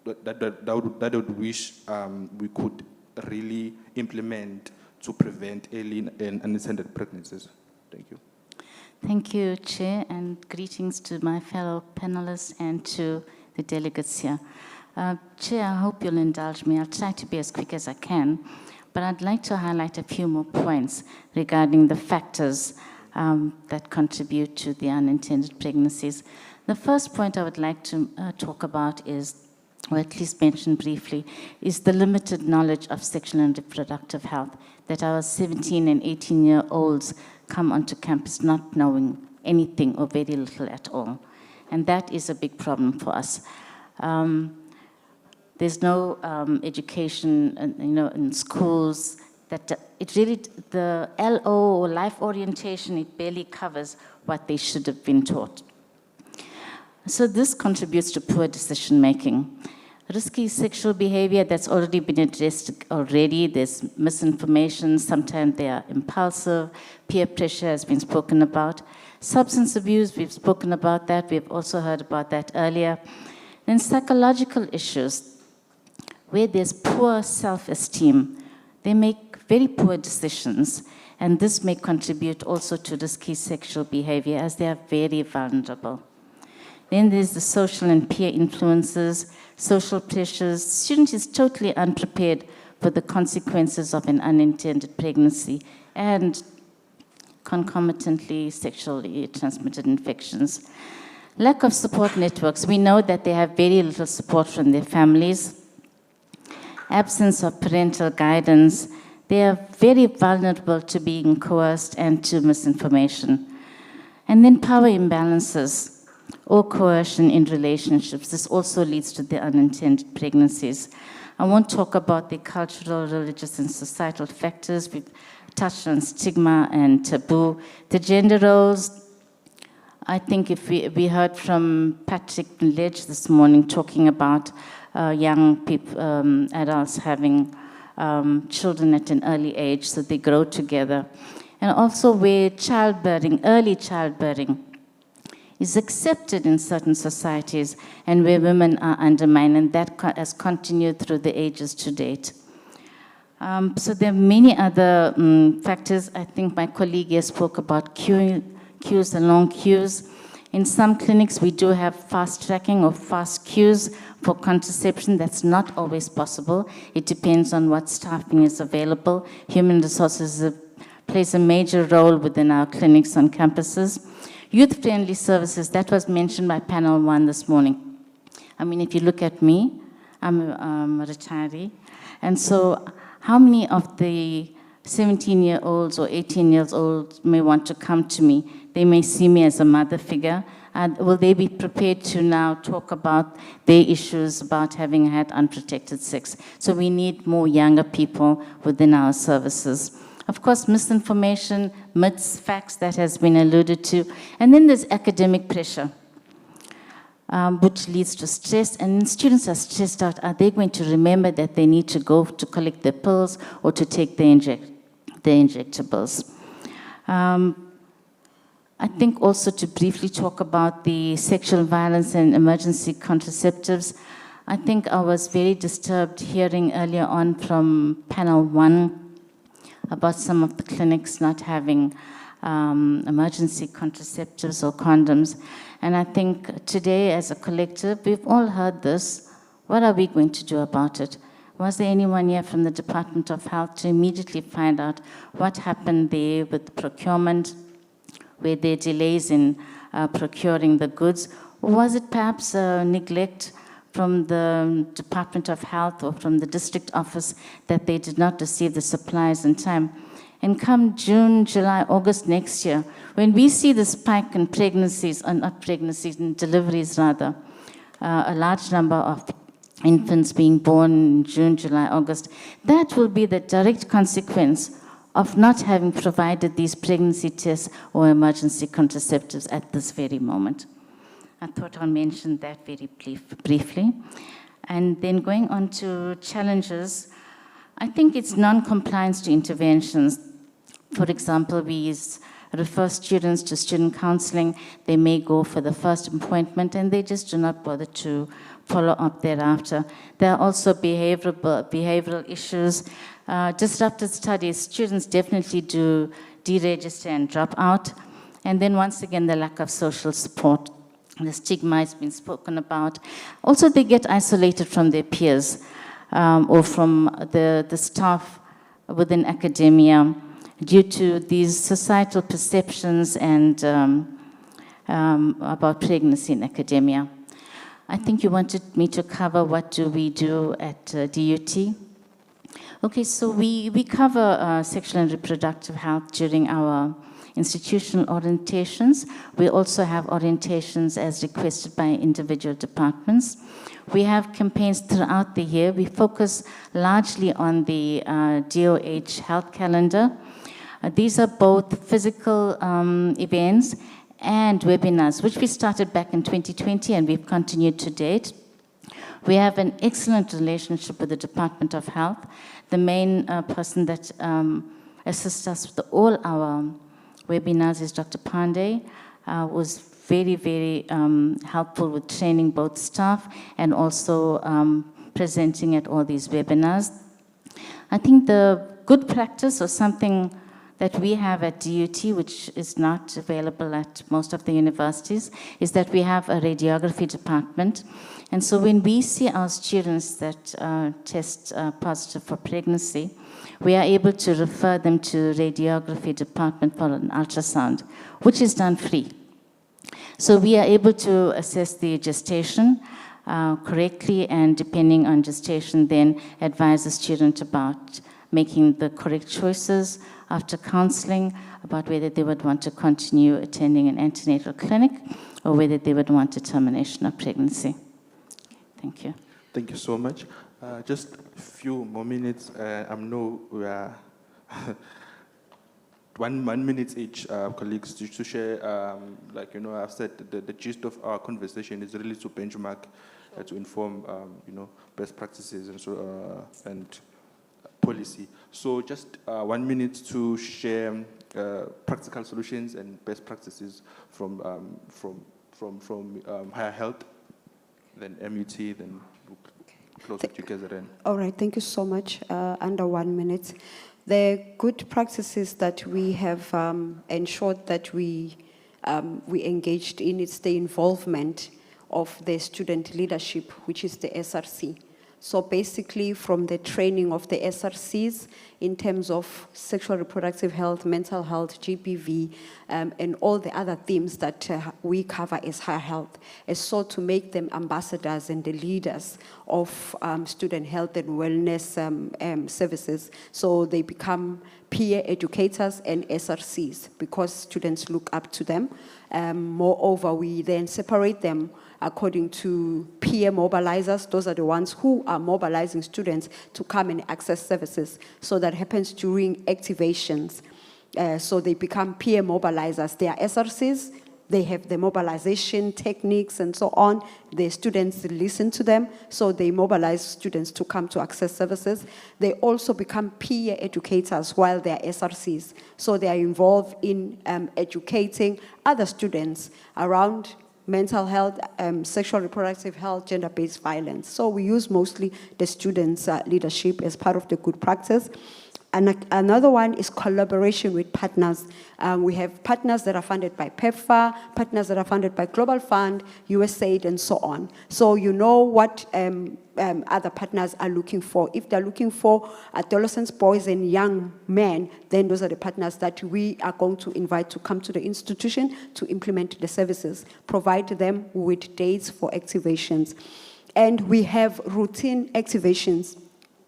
that they would wish we could really implement to prevent early and unintended pregnancies. Thank you. Thank you, Chair, and greetings to my fellow panelists and to the delegates here. Chair, I hope you'll indulge me. I'll try to be as quick as I can. But I'd like to highlight a few more points regarding the factors that contribute to the unintended pregnancies. The first point I would like to talk about is, or at least mention briefly, is the limited knowledge of sexual and reproductive health, that our 17 and 18-year-olds come onto campus not knowing anything or very little at all. And that is a big problem for us. There's no education, in schools. It really, the LO or life orientation, it barely covers what they should have been taught. So this contributes to poor decision making. Risky sexual behavior, that's already been addressed already. There's misinformation. Sometimes they are impulsive. Peer pressure has been spoken about. Substance abuse, we've spoken about that. We've also heard about that earlier. Then psychological issues, where there's poor self-esteem, they make very poor decisions, and this may contribute also to risky sexual behavior as they are very vulnerable. Then there's the social and peer influences, social pressures. The student is totally unprepared for the consequences of an unintended pregnancy and concomitantly sexually transmitted infections. Lack of support networks. We know that they have very little support from their families. Absence of parental guidance, they are very vulnerable to being coerced and to misinformation. And then power imbalances or coercion in relationships. This also leads to the unintended pregnancies. I won't talk about the cultural, religious, and societal factors. We've touched on stigma and taboo. The gender roles, I think if we heard from Patrick Ledge this morning talking about young people, adults having children at an early age, so they grow together. And also where childbearing, early childbearing, is accepted in certain societies and where women are undermined, and that has continued through the ages to date. So there are many other factors. I think my colleague here spoke about queues and long queues. In some clinics, we do have fast tracking or fast queues for contraception. That's not always possible. It depends on what staffing is available. Human resources plays a major role within our clinics on campuses. Youth-friendly services, that was mentioned by panel 1 this morning. I mean, if you look at me, I'm a retiree. And so how many of the 17-year-olds or 18-year-olds may want to come to me? They may see me as a mother figure. Will they be prepared to now talk about their issues about having had unprotected sex? So we need more younger people within our services. Of course, misinformation, myths, facts that has been alluded to. And then there's academic pressure, which leads to stress. And students are stressed out. Are they going to remember that they need to go to collect their pills or to take the injectables? I think also to briefly talk about the sexual violence and emergency contraceptives. I think I was very disturbed hearing earlier on from panel 1 about some of the clinics not having emergency contraceptives or condoms. And I think today as a collective, we've all heard this. What are we going to do about it? Was there anyone here from the Department of Health to immediately find out what happened there with procurement? Were there delays in procuring the goods? Or was it perhaps neglect from the Department of Health or from the district office that they did not receive the supplies in time? And come June, July, August next year, when we see the spike in pregnancies, or not pregnancies, in deliveries rather, a large number of infants being born in June, July, August, that will be the direct consequence of not having provided these pregnancy tests or emergency contraceptives at this very moment. I thought I'll mention that very briefly. And then going on to challenges, I think it's non-compliance to interventions. For example, we refer students to student counseling. They may go for the first appointment and they just do not bother to follow up thereafter. There are also behavioral issues. Disrupted studies, students definitely do deregister and drop out. And then once again, the lack of social support. The stigma has been spoken about. Also, they get isolated from their peers or from the staff within academia due to these societal perceptions and about pregnancy in academia. I think you wanted me to cover what do we do at DUT. Okay, so we cover sexual and reproductive health during our institutional orientations. We also have orientations as requested by individual departments. We have campaigns throughout the year. We focus largely on the DOH health calendar. These are both physical events and webinars, which we started back in 2020 and we've continued to date. We have an excellent relationship with the Department of Health. The main person that assists us with all our webinars is Dr. Pandey, was very, very helpful with training both staff and also presenting at all these webinars. I think the good practice or something that we have at DUT, which is not available at most of the universities, is that we have a radiography department. And so when we see our students that test positive for pregnancy, we are able to refer them to radiography department for an ultrasound, which is done free. So we are able to assess the gestation correctly, and depending on gestation, then advise the student about making the correct choices after counseling, about whether they would want to continue attending an antenatal clinic or whether they would want a termination of pregnancy. Thank you. Thank you so much. Just a few more minutes. I know we are 1 minute each, colleagues, to share. Like, I've said the gist of our conversation is really to benchmark, to inform, best practices and so and policy. So just 1 minute to share practical solutions and best practices from higher health, then MUT, then close to UKZN. All right, thank you so much. Under 1 minute. The good practices that we have ensured that we engaged in is the involvement of the student leadership, which is the SRC. So basically from the training of the SRCs in terms of sexual reproductive health, mental health, GBV, and all the other themes that we cover as high health, is so to make them ambassadors and the leaders of student health and wellness services. So they become peer educators and SRCs because students look up to them. Moreover, we then separate them according to peer mobilizers. Those are the ones who are mobilizing students to come and access services. So that happens during activations. So they become peer mobilizers. They are SRCs. They have the mobilization techniques and so on. The students listen to them, so they mobilize students to come to access services. They also become peer educators while they are SRCs. So they are involved in educating other students around mental health, sexual reproductive health, gender-based violence. So we use mostly the students' leadership as part of the good practice. And another one is collaboration with partners. We have partners that are funded by PEPFAR, partners that are funded by Global Fund, USAID, and so on. So you know what other partners are looking for. If they're looking for adolescents, boys, and young men, then those are the partners that we are going to invite to come to the institution to implement the services, provide them with dates for activations. And we have routine activations.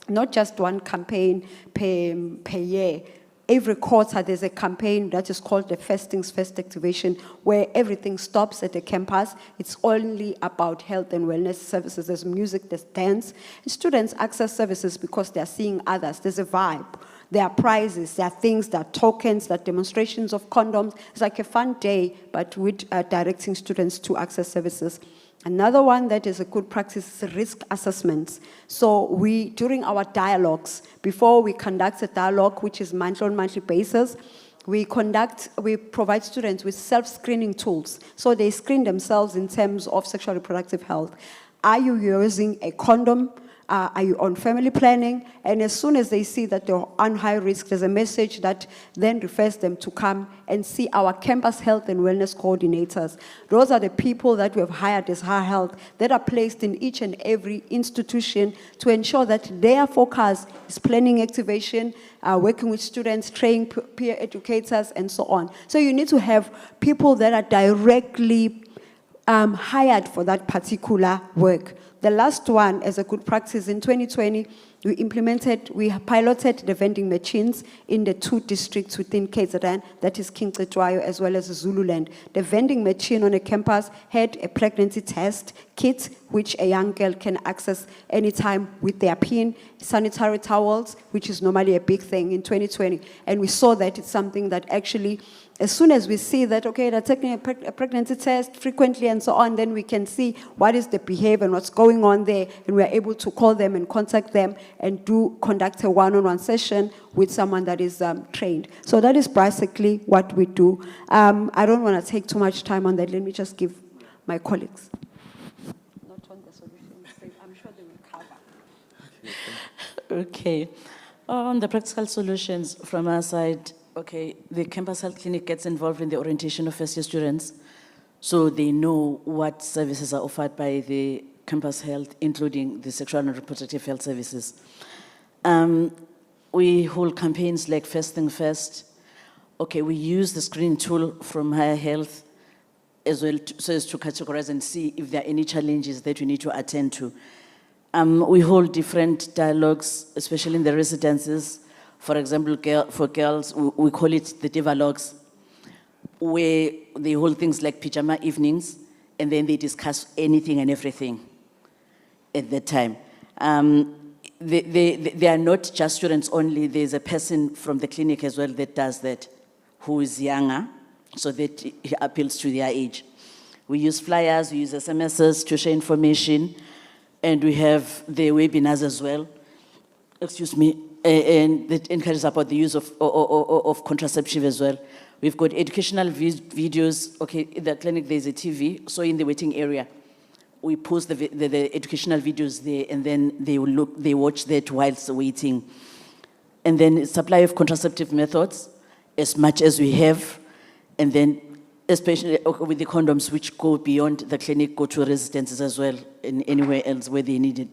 Not just one campaign per year. Every quarter there's a campaign that is called the First Things First activation, where everything stops at the campus. It's only about health and wellness services. There's music, there's dance. Students access services because they're seeing others. There's a vibe. There are prizes, there are things, there are tokens, there are demonstrations of condoms. It's like a fun day, but with directing students to access services. Another one that is a good practice is risk assessments. So we, during our dialogues, before we conduct a dialogue, which is monthly on monthly basis, we provide students with self-screening tools. So they screen themselves in terms of sexual reproductive health. Are you using a condom? Are you on family planning? And as soon as they see that they're on high risk, there's a message that then refers them to come and see our campus health and wellness coordinators. Those are the people that we have hired as high health that are placed in each and every institution to ensure that their focus is planning activation, working with students, training peer educators, and so on. So you need to have people that are directly hired for that particular work. The last one, as a good practice, in 2020, we piloted the vending machines in the 2 districts within KZN, that is King Cetwayo as well as Zululand. The vending machine on a campus had a pregnancy test kit, which a young girl can access anytime with their PIN, sanitary towels, which is normally a big thing in 2020. And we saw that it's something that actually, as soon as we see that, okay, they're taking a pregnancy test frequently and so on, then we can see what is the behavior and what's going on there, and we're able to call them and contact them and conduct a one-on-one session with someone that is trained. So that is basically what we do. I don't want to take too much time on that. Let me just give my colleagues. Not on the solutions, I'm sure they will cover. Okay. On the practical solutions from our side, okay, the campus health clinic gets involved in the orientation of first-year students, so they know what services are offered by the campus health, including the sexual and reproductive health services. We hold campaigns like First Thing First. Okay, we use the screening tool from Higher Health as well, so as to categorize and see if there are any challenges that we need to attend to. We hold different dialogues, especially in the residences. For example, for girls, we call it the Divalogues, where they hold things like pajama evenings, and then they discuss anything and everything at that time. They are not just students only. There's a person from the clinic as well that does that, who is younger, so that he appeals to their age. We use flyers, we use SMSs to share information, and we have the webinars as well. Excuse me. And that encourages about the use of contraceptive as well. We've got educational videos. Okay, in the clinic there's a TV, so in the waiting area, we post the educational videos there, and then they watch that whilst waiting. And then supply of contraceptive methods, as much as we have, and then especially with the condoms, which go beyond the clinic, go to residences as well, and anywhere else where they need it.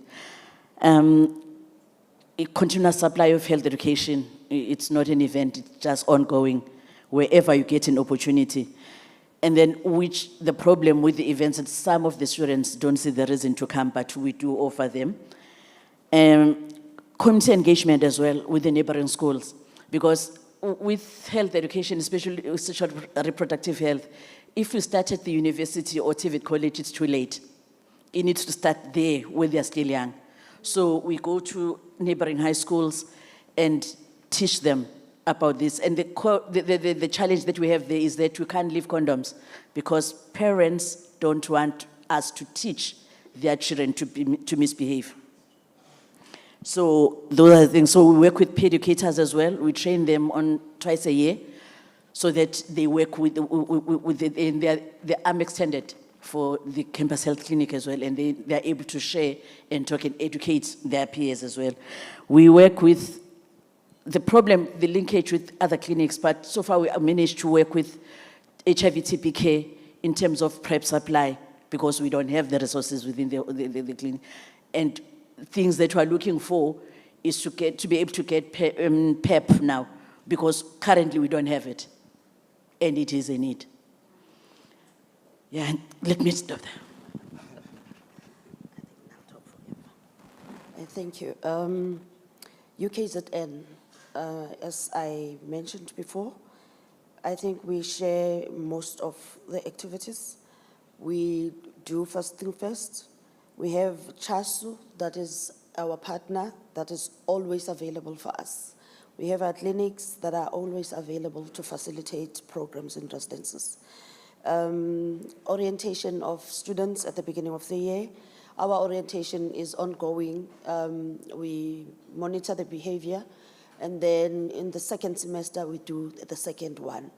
A continuous supply of health education, it's not an event, it's just ongoing, wherever you get an opportunity. And then the problem with the events is some of the students don't see the reason to come, but we do offer them. Community engagement as well with the neighboring schools, because with health education, especially with sexual reproductive health, if you start at the university or TVET college, it's too late. It needs to start there when they're still young. So we go to neighboring high schools and teach them about this. And the challenge that we have there is that we can't leave condoms because parents don't want us to teach their children to misbehave. So those are the things. So we work with peer educators as well. We train them on twice a year so that they work with their arm extended for the campus health clinic as well, and they're able to share and talk and educate their peers as well. We work with the linkage with other clinics, but so far we have managed to work with HIV/TB care in terms of PrEP supply because we don't have the resources within the clinic. And things that we're looking for is to be able to get PEP now, because currently we don't have it, and it is a need. Yeah, let me stop there. Thank you. UKZN, as I mentioned before, I think we share most of the activities. We do first thing first. We have CHASU, that is our partner, that is always available for us. We have our clinics that are always available to facilitate programs in residences. Orientation of students at the beginning of the year. Our orientation is ongoing. We monitor the behavior, and then in the second semester, we do the second one.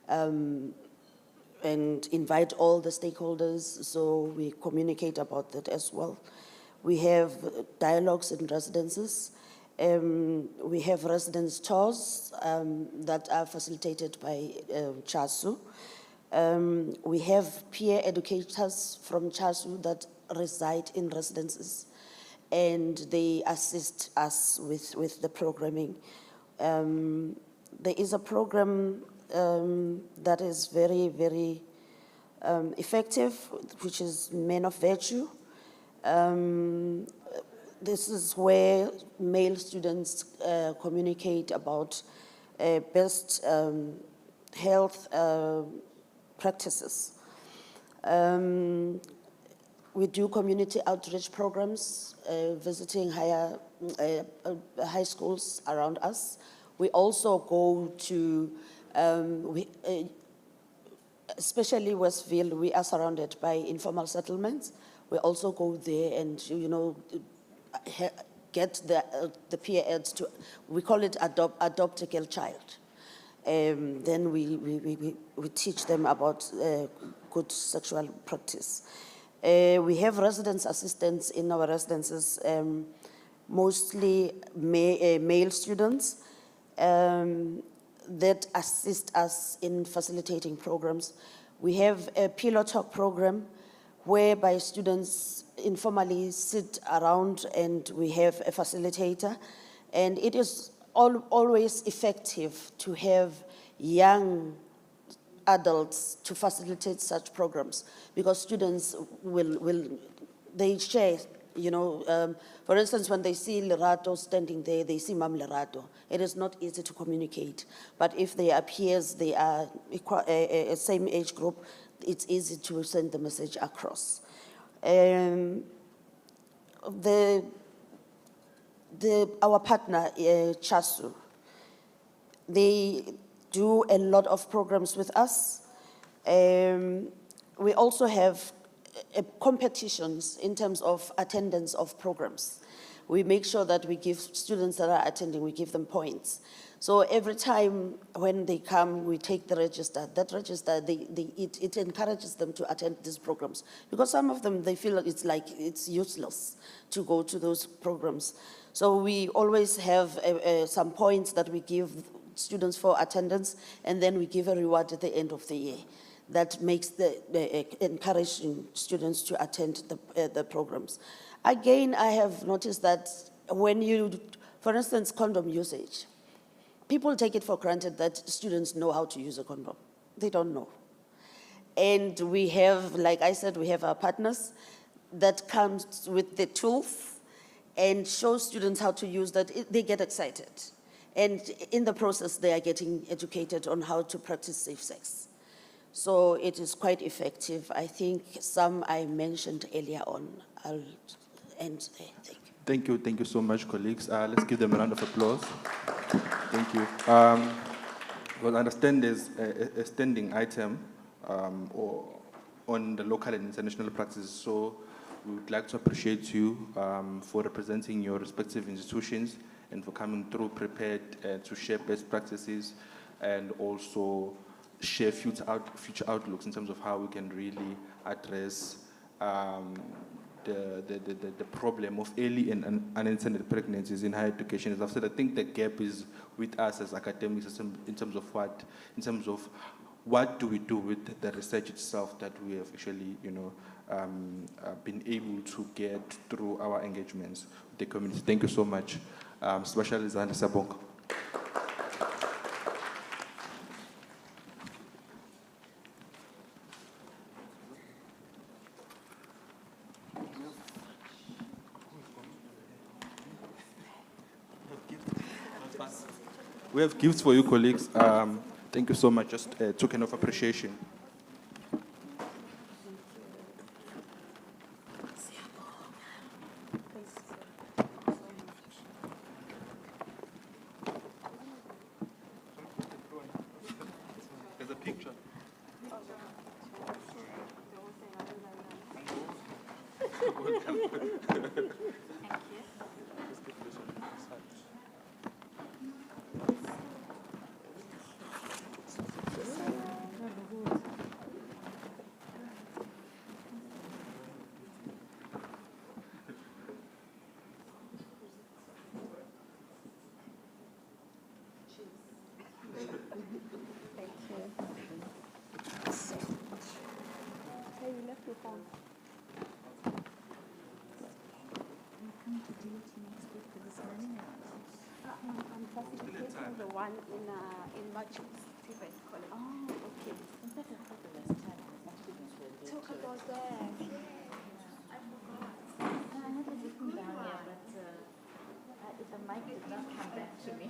And invite all the stakeholders, so we communicate about that as well. We have dialogues in residences. We have residence tours that are facilitated by CHASU. We have peer educators from CHASU that reside in residences, and they assist us with the programming. There is a program that is very, very effective, which is Men of Virtue. This is where male students communicate about best health practices. We do community outreach programs, visiting high schools around us. We also go to, especially Westville, we are surrounded by informal settlements. We also go there and, get the peer aids to, we call it adopt a girl child. Then we teach them about good sexual practice. We have residence assistants in our residences, mostly male students that assist us in facilitating programs. We have a Pillow Talk program whereby students informally sit around and we have a facilitator. And it is always effective to have young adults to facilitate such programs, because students they share, for instance, when they see Lerato standing there, they see Mam Lerato. It is not easy to communicate, but if they are peers, they are a same age group, it's easy to send the message across. Our partner, CHASU, they do a lot of programs with us. We also have competitions in terms of attendance of programs. We make sure that we give students that are attending, we give them points. So every time when they come, we take the register. That register, it encourages them to attend these programs, because some of them, they feel it's useless to go to those programs. So we always have some points that we give students for attendance, and then we give a reward at the end of the year. That makes encouraging students to attend the programs. Again, I have noticed that when you, for instance, condom usage, people take it for granted that students know how to use a condom. They don't know. And we have, like I said, we have our partners that comes with the tools and show students how to use that. They get excited. And in the process, they are getting educated on how to practice safe sex. So it is quite effective. I think some I mentioned earlier on. I'll end there. Thank you. Thank you so much, colleagues. Let's give them a round of applause. Thank you. Well, I understand there's a standing item or on the local and international practices, so we would like to appreciate you for representing your respective institutions and for coming through prepared to share best practices and also share future outlooks in terms of how we can really address the problem of early and unintended pregnancies in higher education. As I've said, I think the gap is with us as academics in terms of what do we do with the research itself that we have actually, been able to get through our engagements with the community. Thank you so much. Especially Zanda Sabonga. We have gifts for you, colleagues. Thank you so much. Just a token of appreciation. There's a picture. I'm facilitating the one in Machu Stephen College. Oh, okay. Talk about that. I forgot. I had it written down here, but the mic did not come back to me.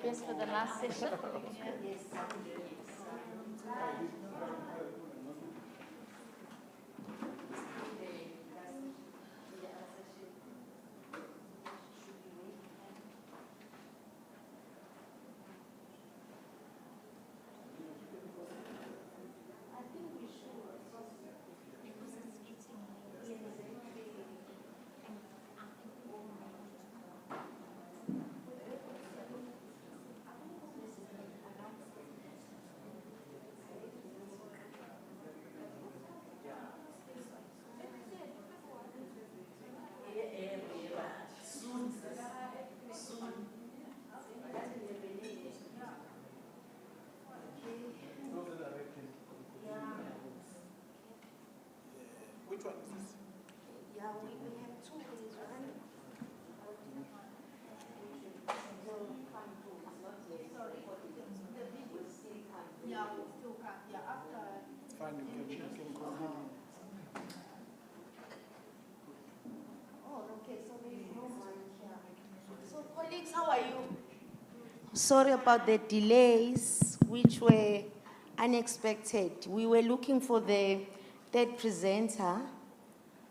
Yes, for the last session. Which one is this? Yeah, we have two ways, right? Yeah, we still can. Yeah, after. It's fine, you can continue. Oh, okay, so there is no mic here. So colleagues, how are you? Sorry about the delays, which were unexpected. We were looking for the third presenter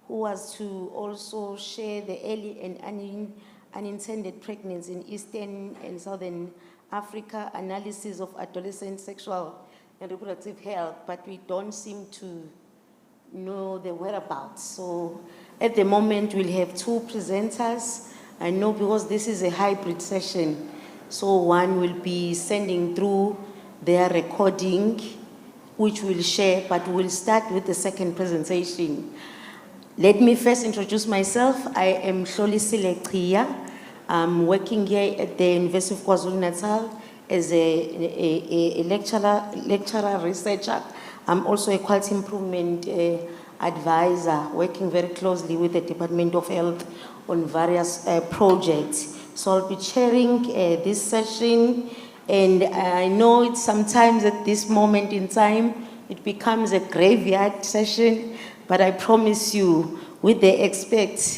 who was to also share the early and unintended pregnancy in Eastern and Southern Africa, analysis of adolescent sexual and reproductive health, but we don't seem to know the whereabouts. So at the moment, we'll have two presenters. I know because this is a hybrid session, so one will be sending through their recording, which we'll share, but we'll start with the second presentation. Let me first introduce myself. I am Hlolisile Qhiya. I'm working here at the University of KwaZulu-Natal as a lecturer, researcher. I'm also a quality improvement advisor, working very closely with the Department of Health on various projects. So I'll be chairing this session, and I know it's sometimes at this moment in time, it becomes a graveyard session, but I promise you, with the experts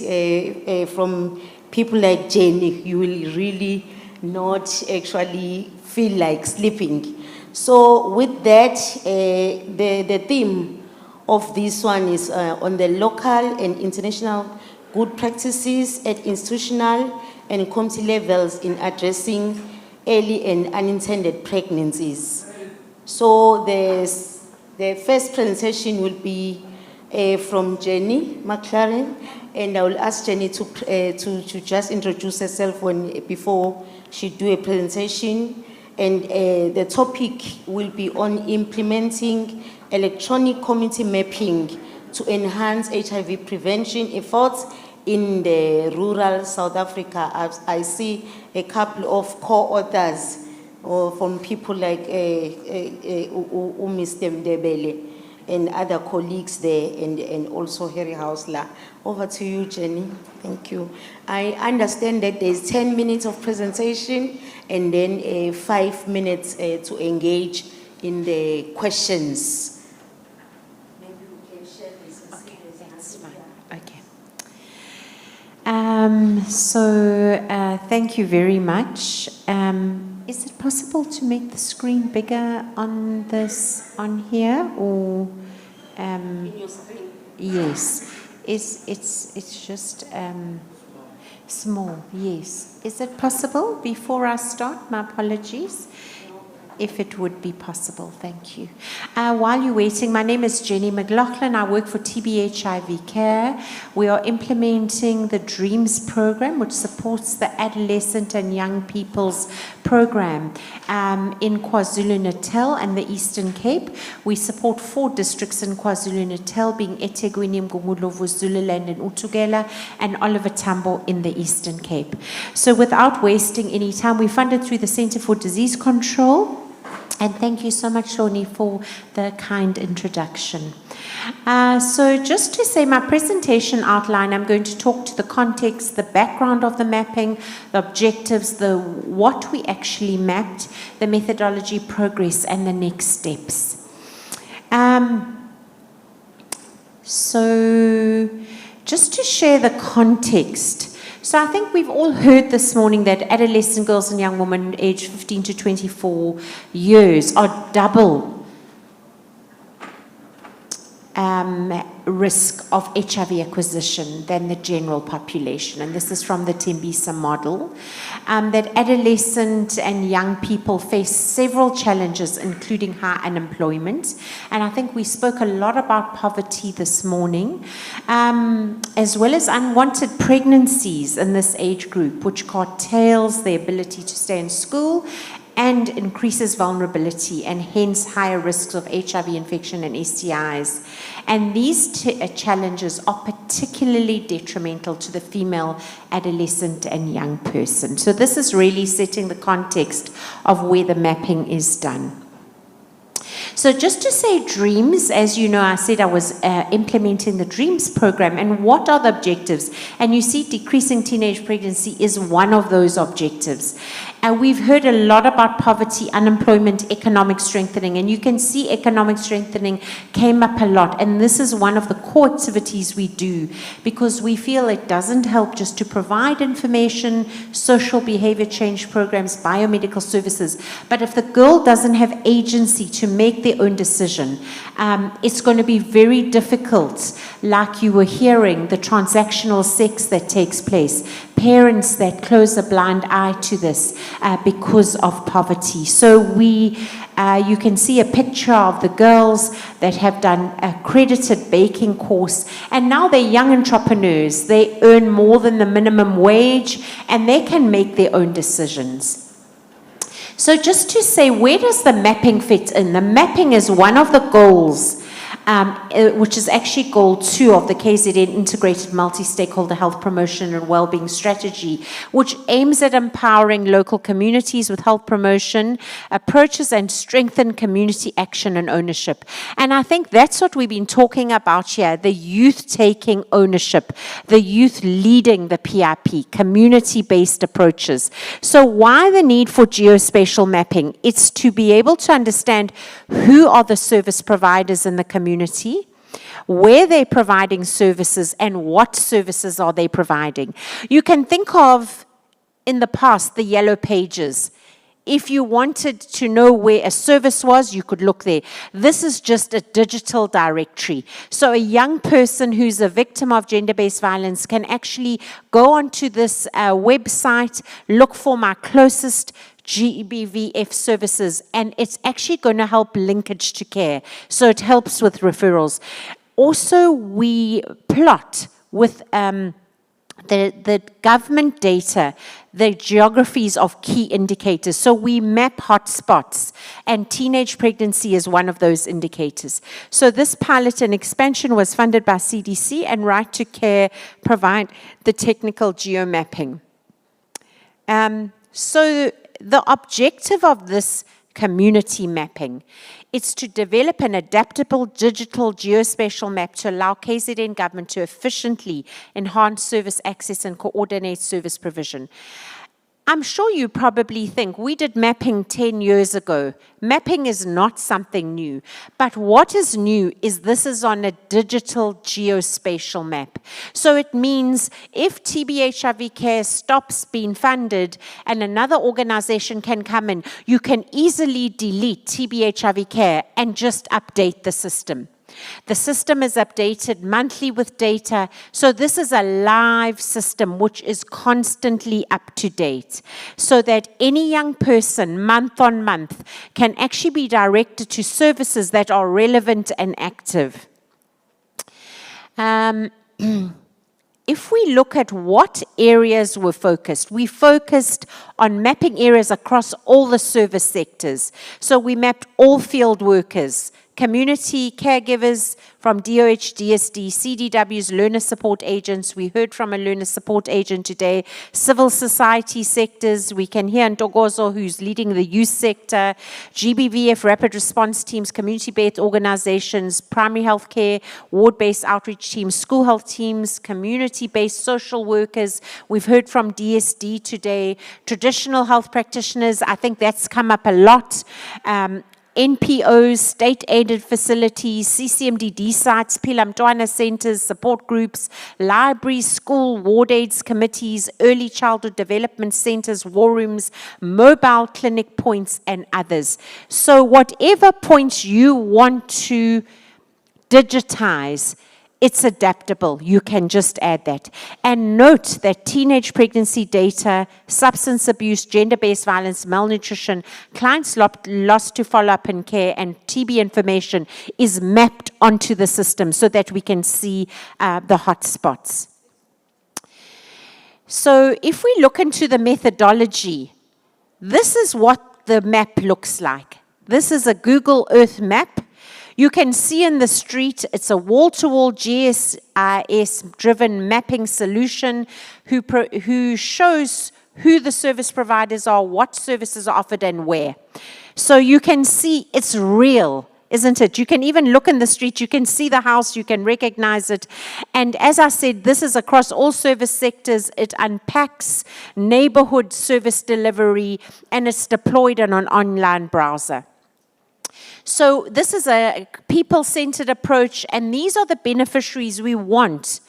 from people like Jenny, you will really not actually feel like sleeping. So with that, the theme of this one is on the local and international good practices at institutional and community levels in addressing early and unintended pregnancies. So the first presentation will be from Jenny McLaren, and I will ask Jenny to just introduce herself before she do a presentation. And the topic will be on implementing electronic community mapping to enhance HIV prevention efforts in the rural South Africa. I see a couple of co-authors from people like Mr. Mdebele and other colleagues there, and also Harry Hausler. Over to you, Jenny. Thank you. I understand that there's 10 minutes of presentation and then 5 minutes to engage in the questions. Maybe we can share this. Okay, that's fine. Okay. Thank you very much. Is it possible to make the screen bigger on here, or? In your screen? Yes. It's just small. Yes. Is it possible before I start? My apologies. If it would be possible, thank you. While you're waiting, my name is Jenny McLaughlin. I work for TB HIV Care. We are implementing the DREAMS program, which supports the adolescent and young people's program in KwaZulu-Natal and the Eastern Cape. We support 4 districts in KwaZulu-Natal, being eThekwini, Mgungundlovu, Zululand, and Utugela, and Oliver Tambo in the Eastern Cape. So without wasting any time, we funded through the Center for Disease Control. And thank you so much, Shoni, for the kind introduction. So just to say my presentation outline, I'm going to talk to the context, the background of the mapping, the objectives, what we actually mapped, the methodology, progress, and the next steps. So just to share the context. So I think we've all heard this morning that adolescent girls and young women aged 15 to 24 years are double risk of HIV acquisition than the general population. And this is from the Tembisa model, that adolescent and young people face several challenges, including high unemployment. And I think we spoke a lot about poverty this morning, as well as unwanted pregnancies in this age group, which curtails their ability to stay in school and increases vulnerability and hence higher risks of HIV infection and STIs. And these challenges are particularly detrimental to the female adolescent and young person. So this is really setting the context of where the mapping is done. So just to say DREAMS, as you know, I said I was implementing the DREAMS program, and what are the objectives? And you see decreasing teenage pregnancy is one of those objectives. And we've heard a lot about poverty, unemployment, economic strengthening, and you can see economic strengthening came up a lot, and this is one of the core activities we do, because we feel it doesn't help just to provide information, social behavior change programs, biomedical services, but if the girl doesn't have agency to make their own decision, it's going to be very difficult, like you were hearing, the transactional sex that takes place, parents that close a blind eye to this because of poverty. So you can see a picture of the girls that have done a accredited baking course, and now they're young entrepreneurs. They earn more than the minimum wage, and they can make their own decisions. So just to say, where does the mapping fit in? The mapping is one of the goals, which is actually goal 2 of the KZN Integrated Multi-Stakeholder Health Promotion and Wellbeing Strategy, which aims at empowering local communities with health promotion approaches and strengthen community action and ownership. And I think that's what we've been talking about here, the youth taking ownership, the youth leading the PIP, community-based approaches. So why the need for geospatial mapping? It's to be able to understand who are the service providers in the community, where they're providing services, and what services are they providing. You can think of, in the past, the yellow pages. If you wanted to know where a service was, you could look there. This is just a digital directory. So a young person who's a victim of gender-based violence can actually go onto this website, look for my closest GBVF services, and it's actually going to help linkage to care. So it helps with referrals. Also, we plot with the government data, the geographies of key indicators. So we map hotspots, and teenage pregnancy is one of those indicators. So this pilot and expansion was funded by CDC, and Right to Care provide the technical geomapping. So the objective of this community mapping is to develop an adaptable digital geospatial map to allow KZN government to efficiently enhance service access and coordinate service provision. I'm sure you probably think we did mapping 10 years ago. Mapping is not something new. But what is new is this is on a digital geospatial map. So it means if TB HIV care stops being funded and another organization can come in, you can easily delete TB HIV care and just update the system. The system is updated monthly with data, so this is a live system which is constantly up to date, so that any young person, month on month, can actually be directed to services that are relevant and active. If we look at what areas were focused, we focused on mapping areas across all the service sectors. So we mapped all field workers, community caregivers from DOH, DSD, CDWs, learner support agents. We heard from a learner support agent today. Civil society sectors. We can hear Ntokozo, who's leading the youth sector. GBVF, rapid response teams, community-based organizations, primary health care, ward-based outreach teams, school health teams, community-based social workers. We've heard from DSD today. Traditional health practitioners, I think that's come up a lot. NPOs, state-aided facilities, CCMDD sites, Pilamtwana centers, support groups, libraries, school ward aids committees, early childhood development centers, war rooms, mobile clinic points, and others. So whatever points you want to digitize, it's adaptable. You can just add that. And note that teenage pregnancy data, substance abuse, gender-based violence, malnutrition, clients lost to follow-up and care, and TB information is mapped onto the system so that we can see the hotspots. So if we look into the methodology, this is what the map looks like. This is a Google Earth map. You can see in the street, it's a wall-to-wall GIS-driven mapping solution who shows who the service providers are, what services are offered, and where. So you can see it's real, isn't it? You can even look in the street, you can see the house, you can recognize it. And as I said, this is across all service sectors. It unpacks neighborhood service delivery, and it's deployed on an online browser. So this is a people-centered approach, and these are the beneficiaries we want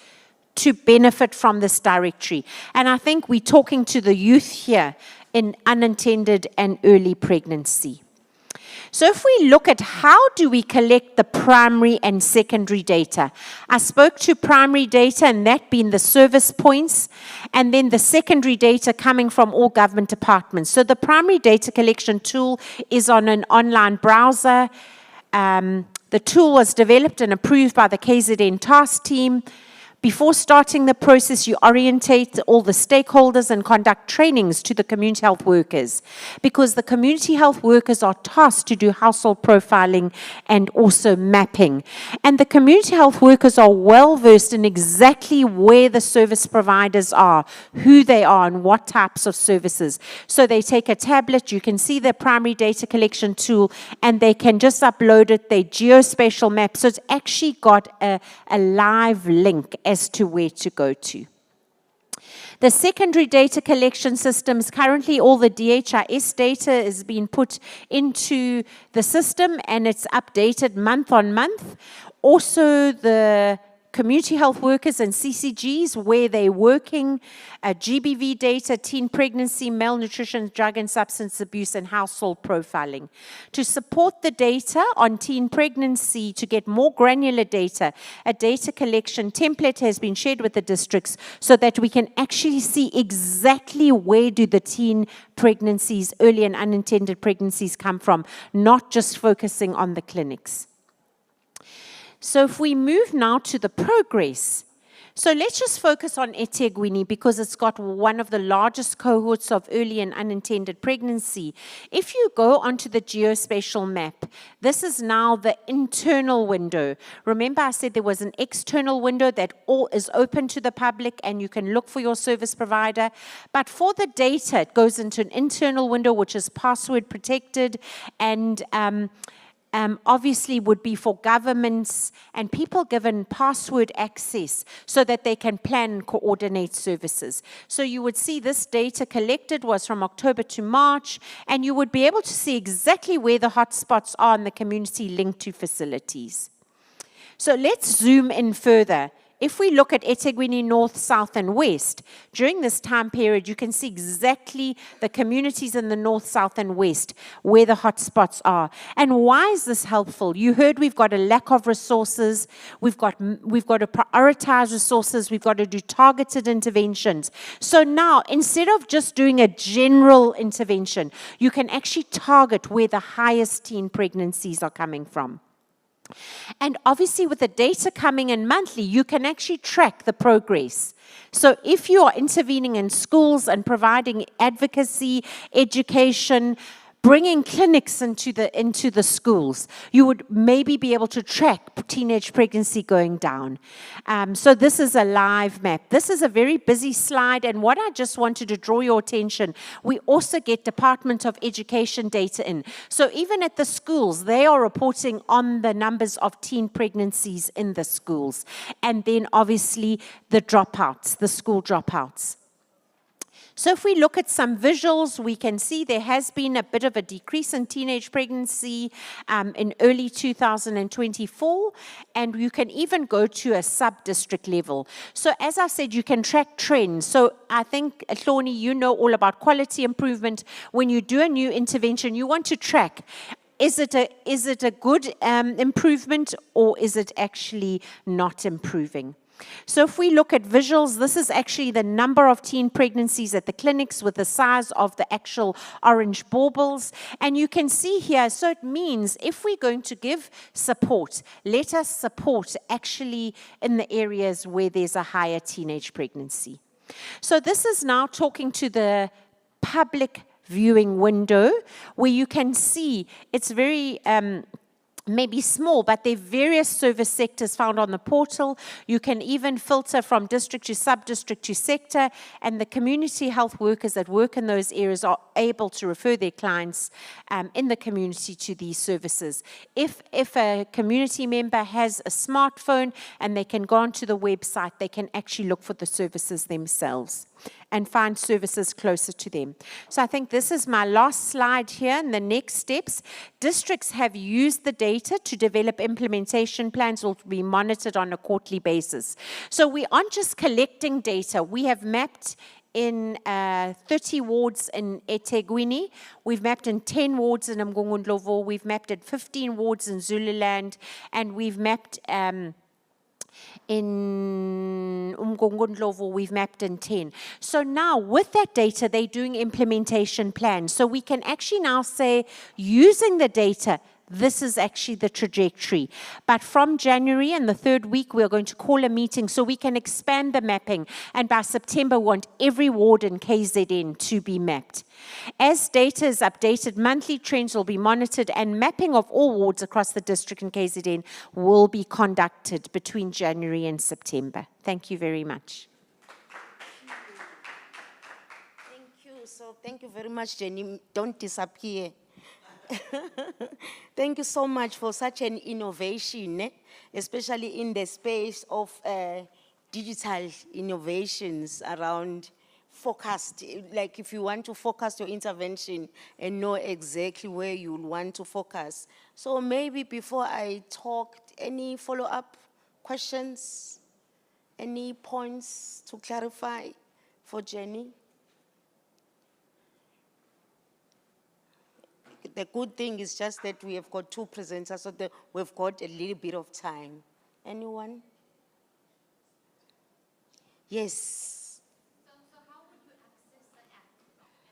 to benefit from this directory. And I think we're talking to the youth here in unintended and early pregnancy. So if we look at how do we collect the primary and secondary data, I spoke to primary data, and that being the service points, and then the secondary data coming from all government departments. So the primary data collection tool is on an online browser. The tool was developed and approved by the KZN task team. Before starting the process, you orientate all the stakeholders and conduct trainings to the community health workers, because the community health workers are tasked to do household profiling and also mapping. And the community health workers are well versed in exactly where the service providers are, who they are, and what types of services. So they take a tablet, you can see their primary data collection tool, and they can just upload it, they geospatial map. So it's actually got a live link as to where to go to. The secondary data collection systems, currently all the DHIS data is being put into the system, and it's updated month on month. Also the community health workers and CCGs, where they're working, GBV data, teen pregnancy, malnutrition, drug and substance abuse, and household profiling. To support the data on teen pregnancy, to get more granular data, a data collection template has been shared with the districts so that we can actually see exactly where do the teen pregnancies, early and unintended pregnancies come from, not just focusing on the clinics. So if we move now to the progress, so let's just focus on eThekwini because it's got one of the largest cohorts of early and unintended pregnancy. If you go onto the geospatial map, this is now the internal window. Remember I said there was an external window that all is open to the public and you can look for your service provider. But for the data, it goes into an internal window which is password protected, and obviously would be for governments and people given password access so that they can plan and coordinate services. So you would see this data collected was from October to March, and you would be able to see exactly where the hotspots are in the community linked to facilities. So let's zoom in further. If we look at eThekwini North, South, and West, during this time period, you can see exactly the communities in the North, South, and West where the hotspots are. And why is this helpful? You heard we've got a lack of resources. We've got to prioritize resources. We've got to do targeted interventions. So now, instead of just doing a general intervention, you can actually target where the highest teen pregnancies are coming from. And obviously with the data coming in monthly, you can actually track the progress. So if you are intervening in schools and providing advocacy, education, bringing clinics into the schools, you would maybe be able to track teenage pregnancy going down. So this is a live map. This is a very busy slide, and what I just wanted to draw your attention, we also get Department of Education data in. So even at the schools, they are reporting on the numbers of teen pregnancies in the schools. And then obviously the dropouts, the school dropouts. So if we look at some visuals, we can see there has been a bit of a decrease in teenage pregnancy in early 2024, and you can even go to a sub-district level. So as I said, you can track trends. So I think, Hloni, you know all about quality improvement. When you do a new intervention, you want to track. Is it a good improvement, or is it actually not improving? So if we look at visuals, this is actually the number of teen pregnancies at the clinics with the size of the actual orange baubles. And you can see here, so it means if we're going to give support, let us support actually in the areas where there's a higher teenage pregnancy. So this is now talking to the public viewing window, where you can see it's very maybe small, but there are various service sectors found on the portal. You can even filter from district to sub-district to sector, and the community health workers that work in those areas are able to refer their clients in the community to these services. If a community member has a smartphone and they can go onto the website, they can actually look for the services themselves and find services closer to them. So I think this is my last slide here, and the next steps. Districts have used the data to develop implementation plans that will be monitored on a quarterly basis. So we aren't just collecting data. We have mapped in 30 wards in eThekwini. We've mapped in 10 wards in Mngungundlovu. We've mapped in 15 wards in Zululand, and we've mapped in Umgungundlovu, we've mapped in 10. So now with that data, they're doing implementation plans. So we can actually now say, using the data, this is actually the trajectory. But from January and the third week, we're going to call a meeting so we can expand the mapping. And by September, we want every ward in KZN to be mapped. As data is updated, monthly trends will be monitored, and mapping of all wards across the district in KZN will be conducted between January and September. Thank you very much. Thank you. So thank you very much, Jenny. Don't disappear. Thank you so much for such an innovation, especially in the space of digital innovations around forecast. Like if you want to focus your intervention and know exactly where you want to focus. So maybe before I talk, any follow-up questions? Any points to clarify for Jenny? The good thing is just that we have got two presenters, so that we've got a little bit of time. Anyone? Yes. So how would you access the app? And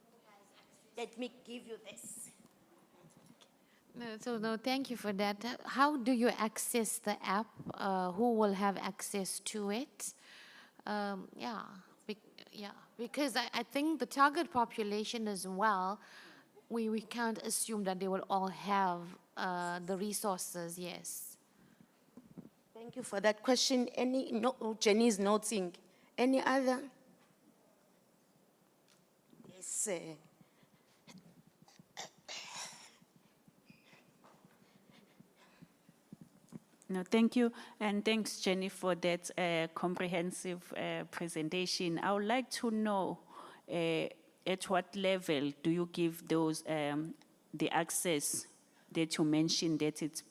who has access? Let me give you this. No, thank you for that. How do you access the app? Who will have access to it? Because I think the target population as well, we can't assume that they will all have the resources, yes. Thank you for that question. Jenny is noting. Any other? Yes. No, thank you, and thanks, Jenny, for that comprehensive presentation. I would like to know at what level do you give those the access that you mentioned that it's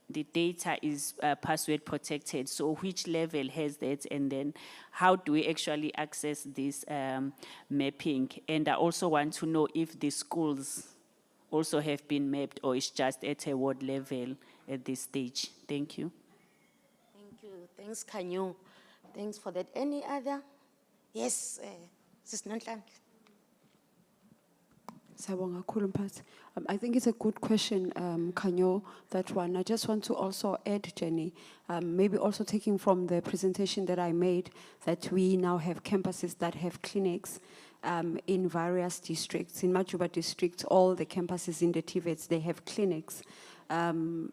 the data is password protected? So which level has that, and then how do we actually access this mapping? And I also want to know if the schools also have been mapped, or it's just at a ward level at this stage. Thank you. Thank you. Thanks, Kanyo. Thanks for that. Any other? Yes, Sis Nonhlanhla. Sawubona kakhulu mphathi. I think it's a good question, Kanyo, that one. I just want to also add, Jenny, maybe also taking from the presentation that I made, that we now have campuses that have clinics in various districts. In Majuba district, all the campuses in the TVETs, they have clinics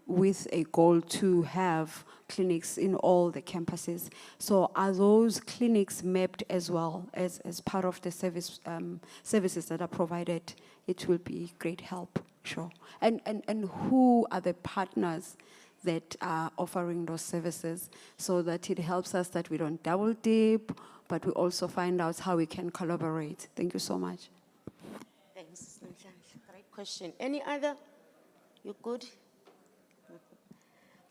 with a goal to have clinics in all the campuses. So are those clinics mapped as well as part of the services that are provided? It will be great help, sure. And who are the partners that are offering those services, so that it helps us that we don't double dip, but we also find out how we can collaborate. Thank you so much. Thanks, Namhlanje. Great question. Any other? You good?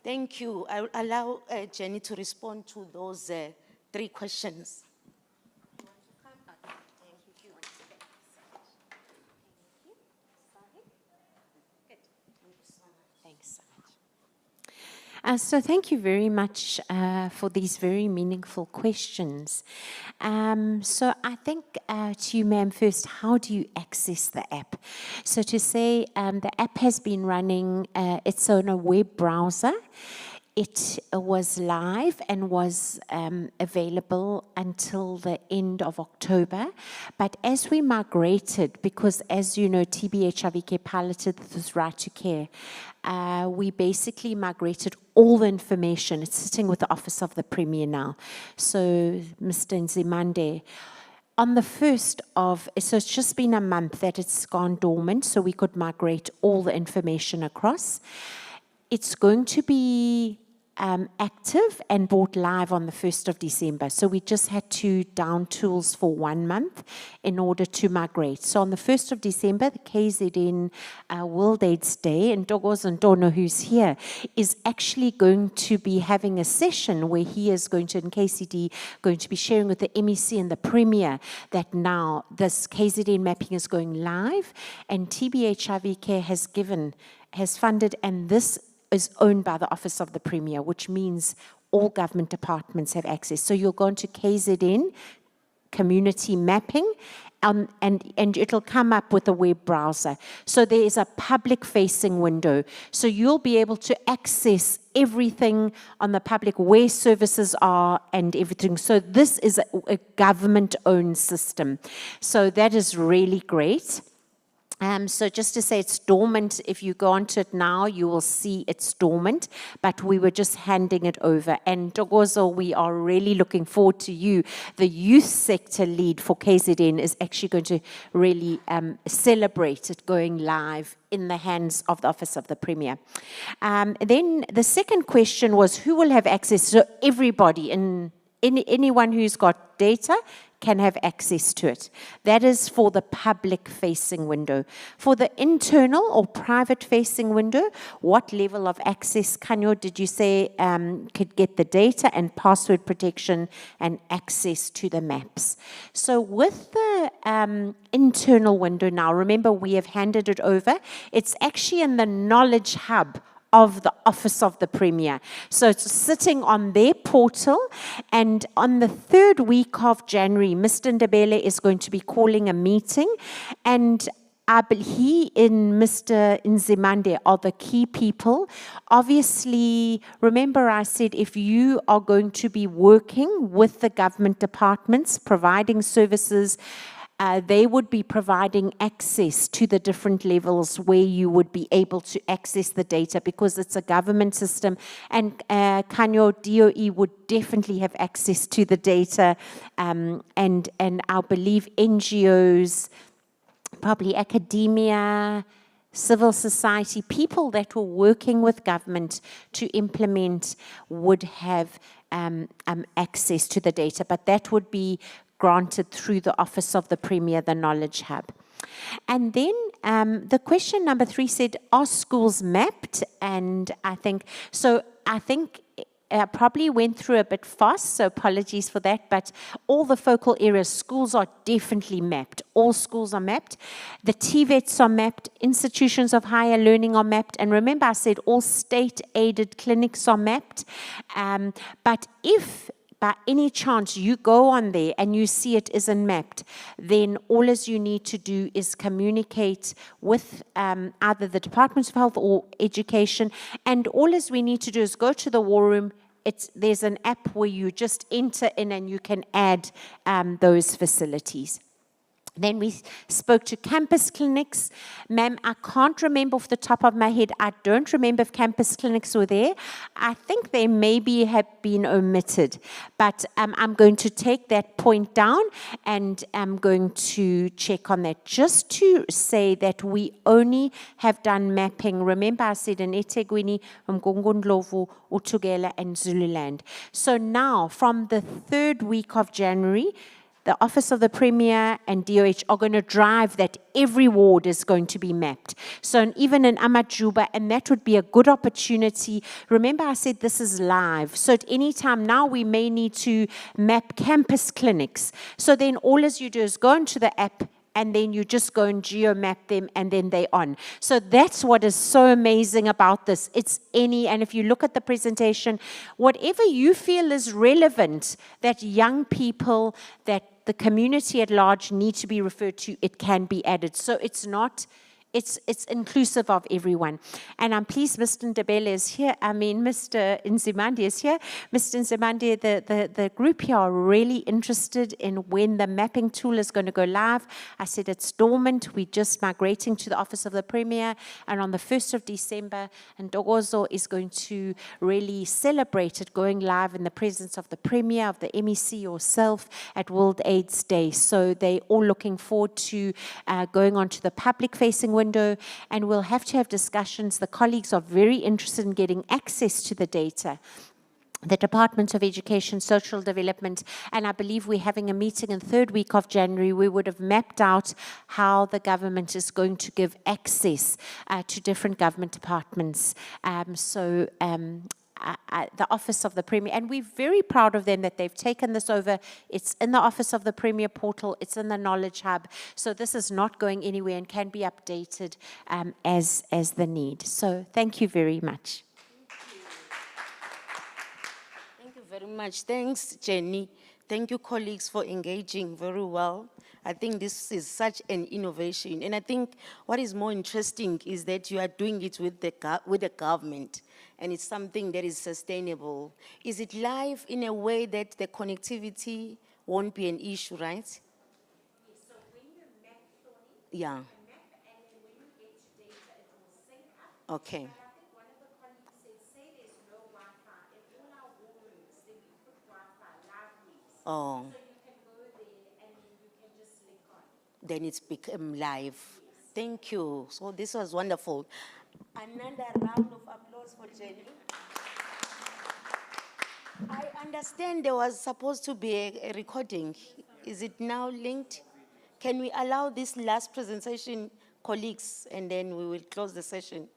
Thank you. I'll allow Jenny to respond to those 3 questions. So thank you very much for these very meaningful questions. So I think to you, ma'am, first, how do you access the app? So to say the app has been running, it's on a web browser. It was live and was available until the end of October. But as we migrated, because as you know, TBHIVK piloted this right to care, we basically migrated all the information. It's sitting with the Office of the Premier now. So Mr. Nzimande, on the 1st of, so it's just been a month that it's gone dormant, so we could migrate all the information across. It's going to be active and brought live on the 1st of December. So we just had to down tools for 1 month in order to migrate. So on the 1st of December, the KZN World AIDS Day, and Dogos and Dono, who's here, is actually going to be having a session where he is going to, in KCD, going to be sharing with the MEC and the Premier that now this KZN mapping is going live, and TBHIVK has funded, and this is owned by the Office of the Premier, which means all government departments have access. So you'll go into KZN, community mapping, and it'll come up with a web browser. So there is a public-facing window. So you'll be able to access everything on the public, where services are and everything. So this is a government-owned system. So that is really great. So just to say it's dormant, if you go onto it now, you will see it's dormant, but we were just handing it over. And Dogozo, we are really looking forward to you. The youth sector lead for KZN is actually going to really celebrate it going live in the hands of the Office of the Premier. Then the second question was, who will have access? So everybody, anyone who's got data can have access to it. That is for the public-facing window. For the internal or private-facing window, what level of access, Kanyo, did you say could get the data and password protection and access to the maps? So with the internal window now, remember we have handed it over. It's actually in the knowledge hub of the Office of the Premier. So it's sitting on their portal, and on the 3rd week of January, Mr. Ndebele is going to be calling a meeting, and he and Mr. Nzimande are the key people. Obviously, remember I said if you are going to be working with the government departments, providing services, they would be providing access to the different levels where you would be able to access the data, because it's a government system, and Kanyo DOE would definitely have access to the data, and I believe NGOs, probably academia, civil society, people that were working with government to implement would have access to the data, but that would be granted through the Office of the Premier, the Knowledge Hub. And then the question number 3 said, are schools mapped? And I think I probably went through a bit fast, so apologies for that, but all the focal areas, schools are definitely mapped. All schools are mapped. The TVETs are mapped. Institutions of higher learning are mapped. And remember I said all state-aided clinics are mapped. But if by any chance you go on there and you see it isn't mapped, then all as you need to do is communicate with either the Department of Health or Education, and all as we need to do is go to the war room. There's an app where you just enter in and you can add those facilities. Then we spoke to campus clinics. Ma'am, I can't remember off the top of my head. I don't remember if campus clinics were there. I think they maybe have been omitted. But I'm going to take that point down and I'm going to check on that. Just to say that we only have done mapping. Remember I said in eThekwini, Mngongondlovu, Utugela and Zululand. So now from the 3rd week of January, the Office of the Premier and DOH are going to drive that every ward is going to be mapped. So even in Amajuba, and that would be a good opportunity. Remember I said this is live. So at any time now we may need to map campus clinics. So then all as you do is go into the app and then you just go and geo-map them and then they're on. So that's what is so amazing about this. It's any, and if you look at the presentation, whatever you feel is relevant that young people, that the community at large need to be referred to, it can be added. So it's not, it's inclusive of everyone. And I'm pleased Mr. Ndebele is here. I mean, Mr. Nzimande is here. Mr. Nzimande, the group here are really interested in when the mapping tool is going to go live. I said it's dormant. We're just migrating to the Office of the Premier. And on the 1st of December, Ndogozo is going to really celebrate it going live in the presence of the Premier, of the MEC yourself at World AIDS Day. So they're all looking forward to going on to the public-facing window, and we'll have to have discussions. The colleagues are very interested in getting access to the data. The Department of Education, Social Development, and I believe we're having a meeting in the 3rd week of January. We would have mapped out how the government is going to give access to different government departments. The Office of the Premier, and we're very proud of them that they've taken this over. It's in the Office of the Premier portal, it's in the Knowledge Hub, so this is not going anywhere and can be updated as the need. So thank you very much. Thank you very much. Thanks, Jenny. Thank you, colleagues, for engaging very well. I think this is such an innovation, and I think what is more interesting is that you are doing it with the government, and it's something that is sustainable. Is it live in a way that the connectivity won't be an issue, right? Yes, so when you map, yeah. and then when you get to data, it will sync up. Okay. But I think one of the colleagues said, say there's no Wi-Fi, in all our war rooms, then we put Wi-Fi, live reads. Oh. So you can go there and then you can just link on. Then it's become live. Yes. Thank you. So this was wonderful. Another round of applause for Jenny. I understand there was supposed to be a recording. Is it now linked? Can we allow this last presentation, colleagues, and then we will close the session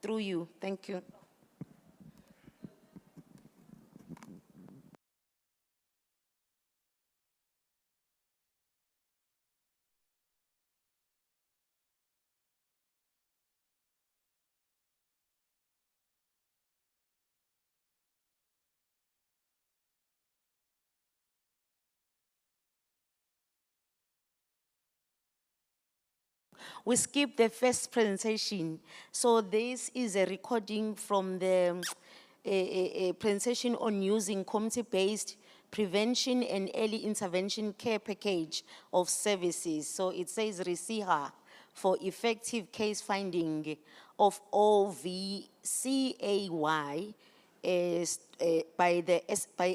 through you. Thank you. We skipped the first presentation. So this is a recording from the a presentation on using community-based prevention and early intervention care package of services. So it says RESIHA for effective case finding of OVCAY by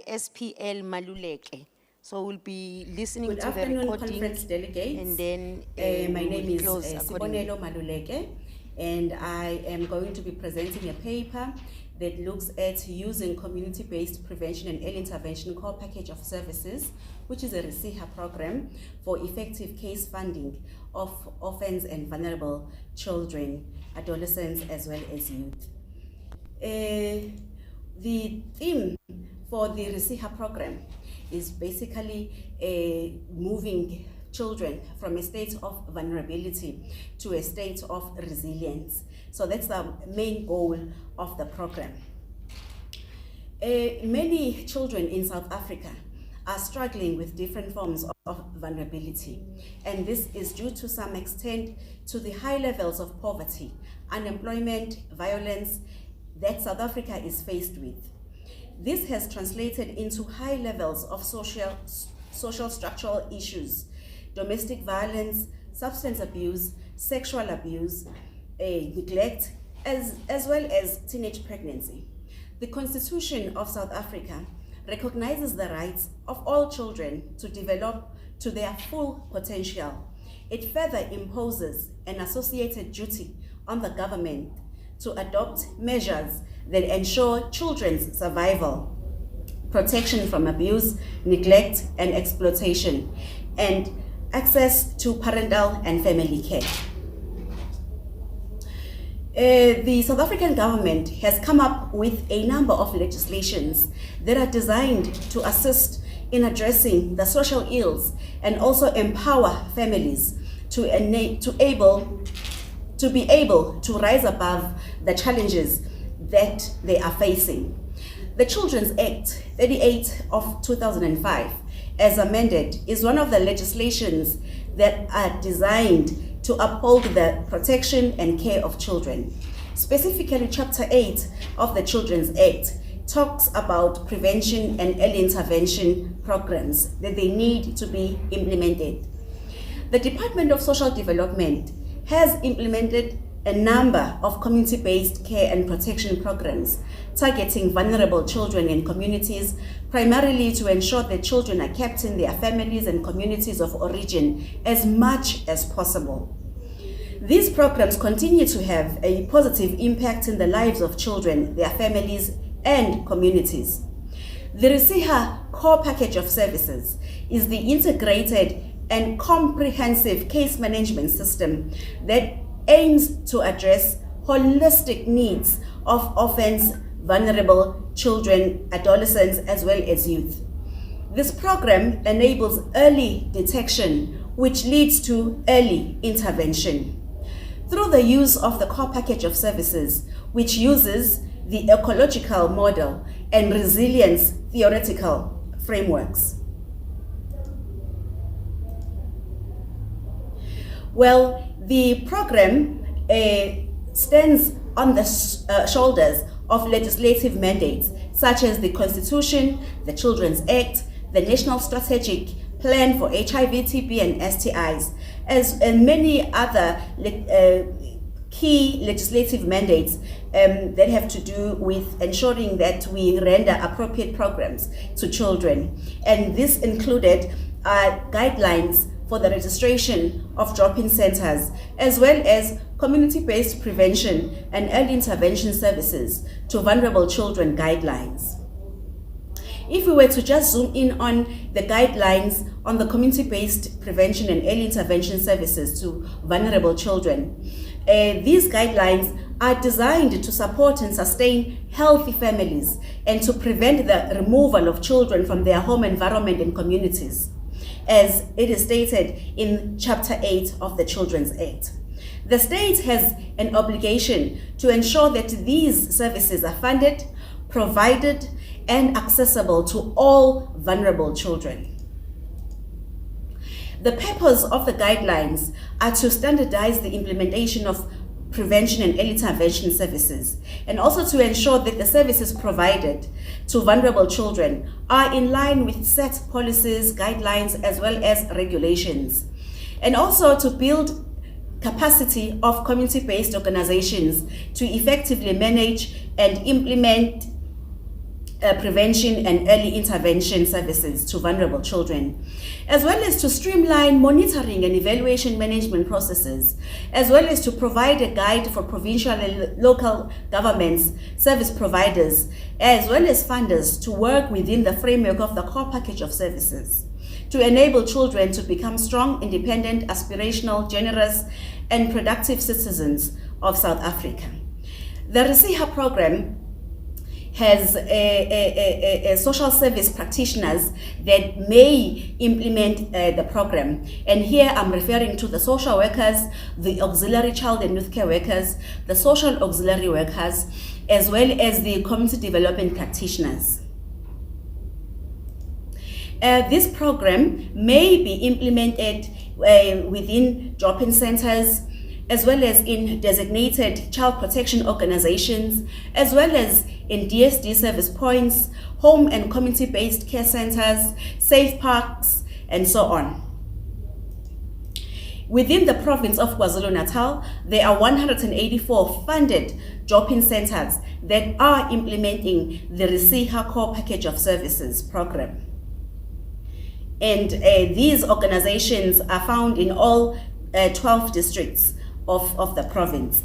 SPL Maluleke. So we'll be listening Good to the afternoon, recording. conference delegates. And then my name is accordingly. Sibonelo Maluleke, and I am going to be presenting a paper that looks at using community-based prevention and early intervention core package of services, which is a RESIHA program for effective case funding of orphans and vulnerable children, adolescents, as well as youth. The theme for the RESIHA program is basically moving children from a state of vulnerability to a state of resilience. So that's the main goal of the program. Many children in South Africa are struggling with different forms of vulnerability. And this is due to some extent to the high levels of poverty, unemployment, violence that South Africa is faced with. This has translated into high levels of social structural issues domestic violence, substance abuse, sexual abuse, neglect, as well as teenage pregnancy. The Constitution of South Africa recognizes the rights of all children to develop to their full potential. It further imposes an associated duty on the government to adopt measures that ensure children's survival, protection from abuse, neglect, and exploitation, and access to parental and family care. The South African government has come up with a number of legislations that are designed to assist in addressing the social ills and also empower families to be able to rise above the challenges that they are facing. The Children's Act 38 of 2005, as amended, is one of the legislations that are designed to uphold the protection and care of children. Specifically, Chapter 8 of the Children's Act talks about prevention and early intervention programs that they need to be implemented. The Department of Social Development has implemented a number of community-based care and protection programs targeting vulnerable children in communities, primarily to ensure that children are kept in their families and communities of origin as much as possible. These programs continue to have a positive impact in the lives of children, their families, and communities. The Resiha core package of services is the integrated and comprehensive case management system that aims to address holistic needs of orphans, vulnerable children, adolescents, as well as youth. This program enables early detection, which leads to early intervention. Through the use of the core package of services, which uses the ecological model and resilience theoretical frameworks. Well, the program stands on the shoulders of legislative mandates such as the Constitution, the Children's Act, the National Strategic Plan for HIV, TB, and STIs, and many other key legislative mandates that have to do with ensuring that we render appropriate programs to children. And this included guidelines for the registration of drop-in centers, as well as community-based prevention and early intervention services to vulnerable children guidelines. If we were to just zoom in on the guidelines on the community-based prevention and early intervention services to vulnerable children, these guidelines are designed to support and sustain healthy families and to prevent the removal of children from their home environment and communities, as it is stated in Chapter 8 of the Children's Act. The state has an obligation to ensure that these services are funded, provided, and accessible to all vulnerable children. The purpose of the guidelines are to standardize the implementation of prevention and early intervention services, and also to ensure that the services provided to vulnerable children are in line with set policies, guidelines, as well as regulations, and also to build capacity of community-based organizations to effectively manage and implement prevention and early intervention services to vulnerable children, as well as to streamline monitoring and evaluation management processes, as well as to provide a guide for provincial and local governments, service providers, as well as funders to work within the framework of the core package of services to enable children to become strong, independent, aspirational, generous, and productive citizens of South Africa. The Resiha program has a social service practitioners that may implement the program. And here I'm referring to the social workers, the auxiliary child and youth care workers, the social auxiliary workers, as well as the community development practitioners. This program may be implemented within drop-in centers, as well as in designated child protection organizations, as well as in DSD service points, home and community-based care centers, safe parks, and so on. Within the province of KwaZulu-Natal, there are 184 funded drop-in centers that are implementing the Resiha Core Package of Services program. And these organizations are found in all 12 districts of the province.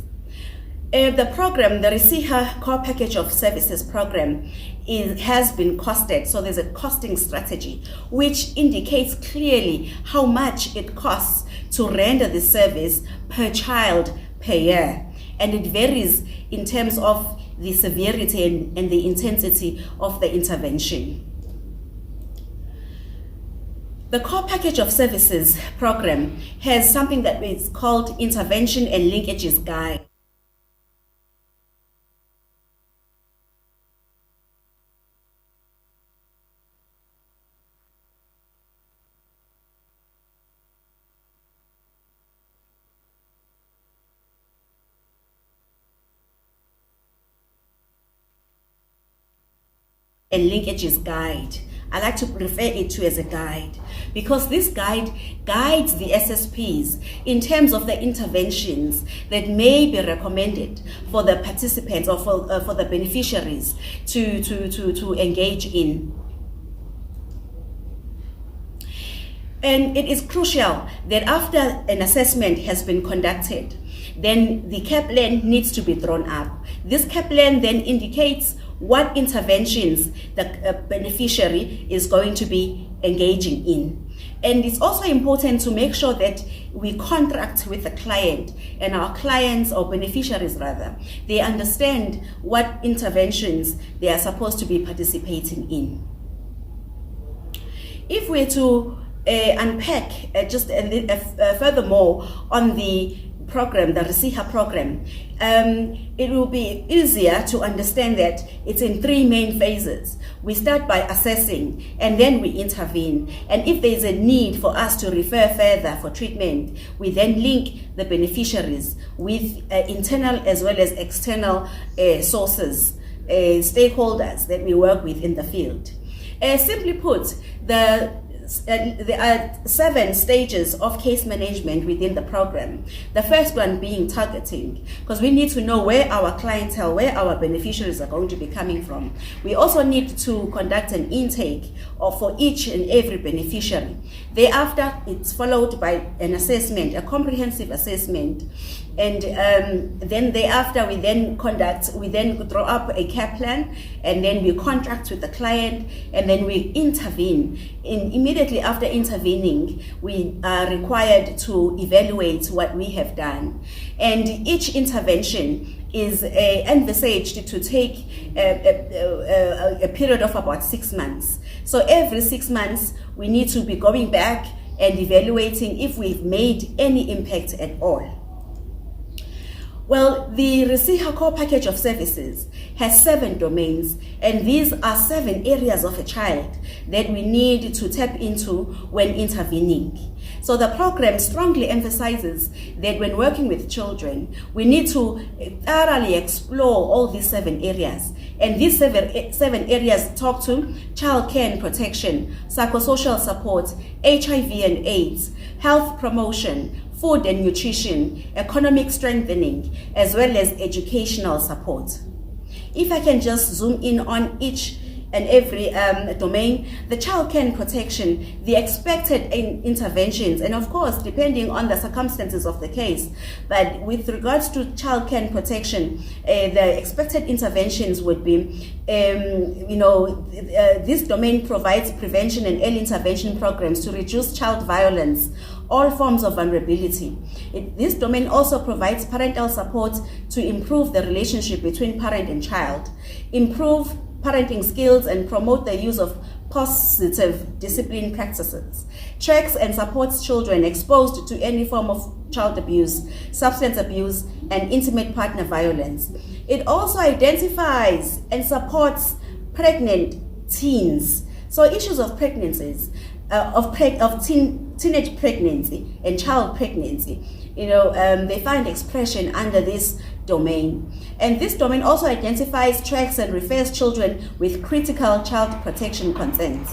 The program, the Resiha Core Package of Services program, has been costed. So there's a costing strategy which indicates clearly how much it costs to render the service per child per year. And it varies in terms of the severity and the intensity of the intervention. The Core Package of Services program has something that is called Intervention and Linkages Guide. And Linkages Guide. I like to refer it to as a guide because this guide guides the SSPs in terms of the interventions that may be recommended for the participants or for the beneficiaries to engage in. And it is crucial that after an assessment has been conducted, then the care plan needs to be drawn up. This care plan then indicates what interventions the beneficiary is going to be engaging in. And it's also important to make sure that we contract with the client, and our clients or beneficiaries rather, they understand what interventions they are supposed to be participating in. If we're to unpack furthermore on the program, the Resiha program, it will be easier to understand that it's in three main phases. We start by assessing and then we intervene. And if there's a need for us to refer further for treatment, we then link the beneficiaries with internal as well as external sources, stakeholders that we work with in the field. Simply put, there are 7 stages of case management within the program. The first one being targeting, because we need to know where our clientele, where our beneficiaries are going to be coming from. We also need to conduct an intake for each and every beneficiary. Thereafter, it's followed by an assessment, a comprehensive assessment. And then thereafter, we then draw up a care plan, and then we contract with the client, and then we intervene. Immediately after intervening, we are required to evaluate what we have done. And each intervention is envisaged to take a period of about 6 months. So every 6 months, we need to be going back and evaluating if we've made any impact at all. Well, the Resiha Core Package of Services has 7 domains, and these are 7 areas of a child that we need to tap into when intervening. So the program strongly emphasizes that when working with children, we need to thoroughly explore all these 7 areas. And these 7 areas talk to child care and protection, psychosocial support, HIV and AIDS, health promotion, food and nutrition, economic strengthening, as well as educational support. If I can just zoom in on each and every domain, the child care and protection, the expected interventions, and of course, depending on the circumstances of the case, but with regards to child care and protection, the expected interventions would be, this domain provides prevention and early intervention programs to reduce child violence, all forms of vulnerability. This domain also provides parental support to improve the relationship between parent and child, improve parenting skills, and promote the use of positive discipline practices, tracks and supports children exposed to any form of child abuse, substance abuse, and intimate partner violence. It also identifies and supports pregnant teens. So issues of pregnancies, teenage pregnancy and child pregnancy, they find expression under this domain. And this domain also identifies, tracks, and refers children with critical child protection concerns.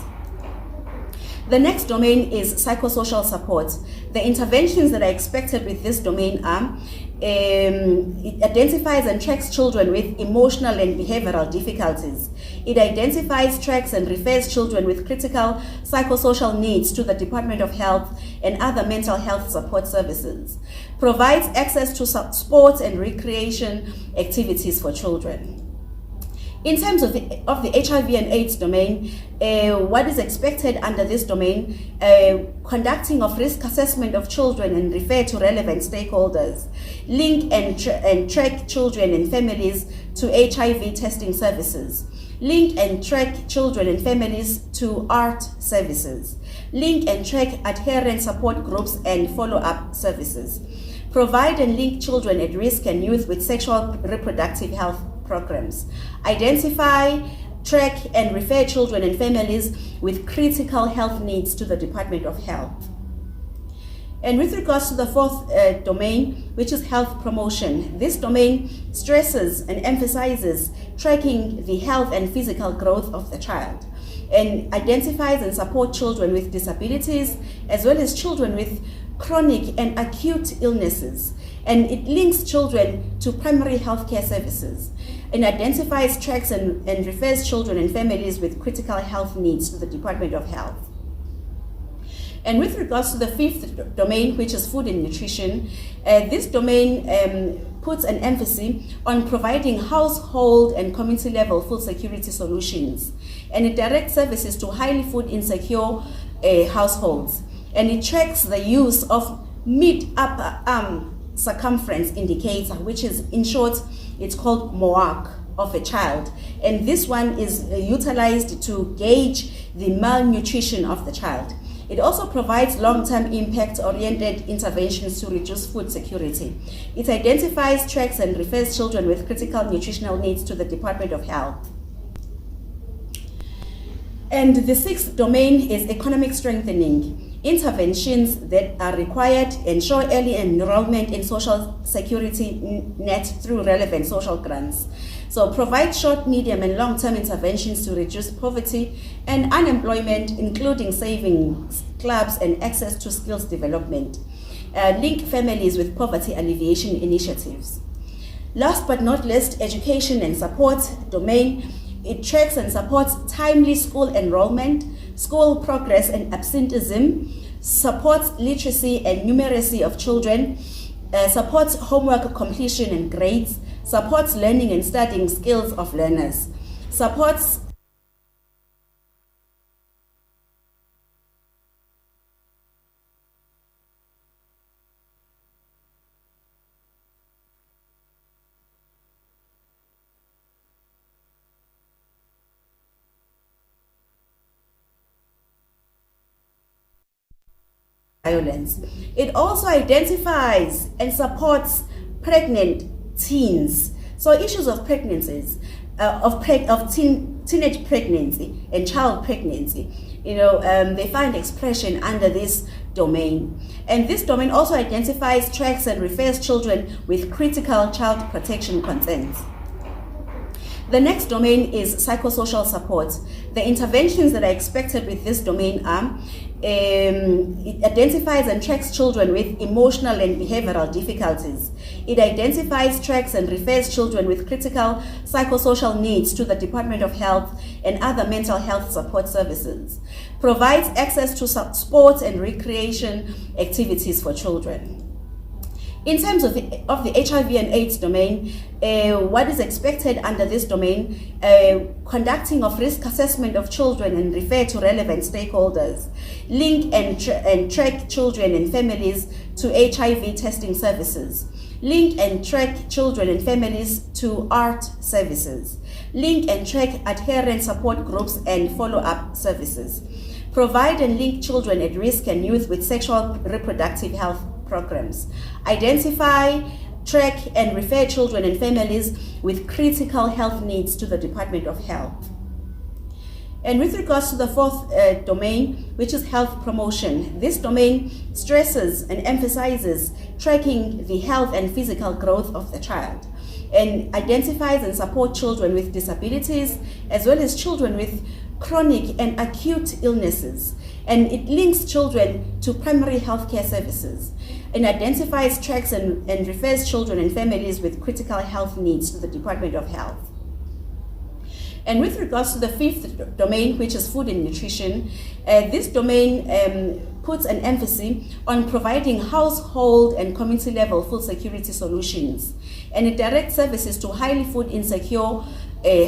The next domain is psychosocial support. The interventions that are expected with this domain are it identifies and tracks children with emotional and behavioral difficulties. It identifies, tracks, and refers children with critical psychosocial needs to the Department of Health and other mental health support services. Provides access to sports and recreation activities for children. In terms of the HIV and AIDS domain, what is expected under this domain, conducting of risk assessment of children and refer to relevant stakeholders, link and track children and families to HIV testing services, link and track children and families to ART services, link and track adherent support groups and follow-up services, provide and link children at risk and youth with sexual reproductive health programs, identify, track, and refer children and families with critical health needs to the Department of Health. And with regards to the fourth domain, which is health promotion, this domain stresses and emphasizes tracking the health and physical growth of the child, and identifies and supports children with disabilities as well as children with chronic and acute illnesses, and it links children to primary healthcare services, and identifies, tracks, and refers children and families with critical health needs to the Department of Health. And with regards to the fifth domain, which is food and nutrition, this domain puts an emphasis on providing household and community level food security solutions, and it directs services to highly food insecure households, and it tracks the use of mid-upper arm circumference indicator, which is, in short, it's called MOAC of a child, and this one is utilized to gauge the malnutrition of the child. It also provides long-term impact-oriented interventions to reduce food security. It identifies, tracks, and refers children with critical nutritional needs to the Department of Health. And the sixth domain is economic strengthening. Interventions that are required ensure early enrollment in social security net through relevant social grants. So provide short, medium, and long-term interventions to reduce poverty and unemployment, including savings clubs and access to skills development. Link families with poverty alleviation initiatives. Last but not least, education and support domain. It tracks and supports timely school enrollment, school progress and absenteeism, supports literacy and numeracy of children, supports homework completion and grades, supports learning and studying skills of learners, supports violence. It also identifies and supports pregnant teens. So issues of pregnancies, teenage pregnancy and child pregnancy, they find expression under this domain. And this domain also identifies, tracks, and refers children with critical child protection concerns. The next domain is psychosocial support. The interventions that are expected with this domain are it identifies and tracks children with emotional and behavioral difficulties. It identifies, tracks, and refers children with critical psychosocial needs to the Department of Health and other mental health support services. Provides access to sports and recreation activities for children. In terms of the HIV and AIDS domain, what is expected under this domain, conducting of risk assessment of children and refer to relevant stakeholders, link and track children and families to HIV testing services, link and track children and families to ART services, link and track adherent support groups and follow-up services, provide and link children at risk and youth with sexual reproductive health programs, identify, track, and refer children and families with critical health needs to the Department of Health. And with regards to the fourth domain, which is health promotion, this domain stresses and emphasizes tracking the health and physical growth of the child, and identifies and supports children with disabilities as well as children with chronic and acute illnesses, and it links children to primary healthcare services and identifies, tracks, and refers children and families with critical health needs to the Department of Health. And with regards to the fifth domain, which is food and nutrition, this domain puts an emphasis on providing household and community level food security solutions. And it directs services to highly food insecure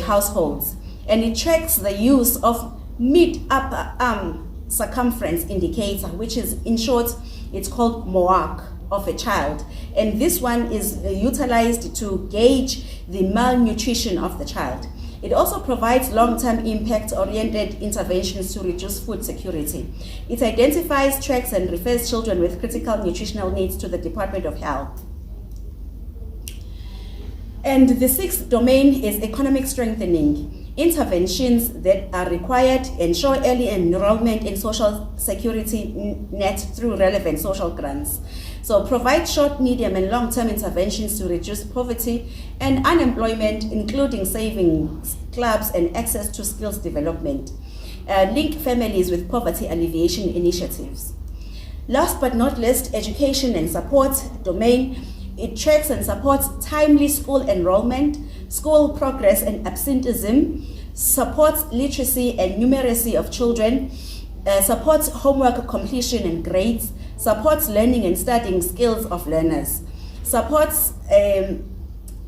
households. And it tracks the use of mid-upper arm circumference indicator, which is, in short, it's called MOAC of a child. And this one is utilized to gauge the malnutrition of the child. It also provides long-term impact-oriented interventions to reduce food security. It identifies, tracks, and refers children with critical nutritional needs to the Department of Health. And the sixth domain is economic strengthening. Interventions that are required ensure early enrollment in social security net through relevant social grants. So provide short, medium, and long-term interventions to reduce poverty and unemployment, including savings clubs and access to skills development. Link families with poverty alleviation initiatives. Last but not least, education and support domain. It tracks and supports timely school enrollment, school progress and absenteeism, supports literacy and numeracy of children, supports homework completion and grades, supports learning and studying skills of learners, supports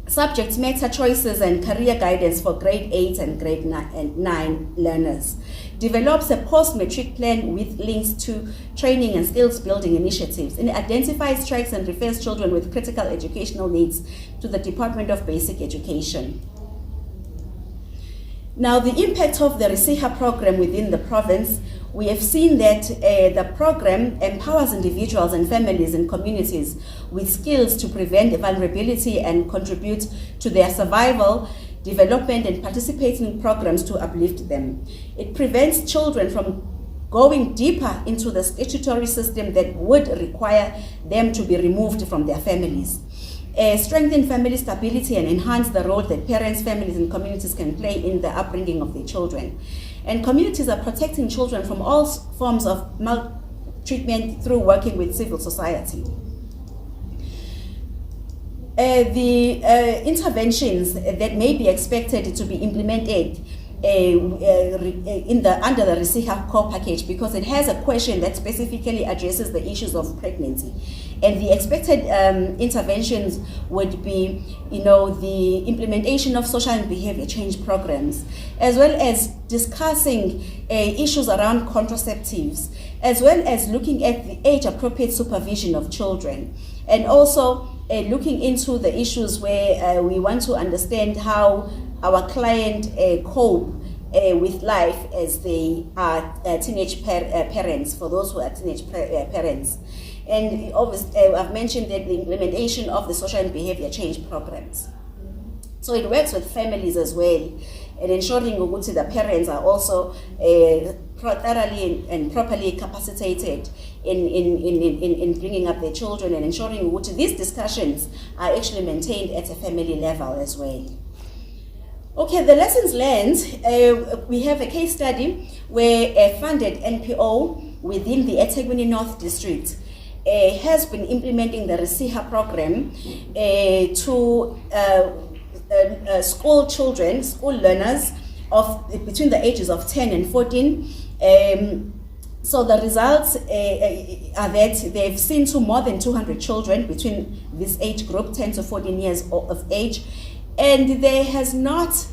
subject matter choices and career guidance for grade 8 and grade 9 learners, develops a post-matric plan with links to training and skills building initiatives, and identifies, tracks, and refers children with critical educational needs to the Department of Basic Education. Now, the impact of the Resiha program within the province, we have seen that the program empowers individuals and families and communities with skills to prevent vulnerability and contribute to their survival, development, and participate in programs to uplift them. It prevents children from going deeper into the statutory system that would require them to be removed from their families. Strengthen family stability and enhance the role that parents, families, and communities can play in the upbringing of their children. And communities are protecting children from all forms of maltreatment through working with civil society. The interventions that may be expected to be implemented under the Resiha core package, because it has a question that specifically addresses the issues of pregnancy. And the expected interventions would be, the implementation of social and behavior change programs, as well as discussing issues around contraceptives, as well as looking at the age-appropriate supervision of children, and also looking into the issues where we want to understand how our client cope with life as they are teenage parents, for those who are teenage parents. And obviously, I've mentioned that the implementation of the social and behavior change programs. So it works with families as well, and ensuring that the parents are also thoroughly and properly capacitated in bringing up their children, and ensuring that these discussions are actually maintained at a family level as well. Okay, the lessons learned, we have a case study where a funded NPO within the eThekwini North District has been implementing the Resiha program to school children, school learners of between the ages of 10 and 14. So the results are that they've seen to more than 200 children between this age group, 10 to 14 years of age, and there has not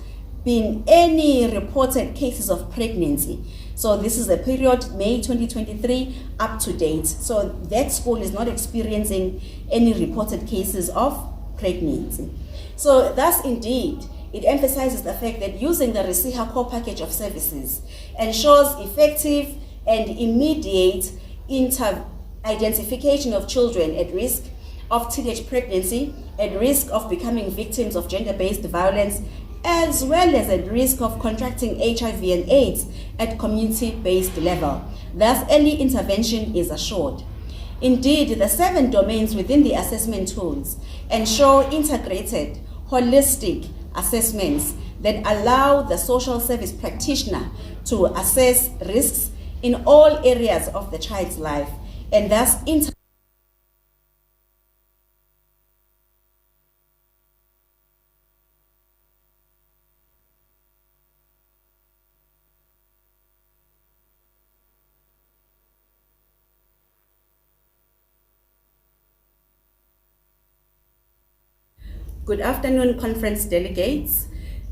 been any reported cases of pregnancy. So this is the period May 2023 up to date. So that school is not experiencing any reported cases of pregnancy. So thus indeed, it emphasizes the fact that using the Resiha core package of services ensures effective and immediate identification of children at risk of teenage pregnancy, at risk of becoming victims of gender-based violence, as well as at risk of contracting HIV and AIDS at community-based level. Thus, early intervention is assured. Indeed, the 7 domains within the assessment tools ensure integrated, holistic assessments that allow the social service practitioner to assess risks, in all areas of the child's life, and thus Good afternoon, conference delegates.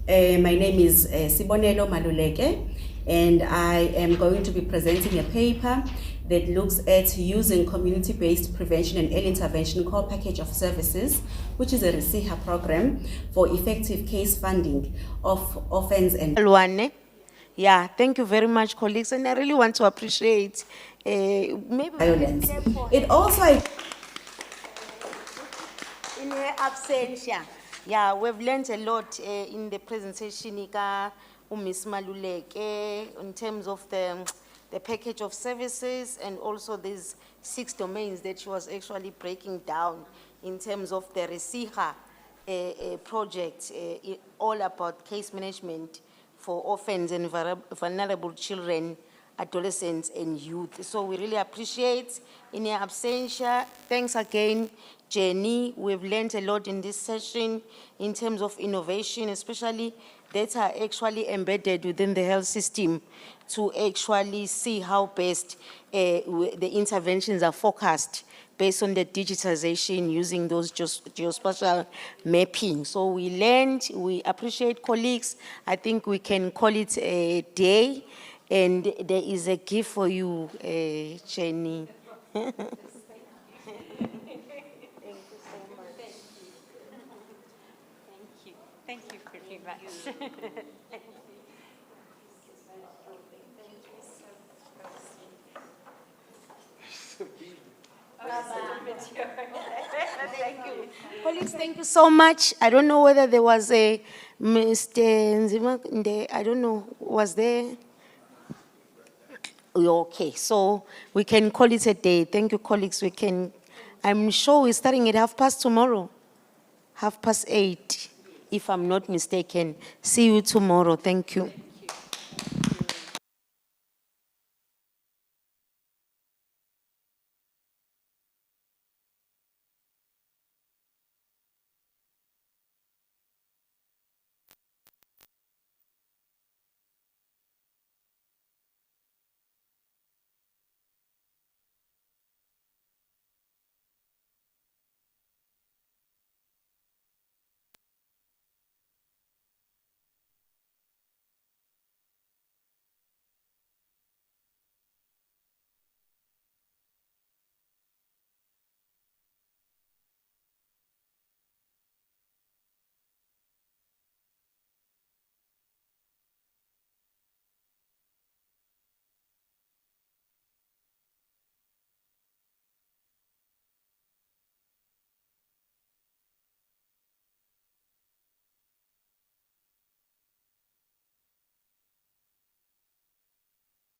My name is Sibonelo Maluleke, and I am going to be presenting a paper that looks at using community-based prevention and early intervention core package of services, which is a RESIHA program for effective case funding of offense and Yeah, thank you very much, colleagues, and I really want to appreciate maybe violence. It also in her absentia. Yeah, we've learned a lot in the presentation ka Miss Maluleke in terms of the package of services and also these 6 domains that she was actually breaking down in terms of the RESIHA project, all about case management for orphans and vulnerable children, adolescents and youth. So we really appreciate in your absentia. Thanks again, Jenny. We've learned a lot in this session in terms of innovation, especially that are actually embedded within the health system to actually see how best the interventions are forecast based on the digitization using those geospatial mapping. So we learned, we appreciate colleagues. I think we can call it a day, and there is a gift for you, Jenny. Thank you very much. Thank you. Colleagues, thank you so much. I don't know whether there was a Mr. Nzima, I don't know, was there? Okay, so we can call it a day. Thank you, colleagues. We can, I'm sure we're starting at 8:30 tomorrow. 8:30, if I'm not mistaken. See you tomorrow. Thank you.